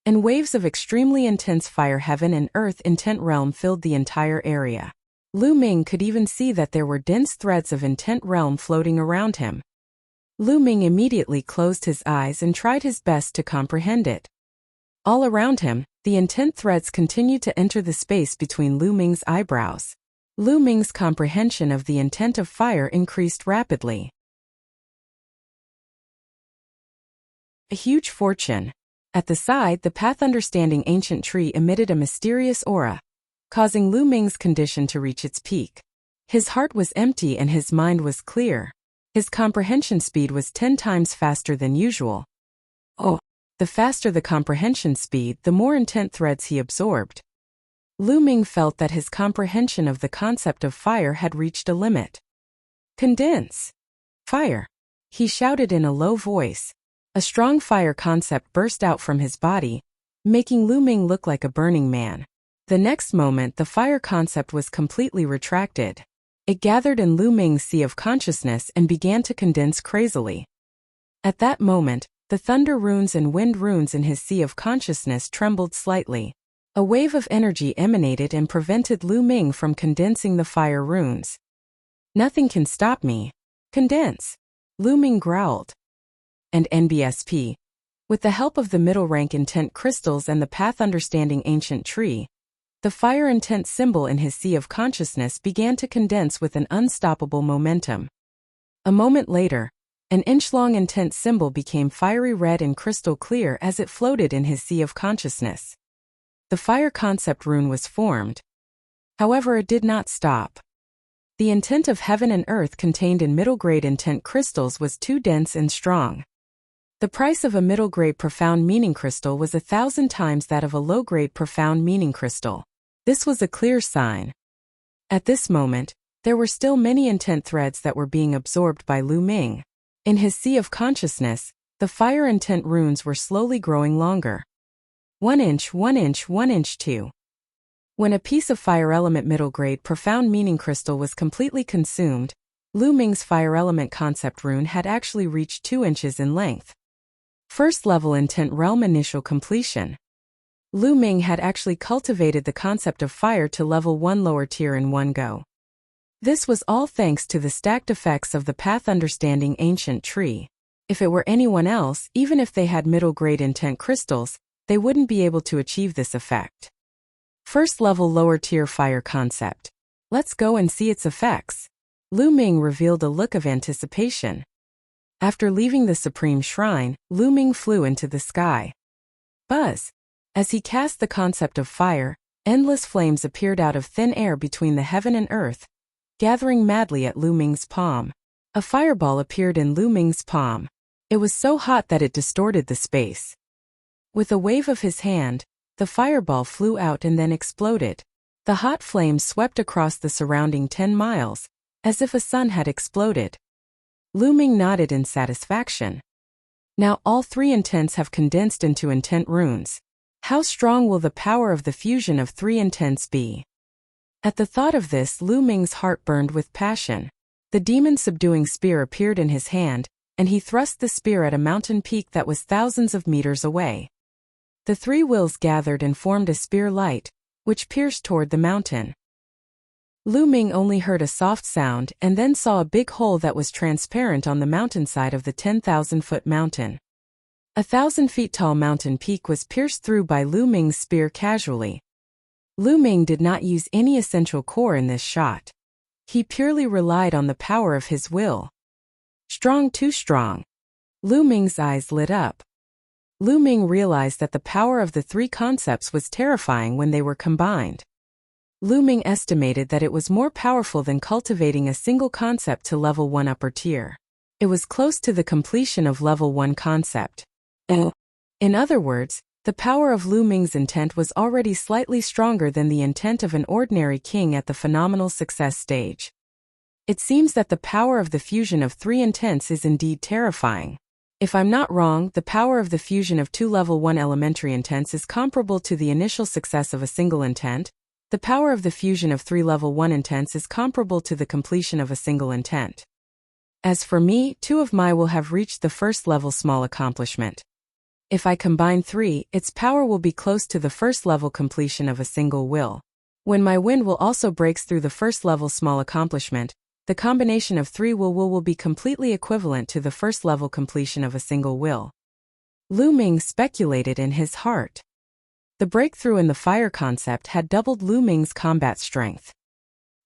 and waves of extremely intense fire heaven and earth intent realm filled the entire area. Lu Ming could even see that there were dense threads of intent realm floating around him. Lu Ming immediately closed his eyes and tried his best to comprehend it. All around him, the intent threads continued to enter the space between Lu Ming's eyebrows. Lu Ming's comprehension of the intent of fire increased rapidly. A huge fortune. At the side, the path understanding ancient tree emitted a mysterious aura, causing Lu Ming's condition to reach its peak. His heart was empty and his mind was clear. His comprehension speed was 10 times faster than usual. Oh, the faster the comprehension speed, the more intent threads he absorbed. Lu Ming felt that his comprehension of the concept of fire had reached a limit. Condense! Fire! He shouted in a low voice. A strong fire concept burst out from his body, making Lu Ming look like a burning man. The next moment, the fire concept was completely retracted. It gathered in Lu Ming's sea of consciousness and began to condense crazily. At that moment, the thunder runes and wind runes in his sea of consciousness trembled slightly. A wave of energy emanated and prevented Lu Ming from condensing the fire runes. Nothing can stop me. Condense! Lu Ming growled. And NBSP. With the help of the middle rank intent crystals and the path understanding ancient tree, the fire intent symbol in his sea of consciousness began to condense with an unstoppable momentum. A moment later, an inch-long intent symbol became fiery red and crystal clear as it floated in his sea of consciousness. The fire concept rune was formed. However, it did not stop. The intent of heaven and earth contained in middle-grade intent crystals was too dense and strong. The price of a middle-grade profound meaning crystal was 1,000 times that of a low-grade profound meaning crystal. This was a clear sign. At this moment, there were still many intent threads that were being absorbed by Lu Ming. In his sea of consciousness, the fire intent runes were slowly growing longer. 1 inch, 1 inch, 1 inch 2. When a piece of fire element middle grade profound meaning crystal was completely consumed, Lu Ming's fire element concept rune had actually reached 2 inches in length. First level intent realm initial completion. Lu Ming had actually cultivated the concept of fire to level 1 lower tier in one go. This was all thanks to the stacked effects of the path understanding ancient tree. If it were anyone else, even if they had middle grade intent crystals, they wouldn't be able to achieve this effect. First level lower tier fire concept. Let's go and see its effects. Lu Ming revealed a look of anticipation. After leaving the supreme shrine, Lu Ming flew into the sky. Buzz! As he cast the concept of fire, endless flames appeared out of thin air between the heaven and earth, gathering madly at Lu Ming's palm. A fireball appeared in Lu Ming's palm. It was so hot that it distorted the space. With a wave of his hand, the fireball flew out and then exploded. The hot flames swept across the surrounding 10 miles, as if a sun had exploded. Lu Ming nodded in satisfaction. Now all 3 intents have condensed into intent runes. How strong will the power of the fusion of 3 intents be? At the thought of this, Lu Ming's heart burned with passion. The demon-subduing spear appeared in his hand, and he thrust the spear at a mountain peak that was thousands of meters away. The 3 wills gathered and formed a spear light, which pierced toward the mountain. Lu Ming only heard a soft sound and then saw a big hole that was transparent on the mountainside of the 10,000-foot mountain. 1,000 feet tall mountain peak was pierced through by Lu Ming's spear casually. Lu Ming did not use any essential core in this shot. He purely relied on the power of his will. Strong, too strong. Lu Ming's eyes lit up. Lu Ming realized that the power of the 3 concepts was terrifying when they were combined. Lu Ming estimated that it was more powerful than cultivating a single concept to level 1 upper tier. It was close to the completion of level 1 concept. In other words, the power of Lu Ming's intent was already slightly stronger than the intent of an ordinary king at the phenomenal success stage. It seems that the power of the fusion of 3 intents is indeed terrifying. If I'm not wrong, the power of the fusion of 2 level 1 elementary intents is comparable to the initial success of a single intent. The power of the fusion of 3 level 1 intents is comparable to the completion of a single intent. As for me, 2 of my will have reached the first level small accomplishment. If I combine 3, its power will be close to the first level completion of a single will. When my wind will also breaks through the first level small accomplishment, the combination of 3 will be completely equivalent to the first level completion of a single will. Lu Ming speculated in his heart. The breakthrough in the fire concept had doubled Lu Ming's combat strength.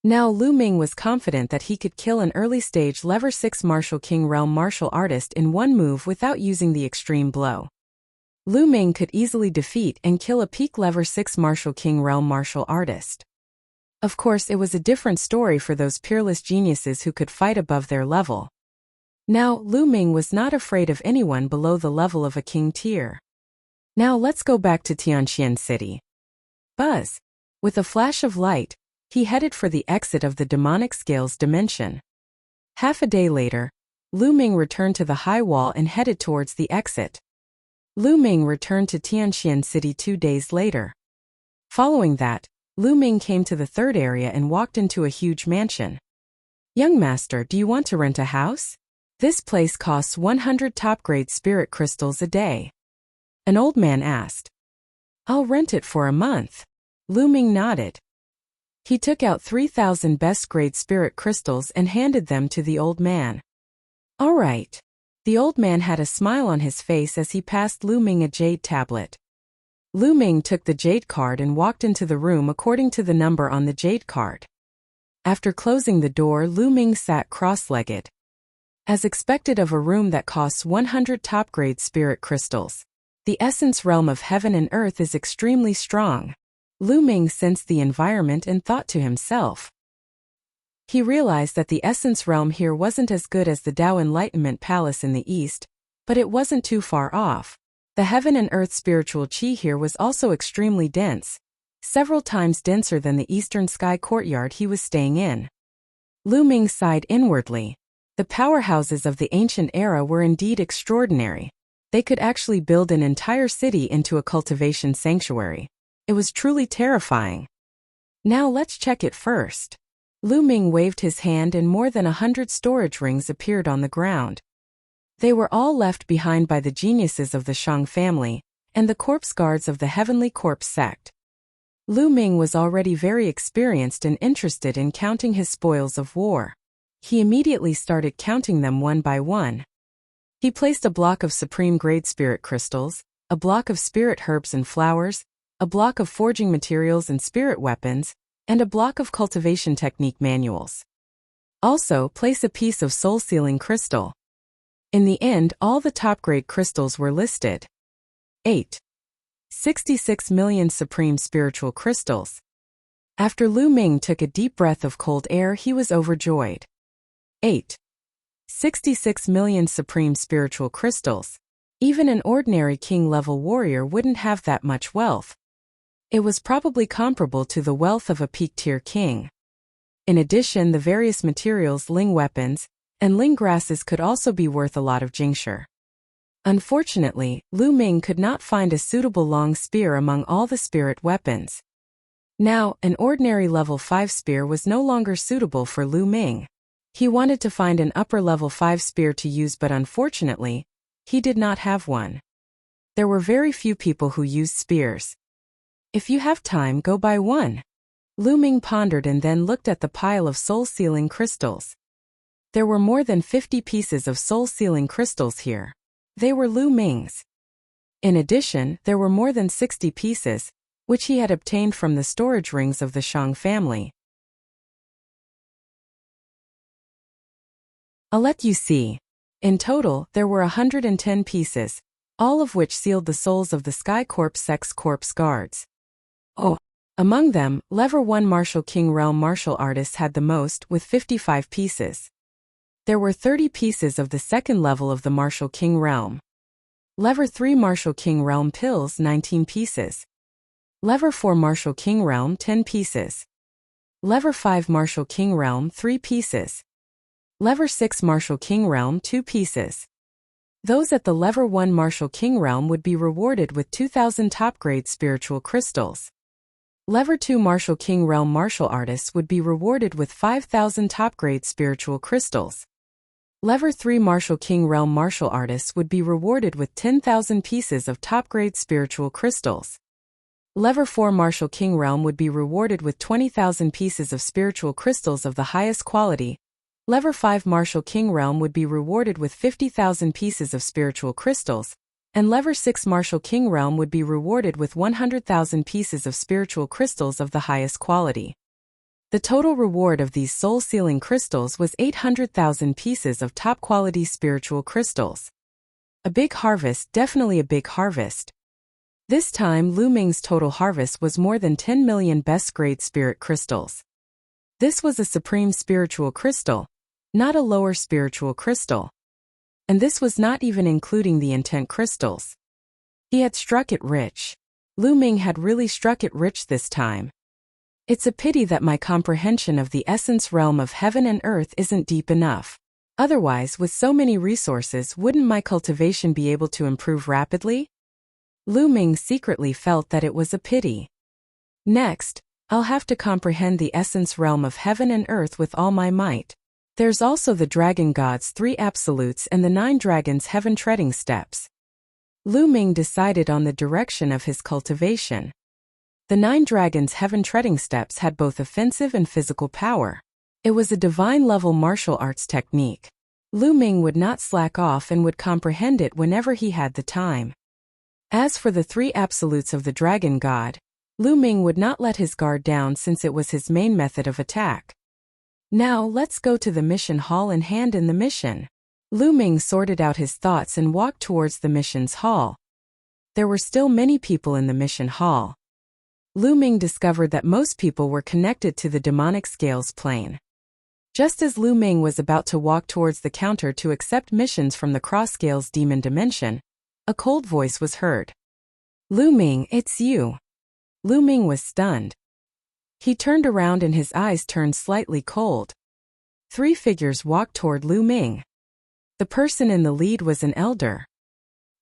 Now Lu Ming was confident that he could kill an early-stage Level 6 Martial King Realm martial artist in one move without using the extreme blow. Lu Ming could easily defeat and kill a peak Level 6 Martial King Realm martial artist. Of course, it was a different story for those peerless geniuses who could fight above their level. Now, Lu Ming was not afraid of anyone below the level of a king tier. Now let's go back to Tianqian City. Buzz. With a flash of light, he headed for the exit of the demonic scales dimension. Half a day later, Lu Ming returned to the high wall and headed towards the exit. Lu Ming returned to Tianqian City 2 days later. Following that, Lu Ming came to the 3rd area and walked into a huge mansion. "Young master, do you want to rent a house? This place costs 100 top-grade spirit crystals a day." An old man asked. "I'll rent it for a month." Lu Ming nodded. He took out 3,000 best-grade spirit crystals and handed them to the old man. "All right." The old man had a smile on his face as he passed Lu Ming a jade tablet. Lu Ming took the jade card and walked into the room according to the number on the jade card. After closing the door, Lu Ming sat cross-legged. As expected of a room that costs 100 top-grade spirit crystals, the essence realm of heaven and earth is extremely strong. Lu Ming sensed the environment and thought to himself. He realized that the essence realm here wasn't as good as the Tao Enlightenment Palace in the east, but it wasn't too far off. The heaven and earth spiritual qi here was also extremely dense, several times denser than the eastern sky courtyard he was staying in. Lu Ming sighed inwardly. The powerhouses of the ancient era were indeed extraordinary. They could actually build an entire city into a cultivation sanctuary. It was truly terrifying. Now let's check it first. Lu Ming waved his hand and more than 100 storage rings appeared on the ground. They were all left behind by the geniuses of the Shang family and the corpse guards of the Heavenly Corpse sect. Lu Ming was already very experienced and interested in counting his spoils of war. He immediately started counting them one by one. He placed a block of supreme grade spirit crystals, a block of spirit herbs and flowers, a block of forging materials and spirit weapons, and a block of cultivation technique manuals. Also, place a piece of soul sealing crystal. In the end, all the top-grade crystals were listed. 8. 66 million supreme spiritual crystals. After Lu Ming took a deep breath of cold air, he was overjoyed. 8. 66 million supreme spiritual crystals. Even an ordinary king-level warrior wouldn't have that much wealth. It was probably comparable to the wealth of a peak-tier king. In addition, the various materials, ling weapons, and ling grasses could also be worth a lot of jingsher. Unfortunately, Lu Ming could not find a suitable long spear among all the spirit weapons. Now, an ordinary level 5 spear was no longer suitable for Lu Ming. He wanted to find an upper level 5 spear to use, but unfortunately, he did not have one. There were very few people who used spears. If you have time, go buy one. Lu Ming pondered and then looked at the pile of soul-sealing crystals. There were more than 50 pieces of soul-sealing crystals here. They were Lu Ming's. In addition, there were more than 60 pieces, which he had obtained from the storage rings of the Shang family. I'll let you see. In total, there were 110 pieces, all of which sealed the souls of the Sky Corps Sex Corps guards. Oh! Among them, Lever 1 Martial King Realm martial artists had the most, with 55 pieces. There were 30 pieces of the second level of the Martial King Realm. Lever 3 Martial King Realm pills 19 pieces. Lever 4 Martial King Realm 10 pieces. Lever 5 Martial King Realm 3 pieces. Lever 6 Martial King Realm 2 pieces. Those at the Lever 1 Martial King Realm would be rewarded with 2,000 top-grade spiritual crystals. Lever 2 Martial King Realm martial artists would be rewarded with 5,000 top-grade spiritual crystals. Lever 3 Martial King Realm martial artists would be rewarded with 10,000 pieces of top-grade spiritual crystals. Lever 4 Martial King Realm would be rewarded with 20,000 pieces of spiritual crystals of the highest quality. Lever 5 Martial King Realm would be rewarded with 50,000 pieces of spiritual crystals, and Lever 6 Martial King Realm would be rewarded with 100,000 pieces of spiritual crystals of the highest quality. The total reward of these soul-sealing crystals was 800,000 pieces of top-quality spiritual crystals. A big harvest, definitely a big harvest. This time Lu Ming's total harvest was more than 10 million best-grade spirit crystals. This was a supreme spiritual crystal, not a lower spiritual crystal. And this was not even including the intent crystals. He had struck it rich. Lu Ming had really struck it rich this time. It's a pity that my comprehension of the essence realm of heaven and earth isn't deep enough. Otherwise, with so many resources, wouldn't my cultivation be able to improve rapidly? Lu Ming secretly felt that it was a pity. Next, I'll have to comprehend the essence realm of heaven and earth with all my might. There's also the Dragon God's 3 absolutes and the 9 dragons' heaven treading steps. Lu Ming decided on the direction of his cultivation. The 9 dragons' heaven treading steps had both offensive and physical power. It was a divine-level martial arts technique. Lu Ming would not slack off and would comprehend it whenever he had the time. As for the 3 absolutes of the Dragon God, Lu Ming would not let his guard down since it was his main method of attack. Now let's go to the mission hall and hand in the mission. Lu Ming sorted out his thoughts and walked towards the missions hall. There were still many people in the mission hall. Lu Ming discovered that most people were connected to the demonic scales plane. Just as Lu Ming was about to walk towards the counter to accept missions from the cross scales demon dimension, a cold voice was heard. Lu Ming, it's you. Lu Ming was stunned. He turned around and his eyes turned slightly cold. 3 figures walked toward Lu Ming. The person in the lead was an elder.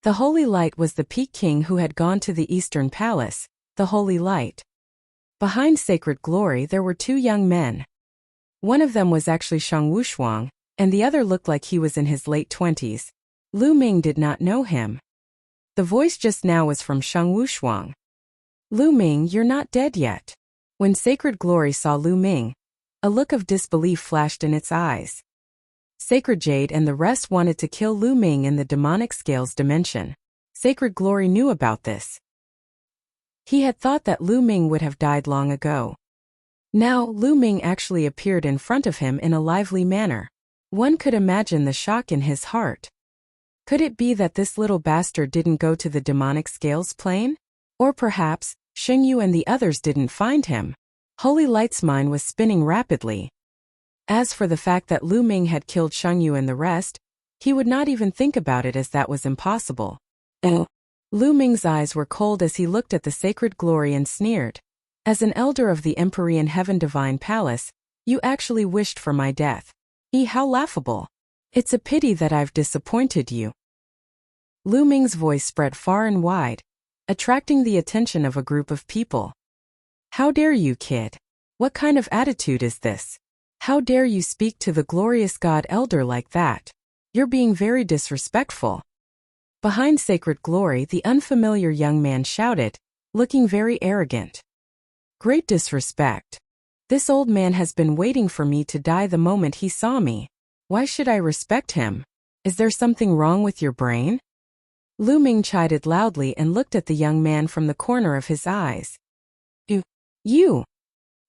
The Holy Light was the Peak King who had gone to the Eastern Palace, the Holy Light. Behind Sacred Glory there were 2 young men. One of them was actually Shang Wushuang, and the other looked like he was in his late 20s. Lu Ming did not know him. The voice just now was from Shang Wushuang. Lu Ming, you're not dead yet. When Sacred Glory saw Lu Ming, a look of disbelief flashed in its eyes. Sacred Jade and the rest wanted to kill Lu Ming in the demonic scales dimension. Sacred Glory knew about this. He had thought that Lu Ming would have died long ago. Now, Lu Ming actually appeared in front of him in a lively manner. One could imagine the shock in his heart. Could it be that this little bastard didn't go to the demonic scales plane? Or perhaps, Xingyu and the others didn't find him. Holy Light's mind was spinning rapidly. As for the fact that Lu Ming had killed Xingyu and the rest, he would not even think about it as that was impossible. Lu Ming's eyes were cold as he looked at the Sacred Glory and sneered. As an elder of the Empyrean Heaven Divine Palace, you actually wished for my death. How laughable. It's a pity that I've disappointed you. Lu Ming's voice spread far and wide, attracting the attention of a group of people. How dare you, kid? What kind of attitude is this? How dare you speak to the glorious God Elder like that? You're being very disrespectful. Behind Sacred Glory, the unfamiliar young man shouted, looking very arrogant. Great disrespect. This old man has been waiting for me to die the moment he saw me. Why should I respect him? Is there something wrong with your brain? Lu Ming chided loudly and looked at the young man from the corner of his eyes. You!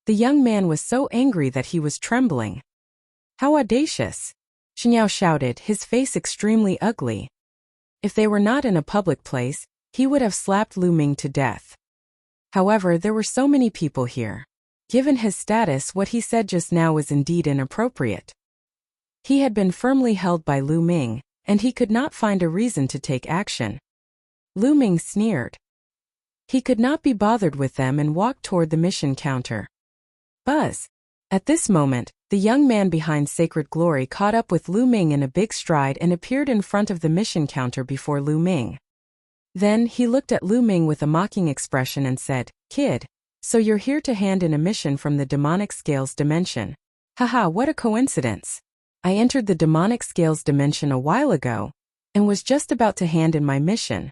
The young man was so angry that he was trembling. How audacious! Xinyao shouted, his face extremely ugly. If they were not in a public place, he would have slapped Lu Ming to death. However, there were so many people here. Given his status, what he said just now was indeed inappropriate. He had been firmly held by Lu Ming, and he could not find a reason to take action. Lu Ming sneered. He could not be bothered with them and walked toward the mission counter. Buzz! At this moment, the young man behind Sacred Glory caught up with Lu Ming in a big stride and appeared in front of the mission counter before Lu Ming. Then, he looked at Lu Ming with a mocking expression and said, Kid, so you're here to hand in a mission from the demonic scales dimension. Haha, what a coincidence. I entered the demonic scales dimension a while ago, and was just about to hand in my mission.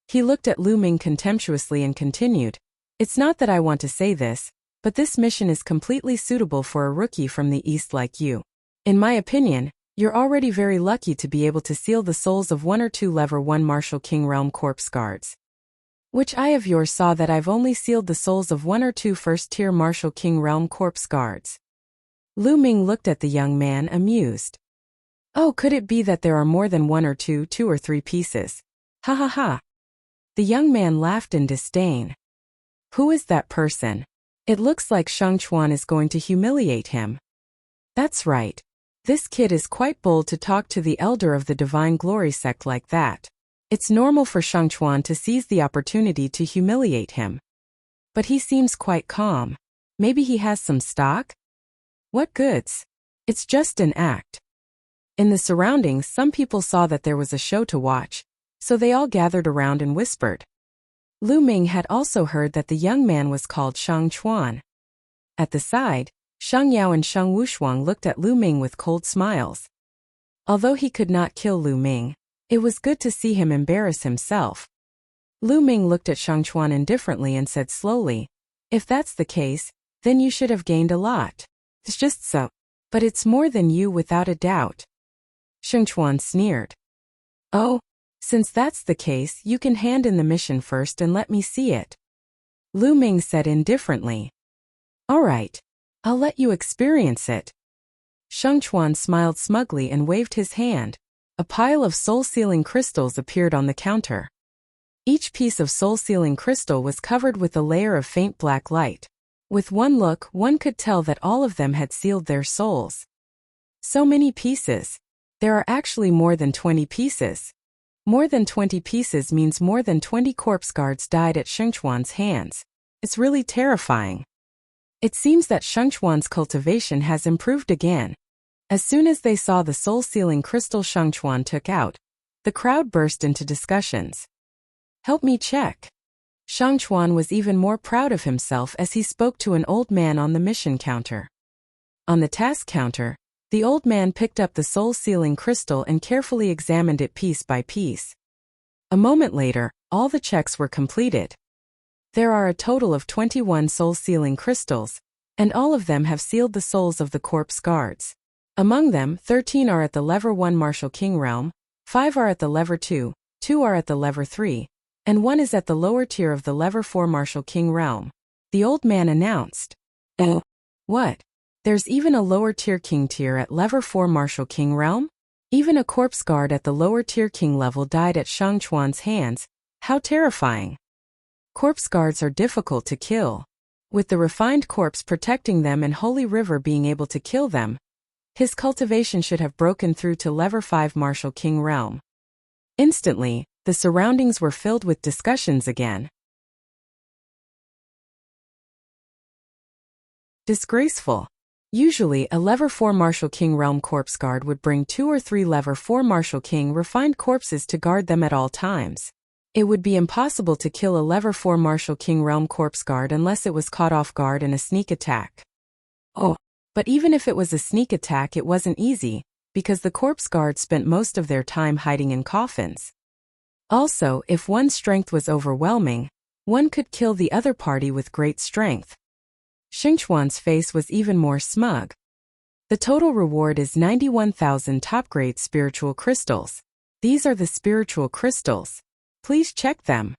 He looked at Lu Ming contemptuously and continued, It's not that I want to say this, but this mission is completely suitable for a rookie from the East like you. In my opinion, you're already very lucky to be able to seal the souls of 1 or 2 Level 1 Martial King Realm Corpse Guards. Which eye of yours saw that I've only sealed the souls of 1 or 2 first-tier Martial King Realm Corpse Guards? Lu Ming looked at the young man, amused. Oh, could it be that there are more than 1 or 2 or 3 pieces? Ha ha ha. The young man laughed in disdain. Who is that person? It looks like Shang Chuan is going to humiliate him. That's right. This kid is quite bold to talk to the elder of the Divine Glory sect like that. It's normal for Shang Chuan to seize the opportunity to humiliate him. But he seems quite calm. Maybe he has some stock? What goods? It's just an act. In the surroundings, some people saw that there was a show to watch, so they all gathered around and whispered. Lu Ming had also heard that the young man was called Shang Chuan. At the side, Shang Yao and Shang Wushuang looked at Lu Ming with cold smiles. Although he could not kill Lu Ming, it was good to see him embarrass himself. Lu Ming looked at Shang Chuan indifferently and said slowly, If that's the case, then you should have gained a lot. It's just so. But it's more than you without a doubt. Shang Chuan sneered. Oh, since that's the case, you can hand in the mission first and let me see it. Lu Ming said indifferently. All right. I'll let you experience it. Shang Chuan smiled smugly and waved his hand. A pile of soul-sealing crystals appeared on the counter. Each piece of soul-sealing crystal was covered with a layer of faint black light. With one look, one could tell that all of them had sealed their souls. So many pieces. There are actually more than 20 pieces. More than 20 pieces means more than 20 corpse guards died at Shang Chuan's hands. It's really terrifying. It seems that Shang Chuan's cultivation has improved again. As soon as they saw the soul-sealing crystal Shang Chuan took out, the crowd burst into discussions. Help me check. Shang Chuan was even more proud of himself as he spoke to an old man on the mission counter. On the task counter, the old man picked up the soul-sealing crystal and carefully examined it piece by piece. A moment later, all the checks were completed. There are a total of 21 soul-sealing crystals, and all of them have sealed the souls of the corpse guards. Among them, 13 are at the Level 1 Martial King Realm, 5 are at the Level 2, 2 are at the Level 3, and 1 is at the lower tier of the Level 4 Martial King Realm. The old man announced. Oh, what? There's even a lower tier king tier at Level 4 Martial King Realm? Even a corpse guard at the lower tier king level died at Shang Chuan's hands. How terrifying. Corpse guards are difficult to kill. With the refined corpse protecting them and Holy River being able to kill them, his cultivation should have broken through to Level 5 Martial King Realm. Instantly, the surroundings were filled with discussions again. Disgraceful. Usually, a lever 4 Martial King Realm Corpse Guard would bring 2 or 3 lever 4 Martial King refined corpses to guard them at all times. It would be impossible to kill a lever 4 Martial King Realm Corpse Guard unless it was caught off guard in a sneak attack. Oh, but even if it was a sneak attack, it wasn't easy, because the Corpse Guard spent most of their time hiding in coffins. Also, if one's strength was overwhelming, one could kill the other party with great strength. Xingchuan's face was even more smug. The total reward is 91,000 top-grade spiritual crystals. These are the spiritual crystals. Please check them.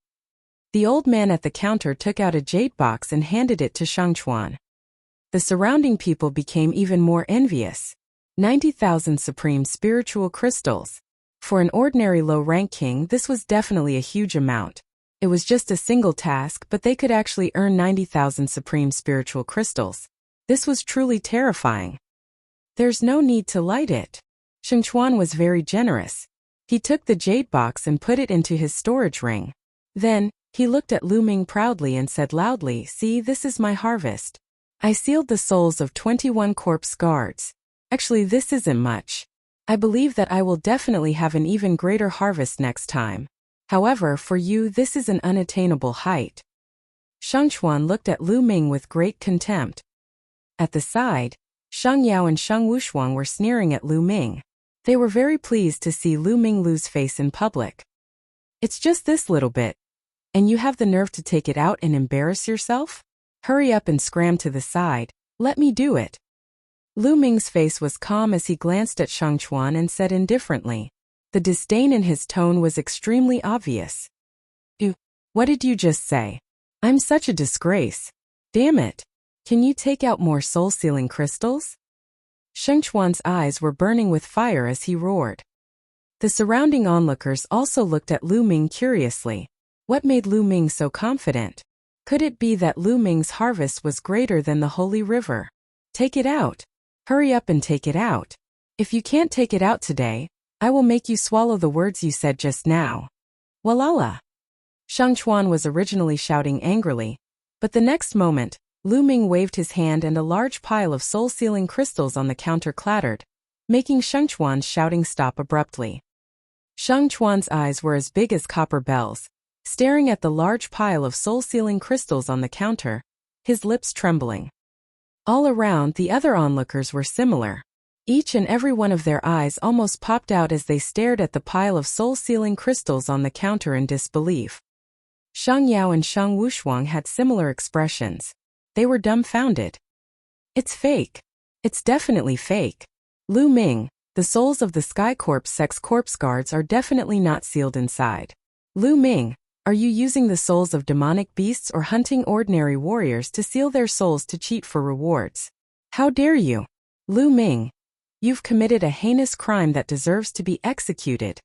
The old man at the counter took out a jade box and handed it to Xingchuan. The surrounding people became even more envious. 90,000 supreme spiritual crystals. For an ordinary low-rank king, this was definitely a huge amount. It was just a single task, but they could actually earn 90,000 supreme spiritual crystals. This was truly terrifying. There's no need to light it. Xingchuan was very generous. He took the jade box and put it into his storage ring. Then, he looked at Lu Ming proudly and said loudly, "See, this is my harvest. I sealed the souls of 21 corpse guards. Actually, this isn't much. I believe that I will definitely have an even greater harvest next time. However, for you, this is an unattainable height." Xingchuan looked at Lu Ming with great contempt. At the side, Sheng Yao and Sheng Wushuang were sneering at Lu Ming. They were very pleased to see Lu Ming lose face in public. "It's just this little bit. And you have the nerve to take it out and embarrass yourself? Hurry up and scram to the side. Let me do it." Lu Ming's face was calm as he glanced at Xingchuan and said indifferently. The disdain in his tone was extremely obvious. What did you just say? I'm such a disgrace. Damn it. Can you take out more soul-sealing crystals?" Xingchuan's eyes were burning with fire as he roared. The surrounding onlookers also looked at Lu Ming curiously. What made Lu Ming so confident? Could it be that Lu Ming's harvest was greater than the holy river? "Take it out. Hurry up and take it out. If you can't take it out today, I will make you swallow the words you said just now." "Walala." Xingchuan was originally shouting angrily, but the next moment, Lu Ming waved his hand and a large pile of soul-sealing crystals on the counter clattered, making Xingchuan's shouting stop abruptly. Xingchuan's eyes were as big as copper bells, staring at the large pile of soul-sealing crystals on the counter, his lips trembling. All around, the other onlookers were similar. Each and every one of their eyes almost popped out as they stared at the pile of soul-sealing crystals on the counter in disbelief. Sheng Yao and Sheng Wushuang had similar expressions. They were dumbfounded. "It's fake. It's definitely fake. Lu Ming, the souls of the Sky Corps Sex Corpse Guards are definitely not sealed inside. Lu Ming, are you using the souls of demonic beasts or hunting ordinary warriors to seal their souls to cheat for rewards? How dare you? Lu Ming, you've committed a heinous crime that deserves to be executed."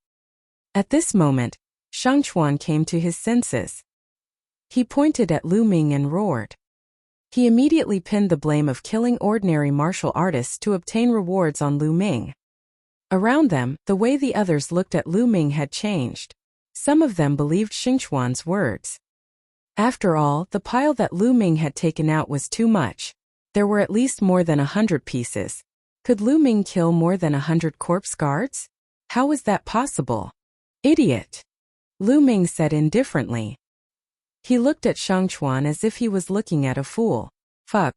At this moment, Xingchuan came to his senses. He pointed at Lu Ming and roared. He immediately pinned the blame of killing ordinary martial artists to obtain rewards on Lu Ming. Around them, the way the others looked at Lu Ming had changed. Some of them believed Xingchuan's words. After all, the pile that Lu Ming had taken out was too much. There were at least more than 100 pieces. Could Lu Ming kill more than 100 corpse guards? How was that possible? "Idiot," Lu Ming said indifferently. He looked at Xingchuan as if he was looking at a fool. Fuck.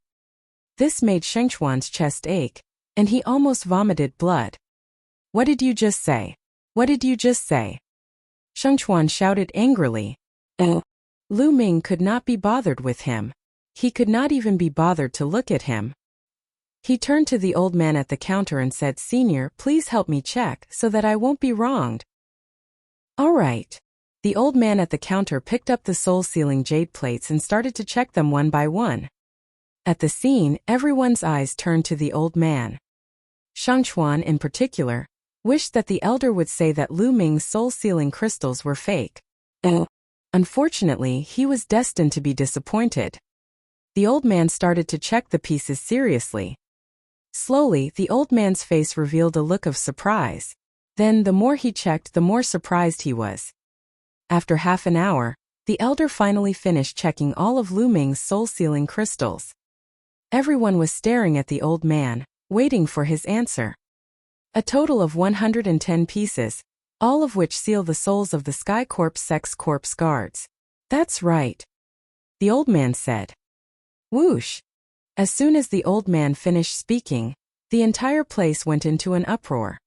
This made Xingchuan's chest ache, and he almost vomited blood. "What did you just say? What did you just say?" Xingchuan shouted angrily. Lu Ming could not be bothered with him. He could not even be bothered to look at him. He turned to the old man at the counter and said, "Senior, please help me check so that I won't be wronged." "All right." The old man at the counter picked up the soul-sealing jade plates and started to check them one by one. At the scene, everyone's eyes turned to the old man. Xingchuan, in particular, wished that the elder would say that Lu Ming's soul-sealing crystals were fake. Unfortunately, he was destined to be disappointed. The old man started to check the pieces seriously. Slowly, the old man's face revealed a look of surprise. Then, the more he checked, the more surprised he was. After half an hour, the elder finally finished checking all of Lu Ming's soul-sealing crystals. Everyone was staring at the old man, waiting for his answer. A total of 110 pieces, all of which seal the souls of the Sky Corps Sex Corps guards. That's right. The old man said. Whoosh! As soon as the old man finished speaking, the entire place went into an uproar.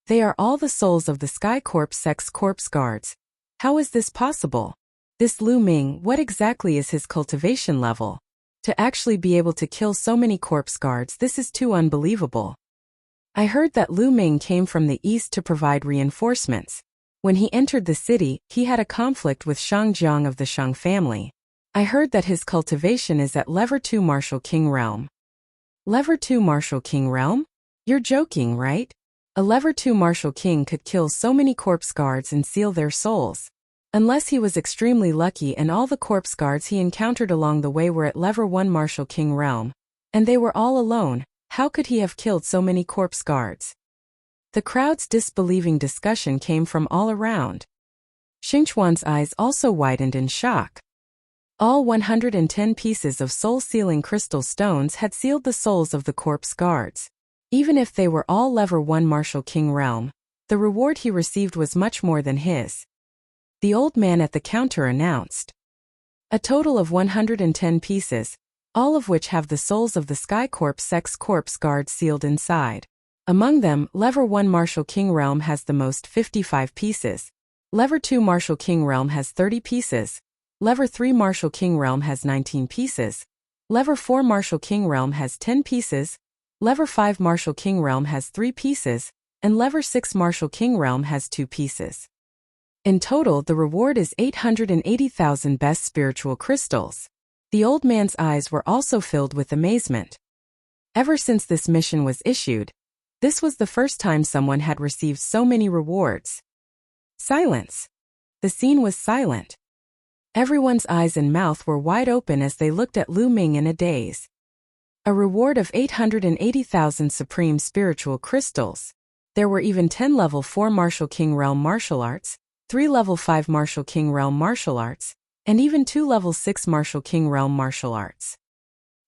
They are all the souls of the Sky Corps Sex Corps guards. How is this possible? This Lu Ming, what exactly is his cultivation level? To actually be able to kill so many corpse guards, this is too unbelievable. I heard that Lu Ming came from the east to provide reinforcements. When he entered the city, he had a conflict with Shang Jiang of the Shang family. I heard that his cultivation is at Lever 2 Martial King Realm. Lever 2 Martial King Realm? You're joking, right? A Lever 2 Martial King could kill so many corpse guards and seal their souls. Unless he was extremely lucky and all the corpse guards he encountered along the way were at Lever 1 Martial King Realm. And they were all alone. How could he have killed so many corpse guards? The crowd's disbelieving discussion came from all around. Xingchuan's eyes also widened in shock. All 110 pieces of soul-sealing crystal stones had sealed the souls of the corpse guards. Even if they were all Lever 1 Martial King Realm, the reward he received was much more than his. The old man at the counter announced. A total of 110 pieces, all of which have the souls of the Sky Corps Sex Corps guards sealed inside. Among them, Lever 1 Martial King Realm has the most, 55 pieces. Lever 2 Martial King Realm has 30 pieces. Lever 3 Martial King Realm has 19 pieces. Lever 4 Martial King Realm has 10 pieces. Lever 5 Martial King Realm has 3 pieces. And Lever 6 Martial King Realm has 2 pieces. In total, the reward is 880,000 best spiritual crystals. The old man's eyes were also filled with amazement. Ever since this mission was issued, this was the first time someone had received so many rewards. Silence. The scene was silent. Everyone's eyes and mouth were wide open as they looked at Lu Ming in a daze. A reward of 880,000 supreme spiritual crystals. There were even 10 level 4 Martial King Realm martial arts, 3 level 5 Martial King Realm martial arts, and even 2 level 6 Martial King Realm martial arts.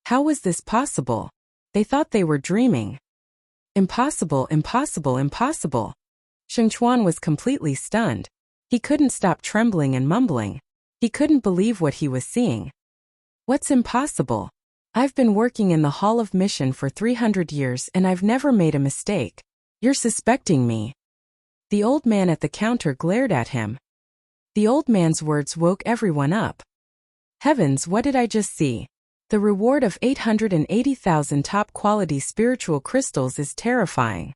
How was this possible? They thought they were dreaming. Impossible, impossible, impossible. Xingchuan was completely stunned. He couldn't stop trembling and mumbling. He couldn't believe what he was seeing. What's impossible? I've been working in the Hall of Mission for 300 years and I've never made a mistake. You're suspecting me. The old man at the counter glared at him. The old man's words woke everyone up. Heavens, what did I just see? The reward of 880,000 top-quality spiritual crystals is terrifying.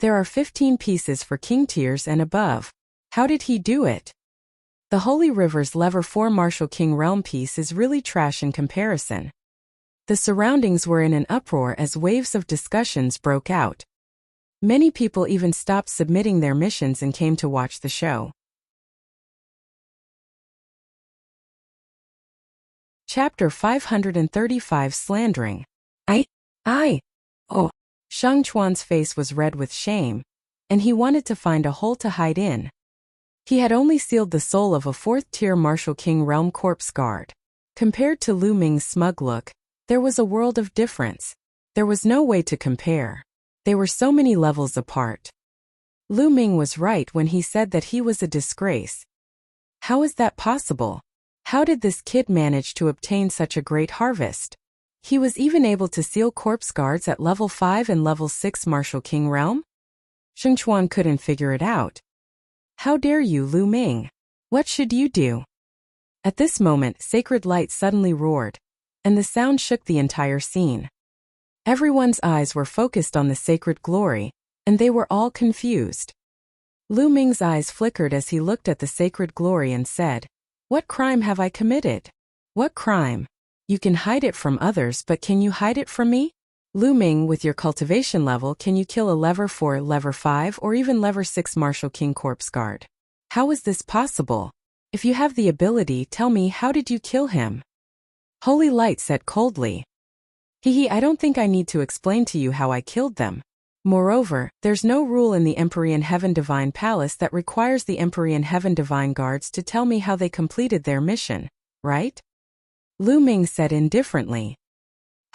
There are 15 pieces for king tiers and above. How did he do it? The Holy River's Lever 4 Martial King Realm piece is really trash in comparison. The surroundings were in an uproar as waves of discussions broke out. Many people even stopped submitting their missions and came to watch the show. Chapter 535 Slandering. Oh. Shang Chuan's face was red with shame, and he wanted to find a hole to hide in. He had only sealed the soul of a 4th-tier Martial King Realm corpse guard. Compared to Lu Ming's smug look, there was a world of difference. There was no way to compare. They were so many levels apart. Lu Ming was right when he said that he was a disgrace. How is that possible? How did this kid manage to obtain such a great harvest? He was even able to seal corpse guards at level 5 and level 6 Martial King Realm? Xingchuan couldn't figure it out. How dare you, Lu Ming? What should you do? At this moment, sacred light suddenly roared, and the sound shook the entire scene. Everyone's eyes were focused on the sacred glory, and they were all confused. Lu Ming's eyes flickered as he looked at the sacred glory and said, "What crime have I committed? What crime? You can hide it from others, but can you hide it from me? Lu Ming, with your cultivation level, can you kill a lever 4, lever 5, or even lever 6 Martial King Corpse Guard? How is this possible? If you have the ability, tell me, how did you kill him?" Holy Light said coldly. I don't think I need to explain to you how I killed them. Moreover, there's no rule in the Empyrean Heaven Divine Palace that requires the Empyrean Heaven Divine Guards to tell me how they completed their mission, right? Lu Ming said indifferently.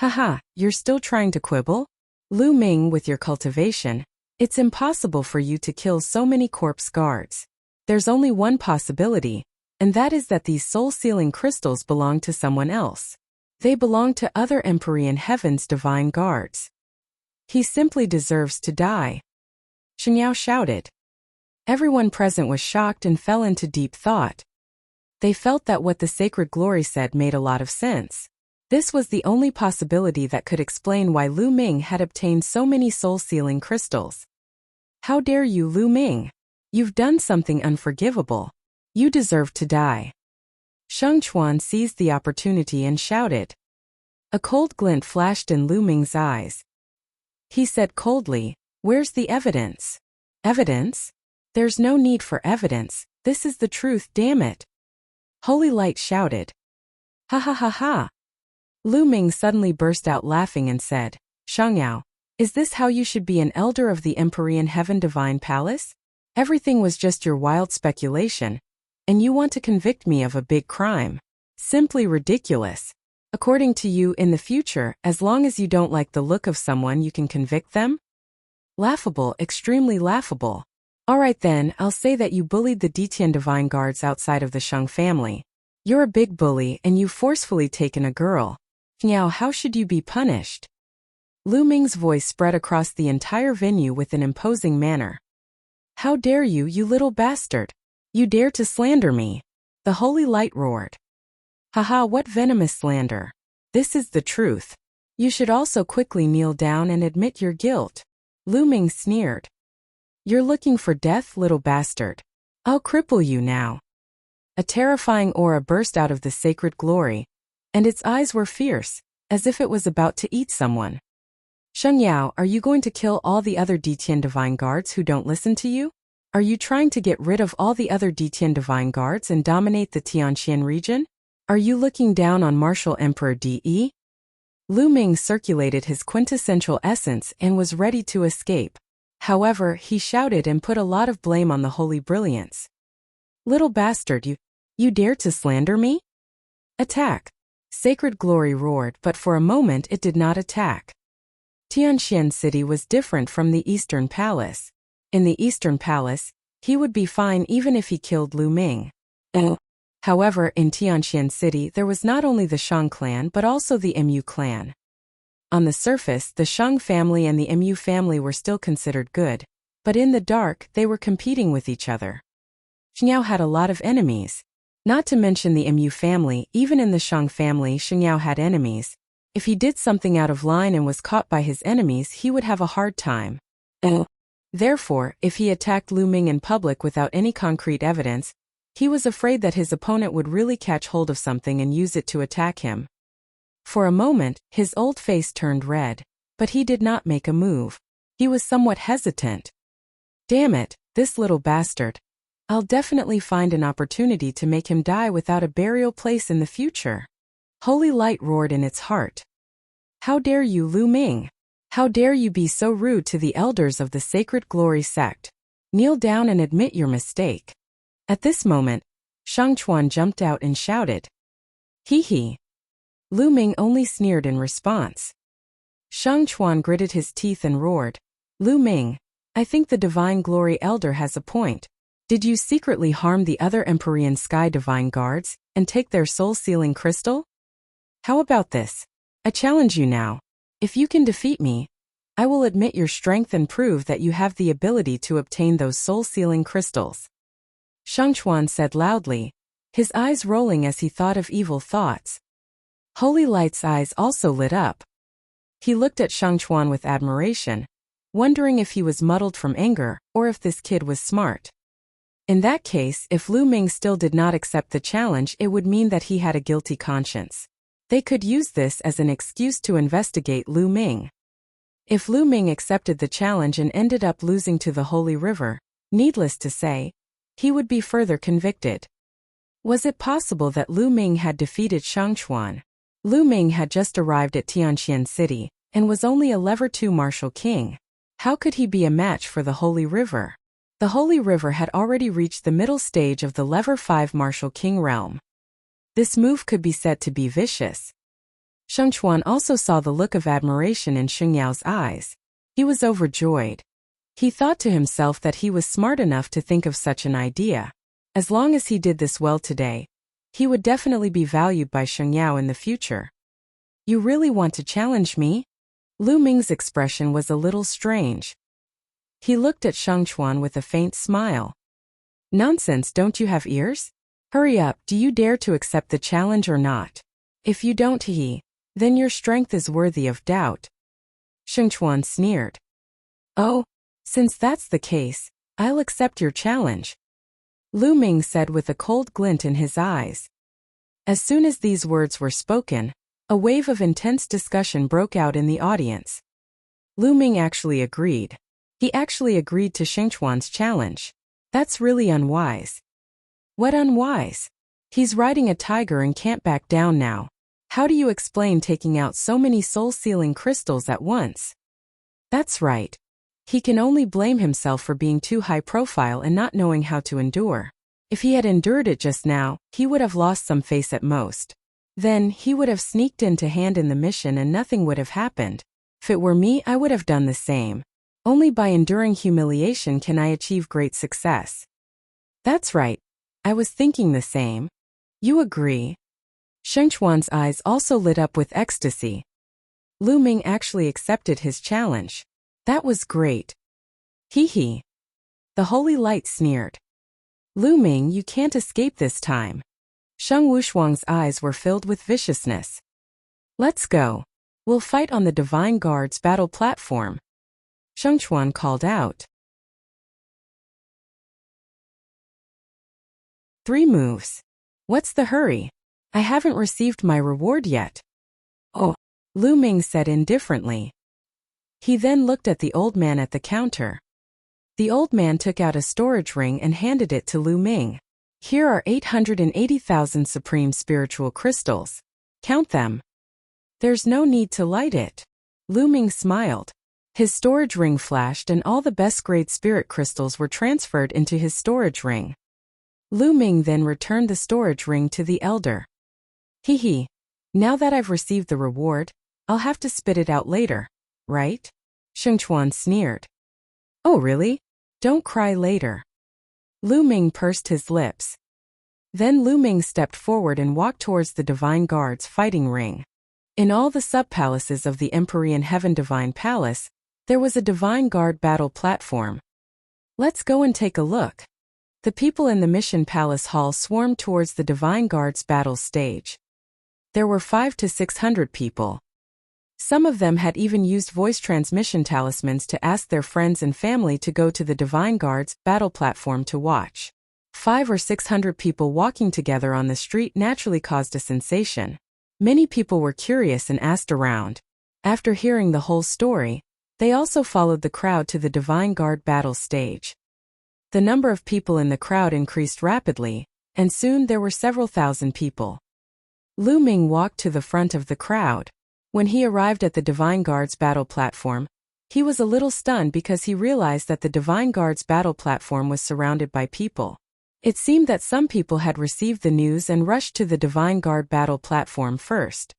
Haha, you're still trying to quibble? Lu Ming, with your cultivation, it's impossible for you to kill so many corpse guards. There's only one possibility, and that is that these soul-sealing crystals belong to someone else. They belong to other Empyrean Heaven's divine guards. He simply deserves to die. Shen Yao shouted. Everyone present was shocked and fell into deep thought. They felt that what the sacred glory said made a lot of sense. This was the only possibility that could explain why Lu Ming had obtained so many soul-sealing crystals. How dare you, Lu Ming? You've done something unforgivable. You deserve to die. Sheng Chuan seized the opportunity and shouted. A cold glint flashed in Lu Ming's eyes. He said coldly, "Where's the evidence?" Evidence? There's no need for evidence. This is the truth, damn it. Holy Light shouted. Ha ha ha ha. Lu Ming suddenly burst out laughing and said, Sheng Yao, is this how you should be an elder of the Empyrean Heaven Divine Palace? Everything was just your wild speculation, and you want to convict me of a big crime. Simply ridiculous. According to you, in the future, as long as you don't like the look of someone, you can convict them? Laughable, extremely laughable. Alright then, I'll say that you bullied the Detian divine guards outside of the Sheng family. You're a big bully and you've forcefully taken a girl. Now how should you be punished? Lu Ming's voice spread across the entire venue with an imposing manner. How dare you, you little bastard! You dare to slander me! The Holy Light roared. Haha, what venomous slander! This is the truth. You should also quickly kneel down and admit your guilt. Lu Ming sneered. You're looking for death, little bastard. I'll cripple you now. A terrifying aura burst out of the sacred glory, and its eyes were fierce, as if it was about to eat someone. Sheng Yao, are you going to kill all the other Detian divine guards who don't listen to you? Are you trying to get rid of all the other Detian divine guards and dominate the Tianqian region? Are you looking down on Martial Emperor De? Lu Ming circulated his quintessential essence and was ready to escape. However, he shouted and put a lot of blame on the holy brilliance. Little bastard, you dare to slander me? Attack! Sacred glory roared, but for a moment it did not attack. Tianqian City was different from the Eastern Palace. In the Eastern Palace, he would be fine even if he killed Lu Ming. However, in Tianqian City there was not only the Shang clan but also the Mu clan. On the surface, the Shang family and the Mu family were still considered good, but in the dark they were competing with each other. Sheng Yao had a lot of enemies. Not to mention the Mu family, even in the Shang family Sheng Yao had enemies. If he did something out of line and was caught by his enemies, he would have a hard time. Therefore, if he attacked Lu Ming in public without any concrete evidence, he was afraid that his opponent would really catch hold of something and use it to attack him. For a moment, his old face turned red, but he did not make a move. He was somewhat hesitant. Damn it, this little bastard. I'll definitely find an opportunity to make him die without a burial place in the future. Holy Light roared in its heart. How dare you, Lu Ming? How dare you be so rude to the elders of the Sacred Glory sect? Kneel down and admit your mistake. At this moment, Shang Chuan jumped out and shouted. Hee hee. Lu Ming only sneered in response. Shang Chuan gritted his teeth and roared. Lu Ming, I think the Divine Glory Elder has a point. Did you secretly harm the other Empyrean Sky Divine Guards and take their soul-sealing crystal? How about this? I challenge you now. If you can defeat me, I will admit your strength and prove that you have the ability to obtain those soul-sealing crystals. Shang Chuan said loudly, his eyes rolling as he thought of evil thoughts. Holy Light's eyes also lit up. He looked at Shang Chuan with admiration, wondering if he was muddled from anger or if this kid was smart. In that case, if Lu Ming still did not accept the challenge, it would mean that he had a guilty conscience. They could use this as an excuse to investigate Lu Ming. If Lu Ming accepted the challenge and ended up losing to the Holy River, needless to say, he would be further convicted. Was it possible that Lu Ming had defeated Shang Chuan? Lu Ming had just arrived at Tianqian City and was only a Level 2 martial king. How could he be a match for the Holy River? The Holy River had already reached the middle stage of the Level 5 martial king realm. This move could be said to be vicious. Sheng Chuan also saw the look of admiration in Sheng Yao's eyes. He was overjoyed. He thought to himself that he was smart enough to think of such an idea. As long as he did this well today, he would definitely be valued by Sheng Yao in the future. You really want to challenge me? Lu Ming's expression was a little strange. He looked at Sheng Chuan with a faint smile. Nonsense, don't you have ears? Hurry up, do you dare to accept the challenge or not? If you don't, then your strength is worthy of doubt. Sheng Chuan sneered. Oh, since that's the case, I'll accept your challenge, Lu Ming said with a cold glint in his eyes. As soon as these words were spoken, a wave of intense discussion broke out in the audience. Lu Ming actually agreed. He actually agreed to Sheng Chuan's challenge. That's really unwise. What unwise? He's riding a tiger and can't back down now. How do you explain taking out so many soul-sealing crystals at once? That's right. He can only blame himself for being too high profile and not knowing how to endure. If he had endured it just now, he would have lost some face at most. Then, he would have sneaked in to hand in the mission and nothing would have happened. If it were me, I would have done the same. Only by enduring humiliation can I achieve great success. That's right. I was thinking the same. You agree? Sheng Chuan's eyes also lit up with ecstasy. Lu Ming actually accepted his challenge. That was great. Hee. The holy light sneered. Lu Ming, you can't escape this time. Sheng Wushuang's eyes were filled with viciousness. Let's go. We'll fight on the Divine Guard's battle platform. Sheng Chuan called out. 3 moves. What's the hurry? I haven't received my reward yet. Oh, Lu Ming said indifferently. He then looked at the old man at the counter. The old man took out a storage ring and handed it to Lu Ming. Here are 880,000 supreme spiritual crystals. Count them. There's no need to light it. Lu Ming smiled. His storage ring flashed and all the best-grade spirit crystals were transferred into his storage ring. Lu Ming then returned the storage ring to the elder. Hee. Now that I've received the reward, I'll have to spit it out later, right? Sheng Chuan sneered. Oh really? Don't cry later. Lu Ming pursed his lips. Then Lu Ming stepped forward and walked towards the Divine Guard's fighting ring. In all the sub-palaces of the Empyrean Heaven Divine Palace, there was a Divine Guard battle platform. Let's go and take a look. The people in the Mission Palace Hall swarmed towards the Divine Guard's battle stage. There were 500 to 600 people. Some of them had even used voice transmission talismans to ask their friends and family to go to the Divine Guard's battle platform to watch. 500 or 600 people walking together on the street naturally caused a sensation. Many people were curious and asked around. After hearing the whole story, they also followed the crowd to the Divine Guard battle stage. The number of people in the crowd increased rapidly, and soon there were several thousand people. Lu Ming walked to the front of the crowd. When he arrived at the Divine Guard's battle platform, he was a little stunned because he realized that the Divine Guard's battle platform was surrounded by people. It seemed that some people had received the news and rushed to the Divine Guard battle platform first.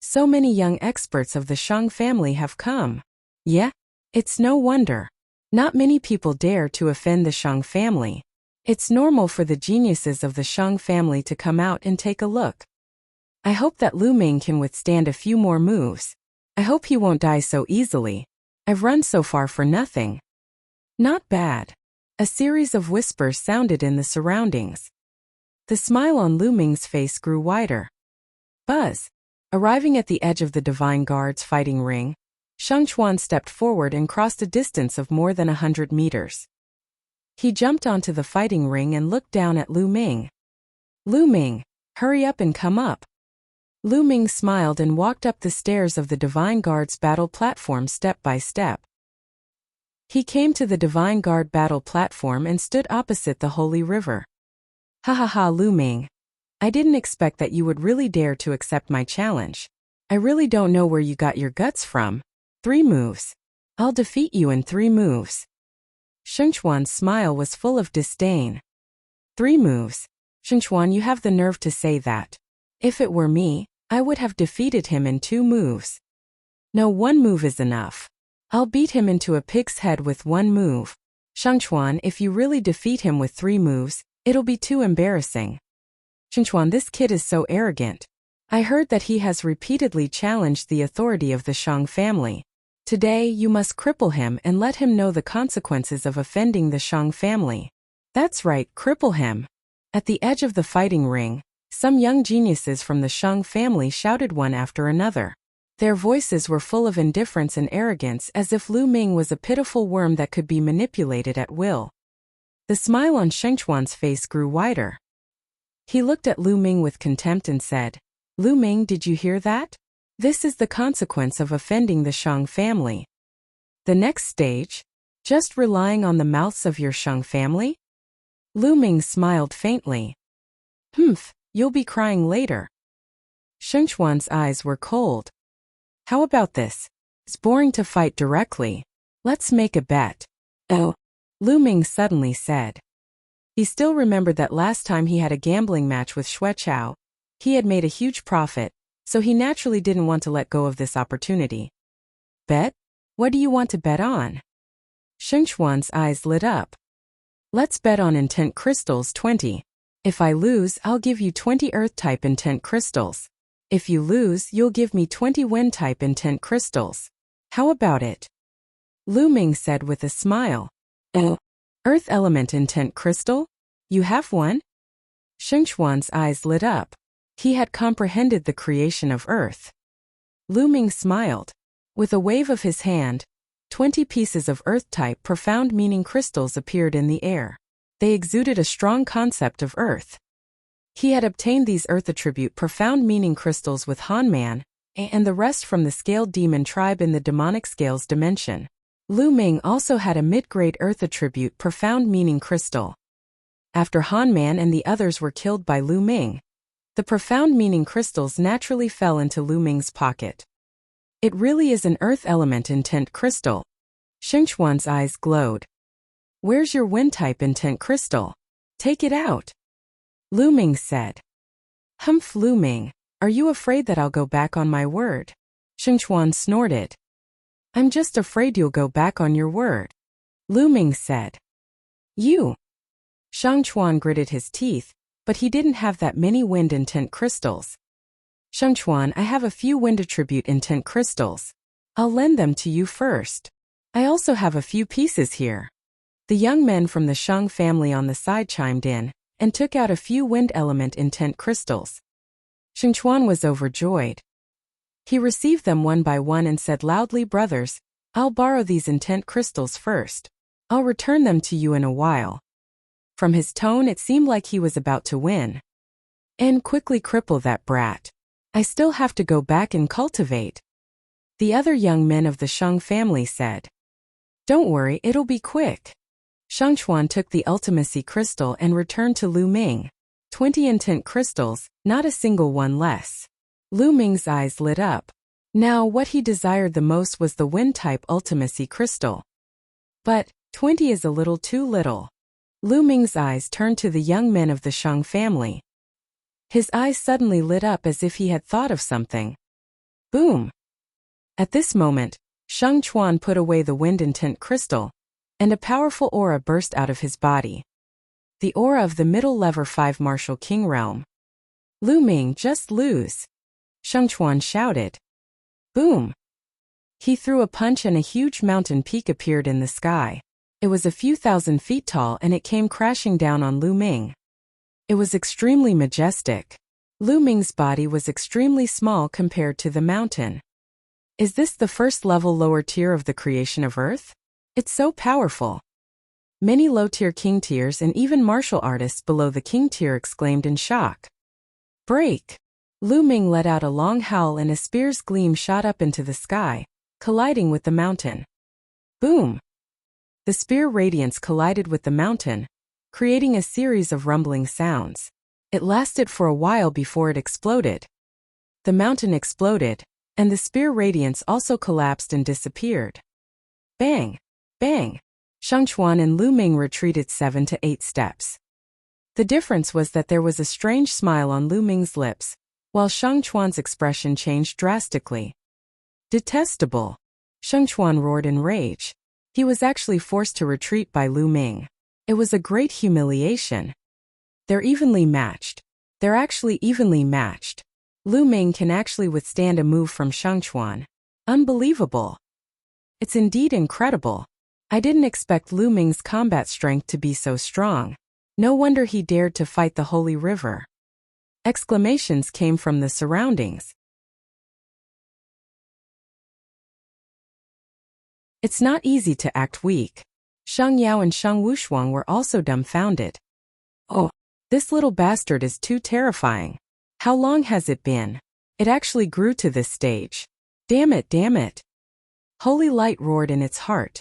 So many young experts of the Shang family have come. Yeah, it's no wonder. Not many people dare to offend the Shang family. It's normal for the geniuses of the Shang family to come out and take a look. I hope that Lu Ming can withstand a few more moves. I hope he won't die so easily. I've run so far for nothing. Not bad. A series of whispers sounded in the surroundings. The smile on Lu Ming's face grew wider. Buzz. Arriving at the edge of the Divine Guard's fighting ring, Sheng Chuan stepped forward and crossed a distance of more than 100 meters. He jumped onto the fighting ring and looked down at Lu Ming. Lu Ming, hurry up and come up. Lu Ming smiled and walked up the stairs of the Divine Guard's battle platform step by step. He came to the Divine Guard battle platform and stood opposite the Holy River. Ha, Lu Ming. I didn't expect that you would really dare to accept my challenge. I really don't know where you got your guts from. 3 moves. I'll defeat you in 3 moves. Sheng Chuan's smile was full of disdain. 3 moves. Sheng Chuan, you have the nerve to say that. If it were me, I would have defeated him in 2 moves. No, 1 move is enough. I'll beat him into a pig's head with 1 move. Shangchuan, if you really defeat him with 3 moves, it'll be too embarrassing. Shangchuan, this kid is so arrogant. I heard that he has repeatedly challenged the authority of the Shang family. Today, you must cripple him and let him know the consequences of offending the Shang family. That's right, cripple him. At the edge of the fighting ring, some young geniuses from the Shang family shouted one after another. Their voices were full of indifference and arrogance, as if Lu Ming was a pitiful worm that could be manipulated at will. The smile on Shangchuan's face grew wider. He looked at Lu Ming with contempt and said, Lu Ming, did you hear that? This is the consequence of offending the Shang family. The next stage? Just relying on the mouths of your Shang family? Lu Ming smiled faintly. Humph, you'll be crying later. Shangchuan's eyes were cold. How about this? It's boring to fight directly. Let's make a bet. Oh, Lu Ming suddenly said. He still remembered that last time he had a gambling match with Xue Chao. He had made a huge profit, so he naturally didn't want to let go of this opportunity. Bet? What do you want to bet on? Shangchuan's eyes lit up. Let's bet on intent crystals 20. If I lose, I'll give you 20 earth-type intent crystals. If you lose, you'll give me 20 wind-type intent crystals. How about it? Lu Ming said with a smile. Oh, earth element intent crystal? You have one? Shangchuan's eyes lit up. He had comprehended the creation of earth. Lu Ming smiled. With a wave of his hand, 20 pieces of earth-type profound meaning crystals appeared in the air. They exuded a strong concept of earth. He had obtained these earth attribute profound meaning crystals with Han Man, and the rest from the scaled demon tribe in the demonic scales dimension. Lu Ming also had a mid-grade earth attribute profound meaning crystal. After Han Man and the others were killed by Lu Ming, the profound meaning crystals naturally fell into Lu Ming's pocket. It really is an earth element intent crystal. Shangchuan's eyes glowed. Where's your wind-type intent crystal? Take it out. Lu Ming said. Humph, Lu Ming, are you afraid that I'll go back on my word? Shangchuan snorted. I'm just afraid you'll go back on your word. Lu Ming said. You. Shangchuan gritted his teeth, but he didn't have that many wind intent crystals. Shangchuan, I have a few wind attribute intent crystals. I'll lend them to you first. I also have a few pieces here. The young men from the Shang family on the side chimed in and took out a few wind element intent crystals. Shangchuan was overjoyed. He received them one by one and said loudly, brothers, I'll borrow these intent crystals first. I'll return them to you in a while. From his tone it seemed like he was about to win. And quickly cripple that brat. I still have to go back and cultivate. The other young men of the Shang family said. Don't worry, it'll be quick. Shangchuan took the ultimacy crystal and returned to Lu Ming. 20 intent crystals, not a single one less. Lu Ming's eyes lit up. Now what he desired the most was the wind-type ultimacy crystal. But 20 is a little too little. Lu Ming's eyes turned to the young men of the Shang family. His eyes suddenly lit up as if he had thought of something. Boom! At this moment, Shangchuan put away the wind intent crystal, and a powerful aura burst out of his body. The aura of the middle lever 5 Martial King Realm. Lu Ming, just lose. Shangchuan shouted. Boom! He threw a punch and a huge mountain peak appeared in the sky. It was a few thousand feet tall and it came crashing down on Lu Ming. It was extremely majestic. Lu Ming's body was extremely small compared to the mountain. Is this the first level lower tier of the creation of Earth? It's so powerful. Many low-tier king tiers and even martial artists below the king tier exclaimed in shock. Break! Lu Ming let out a long howl and a spear's gleam shot up into the sky, colliding with the mountain. Boom! The spear radiance collided with the mountain, creating a series of rumbling sounds. It lasted for a while before it exploded. The mountain exploded, and the spear radiance also collapsed and disappeared. Bang! Bang! Shangchuan and Lu Ming retreated 7 to 8 steps. The difference was that there was a strange smile on Lu Ming's lips, while Shang Chuan's expression changed drastically. Detestable! Shang Chuan roared in rage. He was actually forced to retreat by Lu Ming. It was a great humiliation. They're evenly matched. They're actually evenly matched. Lu Ming can actually withstand a move from Shang Chuan. Unbelievable. It's indeed incredible. I didn't expect Lu Ming's combat strength to be so strong. No wonder he dared to fight the Holy River. Exclamations came from the surroundings. It's not easy to act weak. Shang Yao and Shang Wushuang were also dumbfounded. Oh, this little bastard is too terrifying. How long has it been? It actually grew to this stage. Damn it, damn it. Holy light roared in its heart.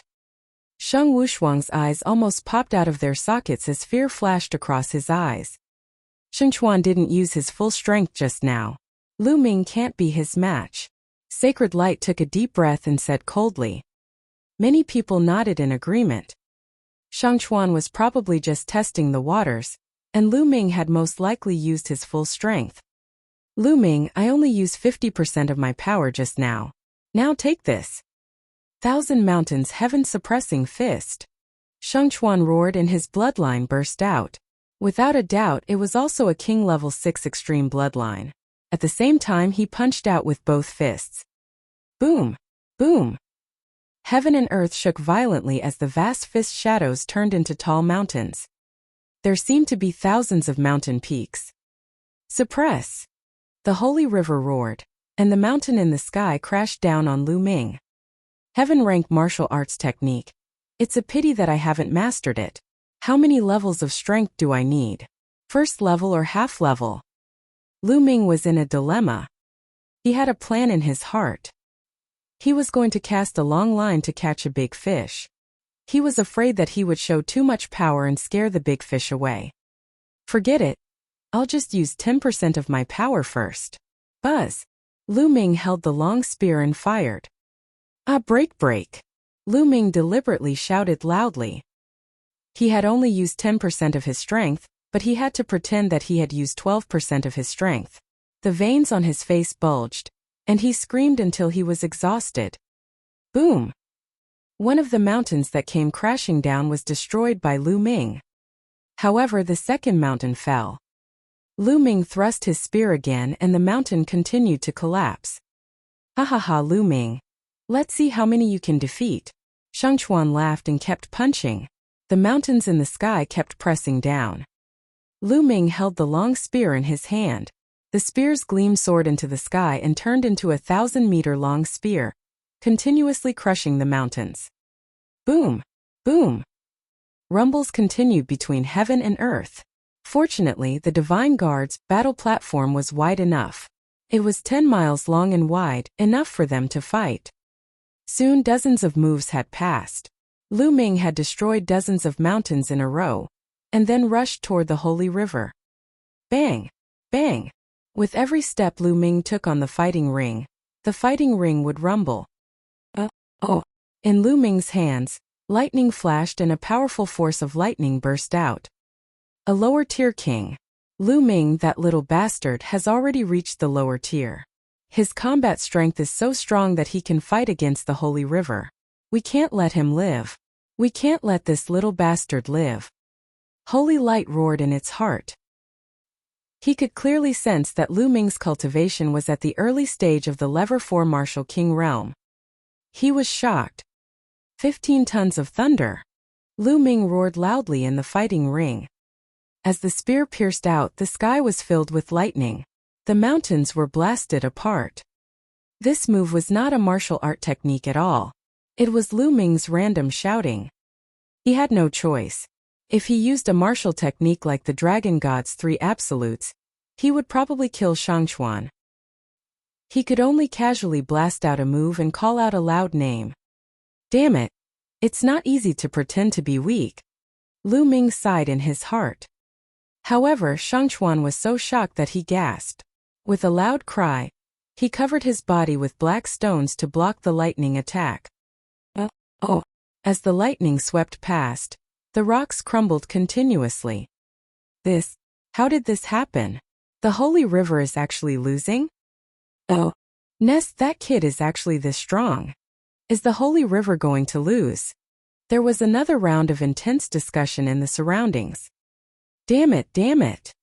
Shang Wushuang's eyes almost popped out of their sockets as fear flashed across his eyes. Shang Chuan didn't use his full strength just now. Lu Ming can't be his match. Sacred Light took a deep breath and said coldly. Many people nodded in agreement. Shang Chuan was probably just testing the waters, and Lu Ming had most likely used his full strength. Lu Ming, I only used 50% of my power just now. Now take this. Thousand Mountains heaven-suppressing fist. Shang Chuan roared and his bloodline burst out. Without a doubt, it was also a King Level 6 extreme bloodline. At the same time, he punched out with both fists. Boom! Boom! Heaven and earth shook violently as the vast fist shadows turned into tall mountains. There seemed to be thousands of mountain peaks. Suppress! The Holy River roared, and the mountain in the sky crashed down on Lu Ming. Heaven-rank martial arts technique. It's a pity that I haven't mastered it. How many levels of strength do I need? First level or half level? Lu Ming was in a dilemma. He had a plan in his heart. He was going to cast a long line to catch a big fish. He was afraid that he would show too much power and scare the big fish away. Forget it. I'll just use 10% of my power first. Buzz. Lu Ming held the long spear and fired. Break, break. Lu Ming deliberately shouted loudly. He had only used 10% of his strength, but he had to pretend that he had used 12% of his strength. The veins on his face bulged, and he screamed until he was exhausted. Boom! One of the mountains that came crashing down was destroyed by Lu Ming. However, the second mountain fell. Lu Ming thrust his spear again and the mountain continued to collapse. Ha ha ha, Lu Ming. Let's see how many you can defeat. Shang Chuan laughed and kept punching. The mountains in the sky kept pressing down. Lu Ming held the long spear in his hand. The spear's gleam soared into the sky and turned into a 1,000-meter-long spear, continuously crushing the mountains. Boom! Boom! Rumbles continued between heaven and earth. Fortunately, the Divine Guard's battle platform was wide enough. It was 10 miles long and wide, enough for them to fight. Soon dozens of moves had passed. Lu Ming had destroyed dozens of mountains in a row, and then rushed toward the Holy River. Bang! Bang! With every step Lu Ming took on the fighting ring would rumble. In Lu Ming's hands, lightning flashed and a powerful force of lightning burst out. A lower tier king. Lu Ming, that little bastard, has already reached the lower tier. His combat strength is so strong that he can fight against the Holy River. We can't let him live. We can't let this little bastard live. Holy light roared in its heart. He could clearly sense that Lu Ming's cultivation was at the early stage of the Level 4 Martial King realm. He was shocked. 15 tons of thunder. Lu Ming roared loudly in the fighting ring. As the spear pierced out, the sky was filled with lightning. The mountains were blasted apart. This move was not a martial art technique at all. It was Lu Ming's random shouting. He had no choice. If he used a martial technique like the Dragon God's 3 absolutes, he would probably kill Shang Chuan. He could only casually blast out a move and call out a loud name. Damn it. It's not easy to pretend to be weak. Lu Ming sighed in his heart. However, Shang Chuan was so shocked that he gasped. With a loud cry, he covered his body with black stones to block the lightning attack. As the lightning swept past, the rocks crumbled continuously. How did this happen? The holy river is actually losing? Oh, Nest, that kid is actually this strong. Is the holy river going to lose? There was another round of intense discussion in the surroundings. Damn it, damn it.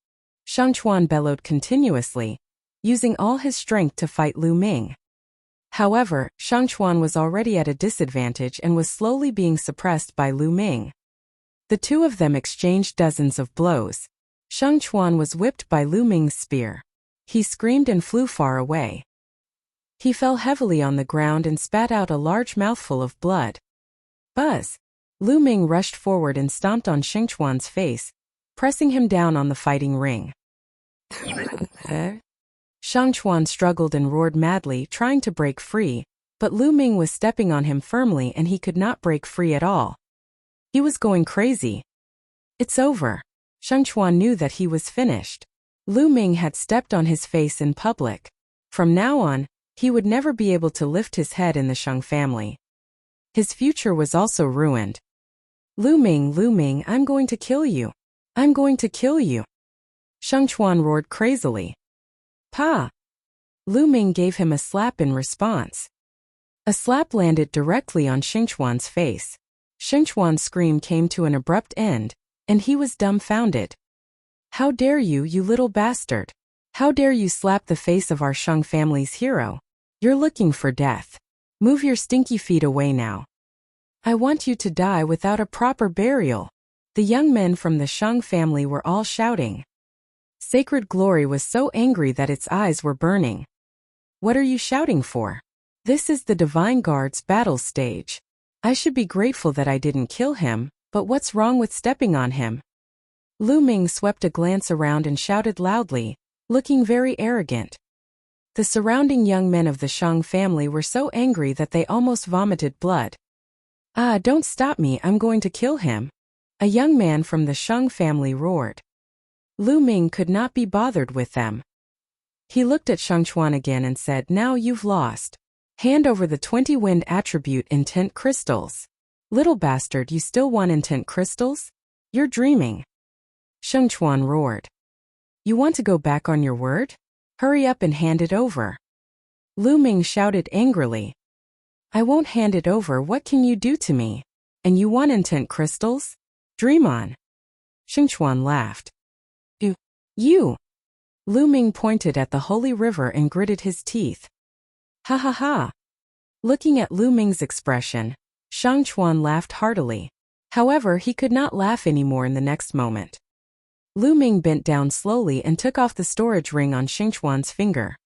Shang Chuan bellowed continuously, using all his strength to fight Lu Ming. However, Shang Chuan was already at a disadvantage and was slowly being suppressed by Lu Ming. The two of them exchanged dozens of blows. Shang Chuan was whipped by Lu Ming's spear. He screamed and flew far away. He fell heavily on the ground and spat out a large mouthful of blood. Buzz! Lu Ming rushed forward and stomped on Shang Chuan's face, pressing him down on the fighting ring. Shang Chuan struggled and roared madly, trying to break free, but Lu Ming was stepping on him firmly and he could not break free at all. He was going crazy. It's over. Shang Chuan knew that he was finished. Lu Ming had stepped on his face in public. From now on, he would never be able to lift his head in the Shang family. His future was also ruined. Lu Ming, I'm going to kill you. I'm going to kill you. Shang Chuan roared crazily. Pa! Lu Ming gave him a slap in response. A slap landed directly on Shang Chuan's face. Shang Chuan's scream came to an abrupt end, and he was dumbfounded. How dare you, you little bastard! How dare you slap the face of our Shang family's hero? You're looking for death. Move your stinky feet away now. I want you to die without a proper burial. The young men from the Shang family were all shouting. Sacred Glory was so angry that its eyes were burning. What are you shouting for? This is the Divine Guard's battle stage. I should be grateful that I didn't kill him, but what's wrong with stepping on him? Lu Ming swept a glance around and shouted loudly, looking very arrogant. The surrounding young men of the Shang family were so angry that they almost vomited blood. Ah, don't stop me, I'm going to kill him. A young man from the Shang family roared. Lu Ming could not be bothered with them. He looked at Shang Chuan again and said, now you've lost. Hand over the 20 wind attribute intent crystals. Little bastard, you still want intent crystals? You're dreaming. Shang Chuan roared. You want to go back on your word? Hurry up and hand it over. Lu Ming shouted angrily. I won't hand it over, what can you do to me? And you want intent crystals? Dream on. Shang Chuan laughed. You. Lu Ming pointed at the holy river and gritted his teeth. Ha ha ha. Looking at Lu Ming's expression, Shang Chuan laughed heartily. However, he could not laugh anymore in the next moment. Lu Ming bent down slowly and took off the storage ring on Shang Chuan's finger.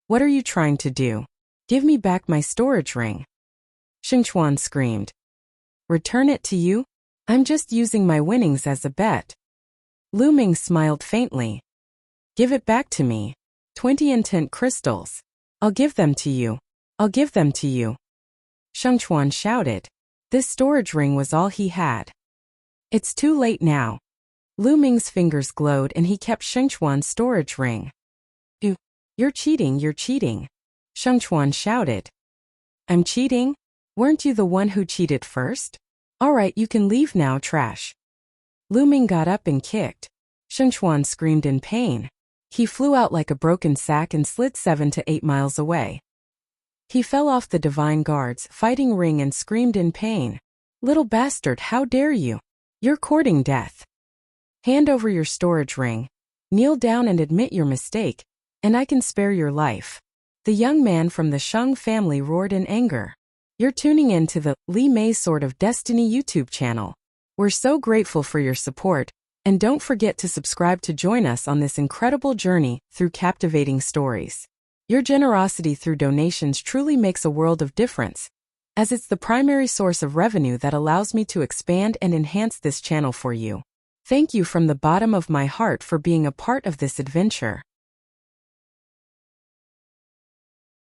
What are you trying to do? Give me back my storage ring. Shang Chuan screamed. Return it to you? I'm just using my winnings as a bet. Lu Ming smiled faintly. Give it back to me. 20 intent crystals. I'll give them to you. I'll give them to you. Shang Chuan shouted. This storage ring was all he had. It's too late now. Lu Ming's fingers glowed and he kept Shang Chuan's storage ring. You're cheating, you're cheating. Shang Chuan shouted. I'm cheating? Weren't you the one who cheated first? Alright, you can leave now, trash. Lu Ming got up and kicked. Shang Chuan screamed in pain. He flew out like a broken sack and slid 7 to 8 miles away. He fell off the Divine Guard's fighting ring and screamed in pain. Little bastard, how dare you? You're courting death. Hand over your storage ring. Kneel down and admit your mistake, and I can spare your life. The young man from the Shang family roared in anger. You're tuning in to the Li Mei Sword of Destiny YouTube channel. We're so grateful for your support, and don't forget to subscribe to join us on this incredible journey through captivating stories. Your generosity through donations truly makes a world of difference, as it's the primary source of revenue that allows me to expand and enhance this channel for you. Thank you from the bottom of my heart for being a part of this adventure.